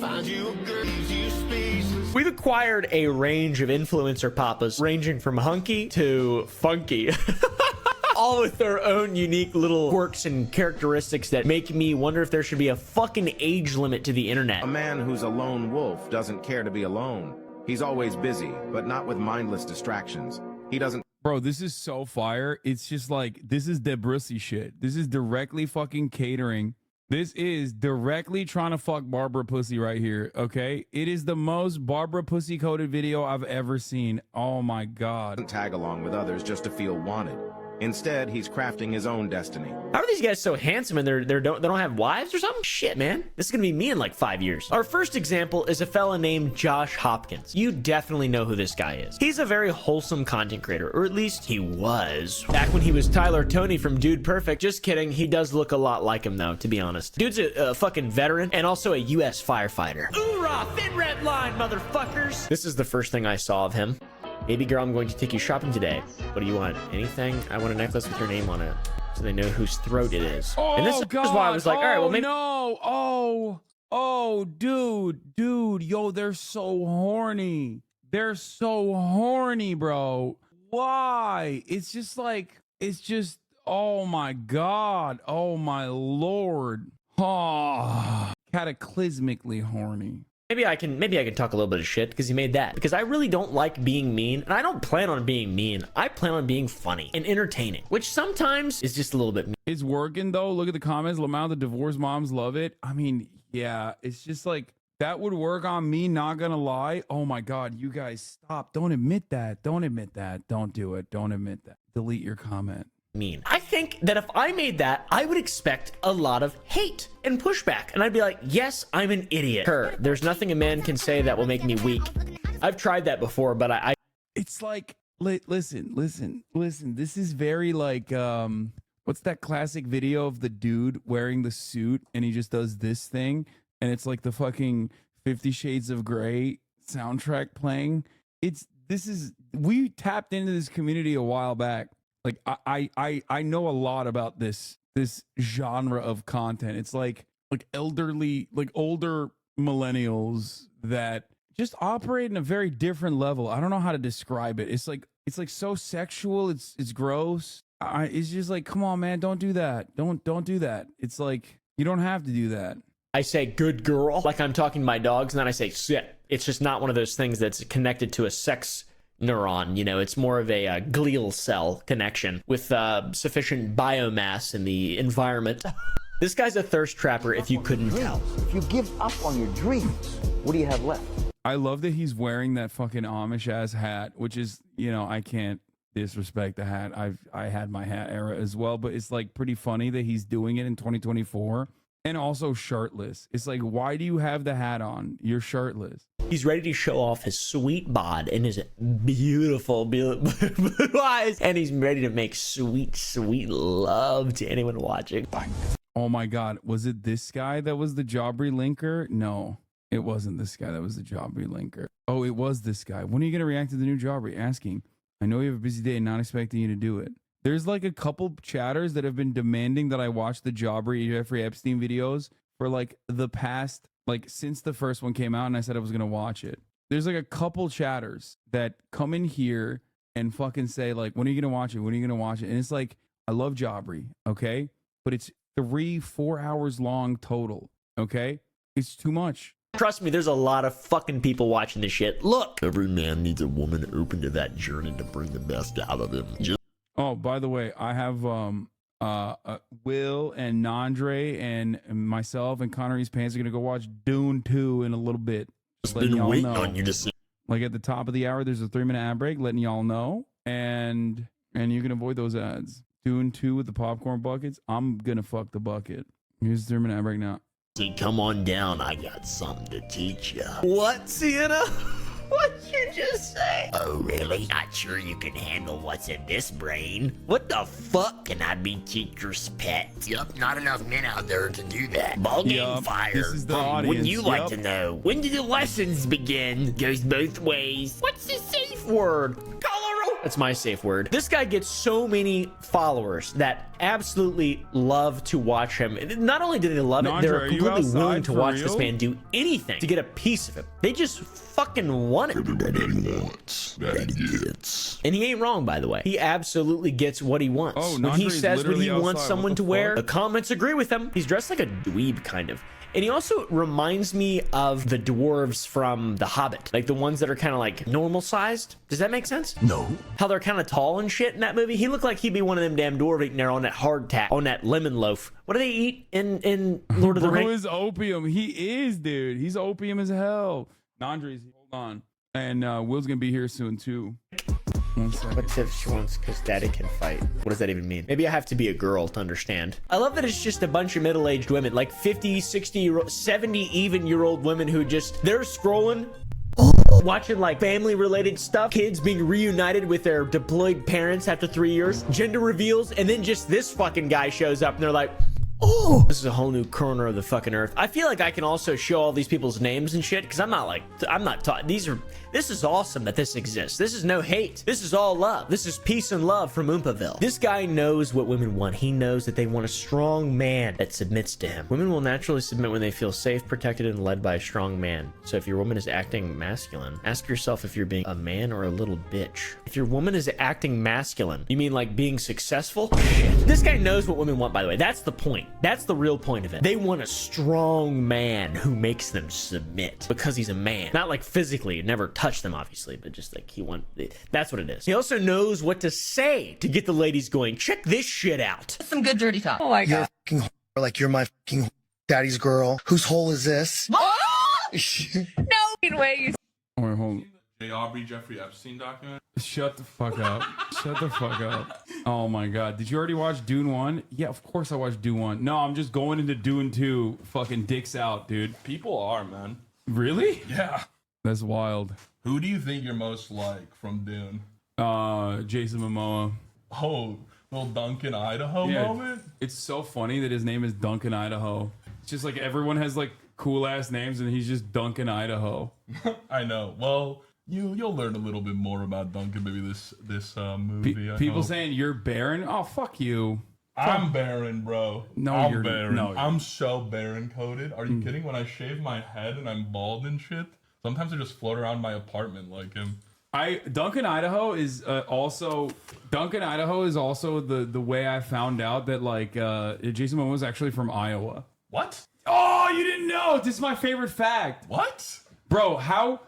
We've acquired a range of influencer papas ranging from hunky to funky. All with their own unique little quirks and characteristics that make me wonder if there should be a fucking age limit to the internet. A man who's a lone wolf doesn't care to be alone. He's always busy, but not with mindless distractions. He doesn't. Bro, this is so fire. It's just like, this is Debussy shit. This is directly fucking catering. This is directly trying to fuck Barbara Pussy right here, okay? It is the most Barbara Pussy coded video I've ever seen. Oh my God. Tag along with others just to feel wanted. Instead, he's crafting his own destiny. How are these guys so handsome and they don't have wives or something? Shit, man. This is gonna be me in like 5 years. Our first example is a fella named Josh Hopkins. You definitely know who this guy is. He's a very wholesome content creator, or at least he was. Back when he was Tyler Toney from Dude Perfect. Just kidding. He does look a lot like him though, to be honest. Dude's a fucking veteran and also a US firefighter. Oorah, thin red line, motherfuckers. This is the first thing I saw of him. Baby girl, I'm going to take you shopping today. What do you want? Anything? I want a necklace with your name on it, so they know whose throat it is. Oh, and this is why I was like, all right, well, maybe. No. Oh, dude. Yo, they're so horny. They're so horny, bro. Why? It's just, oh my God. Oh my Lord. Oh, cataclysmically horny. Maybe I can talk a little bit of shit because he made that. Because I really don't like being mean, and I don't plan on being mean. I plan on being funny and entertaining, which sometimes is just a little bit mean. It's working though. Look at the comments. Lamau, the divorced moms love it. I mean, yeah, it's just like, that would work on me, not gonna lie. Oh my God, you guys stop. Don't admit that. Don't admit that. Don't do it. Don't admit that. Delete your comment. Mean. I think that if I made that, I would expect a lot of hate and pushback. And I'd be like, yes, I'm an idiot. Sure, there's nothing a man can say that will make me weak. I've tried that before, but It's like, listen. This is very like, what's that classic video of the dude wearing the suit and he just does this thing? And it's like the fucking 50 Shades of Grey soundtrack playing. We tapped into this community a while back. Like I know a lot about this genre of content. It's like older millennials that just operate in a very different level. I don't know how to describe it. It's like so sexual. It's gross. It's just like, come on, man, don't do that. Don't do that. It's like, you don't have to do that. I say good girl like I'm talking to my dogs, and then I say shit. It's just not one of those things that's connected to a sex neuron. You know, it's more of a glial cell connection with sufficient biomass in the environment. This guy's a thirst trapper if you couldn't tell. If you give up on your dreams, what do you have left? I love that he's wearing that fucking Amish ass hat, which is, you know, I can't disrespect the hat. I had my hat era as well, but it's like pretty funny that he's doing it in 2024 and also shirtless. It's like, why do you have the hat on? You're shirtless. He's ready to show off his sweet bod and his beautiful blue eyes, and he's ready to make sweet, sweet love to anyone watching. Oh my God, was it this guy that was the Jobbery linker? No, it wasn't this guy that was the Jobbery linker. Oh, it was this guy. When are you going to react to the new Jobbery? Asking. I know you have a busy day and not expecting you to do it. There's like a couple chatters that have been demanding that I watch the Jobbery Jeffrey Epstein videos for like the past, like since the first one came out, and I said I was going to watch it. There's like a couple chatters that come in here and fucking say like, when are you going to watch it? When are you going to watch it? And it's like, I love Jobbery, okay? But it's 3-4 hours long total, okay? It's too much. Trust me, there's a lot of fucking people watching this shit. Look! Every man needs a woman open to that journey to bring the best out of him. Oh, by the way, I have Will and Nandre and myself and Connery's Pants are gonna go watch Dune 2 in a little bit. Just letting y'all know. On you to see. Like at the top of the hour, there's a 3-minute ad break, letting y'all know, and you can avoid those ads. Dune 2 with the popcorn buckets. I'm gonna fuck the bucket. Here's the 3-minute ad break now. See, come on down. I got something to teach you. What, Sienna? What'd you just say? Oh, really? Not sure you can handle what's in this brain. What the fuck? Can I be teacher's pet? Yup, not enough men out there to do that. Ball game fire. This is the audience. Wouldn't you like to know? When do the lessons begin? Goes both ways. What's the safe word? Colorado. That's my safe word. This guy gets so many followers that absolutely love to watch him. Not only do they love it, they're completely willing to watch this man do anything to get a piece of it. They just fucking want it. Everybody wants that gets. And he ain't wrong, by the way. He absolutely gets what he wants. Oh, when he Nandre's says what he literally wants outside. someone What to the wear, fuck? the comments agree with him. He's dressed like a dweeb, kind of. And he also reminds me of the dwarves from The Hobbit. Like the ones that are kind of like normal sized. Does that make sense? No. How they're kind of tall and shit in that movie. He looked like he'd be one of them damn dwarves eating there on that hardtack, on that lemon loaf. What do they eat in Lord of the Rings? Bro is opium. He is, dude. He's opium as hell. Nandre's, hold on. And Will's gonna be here soon too. What if she wants because daddy can fight? What does that even mean? Maybe I have to be a girl to understand. I love that it's just a bunch of middle-aged women, like 50, 60, 70 even year old women who just, they're scrolling, watching like family related stuff, kids being reunited with their deployed parents after 3 years, gender reveals, and then just this fucking guy shows up and they're like, oh, this is a whole new corner of the fucking earth. I feel like I can also show all these people's names and shit because I'm not taught. This is awesome that this exists. This is no hate. This is all love. This is peace and love from Oompaville. This guy knows what women want. He knows that they want a strong man that submits to him. Women will naturally submit when they feel safe, protected, and led by a strong man. So if your woman is acting masculine, ask yourself if you're being a man or a little bitch. If your woman is acting masculine, you mean like being successful? Shit. This guy knows what women want, by the way. That's the point. That's the real point of it. They want a strong man who makes them submit because he's a man. Not like physically, never touch them obviously, but just like that's what it is. He also knows what to say to get the ladies going. Check this shit out. Some good dirty talk. Oh my god. You're a fucking whore, like you're my fucking daddy's girl. Whose hole is this? No way. Oh, wait, hold on. J. Aubrey Jeffrey Epstein document. Shut the fuck up. Shut the fuck up. Oh my god. Did you already watch Dune 1? Yeah, of course I watched Dune 1. No, I'm just going into Dune 2 fucking dicks out, dude. People are, man. Really? Yeah. That's wild. Who do you think you're most like from Dune? Jason Momoa. Oh, little Duncan, Idaho moment? It's so funny that his name is Duncan, Idaho. It's just like everyone has like cool ass names and he's just Duncan, Idaho. I know. Well, you'll learn a little bit more about Duncan maybe this movie. People saying you're barren? Oh, fuck you. I'm barren, bro. No, I'm you're barren. No, I'm so barren coded. Are you kidding? When I shave my head and I'm bald and shit, sometimes I just float around my apartment like him. Duncan, Idaho is also the way I found out that like Jason Momoa was actually from Iowa. What? Oh, you didn't know? This is my favorite fact. What? Bro, how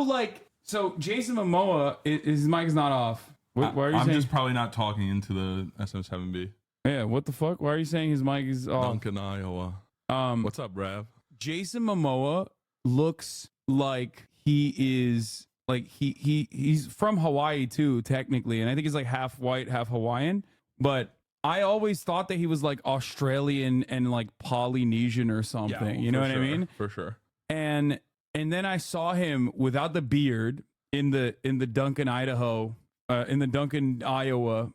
like so Jason Momoa his mic is not off. Why are you I'm saying? just probably not talking into the SM7B. Yeah, what the fuck? Why are you saying his mic is off? Duncan, Iowa. What's up, Brav? Jason Momoa looks like he is like he's from Hawaii too, technically, and I think he's like half white, half Hawaiian. But I always thought that he was like Australian and like Polynesian or something. Yeah, you know what I mean? For sure. And then I saw him without the beard in the Duncan, Idaho, in the Duncan, Iowa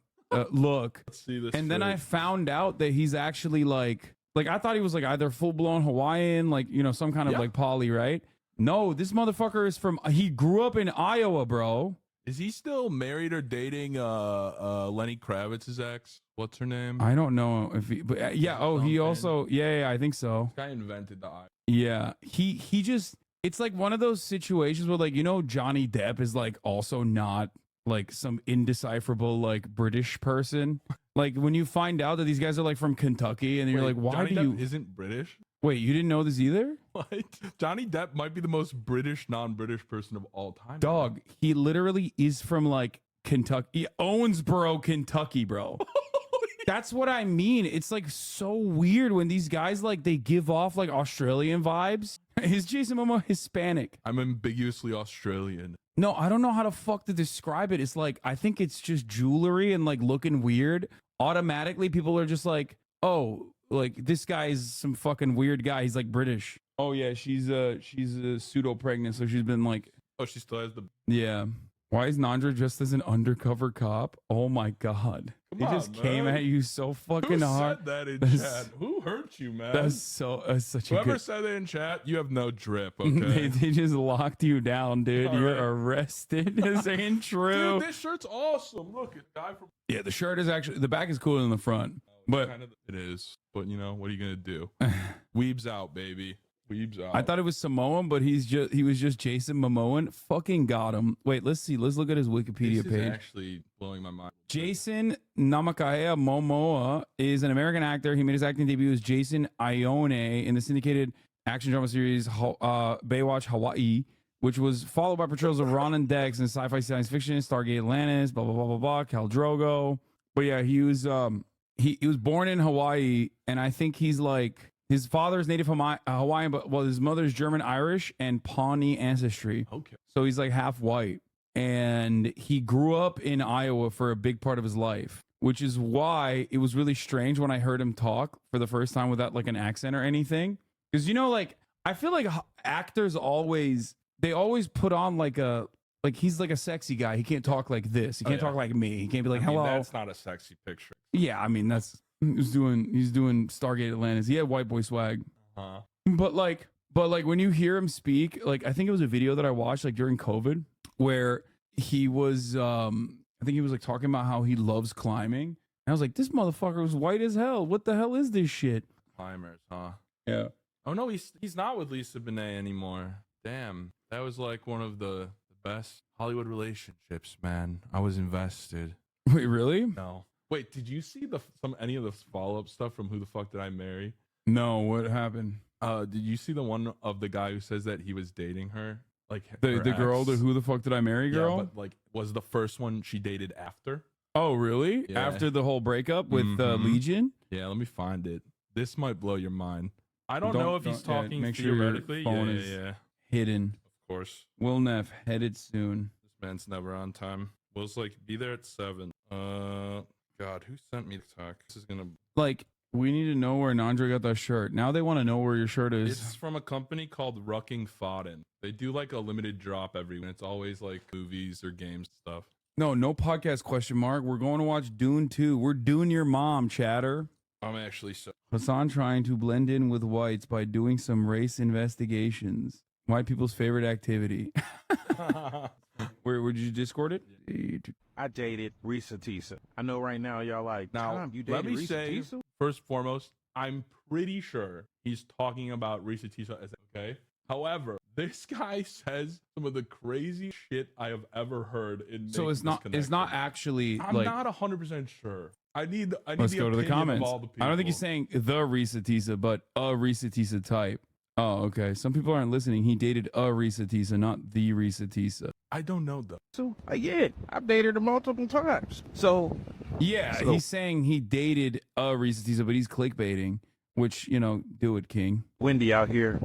look. Let's see this. And then I found out that he's actually like I thought he was like either full blown Hawaiian, like, you know, some kind of like poly, right? No, this motherfucker is he grew up in Iowa, bro. Is he still married or dating Lenny Kravitz's ex? What's her name? I don't know if he, but yeah. Oh, he also, yeah, I think so. This guy invented the eye. Yeah, he just, it's like one of those situations where like, you know, Johnny Depp is like also not like some indecipherable like British person. Like when you find out that these guys are like from Kentucky and you're like, why Johnny do you Depp isn't British? Wait, you didn't know this either? What? Johnny Depp might be the most British non-British person of all time. Dog, he literally is from like Kentucky, Owensboro, Kentucky, bro. That's what I mean. It's like so weird when these guys like they give off like Australian vibes. Is Jason Momoa Hispanic? I'm ambiguously Australian. No, I don't know how to fuck to describe it. It's like I think it's just jewelry and like looking weird. Automatically, people are just like, oh, like this guy is some fucking weird guy. He's like British. Oh yeah, she's pseudo pregnant, so she's been like. Oh, she still has the. Yeah. Why is Nandre dressed as an undercover cop? Oh my god. He just came at you so fucking hard. Who said that in chat? Who hurt you, man? That's such a Whoever good... said that in chat, you have no drip, okay? they just locked you down, dude. All You're right. arrested. This ain't true. Dude, this shirt's awesome. Look, it's guy from. Yeah, the shirt is actually, the back is cooler than the front. But Kind of, it is. But you know, what are you gonna do? Weebs out, baby. Weebs out. I thought it was Samoan, but he was just Jason Momoan. Fucking got him. Wait, let's see. Let's look at his Wikipedia this page. is actually blowing my mind. Jason Namakaya Momoa is an American actor. He made his acting debut as Jason Ione in the syndicated action drama series Baywatch Hawaii, which was followed by portrayals of Ron and Dex in sci-fi science fiction, Stargate Atlantis, blah blah blah blah blah, Khal Drogo. But yeah, he was born in Hawaii, and I think he's like his father's native Hawaiian, but well, his mother's German, Irish, and Pawnee ancestry. Okay, so he's like half white. And he grew up in Iowa for a big part of his life, which is why it was really strange when I heard him talk for the first time without like an accent or anything. Because, you know, like, I feel like actors always put on like he's like a sexy guy. He can't talk like this. He can't talk like me. He can't be like, hello. That's not a sexy picture. Yeah, I mean, he's doing Stargate Atlantis. He had white boy swag. Uh-huh. But when you hear him speak, like, I think it was a video that I watched like during COVID where he was, I think he was like talking about how he loves climbing. And I was like, this motherfucker was white as hell. What the hell is this shit? Climbers, huh? Yeah. Oh no, he's not with Lisa Bonet anymore. Damn, that was like one of the best Hollywood relationships, man. I was invested. Wait, really? No. Wait, did you see any of the follow-up stuff from Who the Fuck Did I Marry? No, what happened? Did you see the one of the guy who says that he was dating her? Like The her girl, ex? the Who the Fuck Did I Marry girl? Yeah, but like was the first one she dated after? Oh, really? Yeah. After the whole breakup with Legion? Yeah, let me find it. This might blow your mind. I don't know if he's talking make sure theoretically. your phone is hidden. Of course. Will Neff headed soon. This man's never on time. Will's like, be there at 7. God, who sent me the talk? This is gonna Like, we need to know where Nandre got that shirt. Now they want to know where your shirt is. It's from a company called Rucking Fodden. They do like a limited drop every week. It's always like movies or games stuff. No podcast question mark. We're going to watch Dune 2. We're Dune your mom, chatter. I'm actually so Hasan trying to blend in with whites by doing some race investigations. White people's favorite activity. Where did you Discord it? I dated Risa Tisa. I know right now y'all like, now, Tom, you let dated me Risa say, Tisa? first and foremost, I'm pretty sure he's talking about Risa Tisa as okay. However, this guy says some of the crazy shit I have ever heard in So it's not actually I'm like not 100% sure. I need let's the go to the opinion of comments. all the people. I don't think he's saying the Risa Tisa, but a Risa Tisa type. Oh, okay. Some people aren't listening. He dated a Risa Tisa, not the Risa Tisa. I don't know though. So yeah, I've dated her multiple times. So yeah, he's saying he dated a Risa Tisa, but he's clickbaiting. Which, you know, do it, King. Wendy out here.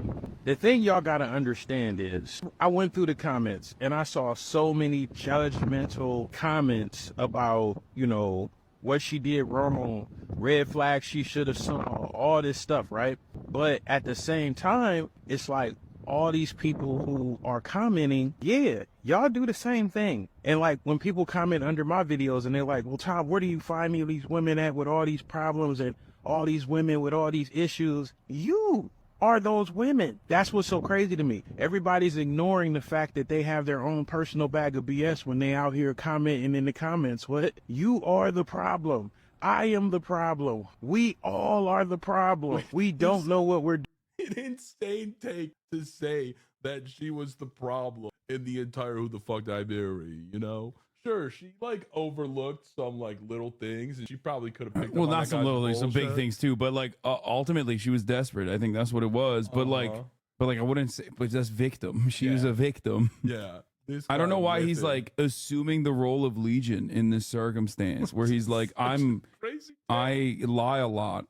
The thing y'all gotta understand is, I went through the comments and I saw so many judgmental comments about, you know, what she did wrong, red flags she should have saw, all this stuff, right? But at the same time, it's like all these people who are commenting, yeah, y'all do the same thing. And like when people comment under my videos and they're like, well, Tom, where do you find me these women at with all these problems and all these women with all these issues? You are those women. That's what's so crazy to me. Everybody's ignoring the fact that they have their own personal bag of BS when they out here commenting in the comments. What? You are the problem. I am the problem. We all are the problem. We don't know what we're doing. An insane take to say that she was the problem in the entire Who the Fuck Did I Marry, you know? Sure, she like overlooked some like little things, and she probably could have picked. Well, up on not that some guy's little things, some big bullshit. things too. But like ultimately, she was desperate. I think that's what it was. But like I wouldn't say. But that's victim. She was a victim. Yeah, I don't know why with he's it. like assuming the role of Legion in this circumstance where he's like, I lie a lot.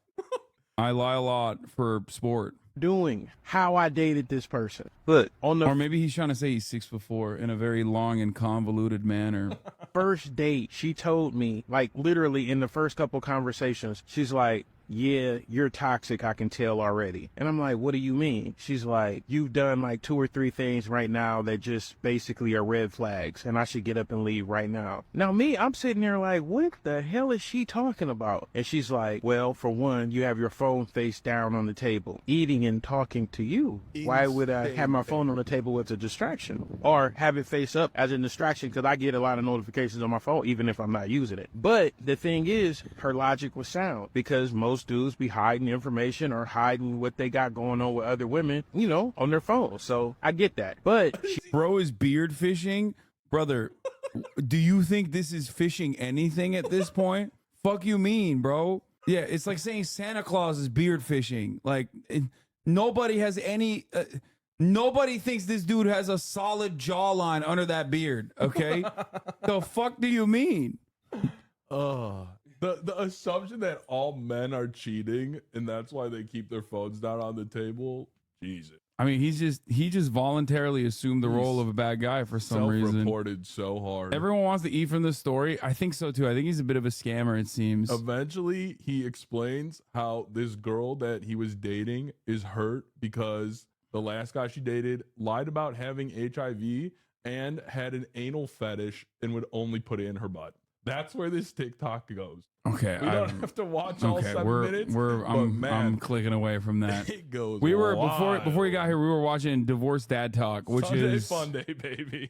I lie a lot for sport. Doing how I dated this person. Look, on the Or maybe he's trying to say he's 6'4" in a very long and convoluted manner. first date, she told me, like literally in the first couple conversations, she's like, yeah, you're toxic, I can tell already. And I'm like, what do you mean? She's like, you've done like 2 or 3 things right now that just basically are red flags, and I should get up and leave right now. Now me, I'm sitting there like, what the hell is she talking about? And she's like, well, for one, you have your phone face down on the table, eating and talking to you. Why would I have my phone on the table as a distraction? Or have it face up as a distraction, because I get a lot of notifications on my phone, even if I'm not using it. But the thing is, her logic was sound, because most dudes be hiding information or hiding what they got going on with other women, you know, on their phone. So I get that. But bro is beard fishing. Brother, do you think this is fishing anything at this point? Fuck you mean, bro? Yeah, it's like saying Santa Claus is beard fishing. Like, nobody has any... nobody thinks this dude has a solid jawline under that beard, okay? The fuck do you mean? The assumption that all men are cheating and that's why they keep their phones down on the table. Jesus. I mean, he just voluntarily assumed the role of a bad guy for some reason. Self-reported so hard. Everyone wants to eat from the story. I think so too. I think he's a bit of a scammer, it seems. Eventually, he explains how this girl that he was dating is hurt because the last guy she dated lied about having HIV and had an anal fetish and would only put it in her butt. That's where this TikTok goes. Okay, we don't have to watch all 7 minutes. I'm clicking away from that. It goes. We were wild. before you got here. We were watching Divorce Dad Talk, which Sunday is fun day, baby.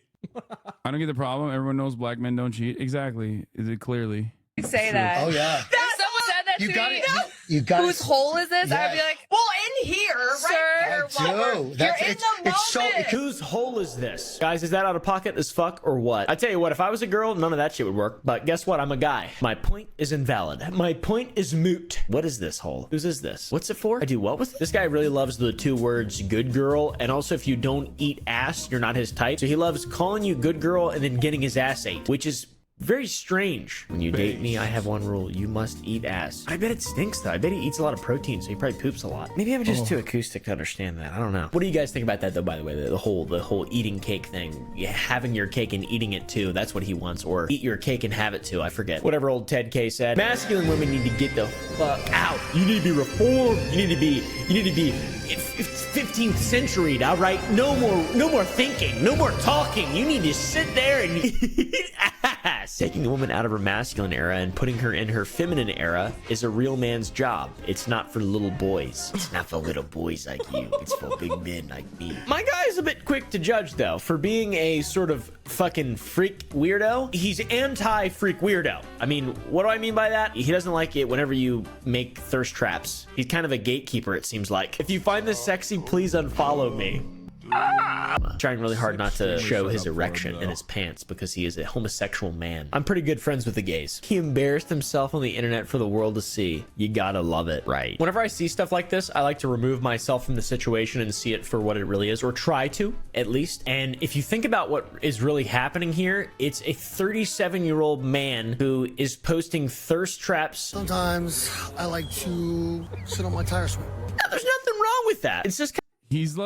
I don't get the problem. Everyone knows black men don't cheat. Exactly. Is it clearly? You say that. Oh yeah. If someone said that You to got me, it. You got whose hole is this? I'd be like, well, in here, right? I do. You're in the moment. Whose hole is this? Guys, is that out of pocket as fuck or what? I tell you what, if I was a girl, none of that shit would work. But guess what? I'm a guy. My point is invalid. My point is moot. What is this hole? Whose is this? What's it for? I do what with it? This guy really loves the 2 words good girl. And also, if you don't eat ass, you're not his type. So he loves calling you good girl and then getting his ass ate, which is very strange. When you date me, I have one rule. You must eat ass. I bet it stinks, though. I bet he eats a lot of protein, so he probably poops a lot. Maybe I'm just too acoustic to understand that. I don't know. What do you guys think about that, though, by the way? The whole eating cake thing. Yeah, having your cake and eating it, too. That's what he wants. Or eat your cake and have it, too. I forget. Whatever old Ted K said. Masculine women need to get the fuck out. You need to be reformed. You need to be 15th century, all right? No more thinking. No more talking. You need to sit there and eat ass. Taking a woman out of her masculine era and putting her in her feminine era is a real man's job. It's not for little boys. It's not for little boys like you. It's for big men like me. My guy is a bit quick to judge, though. For being a sort of fucking freak weirdo, he's anti-freak weirdo. I mean, what do I mean by that? He doesn't like it whenever you make thirst traps. He's kind of a gatekeeper, it seems like. If you find this sexy, please unfollow me. I'm trying really hard not to show his erection in his pants because he is a homosexual man. I'm pretty good friends with the gays. He embarrassed himself on the internet for the world to see. You gotta love it, right? Whenever I see stuff like this, I like to remove myself from the situation and see it for what it really is, or try to, at least. And if you think about what is really happening here, it's a 37-year-old man who is posting thirst traps. Sometimes I like to sit on my tire swing. No, there's nothing wrong with that. It's just He's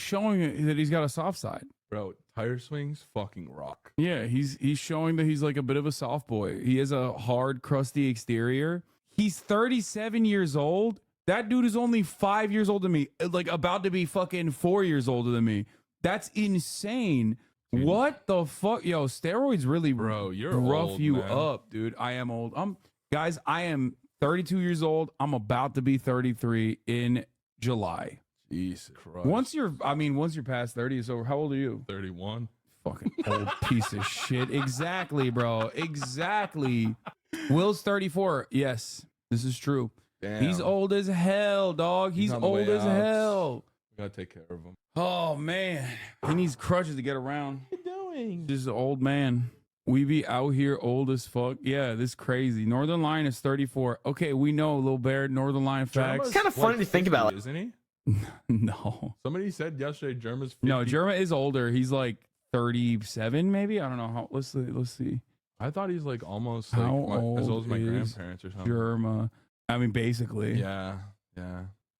showing that he's got a soft side. Bro, tire swings fucking rock. Yeah, he's showing that he's like a bit of a soft boy. He has a hard, crusty exterior. He's 37 years old. That dude is only 5 years older than me. Like about to be fucking 4 years older than me. That's insane. Dude. What the fuck? Yo, steroids really rough old, you man. up, dude. I am old. Guys, I am 32 years old. I'm about to be 33 in July. Jesus Christ. Once you're past 30, it's over. How old are you? 31. Fucking old piece of shit. Exactly, bro. Exactly. Will's 34. Yes, this is true. Damn. He's old as hell, dog. He's old as hell. We gotta take care of him. Oh, man. He needs crutches to get around. What are you doing? This is an old man. We be out here old as fuck. Yeah, this is crazy. Northern Line is 34. Okay, we know, Lil Bear, Northern Line facts. It's kind of funny to think about, isn't he? No. Somebody said yesterday Germa's 50. No, Germa is older. He's like 37 maybe. I don't know how. Let's see. I thought he's like almost How like as old old as my is grandparents or something. Germa? I mean, basically. Yeah.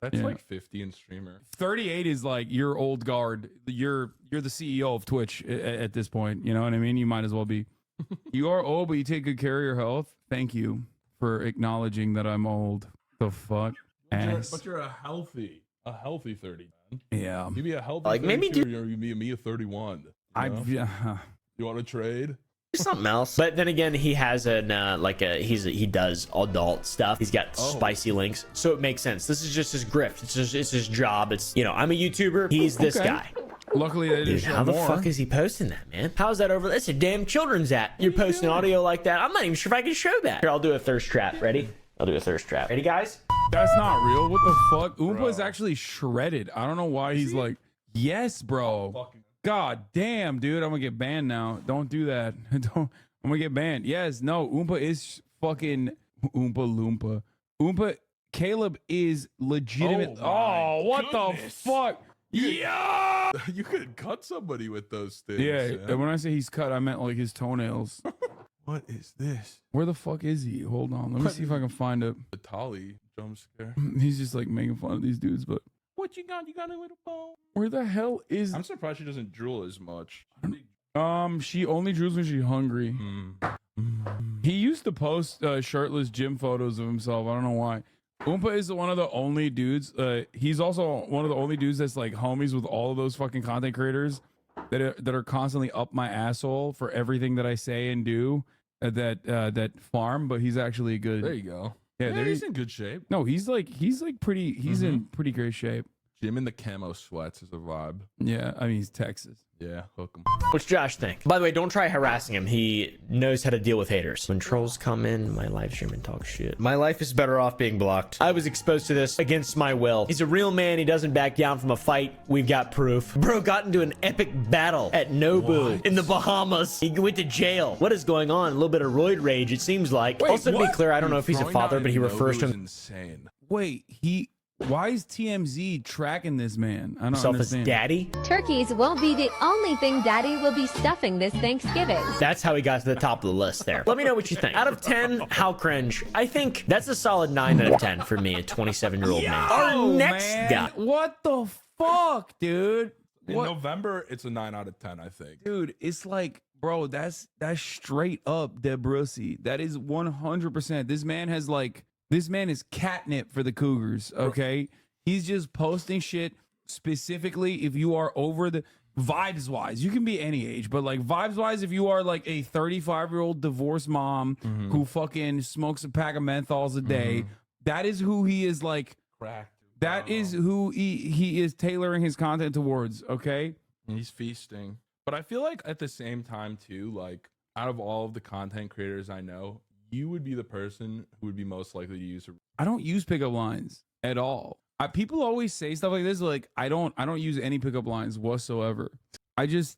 That's Yeah. like 50 in streamer. 38 is like your old guard. You're the CEO of Twitch at this point. You know what I mean? You might as well be. You are old, but you take good care of your health. Thank you for acknowledging that I'm old. The fuck? But you're a healthy 30, man. Yeah. You be a healthy Like, maybe 32, or you be me a 31. You want to trade? Something else. But then again, he has an he does adult stuff. He's got spicy links, so it makes sense. This is just his grift. It's his job. It's, you know, I'm a YouTuber. He's this guy. Luckily, they didn't Dude, show how the more. fuck is he posting that, man? How's that over? That's a damn children's app. You're posting audio like that. I'm not even sure if I can show that. Here, I'll do a thirst trap. Ready? I'll do a thirst trap. Ready, guys? That's not real. What the fuck? Oompa is actually shredded. I don't know why he's like, yes, bro. God damn, dude. I'm gonna get banned now. Don't do that. I'm gonna get banned. Yes, no. Oompa is fucking Oompa Loompa. Oompa Caleb is legitimate. Oh, what the fuck? Yeah. You could cut somebody with those things. Yeah. When I say he's cut, I meant like his toenails. What is this? Where the fuck is he? Hold on. Let me see if I can find it. The Tolly jump scare. He's just like making fun of these dudes, but What you got? You got a little bone? where the hell is? I'm surprised she doesn't drool as much. She only drools when she's hungry. He used to post shirtless gym photos of himself. I don't know why. Oompa is one of the only dudes. He's also one of the only dudes that's like homies with all of those fucking content creators that are constantly up my asshole for everything that I say and do. That farm, but he's actually good. There you go. Yeah, he's in good shape. No, he's pretty. He's in pretty great shape. Jim in the camo sweats is a vibe. Yeah, I mean he's Texas. Yeah, hook him. What's Josh think? By the way, don't try harassing him. He knows how to deal with haters. When trolls come in my live stream and talk shit, my life is better off being blocked. I was exposed to this against my will. He's a real man. He doesn't back down from a fight. We've got proof. Bro got into an epic battle at Nobu in the Bahamas. He went to jail. What is going on? A little bit of roid rage, it seems like. Wait, also, to be what? clear, I don't know if he's a father, but he refers to him insane. Wait, why is TMZ tracking this man? I don't himself as understand. daddy. Turkeys won't be the only thing Daddy will be stuffing this Thanksgiving. That's how he got to the top of the list there. Let me know what you think. Out of 10, how cringe? I think that's a solid 9 out of 10 for me, a 27-year-old man. Our next guy. What the fuck, dude? In What? November, it's a 9 out of 10, I think. Dude, it's like, bro, that's straight up Debrussy. That is 100%. This man is catnip for the Cougars, okay? He's just posting shit specifically if you are over the vibes wise. You can be any age, but like vibes wise, if you are like a 35-year-old divorced mom who fucking smokes a pack of menthols a day, that is who he is like. Cracked. That is who he is tailoring his content towards, okay? He's feasting. But I feel like at the same time, too, like out of all of the content creators I know, you would be the person who would be most likely to use I don't use pickup lines at all. People always say stuff like this, like I don't use any pickup lines whatsoever. It's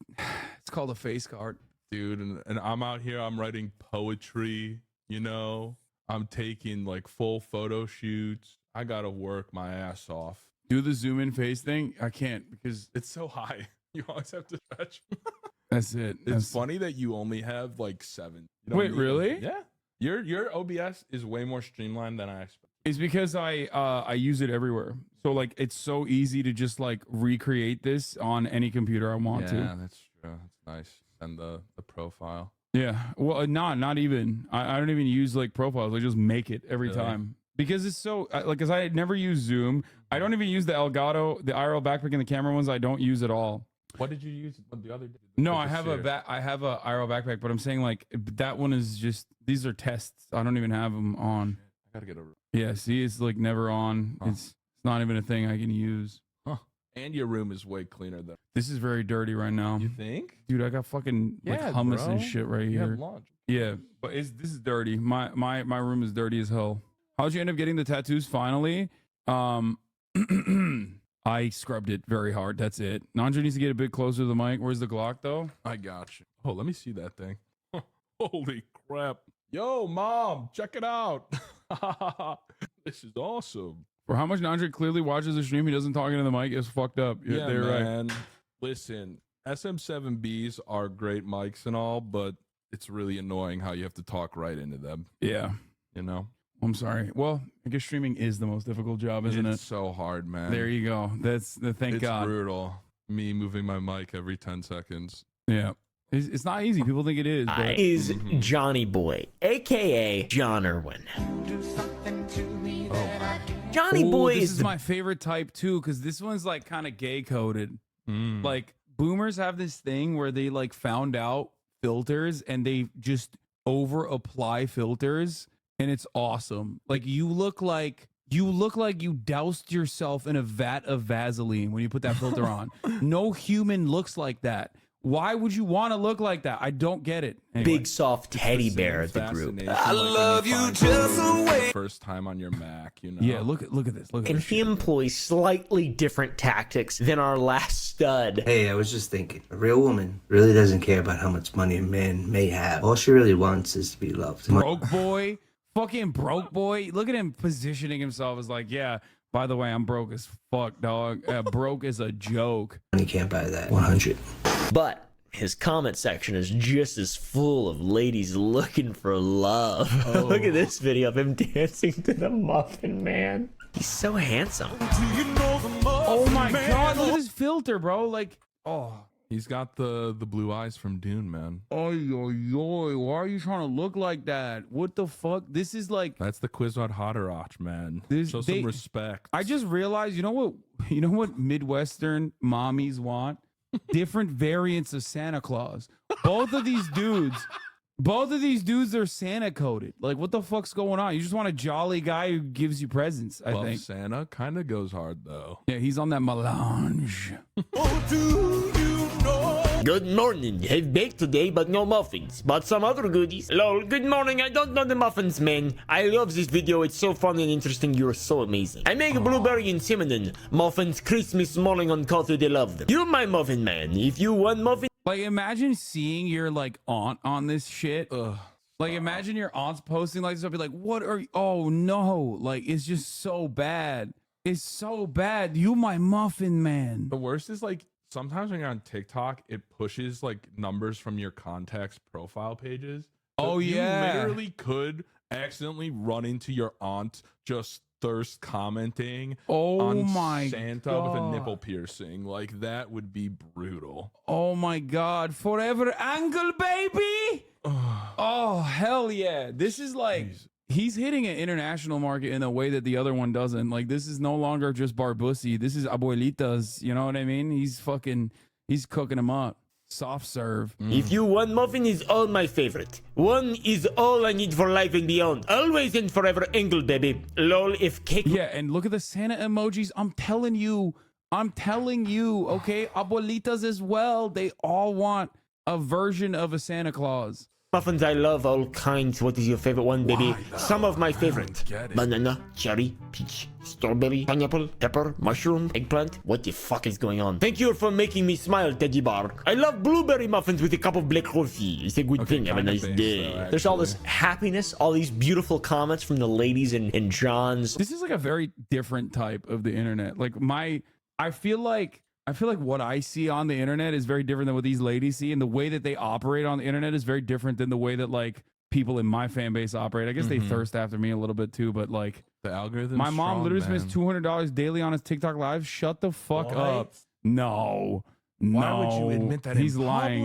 called a face card, dude. And I'm out here, I'm writing poetry, you know, I'm taking like full photo shoots. I gotta work my ass off. Do the zoom in face thing. I can't because it's so high. You always have to stretch. That's it. It's funny that you only have like 7. You don't Wait, need really? Yeah. Your OBS is way more streamlined than I expected. It's because I use it everywhere. So like it's so easy to just like recreate this on any computer I want to. Yeah, that's true. That's nice. And the profile. Yeah. Well, not even. I don't even use like profiles. I just make it every time. Because it's so like, because I never use Zoom. I don't even use the Elgato, the IRL backpack, and the camera ones. I don't use at all. What did you use the other day? No, I have I have a IRL backpack, but I'm saying like that one is just, these are tests. I don't even have them on. I gotta get a. Yeah, see, it's like never on. It's not even a thing I can use. And your room is way cleaner though. This is very dirty right now. You think? Dude, I got fucking like hummus and shit right You here. have lunch. Yeah, but this is dirty. My room is dirty as hell. How'd you end up getting the tattoos finally? I scrubbed it very hard. That's it. Nandre needs to get a bit closer to the mic. Where's the Glock though? I got you. Oh, let me see that thing. Holy crap. Yo, mom, check it out. This is awesome. For how much Nandre clearly watches the stream, he doesn't talk into the mic. It's fucked up. Yeah, They're man. right. Listen, SM7Bs are great mics and all, but it's really annoying how you have to talk right into them. Yeah. You know? I'm sorry. Well, I guess streaming is the most difficult job, isn't it? It's so hard, man. There you go. That's the thank God. It's brutal. Me moving my mic every 10 seconds. Yeah. It's not easy. People think it is. But... Is Johnny Boy, aka John Irwin. Johnny Boy this is my favorite type too, because this one's like kind of gay coded. Like boomers have this thing where they like found out filters and they just over apply filters, and it's awesome. Like you look like you doused yourself in a vat of Vaseline when you put that filter on. No human looks like that. Why would you want to look like that? I don't get it. Anyway. Big soft teddy bear at the group. I love you just the way. First time on your Mac, you know. Yeah, look at this. Look at And this he shit. employs slightly different tactics than our last stud. Hey, I was just thinking, a real woman really doesn't care about how much money a man may have. All she really wants is to be loved. Broke boy, fucking broke boy. Look at him positioning himself as like, yeah, by the way, I'm broke as fuck, dog. Broke is a joke. Money can't buy that. 100. But his comment section is just as full of ladies looking for love. Look at this video of him dancing to the Muffin Man. He's so handsome. Oh my God, look at this filter, bro. Like, oh. He's got the blue eyes from Dune, man. Oy, why are you trying to look like that? What the fuck? This is like... That's the Quizot Haderach, man. Show some respect. I just realized, you know what Midwestern mommies want? Different variants of Santa Claus. Both of these dudes are Santa coded. Like, what the fuck's going on? You just want a jolly guy who gives you presents, I think. Santa kind of goes hard, though. Yeah, he's on that melange. Good morning. Have baked today, but no muffins. But some other goodies. Lol, good morning. I don't know the muffins, man. I love this video. It's so fun and interesting. You're so amazing. I make blueberry and cinnamon muffins Christmas morning on coffee. They love them. You're my muffin man. If you want muffin... Like, imagine seeing your, like, aunt on this shit. Ugh. Like, imagine your aunt's posting like this. I'll be like, what are you? Oh, no. Like, it's just so bad. It's so bad. You my muffin man. The worst is, like, sometimes when you're on TikTok, it pushes, like, numbers from your contacts profile pages. So yeah. You literally could accidentally run into your aunt just thirst commenting on Santa God. with a nipple piercing. Like, that would be brutal. Oh my God. Forever angle, baby. Oh, hell yeah. This is like, he's hitting an international market in a way that the other one doesn't. Like, this is no longer just Barbusi. This is abuelitas. You know what I mean? He's cooking them up. Soft serve. If you want muffin is all my favorite. One is all I need for life and beyond. Always and forever angle, baby. Lol, if cake... Yeah, and look at the Santa emojis. I'm telling you, okay? Abuelitas as well. They all want a version of a Santa Claus. Muffins, I love all kinds. What is your favorite one, baby? Some of my favorite. Banana, cherry, peach, strawberry, pineapple, pepper, mushroom, eggplant. What the fuck is going on? Thank you for making me smile, Teddy Bar. I love blueberry muffins with a cup of black coffee. It's a good thing. Have a nice day. There's all this happiness, all these beautiful comments from the ladies and John's. This is like a very different type of the internet. Like I feel like what I see on the internet is very different than what these ladies see, and the way that they operate on the internet is very different than the way that like people in my fan base operate. I guess they thirst after me a little bit too, but like the algorithm. My mom literally spends $200 daily on his TikTok live. Shut the fuck up. No. Why would you admit that? He's lying.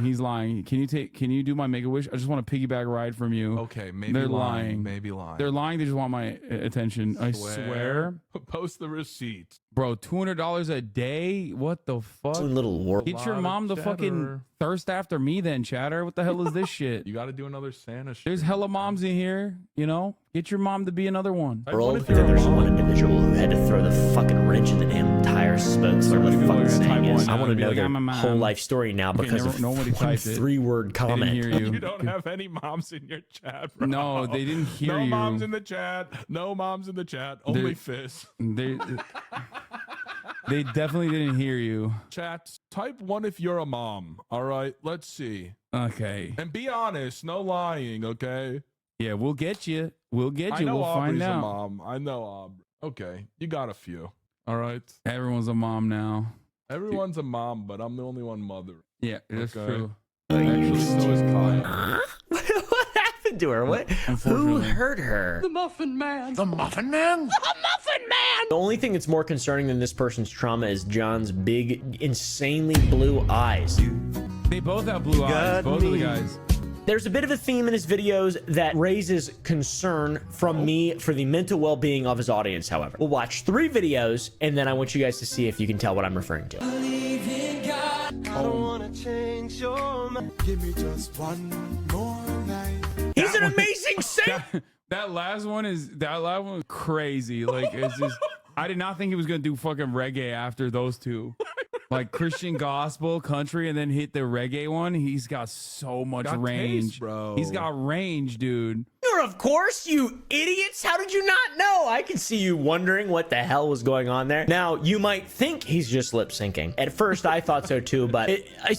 He's lying. Can you do my make a wish? I just want a piggyback ride from you. Okay, maybe they're lying. Maybe lying. They're lying. They just want my attention. I swear. Post the receipt. Bro, $200 a day? What the fuck? Little work. Get your mom to fucking thirst after me then, chatter. What the hell is this shit? You got to do another Santa shit. There's hella moms in here, you know? Get your mom to be another one. World, there's one individual who had to throw the fucking wrench in the entire spokes. What the fucking saying is. I want to know their whole life story now because of one 3-word comment. You don't have any moms in your chat, bro. No, they didn't hear you. No moms in the chat. No moms in the chat. Only Fizz. They definitely didn't hear you. Chat, type 1 if you're a mom. All right, let's see. Okay. And be honest, no lying, okay? Yeah, we'll get you. We'll get you. We'll Aubrey's find out. A mom. I know Aubrey. Okay, you got a few. All right. Everyone's a mom now. Everyone's a mom, but I'm the only one mother. Yeah, that's true. Actually, so is Kyle. What happened to her? What? Who hurt her? The Muffin Man. The Muffin Man? The Muffin Man! The only thing that's more concerning than this person's trauma is John's big, insanely blue eyes. They both have blue eyes, both of the guys. There's a bit of a theme in his videos that raises concern from me for the mental well-being of his audience, however. We'll watch 3 videos, and then I want you guys to see if you can tell what I'm referring to. I don't wanna change your mind. Give me just one more night. He's an amazing singer. That last one was crazy. Like, it's just, I did not think he was gonna do fucking reggae after those two. Like Christian gospel, country, and then hit the reggae one. He's got so much range, taste, bro. He's got range, dude. Of course, you idiots. How did you not know? I can see you wondering what the hell was going on there. Now, you might think he's just lip syncing. At first, I thought so too, but I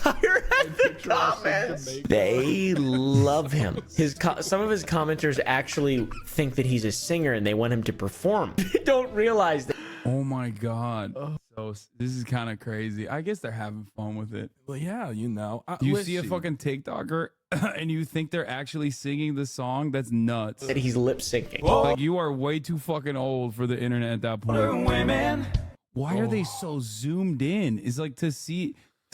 read the comments. They love him. Some of his commenters actually think that he's a singer and they want him to perform. They don't realize that. Oh my God. So this is kind of crazy. I guess they're having fun with it. Well, yeah, you know. You see a fucking TikToker and you think they're actually singing the song? That's nuts. That he's lip syncing. Like, you are way too fucking old for the internet at that point. Women. Why are they so zoomed in? Is like to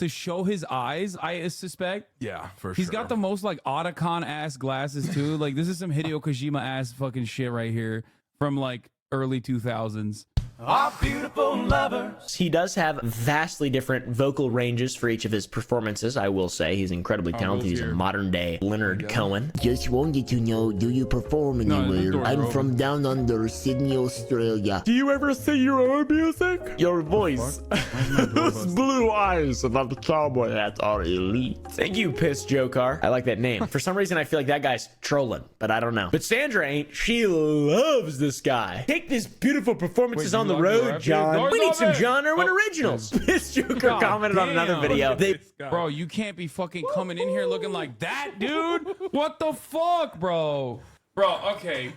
show his eyes, I suspect. Yeah, for sure. He's got the most like Otacon ass glasses too. Like, this is some Hideo Kojima ass fucking shit right here from like early 2000s. Our beautiful lovers. He does have vastly different vocal ranges for each of his performances, I will say. He's incredibly talented. He's a modern day Leonard Cohen. Just wanted to know, do you perform anywhere? I'm from down under, Sydney, Australia. Do you ever sing your own music? Your voice. Those blue eyes and that cowboy hat are elite. Thank you, Piss Jokar. I like that name. For some reason, I feel like that guy's trolling, but I don't know. But Sandra ain't. She loves this guy. Take this beautiful performances on the road, John. We need some John Irwin originals. Piss Joker commented on another video. Bro, you can't be fucking coming in here looking like that, dude. What the fuck, bro? Bro, okay,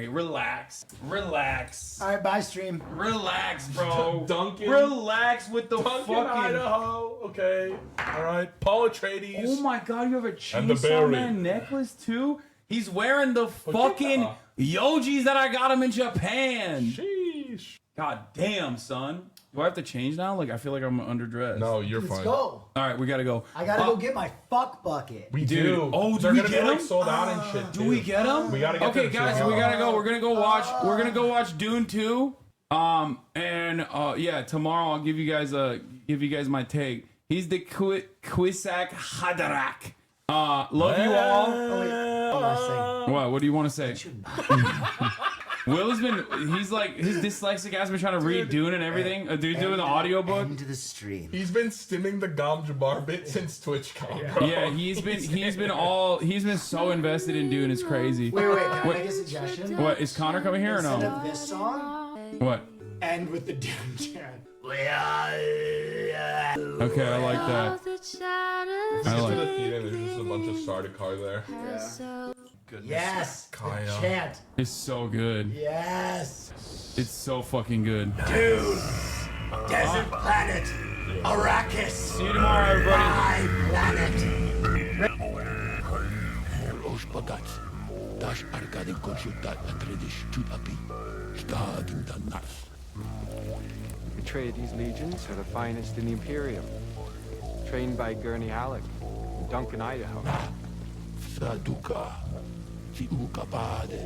relax. All right, bye, stream. Relax, bro. Duncan. Relax with the Duncan, fucking. Idaho. Okay. All right. Paul Atreides. Oh my God, you have a And the Chainsaw berry. Man necklace too? He's wearing the fucking Yojis that I got him in Japan. Sheesh. God damn, son. Do I have to change now? Like, I feel like I'm underdressed. No, you're Let's fine. go. All right, we gotta go. I gotta go get my fuck bucket. We do. Oh, do They're we gonna get be like them? sold out and shit. Do we get them? We gotta get okay, them guys, soon. we gotta go. We're gonna go watch. We're gonna go watch Dune 2. Yeah, tomorrow I'll give you guys my take. He's the Kwisak Haderach. Love you all. What do you want to say? Will has been, he's like, his dyslexic ass been trying to read Dune and everything. Dude doing the audiobook. Into the stream. He's been stimming the Gom Jabbar bit since TwitchCon, bro. Yeah, he's been so invested in Dune, it's crazy. Wait, can I make a suggestion? What, is Connor coming here or no? Instead of this song, What? end with the Doom chant. Okay, I like that. I like the theater, there's just a bunch of Sardaukar there. Yeah. Goodness. Yes. Kaya. The chant. It's so good. Yes. It's so fucking good. Dude. Desert planet. Arrakis. See you tomorrow, everybody. My planet. Atreides legions are the finest in the Imperium. Trained by Gurney Halleck in Duncan, Idaho. Saduka, si ukapade,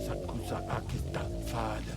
sakusa akista fada.